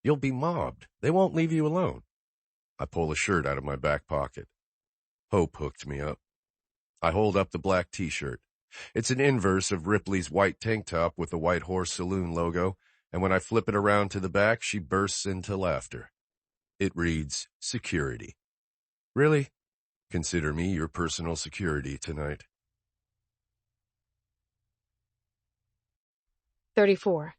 You'll be mobbed. They won't leave you alone. I pull a shirt out of my back pocket. Hope hooked me up. I hold up the black t-shirt. It's an inverse of Ripley's white tank top with the White Horse Saloon logo, and when I flip it around to the back, she bursts into laughter. It reads, Security. Really? Consider me your personal security tonight. 34.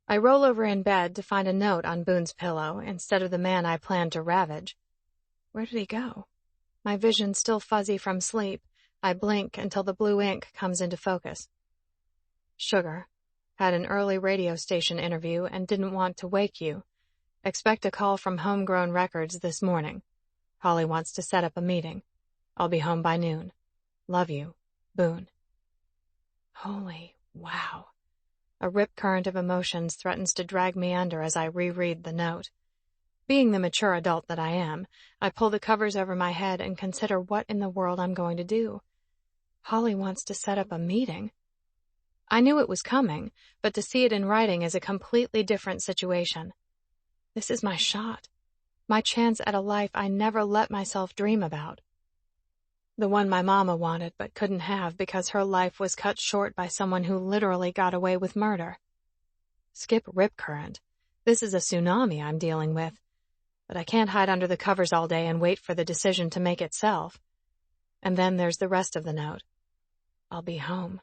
I roll over in bed to find a note on Boone's pillow instead of the man I planned to ravage. Where did he go? My vision still fuzzy from sleep. I blink until the blue ink comes into focus. Sugar. Had an early radio station interview and didn't want to wake you. Expect a call from Homegrown Records this morning. Holly wants to set up a meeting. I'll be home by noon. Love you, Boone. Holy wow. A rip current of emotions threatens to drag me under as I reread the note. Being the mature adult that I am, I pull the covers over my head and consider what in the world I'm going to do. Holly wants to set up a meeting. I knew it was coming, but to see it in writing is a completely different situation. This is my shot. My chance at a life I never let myself dream about. The one my mama wanted but couldn't have because her life was cut short by someone who literally got away with murder. Skip rip current. This is a tsunami I'm dealing with. But I can't hide under the covers all day and wait for the decision to make itself. And then there's the rest of the note. I'll be home.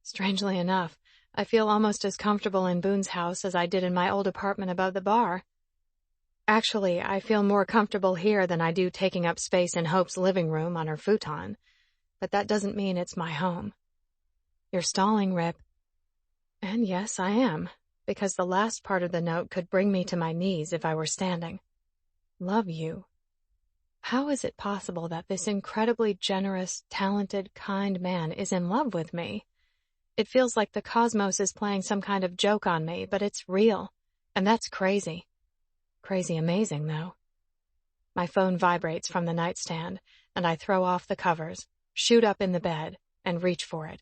Strangely enough, I feel almost as comfortable in Boone's house as I did in my old apartment above the bar. Actually, I feel more comfortable here than I do taking up space in Hope's living room on her futon. But that doesn't mean it's my home. You're stalling, Rip. And yes, I am, because the last part of the note could bring me to my knees if I were standing. Love you. How is it possible that this incredibly generous, talented, kind man is in love with me? It feels like the cosmos is playing some kind of joke on me, but it's real, and that's crazy. Crazy amazing, though. My phone vibrates from the nightstand, and I throw off the covers, shoot up in the bed, and reach for it.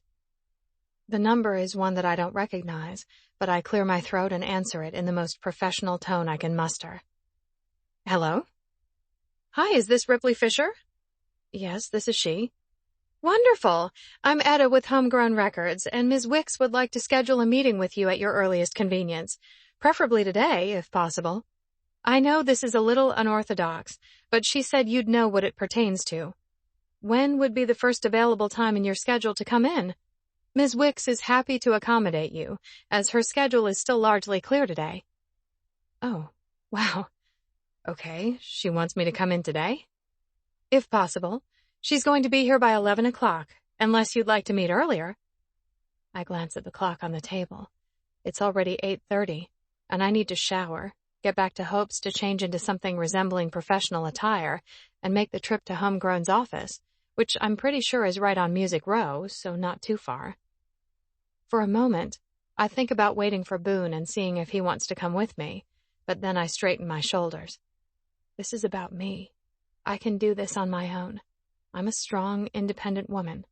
The number is one that I don't recognize, but I clear my throat and answer it in the most professional tone I can muster. Hello? Hi, is this Ripley Fisher? Yes, this is she. Wonderful. I'm Etta with Homegrown Records, and Ms. Wicks would like to schedule a meeting with you at your earliest convenience, preferably today, if possible. I know this is a little unorthodox, but she said you'd know what it pertains to. When would be the first available time in your schedule to come in? Ms. Wicks is happy to accommodate you, as her schedule is still largely clear today. Oh, wow. Okay, she wants me to come in today? If possible. She's going to be here by 11 o'clock, unless you'd like to meet earlier. I glance at the clock on the table. It's already 8:30, and I need to shower, get back to Hope's to change into something resembling professional attire, and make the trip to Homegrown's office, which I'm pretty sure is right on Music Row, so not too far. For a moment, I think about waiting for Boone and seeing if he wants to come with me, but then I straighten my shoulders. This is about me. I can do this on my own. I'm a strong, independent woman.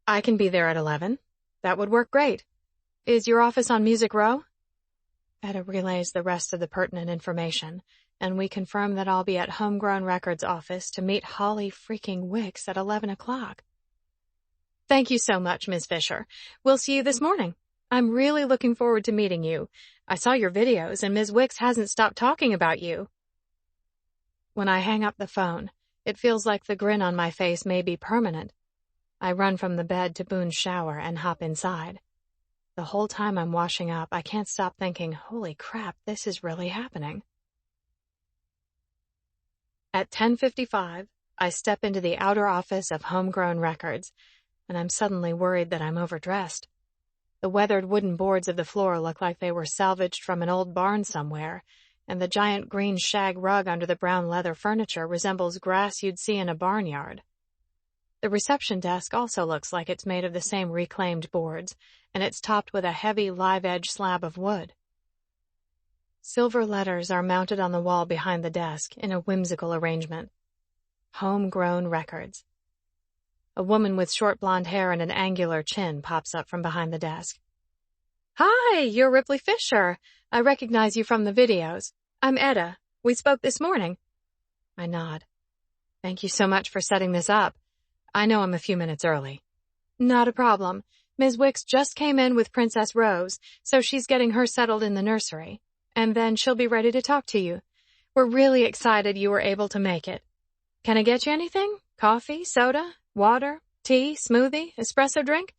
I can be there at 11. That would work great. Is your office on Music Row? Etta relays the rest of the pertinent information, and we confirm that I'll be at Homegrown Records' office to meet Holly freaking Wicks at 11 o'clock. Thank you so much, Ms. Fisher. We'll see you this morning. I'm really looking forward to meeting you. I saw your videos, and Ms. Wicks hasn't stopped talking about you. When I hang up the phone, it feels like the grin on my face may be permanent. I run from the bed to Boone's shower and hop inside. The whole time I'm washing up, I can't stop thinking, holy crap, this is really happening. At 10:55, I step into the outer office of Homegrown Records, and I'm suddenly worried that I'm overdressed. The weathered wooden boards of the floor look like they were salvaged from an old barn somewhere, and the giant green shag rug under the brown leather furniture resembles grass you'd see in a barnyard. The reception desk also looks like it's made of the same reclaimed boards, and it's topped with a heavy live-edge slab of wood. Silver letters are mounted on the wall behind the desk in a whimsical arrangement. Homegrown records. A woman with short blonde hair and an angular chin pops up from behind the desk. Hi, you're Ripley Fisher. I recognize you from the videos. I'm Etta. We spoke this morning. I nod. Thank you so much for setting this up. I know I'm a few minutes early. Not a problem. Ms. Wicks just came in with Princess Rose, so she's getting her settled in the nursery. And then she'll be ready to talk to you. We're really excited you were able to make it. Can I get you anything? Coffee, soda, water, tea, smoothie, espresso drink?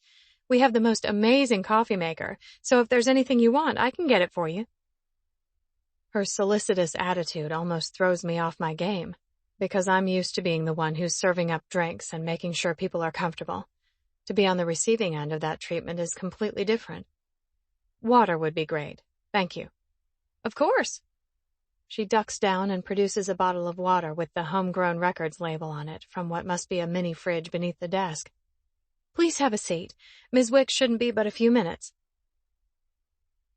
We have the most amazing coffee maker, so if there's anything you want, I can get it for you. Her solicitous attitude almost throws me off my game, because I'm used to being the one who's serving up drinks and making sure people are comfortable. To be on the receiving end of that treatment is completely different. Water would be great. Thank you. Of course. She ducks down and produces a bottle of water with the Homegrown Records label on it from what must be a mini fridge beneath the desk. Please have a seat. Ms. Wicks shouldn't be but a few minutes.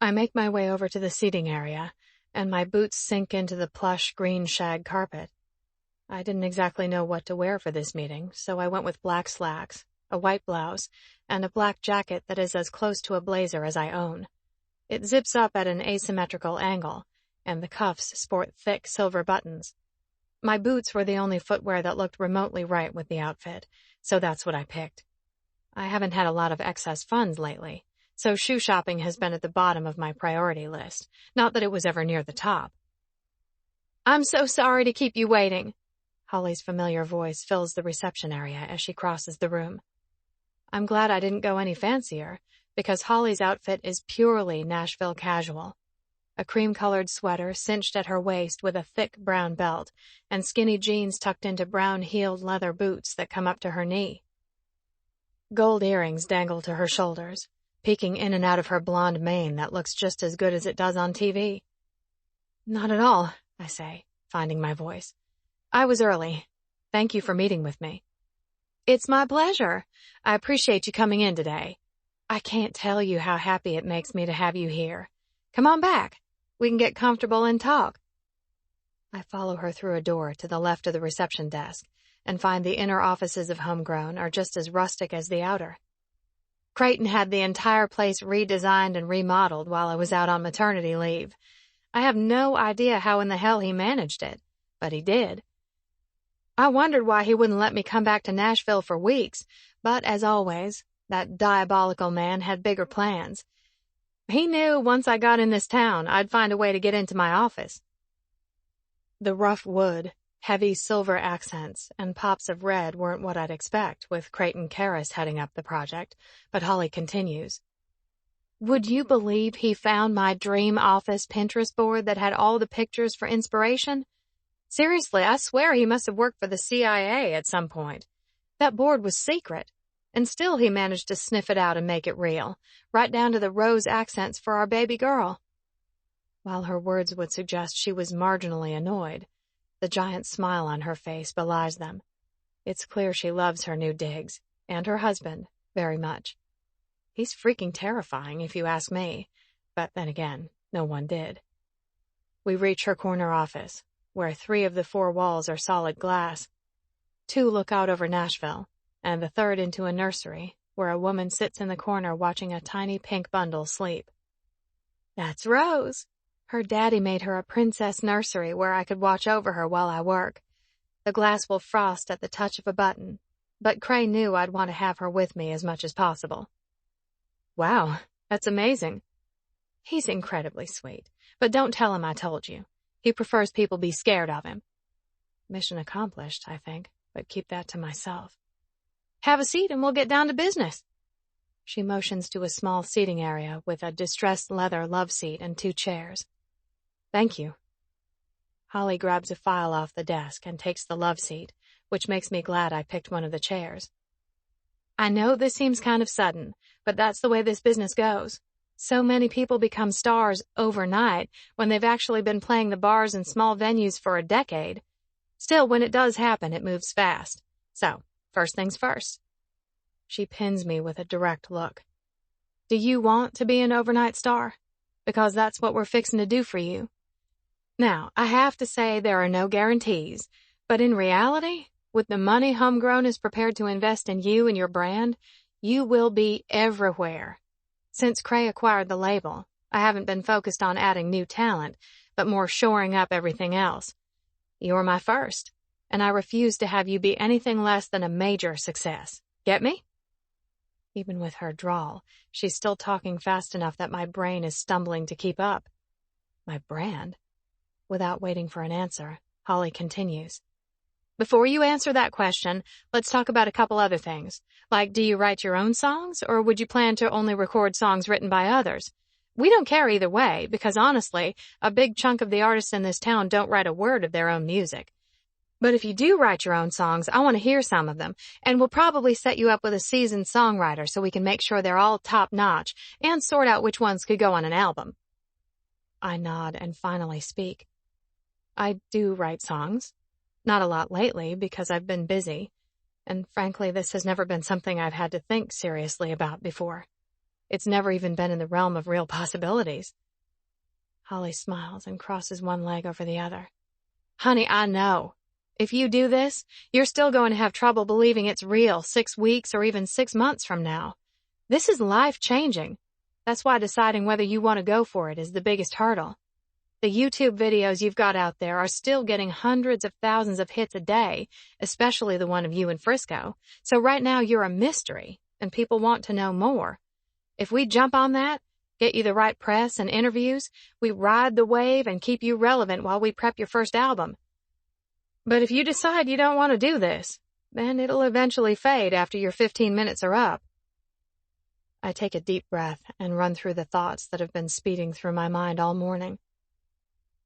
I make my way over to the seating area, and my boots sink into the plush green shag carpet. I didn't exactly know what to wear for this meeting, so I went with black slacks, a white blouse, and a black jacket that is as close to a blazer as I own. It zips up at an asymmetrical angle, and the cuffs sport thick silver buttons. My boots were the only footwear that looked remotely right with the outfit, so that's what I picked. I haven't had a lot of excess funds lately, so shoe shopping has been at the bottom of my priority list, not that it was ever near the top. I'm so sorry to keep you waiting. Holly's familiar voice fills the reception area as she crosses the room. I'm glad I didn't go any fancier, because Holly's outfit is purely Nashville casual. A cream-colored sweater cinched at her waist with a thick brown belt, and skinny jeans tucked into brown-heeled leather boots that come up to her knee. Gold earrings dangle to her shoulders, peeking in and out of her blonde mane that looks just as good as it does on TV. Not at all, I say, finding my voice. I was early. Thank you for meeting with me. It's my pleasure. I appreciate you coming in today. I can't tell you how happy it makes me to have you here. Come on back. We can get comfortable and talk. I follow her through a door to the left of the reception desk and find the inner offices of Homegrown are just as rustic as the outer. Creighton had the entire place redesigned and remodeled while I was out on maternity leave. I have no idea how in the hell he managed it, but he did. I wondered why he wouldn't let me come back to Nashville for weeks, but as always, that diabolical man had bigger plans. He knew once I got in this town, I'd find a way to get into my office. The rough wood, heavy silver accents, and pops of red weren't what I'd expect, with Creighton Karras heading up the project, but Holly continues. Would you believe he found my dream office Pinterest board that had all the pictures for inspiration? Seriously, I swear he must have worked for the CIA at some point. That board was secret, and still he managed to sniff it out and make it real, right down to the rose accents for our baby girl. While her words would suggest she was marginally annoyed, the giant smile on her face belies them. It's clear she loves her new digs, and her husband, very much. He's freaking terrifying, if you ask me, but then again, no one did. We reach her corner office, where 3 of the 4 walls are solid glass. 2 look out over Nashville, and the third into a nursery, where a woman sits in the corner watching a tiny pink bundle sleep. That's Rose. Her daddy made her a princess nursery where I could watch over her while I work. The glass will frost at the touch of a button, but Cray knew I'd want to have her with me as much as possible. Wow, that's amazing. He's incredibly sweet, but don't tell him I told you. He prefers people be scared of him. Mission accomplished, I think, but keep that to myself. Have a seat and we'll get down to business. She motions to a small seating area with a distressed leather love seat and 2 chairs. Thank you. Holly grabs a file off the desk and takes the love seat, which makes me glad I picked one of the chairs. I know this seems kind of sudden, but that's the way this business goes. So many people become stars overnight when they've actually been playing the bars and small venues for a decade. Still, when it does happen, it moves fast. So, first things first. She pins me with a direct look. Do you want to be an overnight star? Because that's what we're fixing to do for you. Now, I have to say there are no guarantees, but in reality, with the money Homegrown is prepared to invest in you and your brand, you will be everywhere. Since Cray acquired the label, I haven't been focused on adding new talent, but more shoring up everything else. You're my first, and I refuse to have you be anything less than a major success. Get me? Even with her drawl, she's still talking fast enough that my brain is stumbling to keep up. My brand? Without waiting for an answer, Holly continues. Before you answer that question, let's talk about a couple other things. Like, do you write your own songs, or would you plan to only record songs written by others? We don't care either way, because honestly, a big chunk of the artists in this town don't write a word of their own music. But if you do write your own songs, I want to hear some of them, and we'll probably set you up with a seasoned songwriter so we can make sure they're all top-notch and sort out which ones could go on an album. I nod and finally speak. I do write songs. Not a lot lately because I've been busy, and frankly, this has never been something I've had to think seriously about before. It's never even been in the realm of real possibilities. Holly smiles and crosses one leg over the other. Honey, I know. If you do this, you're still going to have trouble believing it's real 6 weeks or even 6 months from now. This is life-changing. That's why deciding whether you want to go for it is the biggest hurdle. The YouTube videos you've got out there are still getting hundreds of thousands of hits a day, especially the one of you in Frisco. So right now you're a mystery, and people want to know more. If we jump on that, get you the right press and interviews, we ride the wave and keep you relevant while we prep your first album. But if you decide you don't want to do this, then it'll eventually fade after your 15 minutes are up. I take a deep breath and run through the thoughts that have been speeding through my mind all morning.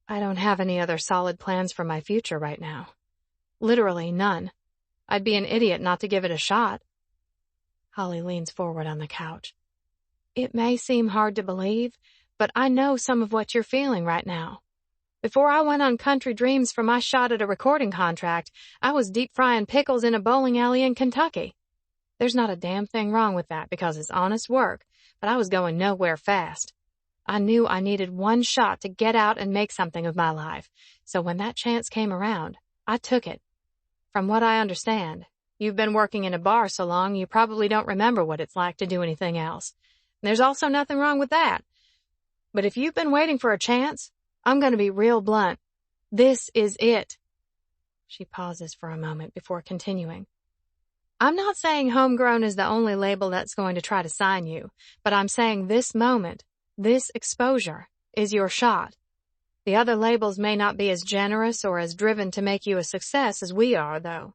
I don't have any other solid plans for my future right now. Literally none. I'd be an idiot not to give it a shot. Holly leans forward on the couch. It may seem hard to believe, but I know some of what you're feeling right now. Before I went on Country Dreams for my shot at a recording contract, I was deep frying pickles in a bowling alley in Kentucky. There's not a damn thing wrong with that because it's honest work, but I was going nowhere fast. I knew I needed one shot to get out and make something of my life, so when that chance came around, I took it. From what I understand, you've been working in a bar so long you probably don't remember what it's like to do anything else. There's also nothing wrong with that. But if you've been waiting for a chance, I'm going to be real blunt. This is it. She pauses for a moment before continuing. I'm not saying Homegrown is the only label that's going to try to sign you, but I'm saying this moment, this exposure, is your shot. The other labels may not be as generous or as driven to make you a success as we are, though.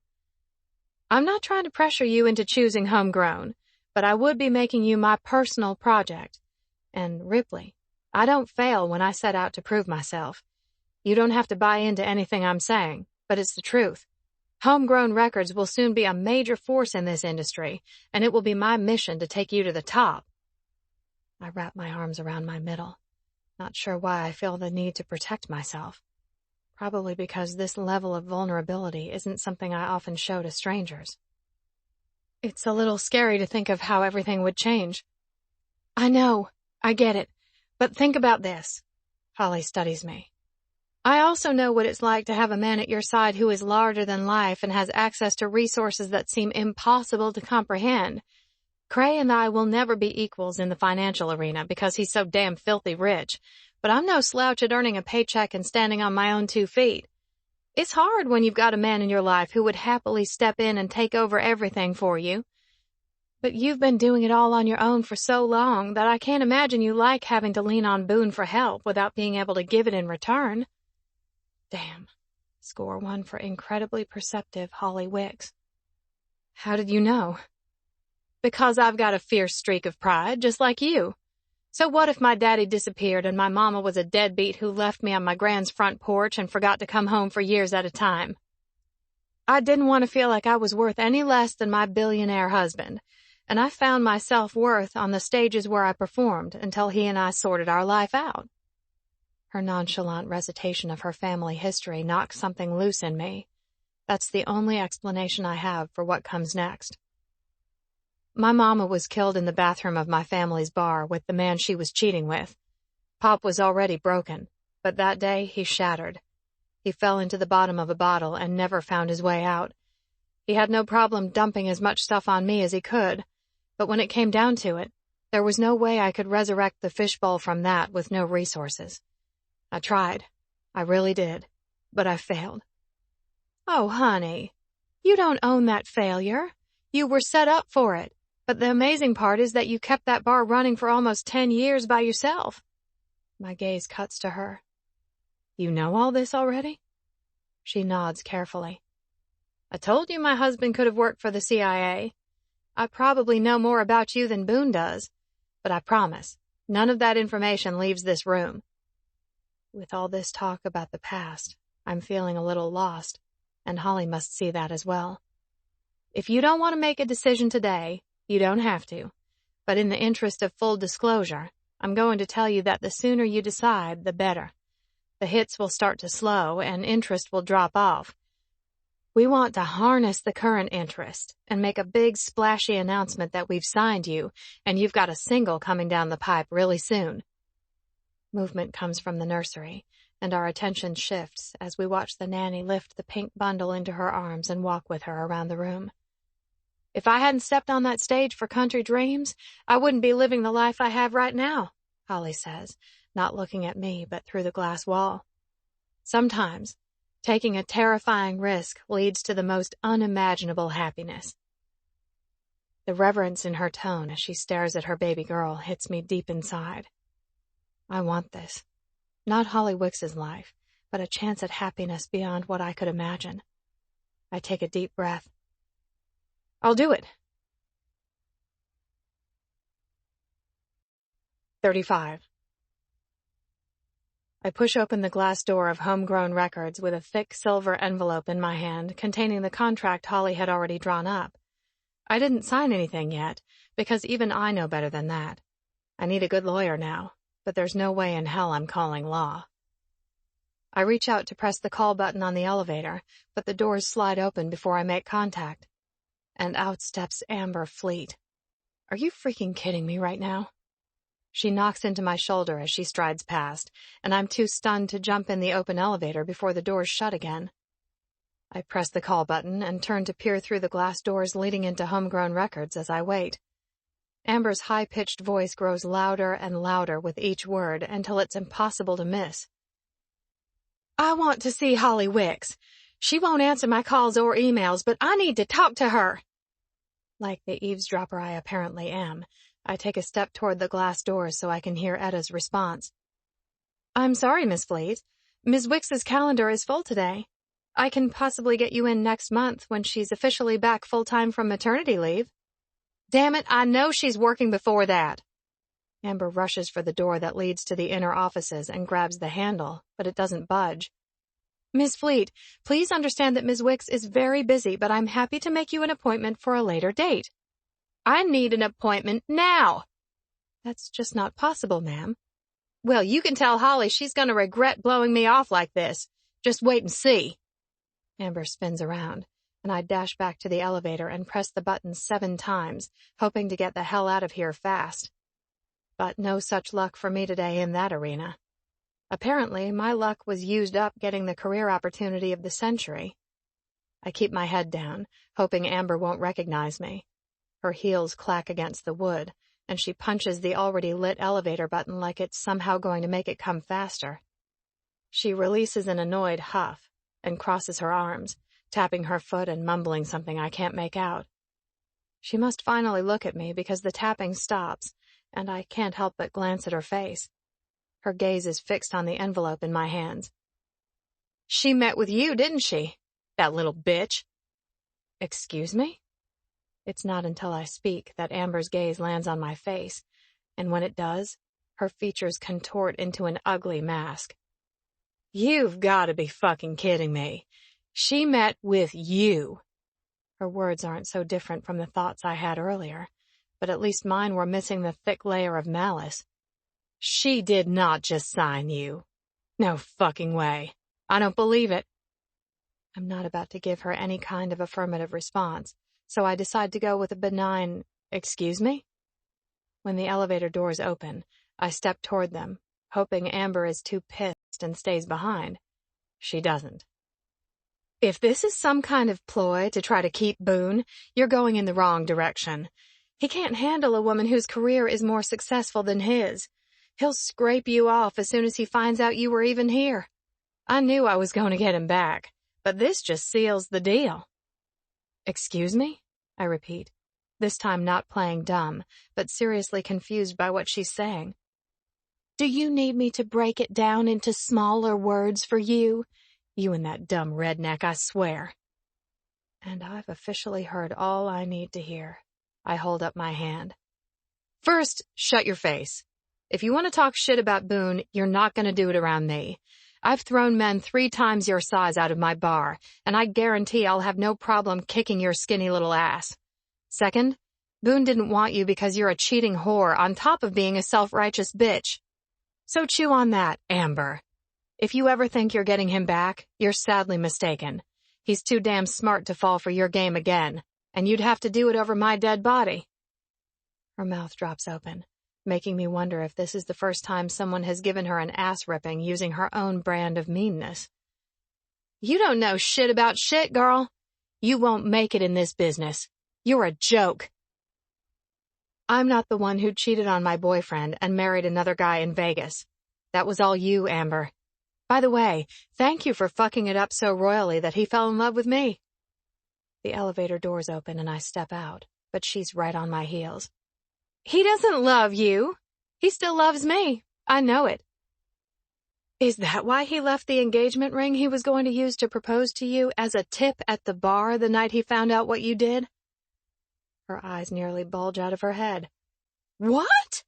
I'm not trying to pressure you into choosing Homegrown, but I would be making you my personal project. And Ripley, I don't fail when I set out to prove myself. You don't have to buy into anything I'm saying, but it's the truth. Homegrown Records will soon be a major force in this industry, and it will be my mission to take you to the top. I wrap my arms around my middle, not sure why I feel the need to protect myself. Probably because this level of vulnerability isn't something I often show to strangers. It's a little scary to think of how everything would change. I know, I get it, but think about this. Holly studies me. I also know what it's like to have a man at your side who is larger than life and has access to resources that seem impossible to comprehend. Cray and I will never be equals in the financial arena because he's so damn filthy rich, but I'm no slouch at earning a paycheck and standing on my own 2 feet. It's hard when you've got a man in your life who would happily step in and take over everything for you. But you've been doing it all on your own for so long that I can't imagine you like having to lean on Boone for help without being able to give it in return. Damn. Score 1 for incredibly perceptive Holly Wicks. How did you know? Because I've got a fierce streak of pride, just like you. So what if my daddy disappeared and my mama was a deadbeat who left me on my grand's front porch and forgot to come home for years at a time? I didn't want to feel like I was worth any less than my billionaire husband, and I found my self-worth on the stages where I performed until he and I sorted our life out. Her nonchalant recitation of her family history knocked something loose in me. That's the only explanation I have for what comes next. My mama was killed in the bathroom of my family's bar with the man she was cheating with. Pop was already broken. But that day, he shattered. He fell into the bottom of a bottle and never found his way out. He had no problem dumping as much stuff on me as he could, but when it came down to it, there was no way I could resurrect the fishbowl from that with no resources. I tried. I really did. But I failed. Oh, honey, you don't own that failure. You were set up for it. But the amazing part is that you kept that bar running for almost 10 years by yourself. My gaze cuts to her. You know all this already? She nods carefully. I told you my husband could have worked for the CIA. I probably know more about you than Boone does, but I promise, none of that information leaves this room. With all this talk about the past, I'm feeling a little lost, and Holly must see that as well. If you don't want to make a decision today, you don't have to, but in the interest of full disclosure, I'm going to tell you that the sooner you decide, the better. The hits will start to slow, and interest will drop off. We want to harness the current interest and make a big splashy announcement that we've signed you, and you've got a single coming down the pipe really soon. Movement comes from the nursery, and our attention shifts as we watch the nanny lift the pink bundle into her arms and walk with her around the room. If I hadn't stepped on that stage for Country Dreams, I wouldn't be living the life I have right now, Holly says, not looking at me but through the glass wall. Sometimes, taking a terrifying risk leads to the most unimaginable happiness. The reverence in her tone as she stares at her baby girl hits me deep inside. I want this. Not Holly Wicks's life, but a chance at happiness beyond what I could imagine. I take a deep breath. I'll do it. 35. I push open the glass door of Homegrown Records with a thick silver envelope in my hand containing the contract Holly had already drawn up. I didn't sign anything yet, because even I know better than that. I need a good lawyer now, but there's no way in hell I'm calling law. I reach out to press the call button on the elevator, but the doors slide open before I make contact. And out steps Amber Fleet. Are you freaking kidding me right now? She knocks into my shoulder as she strides past, and I'm too stunned to jump in the open elevator before the doors shut again. I press the call button and turn to peer through the glass doors leading into Homegrown Records as I wait. Amber's high-pitched voice grows louder and louder with each word until it's impossible to miss. I want to see Holly Wicks. She won't answer my calls or emails, but I need to talk to her. Like the eavesdropper I apparently am, I take a step toward the glass doors so I can hear Etta's response. I'm sorry, Miss Fleet. Ms. Wicks's calendar is full today. I can possibly get you in next month when she's officially back full-time from maternity leave. Damn it, I know she's working before that. Amber rushes for the door that leads to the inner offices and grabs the handle, but it doesn't budge. Miss Fleet, please understand that Ms. Wicks is very busy, but I'm happy to make you an appointment for a later date. I need an appointment now. That's just not possible, ma'am. Well, you can tell Holly she's going to regret blowing me off like this. Just wait and see. Amber spins around, and I dash back to the elevator and press the button 7 times, hoping to get the hell out of here fast. But no such luck for me today in that arena. Apparently, my luck was used up getting the career opportunity of the century. I keep my head down, hoping Amber won't recognize me. Her heels clack against the wood, and she punches the already lit elevator button like it's somehow going to make it come faster. She releases an annoyed huff and crosses her arms, tapping her foot and mumbling something I can't make out. She must finally look at me because the tapping stops, and I can't help but glance at her face. Her gaze is fixed on the envelope in my hands. She met with you, didn't she? That little bitch. Excuse me? It's not until I speak that Amber's gaze lands on my face, and when it does, her features contort into an ugly mask. You've got to be fucking kidding me. She met with you. Her words aren't so different from the thoughts I had earlier, but at least mine were missing the thick layer of malice. She did not just sign you. No fucking way. I don't believe it. I'm not about to give her any kind of affirmative response, so I decide to go with a benign, excuse me? When the elevator doors open, I step toward them, hoping Amber is too pissed and stays behind. She doesn't. If this is some kind of ploy to try to keep Boone, you're going in the wrong direction. He can't handle a woman whose career is more successful than his. He'll scrape you off as soon as he finds out you were even here. I knew I was going to get him back, but this just seals the deal. Excuse me? I repeat, this time not playing dumb, but seriously confused by what she's saying. Do you need me to break it down into smaller words for you? You and that dumb redneck, I swear. And I've officially heard all I need to hear. I hold up my hand. First, shut your face. If you want to talk shit about Boone, you're not going to do it around me. I've thrown men 3 times your size out of my bar, and I guarantee I'll have no problem kicking your skinny little ass. Second, Boone didn't want you because you're a cheating whore on top of being a self-righteous bitch. So chew on that, Amber. If you ever think you're getting him back, you're sadly mistaken. He's too damn smart to fall for your game again, and you'd have to do it over my dead body. Her mouth drops open, making me wonder if this is the first time someone has given her an ass-ripping using her own brand of meanness. You don't know shit about shit, girl. You won't make it in this business. You're a joke. I'm not the one who cheated on my boyfriend and married another guy in Vegas. That was all you, Amber. By the way, thank you for fucking it up so royally that he fell in love with me. The elevator doors open and I step out, but she's right on my heels. He doesn't love you. He still loves me. I know it. Is that why he left the engagement ring he was going to use to propose to you as a tip at the bar the night he found out what you did? Her eyes nearly bulge out of her head. What?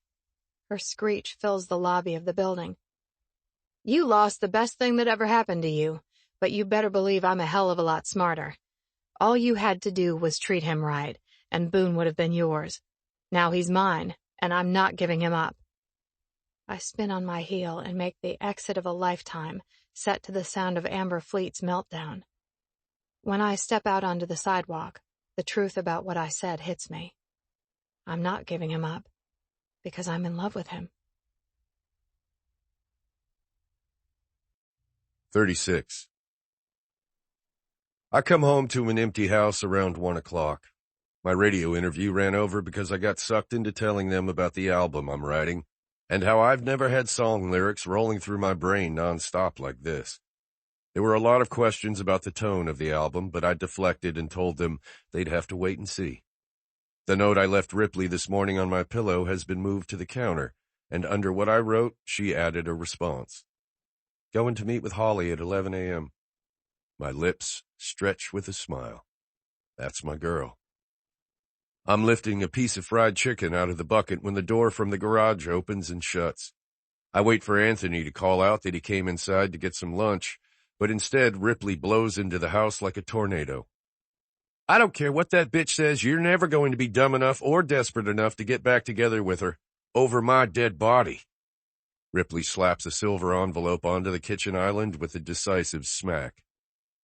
Her screech fills the lobby of the building. You lost the best thing that ever happened to you, but you better believe I'm a hell of a lot smarter. All you had to do was treat him right, and Boone would have been yours. Now he's mine, and I'm not giving him up. I spin on my heel and make the exit of a lifetime, set to the sound of Amber Fleet's meltdown. When I step out onto the sidewalk, the truth about what I said hits me. I'm not giving him up, because I'm in love with him. 36. I come home to an empty house around 1 o'clock. My radio interview ran over because I got sucked into telling them about the album I'm writing and how I've never had song lyrics rolling through my brain nonstop like this. There were a lot of questions about the tone of the album, but I deflected and told them they'd have to wait and see. The note I left Ripley this morning on my pillow has been moved to the counter, and under what I wrote, she added a response. Going to meet with Holly at 11 a.m. My lips stretch with a smile. That's my girl. I'm lifting a piece of fried chicken out of the bucket when the door from the garage opens and shuts. I wait for Anthony to call out that he came inside to get some lunch, but instead Ripley blows into the house like a tornado. I don't care what that bitch says, you're never going to be dumb enough or desperate enough to get back together with her over my dead body. Ripley slaps a silver envelope onto the kitchen island with a decisive smack.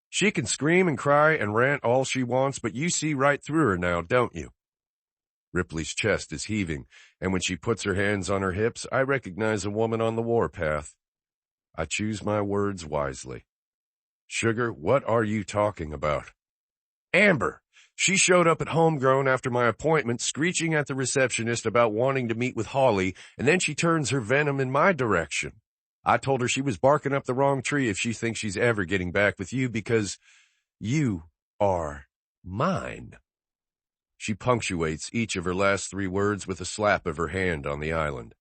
She can scream and cry and rant all she wants, but you see right through her now, don't you? Ripley's chest is heaving, and when she puts her hands on her hips, I recognize a woman on the warpath. I choose my words wisely. Sugar, what are you talking about? Amber! She showed up at Homegrown after my appointment, screeching at the receptionist about wanting to meet with Holly, and then she turns her venom in my direction. I told her she was barking up the wrong tree if she thinks she's ever getting back with you because you are mine. She punctuates each of her last 3 words with a slap of her hand on the island.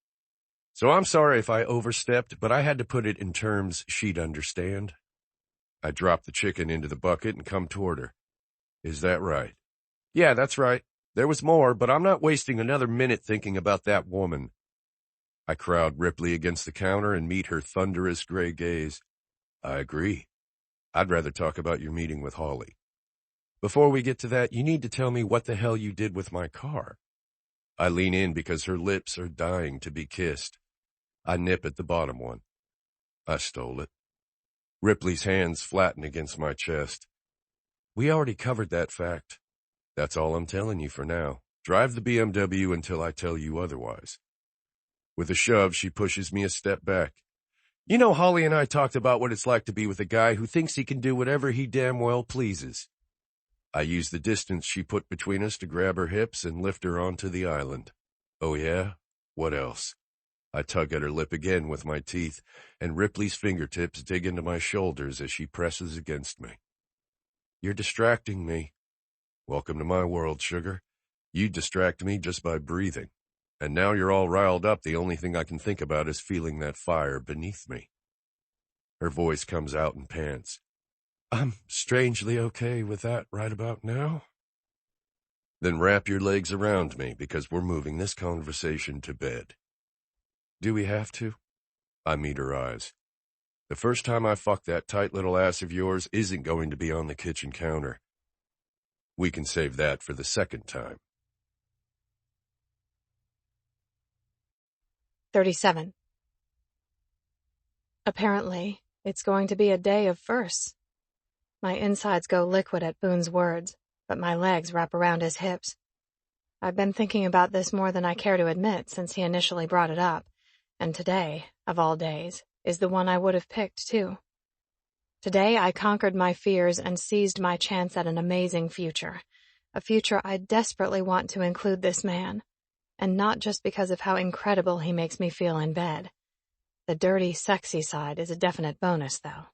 So I'm sorry if I overstepped, but I had to put it in terms she'd understand. I drop the chicken into the bucket and come toward her. Is that right? Yeah, that's right. There was more, but I'm not wasting another minute thinking about that woman. I crowd Ripley against the counter and meet her thunderous gray gaze. I agree. I'd rather talk about your meeting with Holly. Before we get to that, you need to tell me what the hell you did with my car. I lean in because her lips are dying to be kissed. I nip at the bottom one. I stole it. Ripley's hands flatten against my chest. We already covered that fact. That's all I'm telling you for now. Drive the BMW until I tell you otherwise. With a shove, she pushes me a step back. You know, Holly and I talked about what it's like to be with a guy who thinks he can do whatever he damn well pleases. I use the distance she put between us to grab her hips and lift her onto the island. Oh yeah? What else? I tug at her lip again with my teeth, and Ripley's fingertips dig into my shoulders as she presses against me. You're distracting me. Welcome to my world, sugar. You distract me just by breathing. And now you're all riled up, the only thing I can think about is feeling that fire beneath me. Her voice comes out in pants. I'm strangely okay with that right about now. Then wrap your legs around me, because we're moving this conversation to bed. Do we have to? I meet her eyes. The first time I fuck that tight little ass of yours isn't going to be on the kitchen counter. We can save that for the second time. 37. Apparently, it's going to be a day of firsts. My insides go liquid at Boone's words, but my legs wrap around his hips. I've been thinking about this more than I care to admit since he initially brought it up, and today, of all days, is the one I would have picked, too. Today I conquered my fears and seized my chance at an amazing future, a future I desperately want to include this man, and not just because of how incredible he makes me feel in bed. The dirty, sexy side is a definite bonus, though.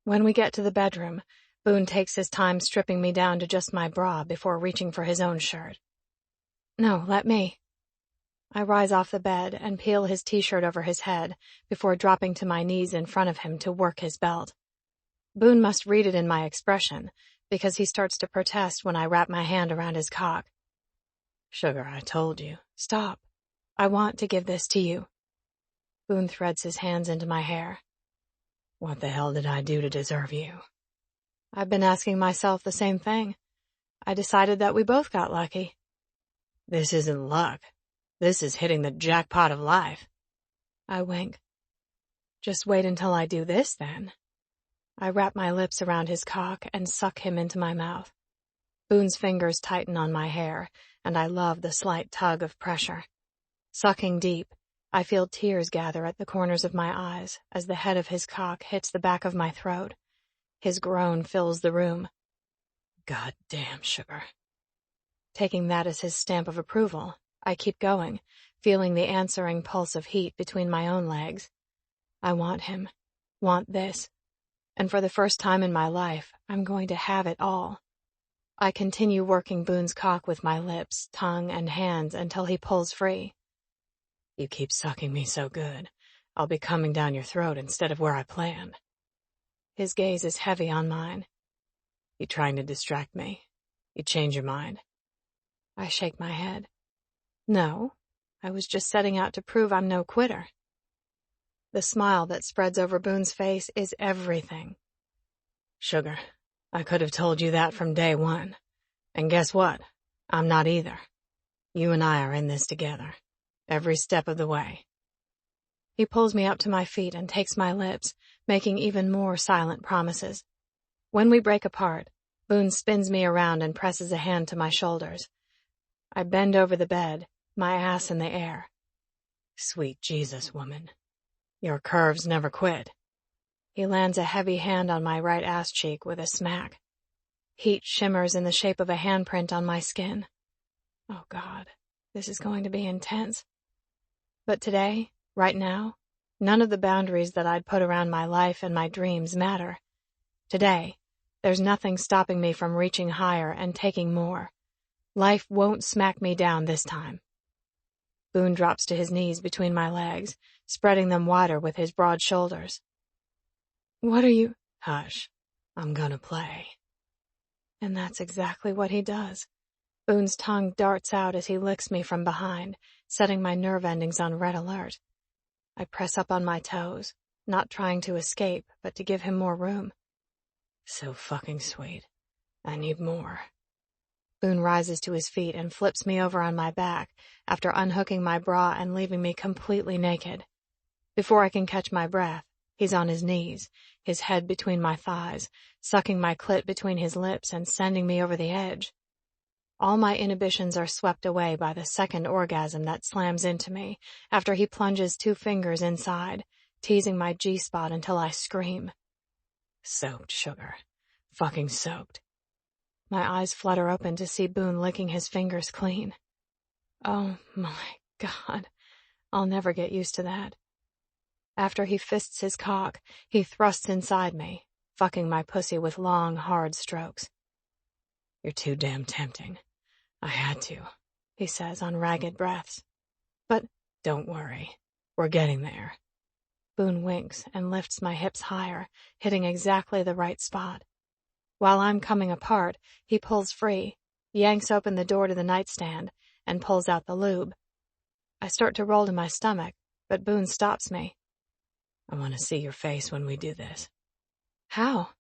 When we get to the bedroom, Boone takes his time stripping me down to just my bra before reaching for his own shirt. No, let me. I rise off the bed and peel his t-shirt over his head before dropping to my knees in front of him to work his belt. Boone must read it in my expression, because he starts to protest when I wrap my hand around his cock. Sugar, I told you. Stop. I want to give this to you. Boone threads his hands into my hair. What the hell did I do to deserve you? I've been asking myself the same thing. I decided that we both got lucky. This isn't luck. This is hitting the jackpot of life. I wink. Just wait until I do this, then. I wrap my lips around his cock and suck him into my mouth. Boone's fingers tighten on my hair, and I love the slight tug of pressure. Sucking deep, I feel tears gather at the corners of my eyes as the head of his cock hits the back of my throat. His groan fills the room. God damn, sugar. Taking that as his stamp of approval, I keep going, feeling the answering pulse of heat between my own legs. I want him, want this, and for the first time in my life, I'm going to have it all. I continue working Boone's cock with my lips, tongue, and hands until he pulls free. You keep sucking me so good, I'll be coming down your throat instead of where I planned. His gaze is heavy on mine. You trying to distract me? You change your mind? I shake my head. No, I was just setting out to prove I'm no quitter. The smile that spreads over Boone's face is everything. Sugar, I could have told you that from day one. And guess what? I'm not either. You and I are in this together, every step of the way. He pulls me up to my feet and takes my lips, making even more silent promises. When we break apart, Boone spins me around and presses a hand to my shoulders. I bend over the bed, my ass in the air. Sweet Jesus, woman. Your curves never quit. He lands a heavy hand on my right ass cheek with a smack. Heat shimmers in the shape of a handprint on my skin. Oh God, this is going to be intense. But today, right now, none of the boundaries that I'd put around my life and my dreams matter. Today, there's nothing stopping me from reaching higher and taking more. Life won't smack me down this time. Boone drops to his knees between my legs, spreading them wider with his broad shoulders. What are you? Hush. I'm gonna play. And that's exactly what he does. Boone's tongue darts out as he licks me from behind, setting my nerve endings on red alert. I press up on my toes, not trying to escape, but to give him more room. So fucking sweet. I need more. Boone rises to his feet and flips me over on my back after unhooking my bra and leaving me completely naked. Before I can catch my breath, he's on his knees, his head between my thighs, sucking my clit between his lips and sending me over the edge. All my inhibitions are swept away by the second orgasm that slams into me after he plunges 2 fingers inside, teasing my G-spot until I scream. Soaked, sugar. Fucking soaked. My eyes flutter open to see Boone licking his fingers clean. Oh my God. I'll never get used to that. After he fists his cock, he thrusts inside me, fucking my pussy with long, hard strokes. You're too damn tempting. I had to, he says on ragged breaths. But don't worry. We're getting there. Boone winks and lifts my hips higher, hitting exactly the right spot. While I'm coming apart, he pulls free, yanks open the door to the nightstand, and pulls out the lube. I start to roll to my stomach, but Boone stops me. I want to see your face when we do this. How?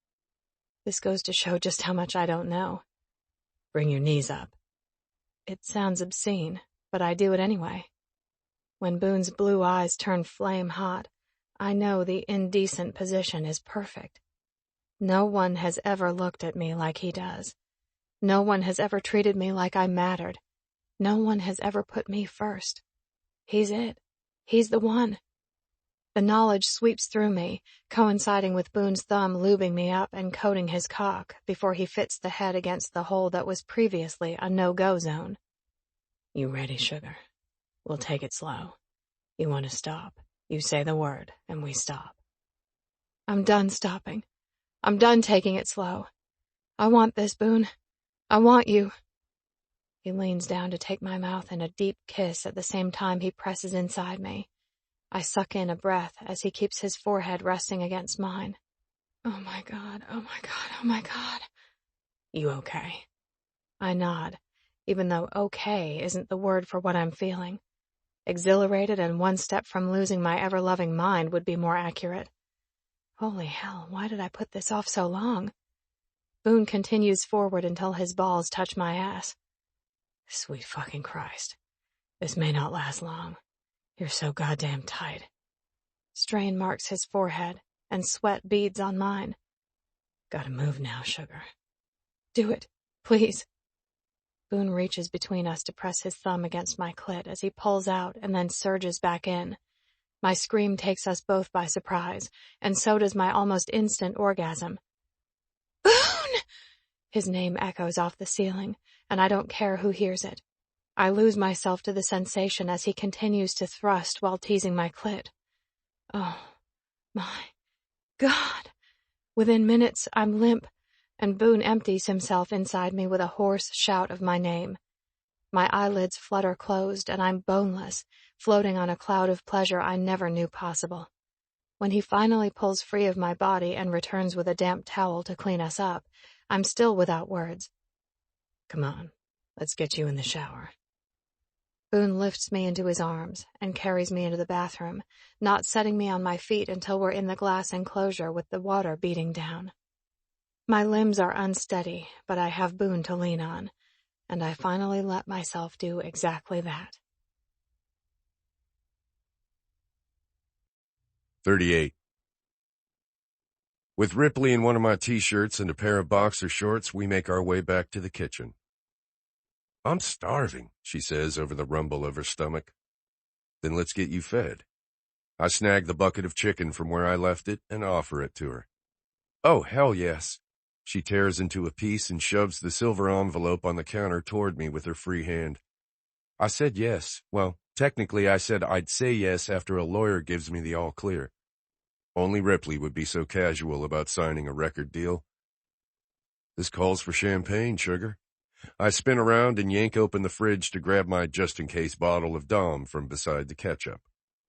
This goes to show just how much I don't know. Bring your knees up. It sounds obscene, but I do it anyway. When Boone's blue eyes turn flame hot, I know the indecent position is perfect. No one has ever looked at me like he does. No one has ever treated me like I mattered. No one has ever put me first. He's it. He's the one. The knowledge sweeps through me, coinciding with Boone's thumb lubing me up and coating his cock before he fits the head against the hole that was previously a no-go zone. You ready, sugar? We'll take it slow. You want to stop? You say the word, and we stop. I'm done stopping. I'm done taking it slow. I want this, Boone. I want you. He leans down to take my mouth in a deep kiss at the same time he presses inside me. I suck in a breath as he keeps his forehead resting against mine. Oh my God, oh my God, oh my God. You okay? I nod, even though okay isn't the word for what I'm feeling. Exhilarated and one step from losing my ever-loving mind would be more accurate. Holy hell, why did I put this off so long? Boone continues forward until his balls touch my ass. Sweet fucking Christ. This may not last long. You're so goddamn tight. Strain marks his forehead, and sweat beads on mine. Gotta move now, sugar. Do it, please. Boone reaches between us to press his thumb against my clit as he pulls out and then surges back in. My scream takes us both by surprise, and so does my almost instant orgasm. Boone! His name echoes off the ceiling, and I don't care who hears it. I lose myself to the sensation as he continues to thrust while teasing my clit. Oh, my God. Within minutes, I'm limp, and Boone empties himself inside me with a hoarse shout of my name. My eyelids flutter closed, and I'm boneless, floating on a cloud of pleasure I never knew possible. When he finally pulls free of my body and returns with a damp towel to clean us up, I'm still without words. Come on, let's get you in the shower. Boone lifts me into his arms and carries me into the bathroom, not setting me on my feet until we're in the glass enclosure with the water beating down. My limbs are unsteady, but I have Boone to lean on, and I finally let myself do exactly that. 38. With Ripley in one of my t-shirts and a pair of boxer shorts, we make our way back to the kitchen. I'm starving, she says over the rumble of her stomach. Then let's get you fed. I snag the bucket of chicken from where I left it and offer it to her. Oh, hell yes. She tears into a piece and shoves the silver envelope on the counter toward me with her free hand. I said yes. Well, technically I said I'd say yes after a lawyer gives me the all clear. Only Ripley would be so casual about signing a record deal. This calls for champagne, sugar. I spin around and yank open the fridge to grab my just-in-case bottle of Dom from beside the ketchup.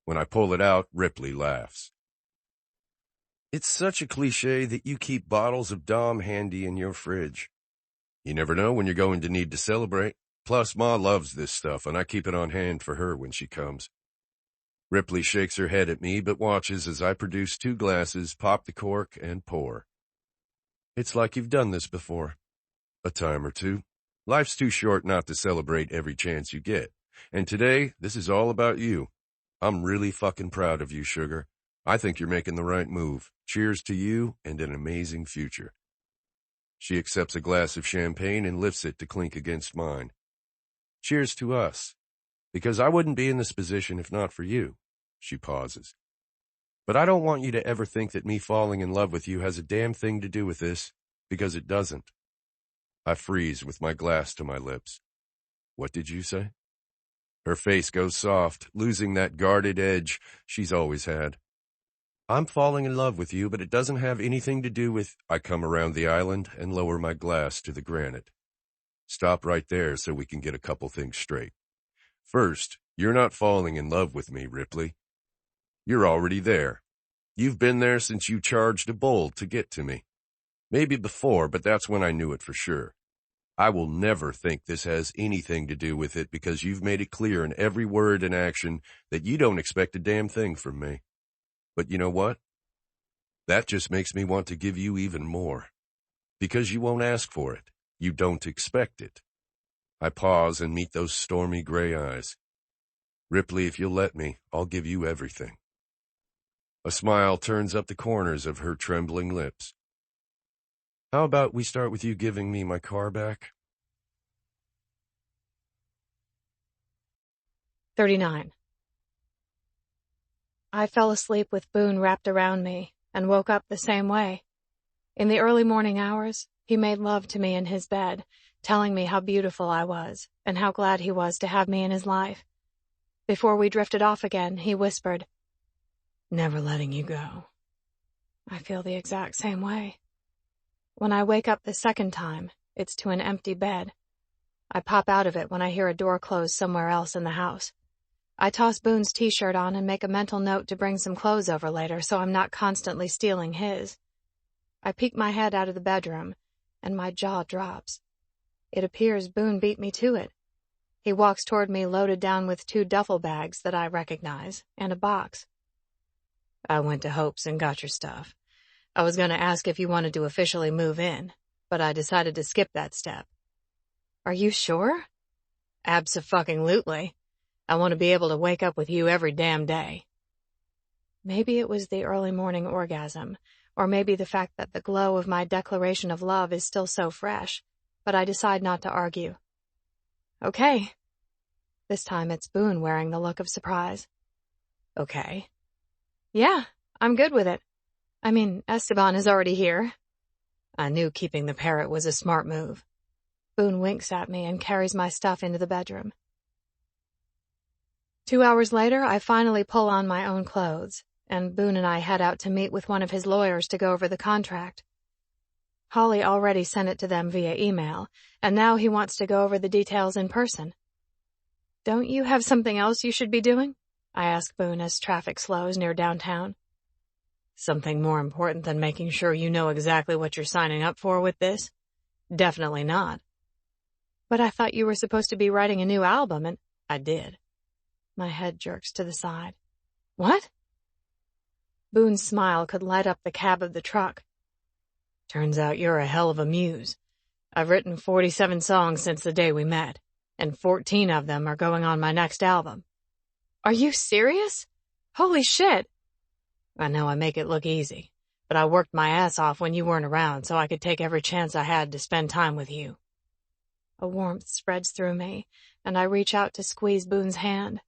When I pull it out, Ripley laughs. It's such a cliche that you keep bottles of Dom handy in your fridge. You never know when you're going to need to celebrate. Plus, Ma loves this stuff, and I keep it on hand for her when she comes. Ripley shakes her head at me, but watches as I produce 2 glasses, pop the cork, and pour. It's like you've done this before. A time or two. Life's too short not to celebrate every chance you get. And today, this is all about you. I'm really fucking proud of you, sugar. I think you're making the right move. Cheers to you and an amazing future. She accepts a glass of champagne and lifts it to clink against mine. Cheers to us, because I wouldn't be in this position if not for you. She pauses. But I don't want you to ever think that me falling in love with you has a damn thing to do with this, because it doesn't. I freeze with my glass to my lips. What did you say? Her face goes soft, losing that guarded edge she's always had. I'm falling in love with you, but it doesn't have anything to do with... I come around the island and lower my glass to the granite. Stop right there so we can get a couple things straight. First, you're not falling in love with me, Ripley. You're already there. You've been there since you charged a bull to get to me. Maybe before, but that's when I knew it for sure. I will never think this has anything to do with it because you've made it clear in every word and action that you don't expect a damn thing from me. But you know what? That just makes me want to give you even more. Because you won't ask for it. You don't expect it. I pause and meet those stormy gray eyes. Ripley, if you'll let me, I'll give you everything. A smile turns up the corners of her trembling lips. How about we start with you giving me my car back? 39. I fell asleep with Boone wrapped around me and woke up the same way. In the early morning hours, he made love to me in his bed, telling me how beautiful I was and how glad he was to have me in his life. Before we drifted off again, he whispered, "Never letting you go." I feel the exact same way. When I wake up the second time, it's to an empty bed. I pop out of it when I hear a door close somewhere else in the house. I toss Boone's t-shirt on and make a mental note to bring some clothes over later so I'm not constantly stealing his. I peek my head out of the bedroom, and my jaw drops. It appears Boone beat me to it. He walks toward me loaded down with 2 duffel bags that I recognize, and a box. "I went to Hope's and got your stuff. I was going to ask if you wanted to officially move in, but I decided to skip that step." "Are you sure?" "Abso-fucking-lutely. I want to be able to wake up with you every damn day." Maybe it was the early morning orgasm, or maybe the fact that the glow of my declaration of love is still so fresh, but I decide not to argue. "Okay." This time it's Boone wearing the look of surprise. "Okay." "Yeah, I'm good with it. I mean, Esteban is already here." "I knew keeping the parrot was a smart move." Boone winks at me and carries my stuff into the bedroom. 2 hours later, I finally pull on my own clothes, and Boone and I head out to meet with one of his lawyers to go over the contract. Holly already sent it to them via email, and now he wants to go over the details in person. "Don't you have something else you should be doing?" I ask Boone as traffic slows near downtown. "Something more important than making sure you know exactly what you're signing up for with this? Definitely not." "But I thought you were supposed to be writing a new album, and—" "I did." My head jerks to the side. "What?" Boone's smile could light up the cab of the truck. "Turns out you're a hell of a muse. I've written 47 songs since the day we met, and 14 of them are going on my next album." "Are you serious? Holy shit!" "I know I make it look easy, but I worked my ass off when you weren't around so I could take every chance I had to spend time with you." A warmth spreads through me, and I reach out to squeeze Boone's hand.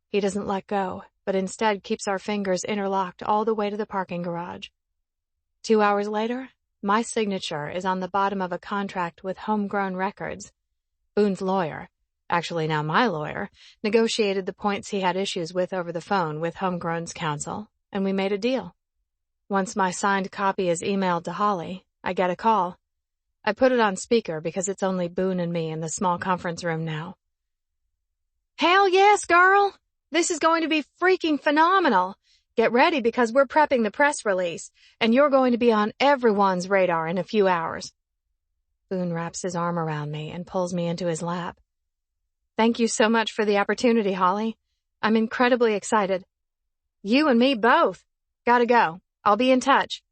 He doesn't let go, but instead keeps our fingers interlocked all the way to the parking garage. 2 hours later, my signature is on the bottom of a contract with Homegrown Records. Boone's lawyer, actually now my lawyer, negotiated the points he had issues with over the phone with Homegrown's counsel, and we made a deal. Once my signed copy is emailed to Holly, I get a call. I put it on speaker because it's only Boone and me in the small conference room now. "Hell yes, girl! This is going to be freaking phenomenal. Get ready because we're prepping the press release, and you're going to be on everyone's radar in a few hours." Boone wraps his arm around me and pulls me into his lap. "Thank you so much for the opportunity, Holly. I'm incredibly excited." "You and me both. Gotta go. I'll be in touch."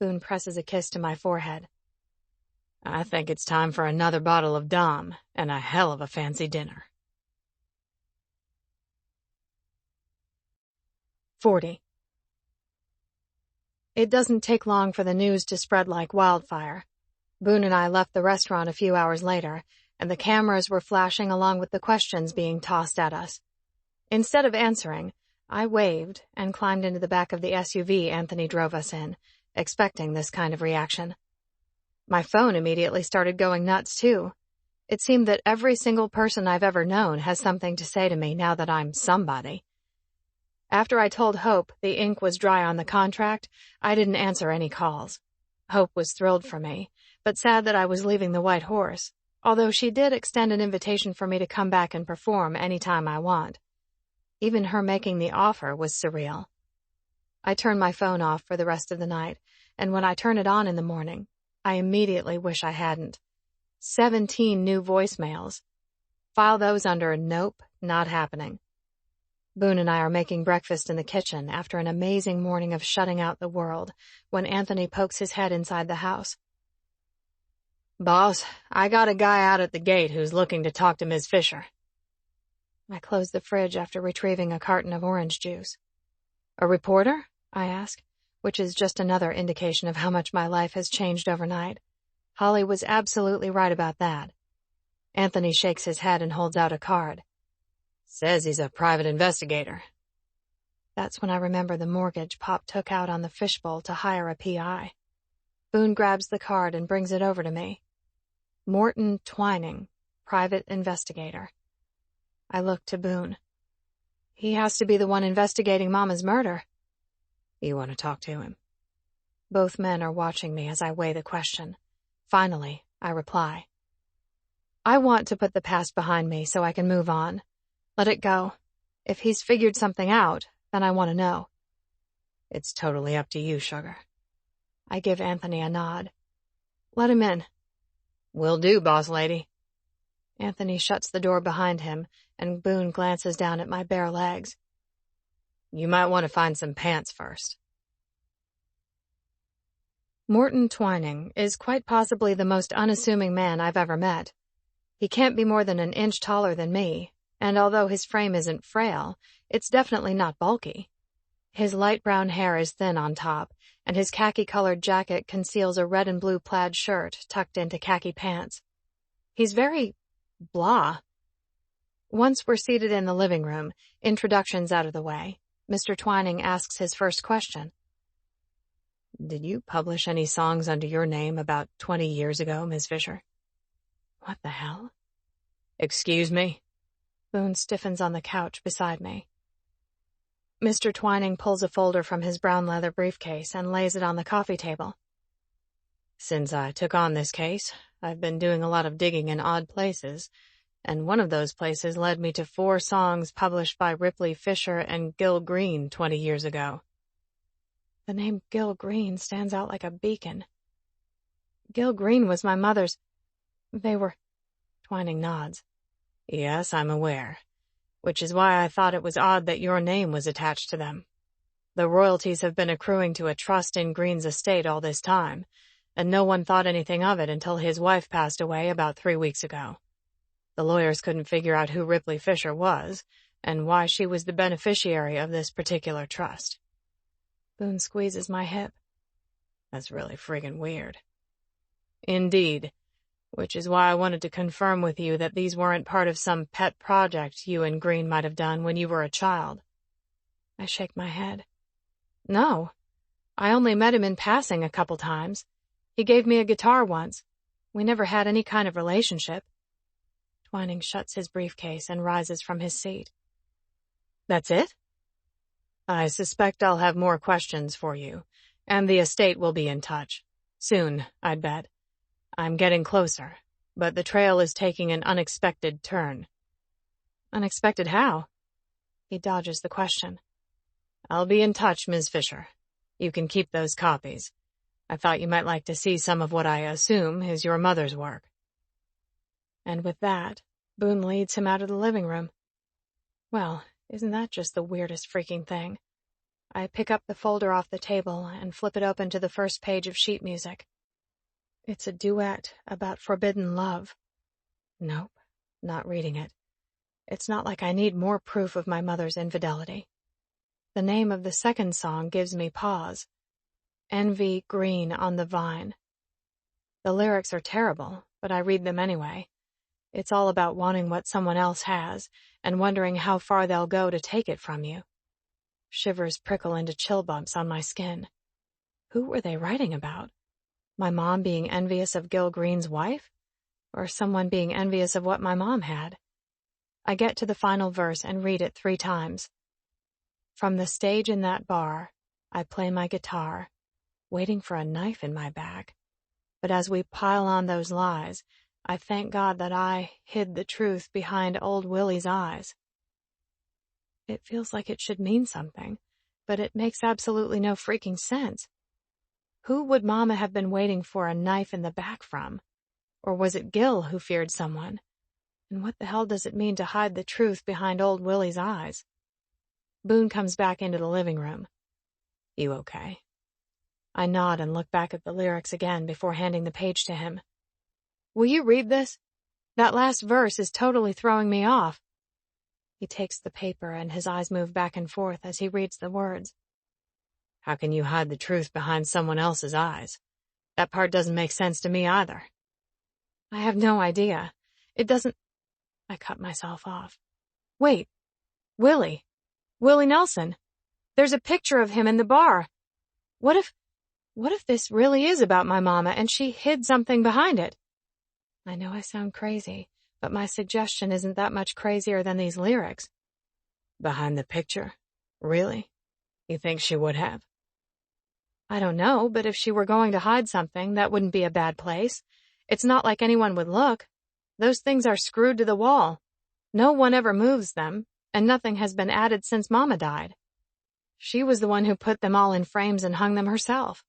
Boone presses a kiss to my forehead. "I think it's time for another bottle of Dom and a hell of a fancy dinner." 40. It doesn't take long for the news to spread like wildfire. Boone and I left the restaurant a few hours later, and the cameras were flashing along with the questions being tossed at us. Instead of answering, I waved and climbed into the back of the SUV Anthony drove us in, expecting this kind of reaction. My phone immediately started going nuts, too. It seemed that every single person I've ever known has something to say to me now that I'm somebody. After I told Hope the ink was dry on the contract, I didn't answer any calls. Hope was thrilled for me, but sad that I was leaving the White Horse, although she did extend an invitation for me to come back and perform any time I want. Even her making the offer was surreal. I turned my phone off for the rest of the night, and when I turn it on in the morning, I immediately wish I hadn't. 17 new voicemails. File those under nope, not happening. Boone and I are making breakfast in the kitchen after an amazing morning of shutting out the world when Anthony pokes his head inside the house. Boss, I got a guy out at the gate who's looking to talk to Ms. Fisher. I close the fridge after retrieving a carton of orange juice. A reporter? I ask, which is just another indication of how much my life has changed overnight. Holly was absolutely right about that. Anthony shakes his head and holds out a card. Says he's a private investigator. That's when I remember the mortgage Pop took out on the fishbowl to hire a PI. Boone grabs the card and brings it over to me. Morton Twining, private investigator. I look to Boone. He has to be the one investigating Mama's murder. You want to talk to him? Both men are watching me as I weigh the question. Finally, I reply. I want to put the past behind me so I can move on. Let it go. If he's figured something out, then I want to know. It's totally up to you, sugar. I give Anthony a nod. Let him in. Will do, boss lady. Anthony shuts the door behind him, and Boone glances down at my bare legs. You might want to find some pants first. Morton Twining is quite possibly the most unassuming man I've ever met. He can't be more than an inch taller than me, and although his frame isn't frail, it's definitely not bulky. His light brown hair is thin on top, and his khaki-colored jacket conceals a red and blue plaid shirt tucked into khaki pants. He's very blah. Once we're seated in the living room, introductions out of the way, Mr. Twining asks his first question. Did you publish any songs under your name about 20 years ago, Ms. Fisher? What the hell? Excuse me? Boone stiffens on the couch beside me. Mr. Twining pulls a folder from his brown leather briefcase and lays it on the coffee table. Since I took on this case, I've been doing a lot of digging in odd places, and one of those places led me to 4 songs published by Ripley Fisher and Gil Green 20 years ago. The name Gil Green stands out like a beacon. Gil Green was my mother's. They were... Twining nods. Yes, I'm aware. Which is why I thought it was odd that your name was attached to them. The royalties have been accruing to a trust in Green's estate all this time, and no one thought anything of it until his wife passed away about 3 weeks ago. The lawyers couldn't figure out who Ripley Fisher was, and why she was the beneficiary of this particular trust. Boone squeezes my hip. That's really friggin' weird. Indeed. Which is why I wanted to confirm with you that these weren't part of some pet project you and Green might have done when you were a child. I shake my head. No. I only met him in passing a couple times. He gave me a guitar once. We never had any kind of relationship. Twining shuts his briefcase and rises from his seat. That's it? I suspect I'll have more questions for you, and the estate will be in touch. Soon, I'd bet. I'm getting closer, but the trail is taking an unexpected turn. Unexpected how? He dodges the question. I'll be in touch, Ms. Fisher. You can keep those copies. I thought you might like to see some of what I assume is your mother's work. And with that, Boone leads him out of the living room. Well, isn't that just the weirdest freaking thing? I pick up the folder off the table and flip it open to the first page of sheet music. It's a duet about forbidden love. Nope, not reading it. It's not like I need more proof of my mother's infidelity. The name of the second song gives me pause. Envy Green on the Vine. The lyrics are terrible, but I read them anyway. It's all about wanting what someone else has and wondering how far they'll go to take it from you. Shivers prickle into chill bumps on my skin. Who were they writing about? My mom being envious of Gil Green's wife? Or someone being envious of what my mom had? I get to the final verse and read it 3 times. From the stage in that bar, I play my guitar, waiting for a knife in my bag. But as we pile on those lies, I thank God that I hid the truth behind old Willie's eyes. It feels like it should mean something, but it makes absolutely no freaking sense. Who would Mama have been waiting for a knife in the back from? Or was it Gil who feared someone? And what the hell does it mean to hide the truth behind old Willie's eyes? Boone comes back into the living room. You okay? I nod and look back at the lyrics again before handing the page to him. Will you read this? That last verse is totally throwing me off. He takes the paper and his eyes move back and forth as he reads the words. How can you hide the truth behind someone else's eyes? That part doesn't make sense to me either. I have no idea. It doesn't... I cut myself off. Wait. Willie Nelson. There's a picture of him in the bar. What if this really is about my mama and she hid something behind it? I know I sound crazy, but my suggestion isn't that much crazier than these lyrics. Behind the picture? Really? You think she would have? I don't know, but if she were going to hide something, that wouldn't be a bad place. It's not like anyone would look. Those things are screwed to the wall. No one ever moves them, and nothing has been added since Mama died. She was the one who put them all in frames and hung them herself.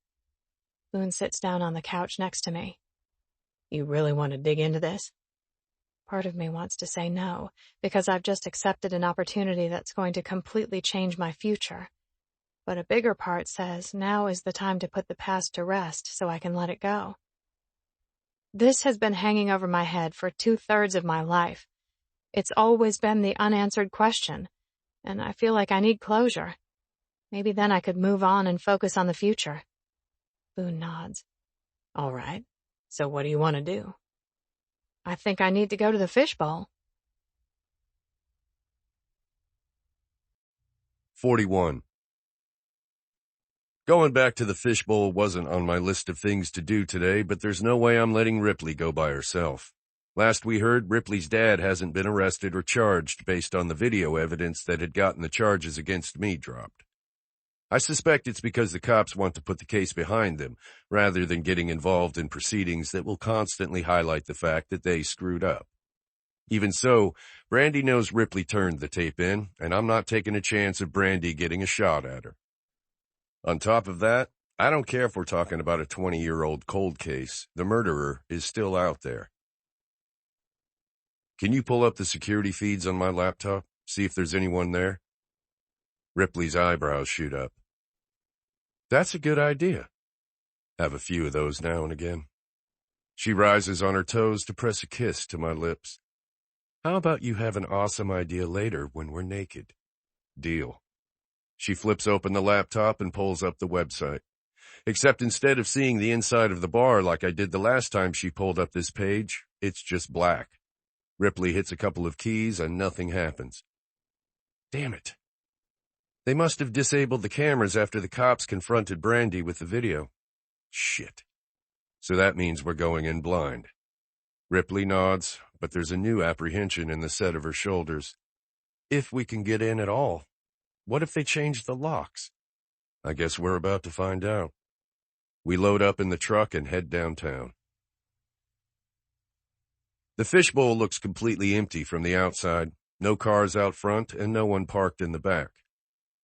Boone sits down on the couch next to me. You really want to dig into this? Part of me wants to say no, because I've just accepted an opportunity that's going to completely change my future. But a bigger part says now is the time to put the past to rest so I can let it go. This has been hanging over my head for 2/3 of my life. It's always been the unanswered question, and I feel like I need closure. Maybe then I could move on and focus on the future. Boone nods. All right. So what do you want to do? I think I need to go to the fishbowl. 41. Going back to the fishbowl wasn't on my list of things to do today, but there's no way I'm letting Ripley go by herself. Last we heard, Ripley's dad hasn't been arrested or charged based on the video evidence that had gotten the charges against me dropped. I suspect it's because the cops want to put the case behind them, rather than getting involved in proceedings that will constantly highlight the fact that they screwed up. Even so, Brandy knows Ripley turned the tape in, and I'm not taking a chance of Brandy getting a shot at her. On top of that, I don't care if we're talking about a 20-year-old cold case. The murderer is still out there. Can you pull up the security feeds on my laptop? See if there's anyone there? Ripley's eyebrows shoot up. That's a good idea. Have a few of those now and again. She rises on her toes to press a kiss to my lips. How about you have an awesome idea later when we're naked? Deal. She flips open the laptop and pulls up the website. Except instead of seeing the inside of the bar like I did the last time she pulled up this page, it's just black. Ripley hits a couple of keys and nothing happens. Damn it. They must have disabled the cameras after the cops confronted Brandy with the video. Shit. So that means we're going in blind. Ripley nods, but there's a new apprehension in the set of her shoulders. If we can get in at all. What if they change the locks? I guess we're about to find out. We load up in the truck and head downtown. The fishbowl looks completely empty from the outside. No cars out front and no one parked in the back.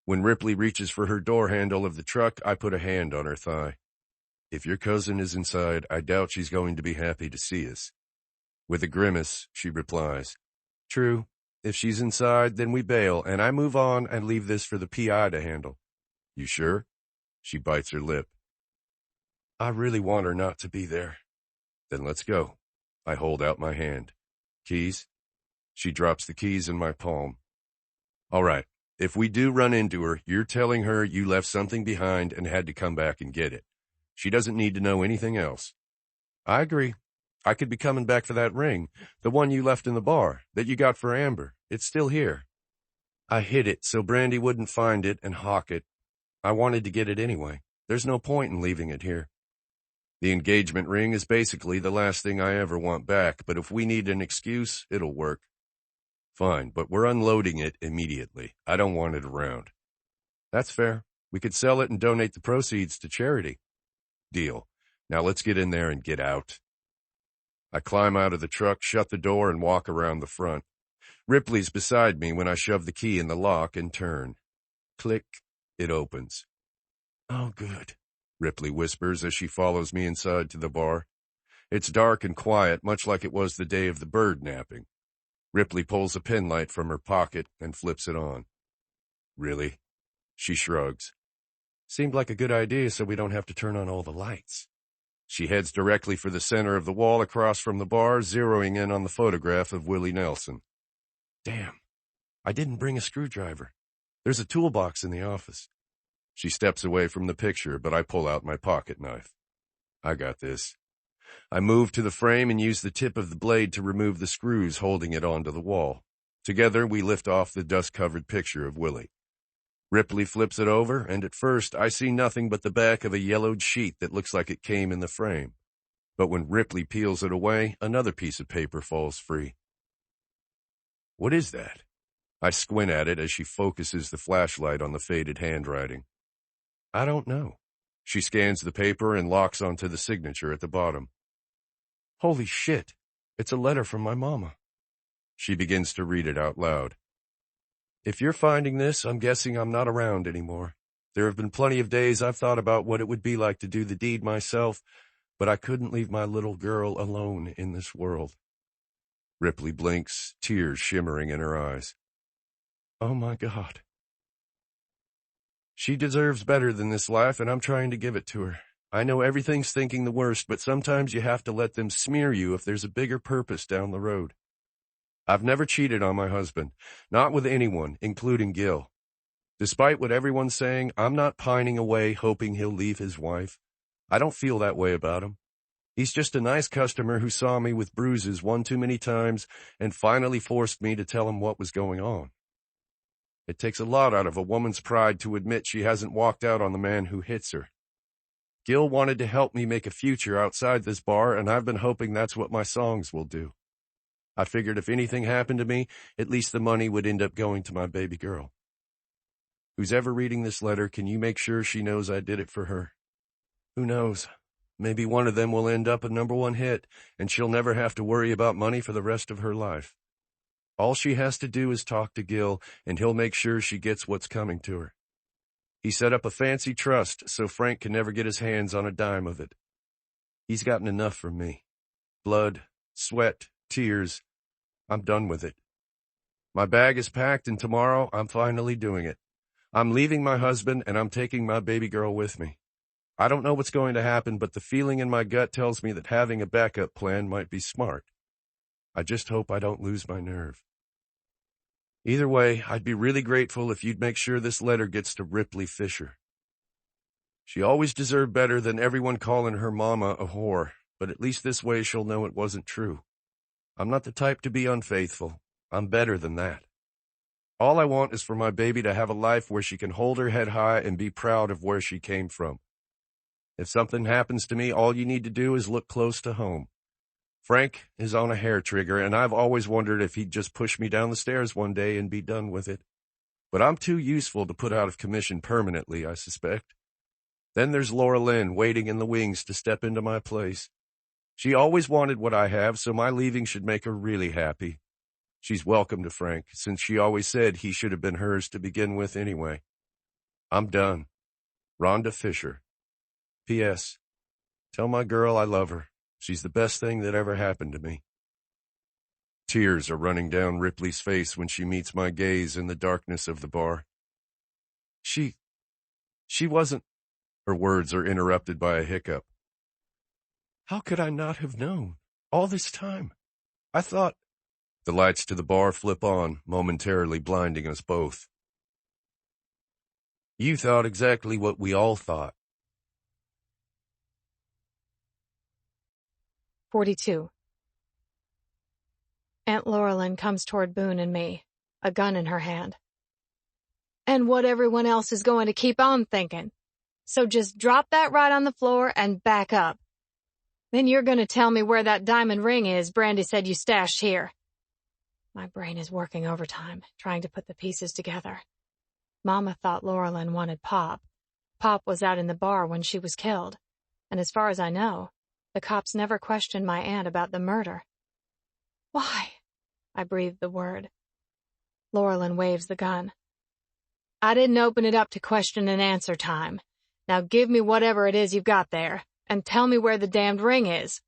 When Ripley reaches for her door handle of the truck, I put a hand on her thigh. If your cousin is inside, I doubt she's going to be happy to see us. With a grimace, she replies, True. If she's inside, then we bail, and I move on and leave this for the PI to handle. You sure? She bites her lip. I really want her not to be there. Then let's go. I hold out my hand. Keys? She drops the keys in my palm. All right. If we do run into her, you're telling her you left something behind and had to come back and get it. She doesn't need to know anything else. I agree. I could be coming back for that ring, the one you left in the bar, that you got for Amber. It's still here. I hid it so Brandy wouldn't find it and hawk it. I wanted to get it anyway. There's no point in leaving it here. The engagement ring is basically the last thing I ever want back, but if we need an excuse, it'll work. Fine, but we're unloading it immediately. I don't want it around. That's fair. We could sell it and donate the proceeds to charity. Deal. Now let's get in there and get out. I climb out of the truck, shut the door, and walk around the front. Ripley's beside me when I shove the key in the lock and turn. Click. It opens. Oh, good, Ripley whispers as she follows me inside to the bar. It's dark and quiet, much like it was the day of the bird napping. Ripley pulls a pen light from her pocket and flips it on. Really? She shrugs. Seemed like a good idea so we don't have to turn on all the lights. She heads directly for the center of the wall across from the bar, zeroing in on the photograph of Willie Nelson. Damn, I didn't bring a screwdriver. There's a toolbox in the office. She steps away from the picture, but I pull out my pocket knife. I got this. I move to the frame and use the tip of the blade to remove the screws holding it onto the wall. Together, we lift off the dust-covered picture of Willie. Ripley flips it over, and at first, I see nothing but the back of a yellowed sheet that looks like it came in the frame. But when Ripley peels it away, another piece of paper falls free. What is that? I squint at it as she focuses the flashlight on the faded handwriting. I don't know. She scans the paper and locks onto the signature at the bottom. Holy shit, it's a letter from my mama. She begins to read it out loud. If you're finding this, I'm guessing I'm not around anymore. There have been plenty of days I've thought about what it would be like to do the deed myself, but I couldn't leave my little girl alone in this world. Ripley blinks, tears shimmering in her eyes. Oh my God. She deserves better than this life, and I'm trying to give it to her. I know everything's thinking the worst, but sometimes you have to let them smear you if there's a bigger purpose down the road. I've never cheated on my husband, not with anyone, including Gil. Despite what everyone's saying, I'm not pining away hoping he'll leave his wife. I don't feel that way about him. He's just a nice customer who saw me with bruises one too many times and finally forced me to tell him what was going on. It takes a lot out of a woman's pride to admit she hasn't walked out on the man who hits her. Gil wanted to help me make a future outside this bar, and I've been hoping that's what my songs will do. I figured if anything happened to me, at least the money would end up going to my baby girl. Who's ever reading this letter, can you make sure she knows I did it for her? Who knows? Maybe one of them will end up a #1 hit, and she'll never have to worry about money for the rest of her life. All she has to do is talk to Gil, and he'll make sure she gets what's coming to her. He set up a fancy trust so Frank can never get his hands on a dime of it. He's gotten enough from me. Blood, sweat, tears. I'm done with it. My bag is packed, and tomorrow I'm finally doing it. I'm leaving my husband, and I'm taking my baby girl with me. I don't know what's going to happen, but the feeling in my gut tells me that having a backup plan might be smart. I just hope I don't lose my nerve. Either way, I'd be really grateful if you'd make sure this letter gets to Ripley Fisher. She always deserved better than everyone calling her mama a whore, but at least this way she'll know it wasn't true. I'm not the type to be unfaithful. I'm better than that. All I want is for my baby to have a life where she can hold her head high and be proud of where she came from. If something happens to me, all you need to do is look close to home. Frank is on a hair trigger, and I've always wondered if he'd just push me down the stairs one day and be done with it. But I'm too useful to put out of commission permanently, I suspect. Then there's Laura Lynn waiting in the wings to step into my place. She always wanted what I have, so my leaving should make her really happy. She's welcome to Frank, since she always said he should have been hers to begin with anyway. I'm done. Rhonda Fisher. P.S. Tell my girl I love her. She's the best thing that ever happened to me. Tears are running down Ripley's face when she meets my gaze in the darkness of the bar. She wasn't... Her words are interrupted by a hiccup. How could I not have known? All this time. I thought... The lights to the bar flip on, momentarily blinding us both. You thought exactly what we all thought. 42. Aunt Laurelyn comes toward Boone and me, a gun in her hand. And what everyone else is going to keep on thinking. So just drop that right on the floor and back up. Then you're going to tell me where that diamond ring is Brandy said you stashed here. My brain is working overtime, trying to put the pieces together. Mama thought Laurelyn wanted Pop. Pop was out in the bar when she was killed. And as far as I know, the cops never questioned my aunt about the murder. Why? I breathed the word. Laurelyn waves the gun. I didn't open it up to question and answer time. Now give me whatever it is you've got there, and tell me where the damned ring is.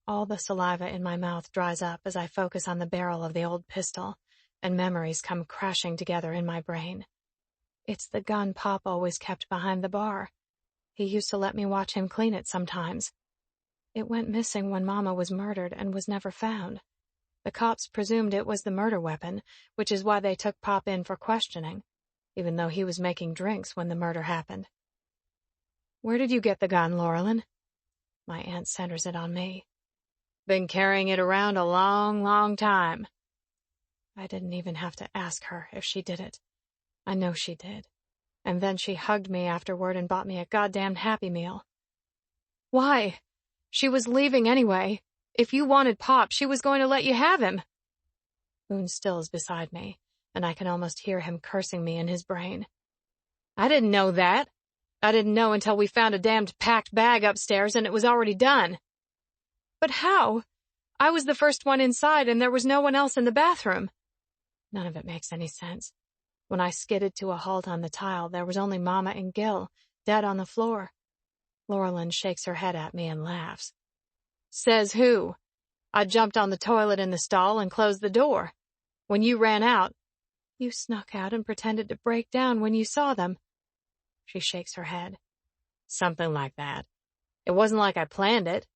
All the saliva in my mouth dries up as I focus on the barrel of the old pistol, and memories come crashing together in my brain. It's the gun Pop always kept behind the bar. He used to let me watch him clean it sometimes. It went missing when Mama was murdered and was never found. The cops presumed it was the murder weapon, which is why they took Pop in for questioning, even though he was making drinks when the murder happened. Where did you get the gun, Laurelyn? My aunt centers it on me. Been carrying it around a long, long time. I didn't even have to ask her if she did it. I know she did. And then she hugged me afterward and bought me a goddamned Happy Meal. Why? She was leaving anyway. If you wanted Pop, she was going to let you have him. Boone stills beside me, and I can almost hear him cursing me in his brain. I didn't know that. I didn't know until we found a damned packed bag upstairs and it was already done. But how? I was the first one inside and there was no one else in the bathroom. None of it makes any sense. When I skidded to a halt on the tile, there was only Mama and Gil, dead on the floor. Laurelyn shakes her head at me and laughs. Says who? I jumped on the toilet in the stall and closed the door. When you ran out, you snuck out and pretended to break down when you saw them. She shakes her head. Something like that. It wasn't like I planned it.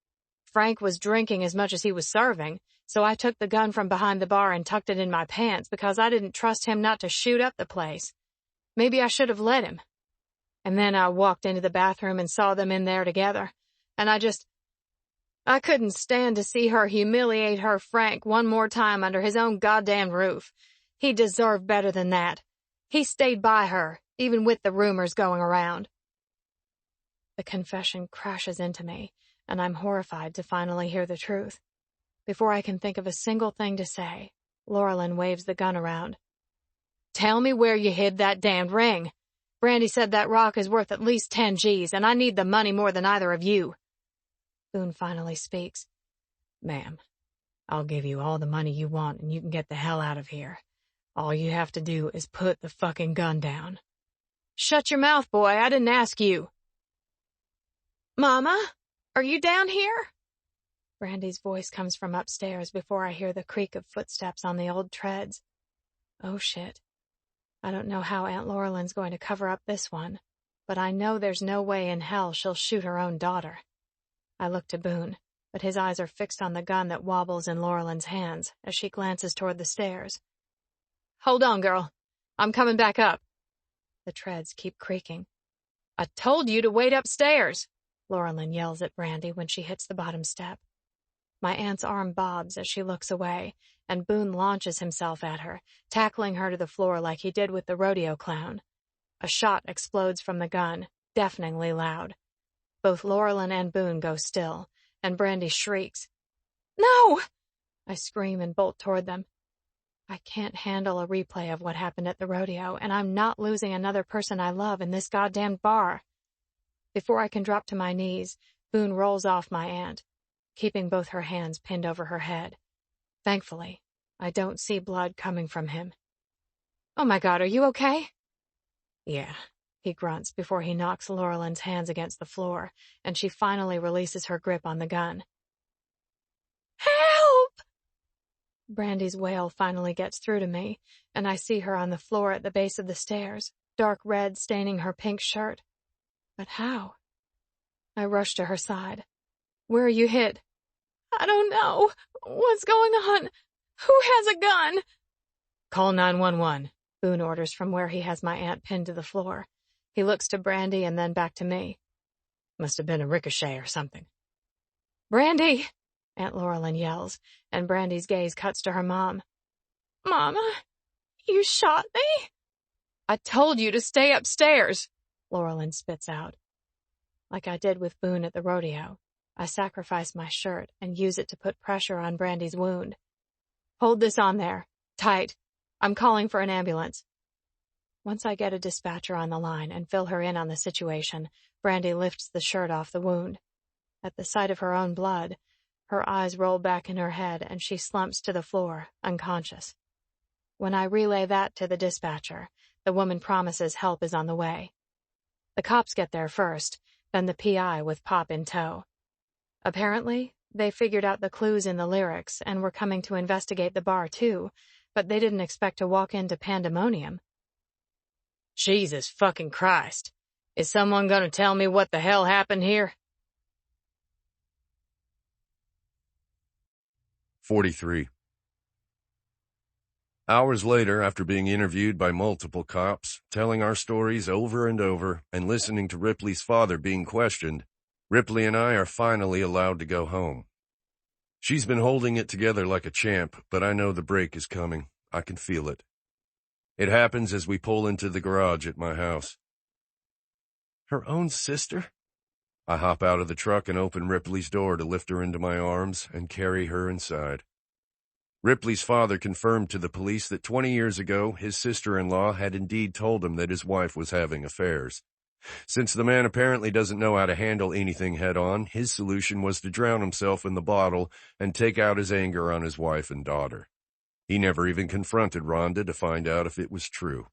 Frank was drinking as much as he was serving, so I took the gun from behind the bar and tucked it in my pants because I didn't trust him not to shoot up the place. Maybe I should have let him. And then I walked into the bathroom and saw them in there together, and I couldn't stand to see her humiliate her Frank one more time under his own goddamn roof. He deserved better than that. He stayed by her, even with the rumors going around. The confession crashes into me, and I'm horrified to finally hear the truth. Before I can think of a single thing to say, Laurelyn waves the gun around. Tell me where you hid that damned ring. Brandy said that rock is worth at least 10 G's, and I need the money more than either of you. Boone finally speaks. Ma'am, I'll give you all the money you want and you can get the hell out of here. All you have to do is put the fucking gun down. Shut your mouth, boy. I didn't ask you. Mama, are you down here? Brandy's voice comes from upstairs before I hear the creak of footsteps on the old treads. Oh shit. I don't know how Aunt Laurelyn's going to cover up this one, but I know there's no way in hell she'll shoot her own daughter. I look to Boone, but his eyes are fixed on the gun that wobbles in Laurelyn's hands as she glances toward the stairs. Hold on, girl. I'm coming back up. The treads keep creaking. I told you to wait upstairs, Laurelyn yells at Brandy when she hits the bottom step. My aunt's arm bobs as she looks away, and Boone launches himself at her, tackling her to the floor like he did with the rodeo clown. A shot explodes from the gun, deafeningly loud. Both Laurelyn and Boone go still, and Brandy shrieks. No! I scream and bolt toward them. I can't handle a replay of what happened at the rodeo, and I'm not losing another person I love in this goddamned bar. Before I can drop to my knees, Boone rolls off my aunt, keeping both her hands pinned over her head. Thankfully, I don't see blood coming from him. Oh my God, are you okay? Yeah, he grunts before he knocks Laurelyn's hands against the floor, and she finally releases her grip on the gun. Help! Brandy's wail finally gets through to me, and I see her on the floor at the base of the stairs, dark red staining her pink shirt. But how? I rush to her side. Where are you hit? I don't know. What's going on? Who has a gun? Call 911, Boone orders from where he has my aunt pinned to the floor. He looks to Brandy and then back to me. Must have been a ricochet or something. Brandy! Aunt Laurelyn yells, and Brandy's gaze cuts to her mom. Mama, you shot me? I told you to stay upstairs, Laurelyn spits out. Like I did with Boone at the rodeo, I sacrifice my shirt and use it to put pressure on Brandy's wound. Hold this on there. Tight. I'm calling for an ambulance. Once I get a dispatcher on the line and fill her in on the situation, Brandy lifts the shirt off the wound. At the sight of her own blood, her eyes roll back in her head and she slumps to the floor, unconscious. When I relay that to the dispatcher, the woman promises help is on the way. The cops get there first, then the PI with Pop in tow. Apparently, they figured out the clues in the lyrics and were coming to investigate the bar too, but they didn't expect to walk into pandemonium. Jesus fucking Christ. Is someone gonna tell me what the hell happened here? 43. Hours later, after being interviewed by multiple cops, telling our stories over and over, and listening to Ripley's father being questioned, Ripley and I are finally allowed to go home. She's been holding it together like a champ, but I know the break is coming. I can feel it. It happens as we pull into the garage at my house. Her own sister? I hop out of the truck and open Ripley's door to lift her into my arms and carry her inside. Ripley's father confirmed to the police that 20 years ago, his sister-in-law had indeed told him that his wife was having affairs. Since the man apparently doesn't know how to handle anything head-on, his solution was to drown himself in the bottle and take out his anger on his wife and daughter. He never even confronted Rhonda to find out if it was true.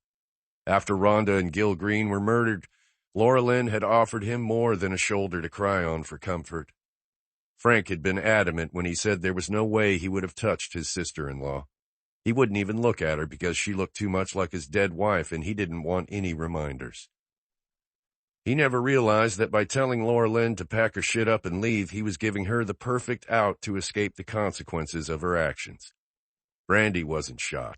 After Rhonda and Gil Green were murdered, Laura Lynn had offered him more than a shoulder to cry on for comfort. Frank had been adamant when he said there was no way he would have touched his sister-in-law. He wouldn't even look at her because she looked too much like his dead wife and he didn't want any reminders. He never realized that by telling Laura Lynn to pack her shit up and leave, he was giving her the perfect out to escape the consequences of her actions. Brandy wasn't shot.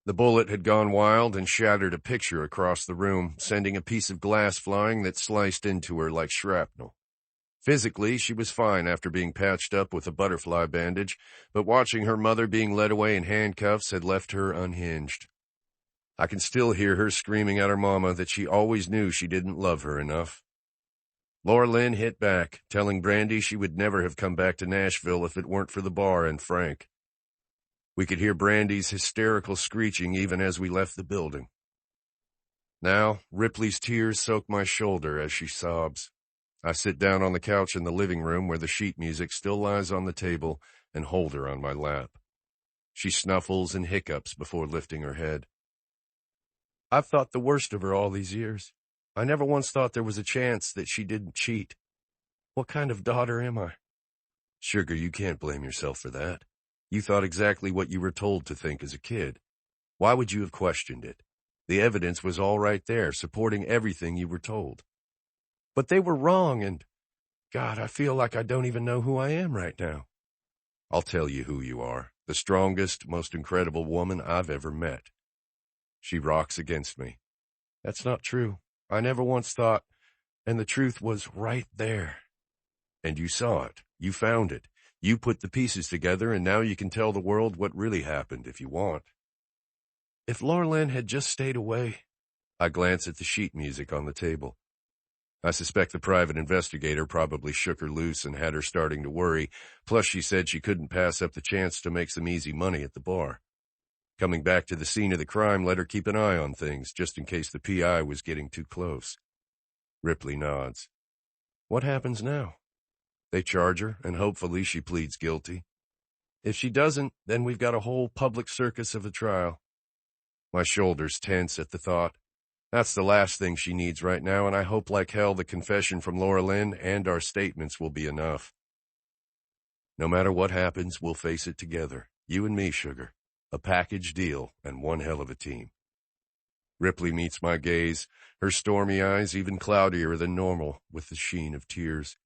The bullet had gone wild and shattered a picture across the room, sending a piece of glass flying that sliced into her like shrapnel. Physically, she was fine after being patched up with a butterfly bandage, but watching her mother being led away in handcuffs had left her unhinged. I can still hear her screaming at her mama that she always knew she didn't love her enough. Laura Lynn hit back, telling Brandy she would never have come back to Nashville if it weren't for the bar and Frank. We could hear Brandy's hysterical screeching even as we left the building. Now, Ripley's tears soak my shoulder as she sobs. I sit down on the couch in the living room where the sheet music still lies on the table and hold her on my lap. She snuffles and hiccups before lifting her head. I've thought the worst of her all these years. I never once thought there was a chance that she didn't cheat. What kind of daughter am I? Sugar, you can't blame yourself for that. You thought exactly what you were told to think as a kid. Why would you have questioned it? The evidence was all right there, supporting everything you were told. But they were wrong, and, God, I feel like I don't even know who I am right now. I'll tell you who you are, the strongest, most incredible woman I've ever met. She rocks against me. That's not true. I never once thought, and the truth was right there. And you saw it. You found it. You put the pieces together, and now you can tell the world what really happened if you want. If Laura Lynn had just stayed away. I glance at the sheet music on the table. I suspect the private investigator probably shook her loose and had her starting to worry, plus she said she couldn't pass up the chance to make some easy money at the bar. Coming back to the scene of the crime let her keep an eye on things, just in case the PI was getting too close. Ripley nods. What happens now? They charge her, and hopefully she pleads guilty. If she doesn't, then we've got a whole public circus of a trial. My shoulders tense at the thought. That's the last thing she needs right now, and I hope like hell the confession from Laura Lynn and our statements will be enough. No matter what happens, we'll face it together, you and me, sugar. A package deal and one hell of a team. Ripley meets my gaze, her stormy eyes even cloudier than normal with the sheen of tears.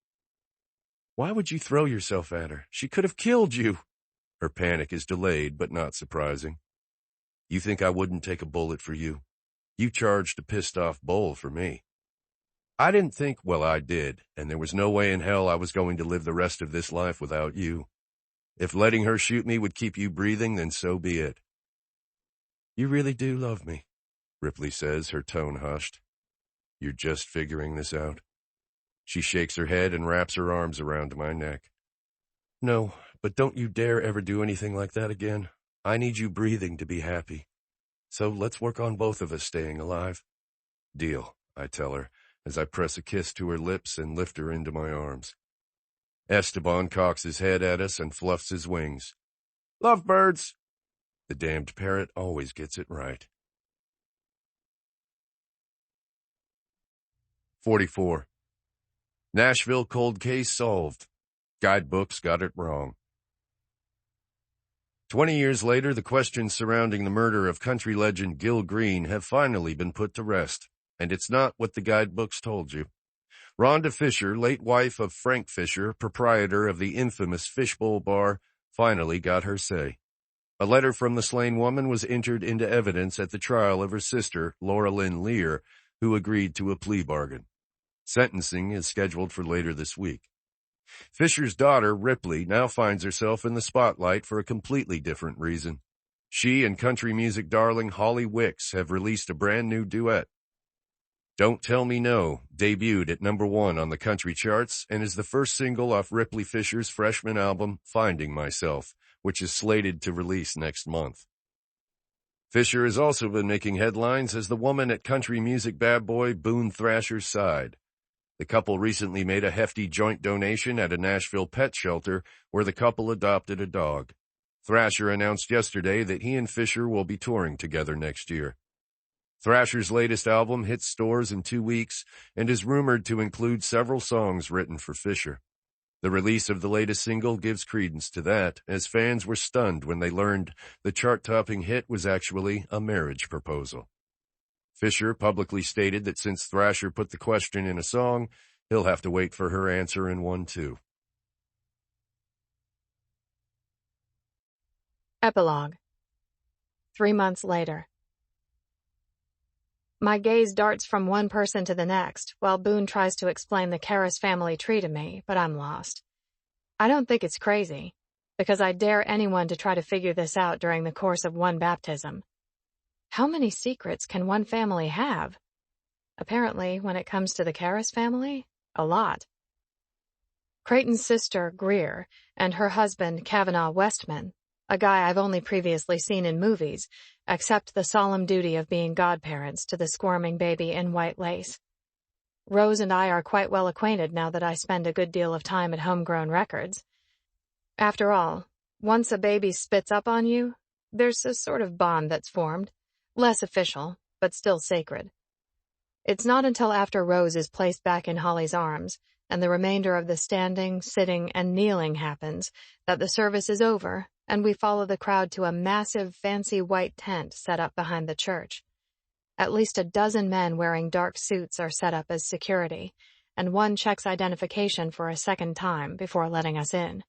Why would you throw yourself at her? She could have killed you. Her panic is delayed, but not surprising. You think I wouldn't take a bullet for you? You charged a pissed-off bull for me. I didn't think, well, I did, and there was no way in hell I was going to live the rest of this life without you. If letting her shoot me would keep you breathing, then so be it. You really do love me, Ripley says, her tone hushed. You're just figuring this out. She shakes her head and wraps her arms around my neck. No, but don't you dare ever do anything like that again. I need you breathing to be happy. So let's work on both of us staying alive. Deal, I tell her, as I press a kiss to her lips and lift her into my arms. Esteban cocks his head at us and fluffs his wings. Lovebirds! The damned parrot always gets it right. 44. Nashville cold case solved. Guidebooks got it wrong. 20 years later, the questions surrounding the murder of country legend Gil Green have finally been put to rest, and it's not what the guidebooks told you. Rhonda Fisher, late wife of Frank Fisher, proprietor of the infamous Fishbowl Bar, finally got her say. A letter from the slain woman was entered into evidence at the trial of her sister, Laura Lynn Lear, who agreed to a plea bargain. Sentencing is scheduled for later this week. Fisher's daughter, Ripley, now finds herself in the spotlight for a completely different reason. She and country music darling Holly Wicks have released a brand new duet. Don't Tell Me No debuted at #1 on the country charts and is the first single off Ripley Fisher's freshman album, Finding Myself, which is slated to release next month. Fisher has also been making headlines as the woman at country music bad boy Boone Thrasher's side. The couple recently made a hefty joint donation at a Nashville pet shelter where the couple adopted a dog. Thrasher announced yesterday that he and Fisher will be touring together next year. Thrasher's latest album hits stores in 2 weeks and is rumored to include several songs written for Fisher. The release of the latest single gives credence to that, as fans were stunned when they learned the chart-topping hit was actually a marriage proposal. Fisher publicly stated that since Thrasher put the question in a song, he'll have to wait for her answer in one too. Epilogue. 3 months later. My gaze darts from one person to the next, while Boone tries to explain the Karras family tree to me, but I'm lost. I don't think it's crazy, because I dare anyone to try to figure this out during the course of one baptism. How many secrets can one family have? Apparently, when it comes to the Karras family, a lot. Creighton's sister, Greer, and her husband, Kavanaugh Westman, a guy I've only previously seen in movies, accept the solemn duty of being godparents to the squirming baby in white lace. Rose and I are quite well acquainted now that I spend a good deal of time at Homegrown Records. After all, once a baby spits up on you, there's a sort of bond that's formed, less official, but still sacred. It's not until after Rose is placed back in Holly's arms, and the remainder of the standing, sitting, and kneeling happens, that the service is over, and we follow the crowd to a massive, fancy white tent set up behind the church. At least a dozen men wearing dark suits are set up as security, and one checks identification for a second time before letting us in.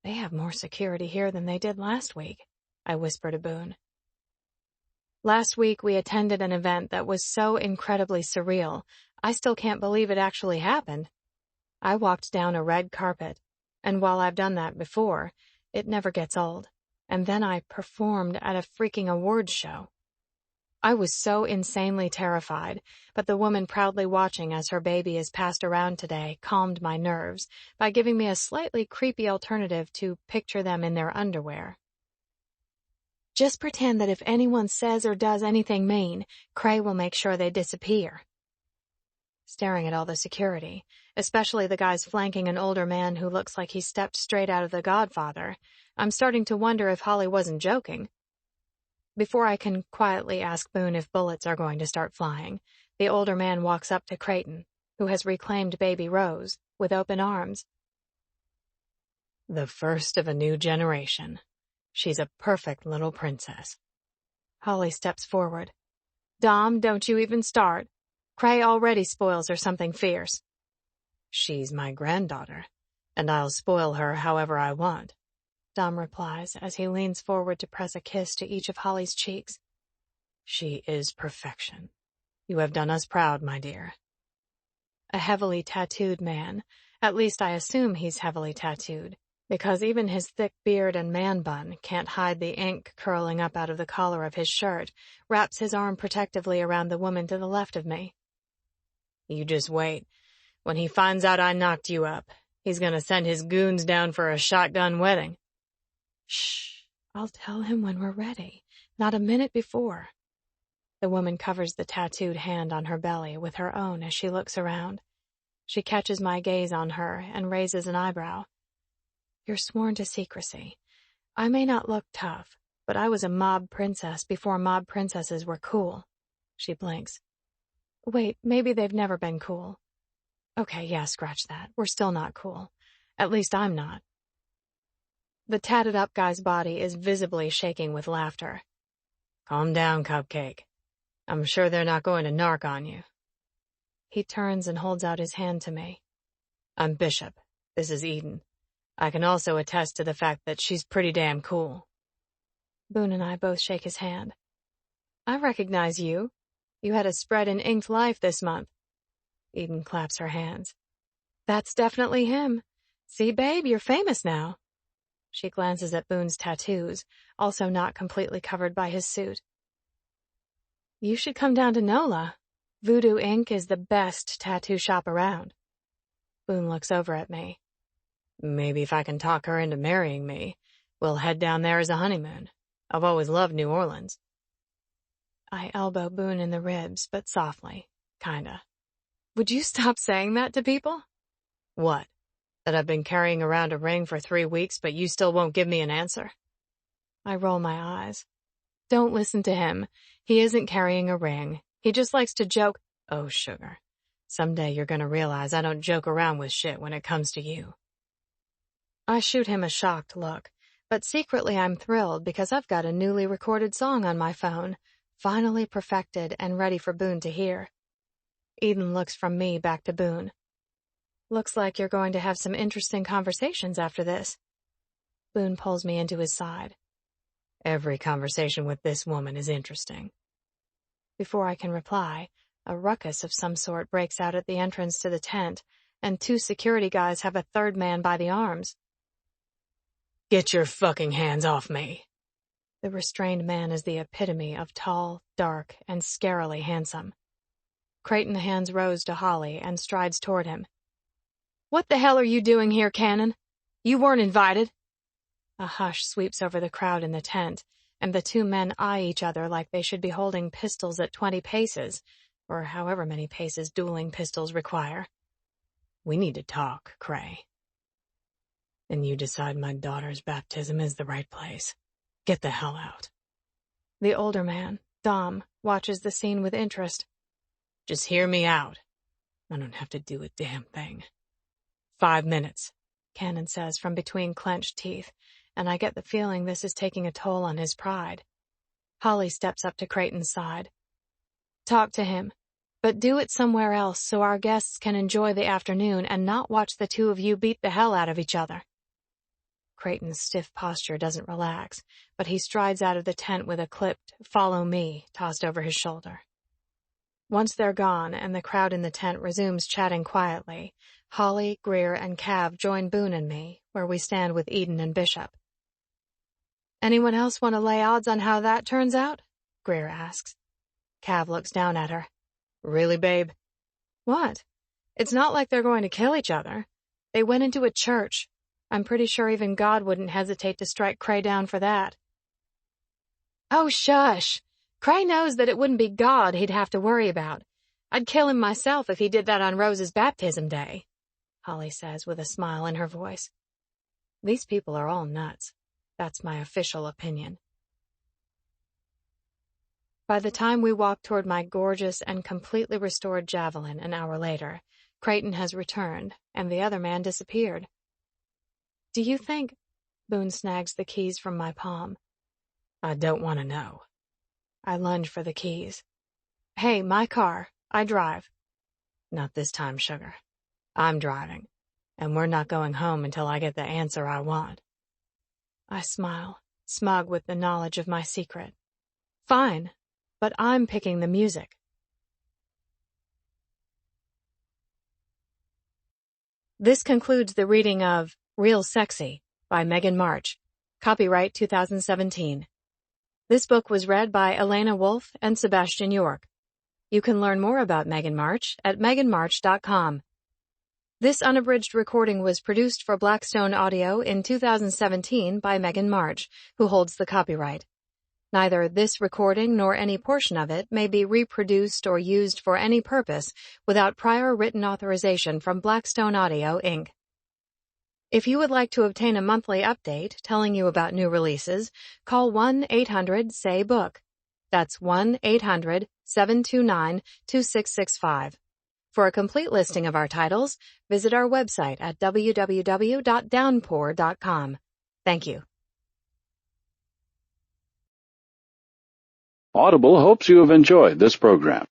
They have more security here than they did last week, I whisper to Boone. Last week we attended an event that was so incredibly surreal, I still can't believe it actually happened. I walked down a red carpet, and while I've done that before, it never gets old. And then I performed at a freaking awards show. I was so insanely terrified, but the woman proudly watching as her baby is passed around today calmed my nerves by giving me a slightly creepy alternative to picture them in their underwear. Just pretend that if anyone says or does anything mean, Cray will make sure they disappear. Staring at all the security, especially the guys flanking an older man who looks like he stepped straight out of The Godfather, I'm starting to wonder if Holly wasn't joking. Before I can quietly ask Boone if bullets are going to start flying, the older man walks up to Creighton, who has reclaimed baby Rose, with open arms. The first of a new generation. She's a perfect little princess. Holly steps forward. Dom, don't you even start. Cray already spoils her something fierce. She's my granddaughter, and I'll spoil her however I want, Dom replies as he leans forward to press a kiss to each of Holly's cheeks. She is perfection. You have done us proud, my dear. A heavily tattooed man. At least I assume he's heavily tattooed, because even his thick beard and man bun can't hide the ink curling up out of the collar of his shirt, wraps his arm protectively around the woman to the left of me. You just wait. When he finds out I knocked you up, he's gonna send his goons down for a shotgun wedding. Shh, I'll tell him when we're ready, not a minute before. The woman covers the tattooed hand on her belly with her own as she looks around. She catches my gaze on her and raises an eyebrow. You're sworn to secrecy. I may not look tough, but I was a mob princess before mob princesses were cool. She blinks. Wait, maybe they've never been cool. Okay, yeah, scratch that. We're still not cool. At least I'm not. The tatted up guy's body is visibly shaking with laughter. Calm down, Cupcake. I'm sure they're not going to narc on you. He turns and holds out his hand to me. I'm Bishop. This is Eden. I can also attest to the fact that she's pretty damn cool. Boone and I both shake his hand. I recognize you. You had a spread in Inked Life this month. Eden claps her hands. That's definitely him. See, babe, you're famous now. She glances at Boone's tattoos, also not completely covered by his suit. You should come down to NOLA. Voodoo Ink is the best tattoo shop around. Boone looks over at me. Maybe if I can talk her into marrying me, we'll head down there as a honeymoon. I've always loved New Orleans. I elbow Boone in the ribs, but softly, kinda. Would you stop saying that to people? What? That I've been carrying around a ring for 3 weeks, but you still won't give me an answer? I roll my eyes. Don't listen to him. He isn't carrying a ring. He just likes to joke. Oh, sugar. Someday you're gonna realize I don't joke around with shit when it comes to you. I shoot him a shocked look, but secretly I'm thrilled because I've got a newly recorded song on my phone, finally perfected and ready for Boone to hear. Eden looks from me back to Boone. Looks like you're going to have some interesting conversations after this. Boone pulls me into his side. Every conversation with this woman is interesting. Before I can reply, a ruckus of some sort breaks out at the entrance to the tent, and 2 security guys have a third man by the arms. Get your fucking hands off me. The restrained man is the epitome of tall, dark, and scarily handsome. Creighton hands Rose to Holly and strides toward him. What the hell are you doing here, Cannon? You weren't invited. A hush sweeps over the crowd in the tent, and the 2 men eye each other like they should be holding pistols at 20 paces, or however many paces dueling pistols require. We need to talk, Cray. And you decide my daughter's baptism is the right place. Get the hell out. The older man, Dom, watches the scene with interest. Just hear me out. I don't have to do a damn thing. 5 minutes, Cannon says from between clenched teeth, and I get the feeling this is taking a toll on his pride. Holly steps up to Creighton's side. Talk to him, but do it somewhere else so our guests can enjoy the afternoon and not watch the 2 of you beat the hell out of each other. Creighton's stiff posture doesn't relax, but he strides out of the tent with a clipped, "Follow me," tossed over his shoulder. Once they're gone and the crowd in the tent resumes chatting quietly, Holly, Greer, and Cav join Boone and me, where we stand with Eden and Bishop. Anyone else want to lay odds on how that turns out? Greer asks. Cav looks down at her. Really, babe? What? It's not like they're going to kill each other. They went into a church. I'm pretty sure even God wouldn't hesitate to strike Cray down for that. Oh, shush. Cray knows that it wouldn't be God he'd have to worry about. I'd kill him myself if he did that on Rose's baptism day, Holly says with a smile in her voice. These people are all nuts. That's my official opinion. By the time we walk toward my gorgeous and completely restored javelin an hour later, Creighton has returned, and the other man disappeared. Do you think... Boone snags the keys from my palm. I don't want to know. I lunge for the keys. Hey, my car. I drive. Not this time, sugar. I'm driving, and we're not going home until I get the answer I want. I smile, smug with the knowledge of my secret. Fine, but I'm picking the music. This concludes the reading of Real Sexy by Megan March, copyright 2017. This book was read by Elena Wolf and Sebastian York. You can learn more about Megan March at meganmarch.com. This unabridged recording was produced for Blackstone Audio in 2017 by Megan March, who holds the copyright. Neither this recording nor any portion of it may be reproduced or used for any purpose without prior written authorization from Blackstone Audio, Inc. If you would like to obtain a monthly update telling you about new releases, call 1-800-SAY-BOOK. That's 1-800-729-2665. For a complete listing of our titles, visit our website at www.downpour.com. Thank you. Audible hopes you have enjoyed this program.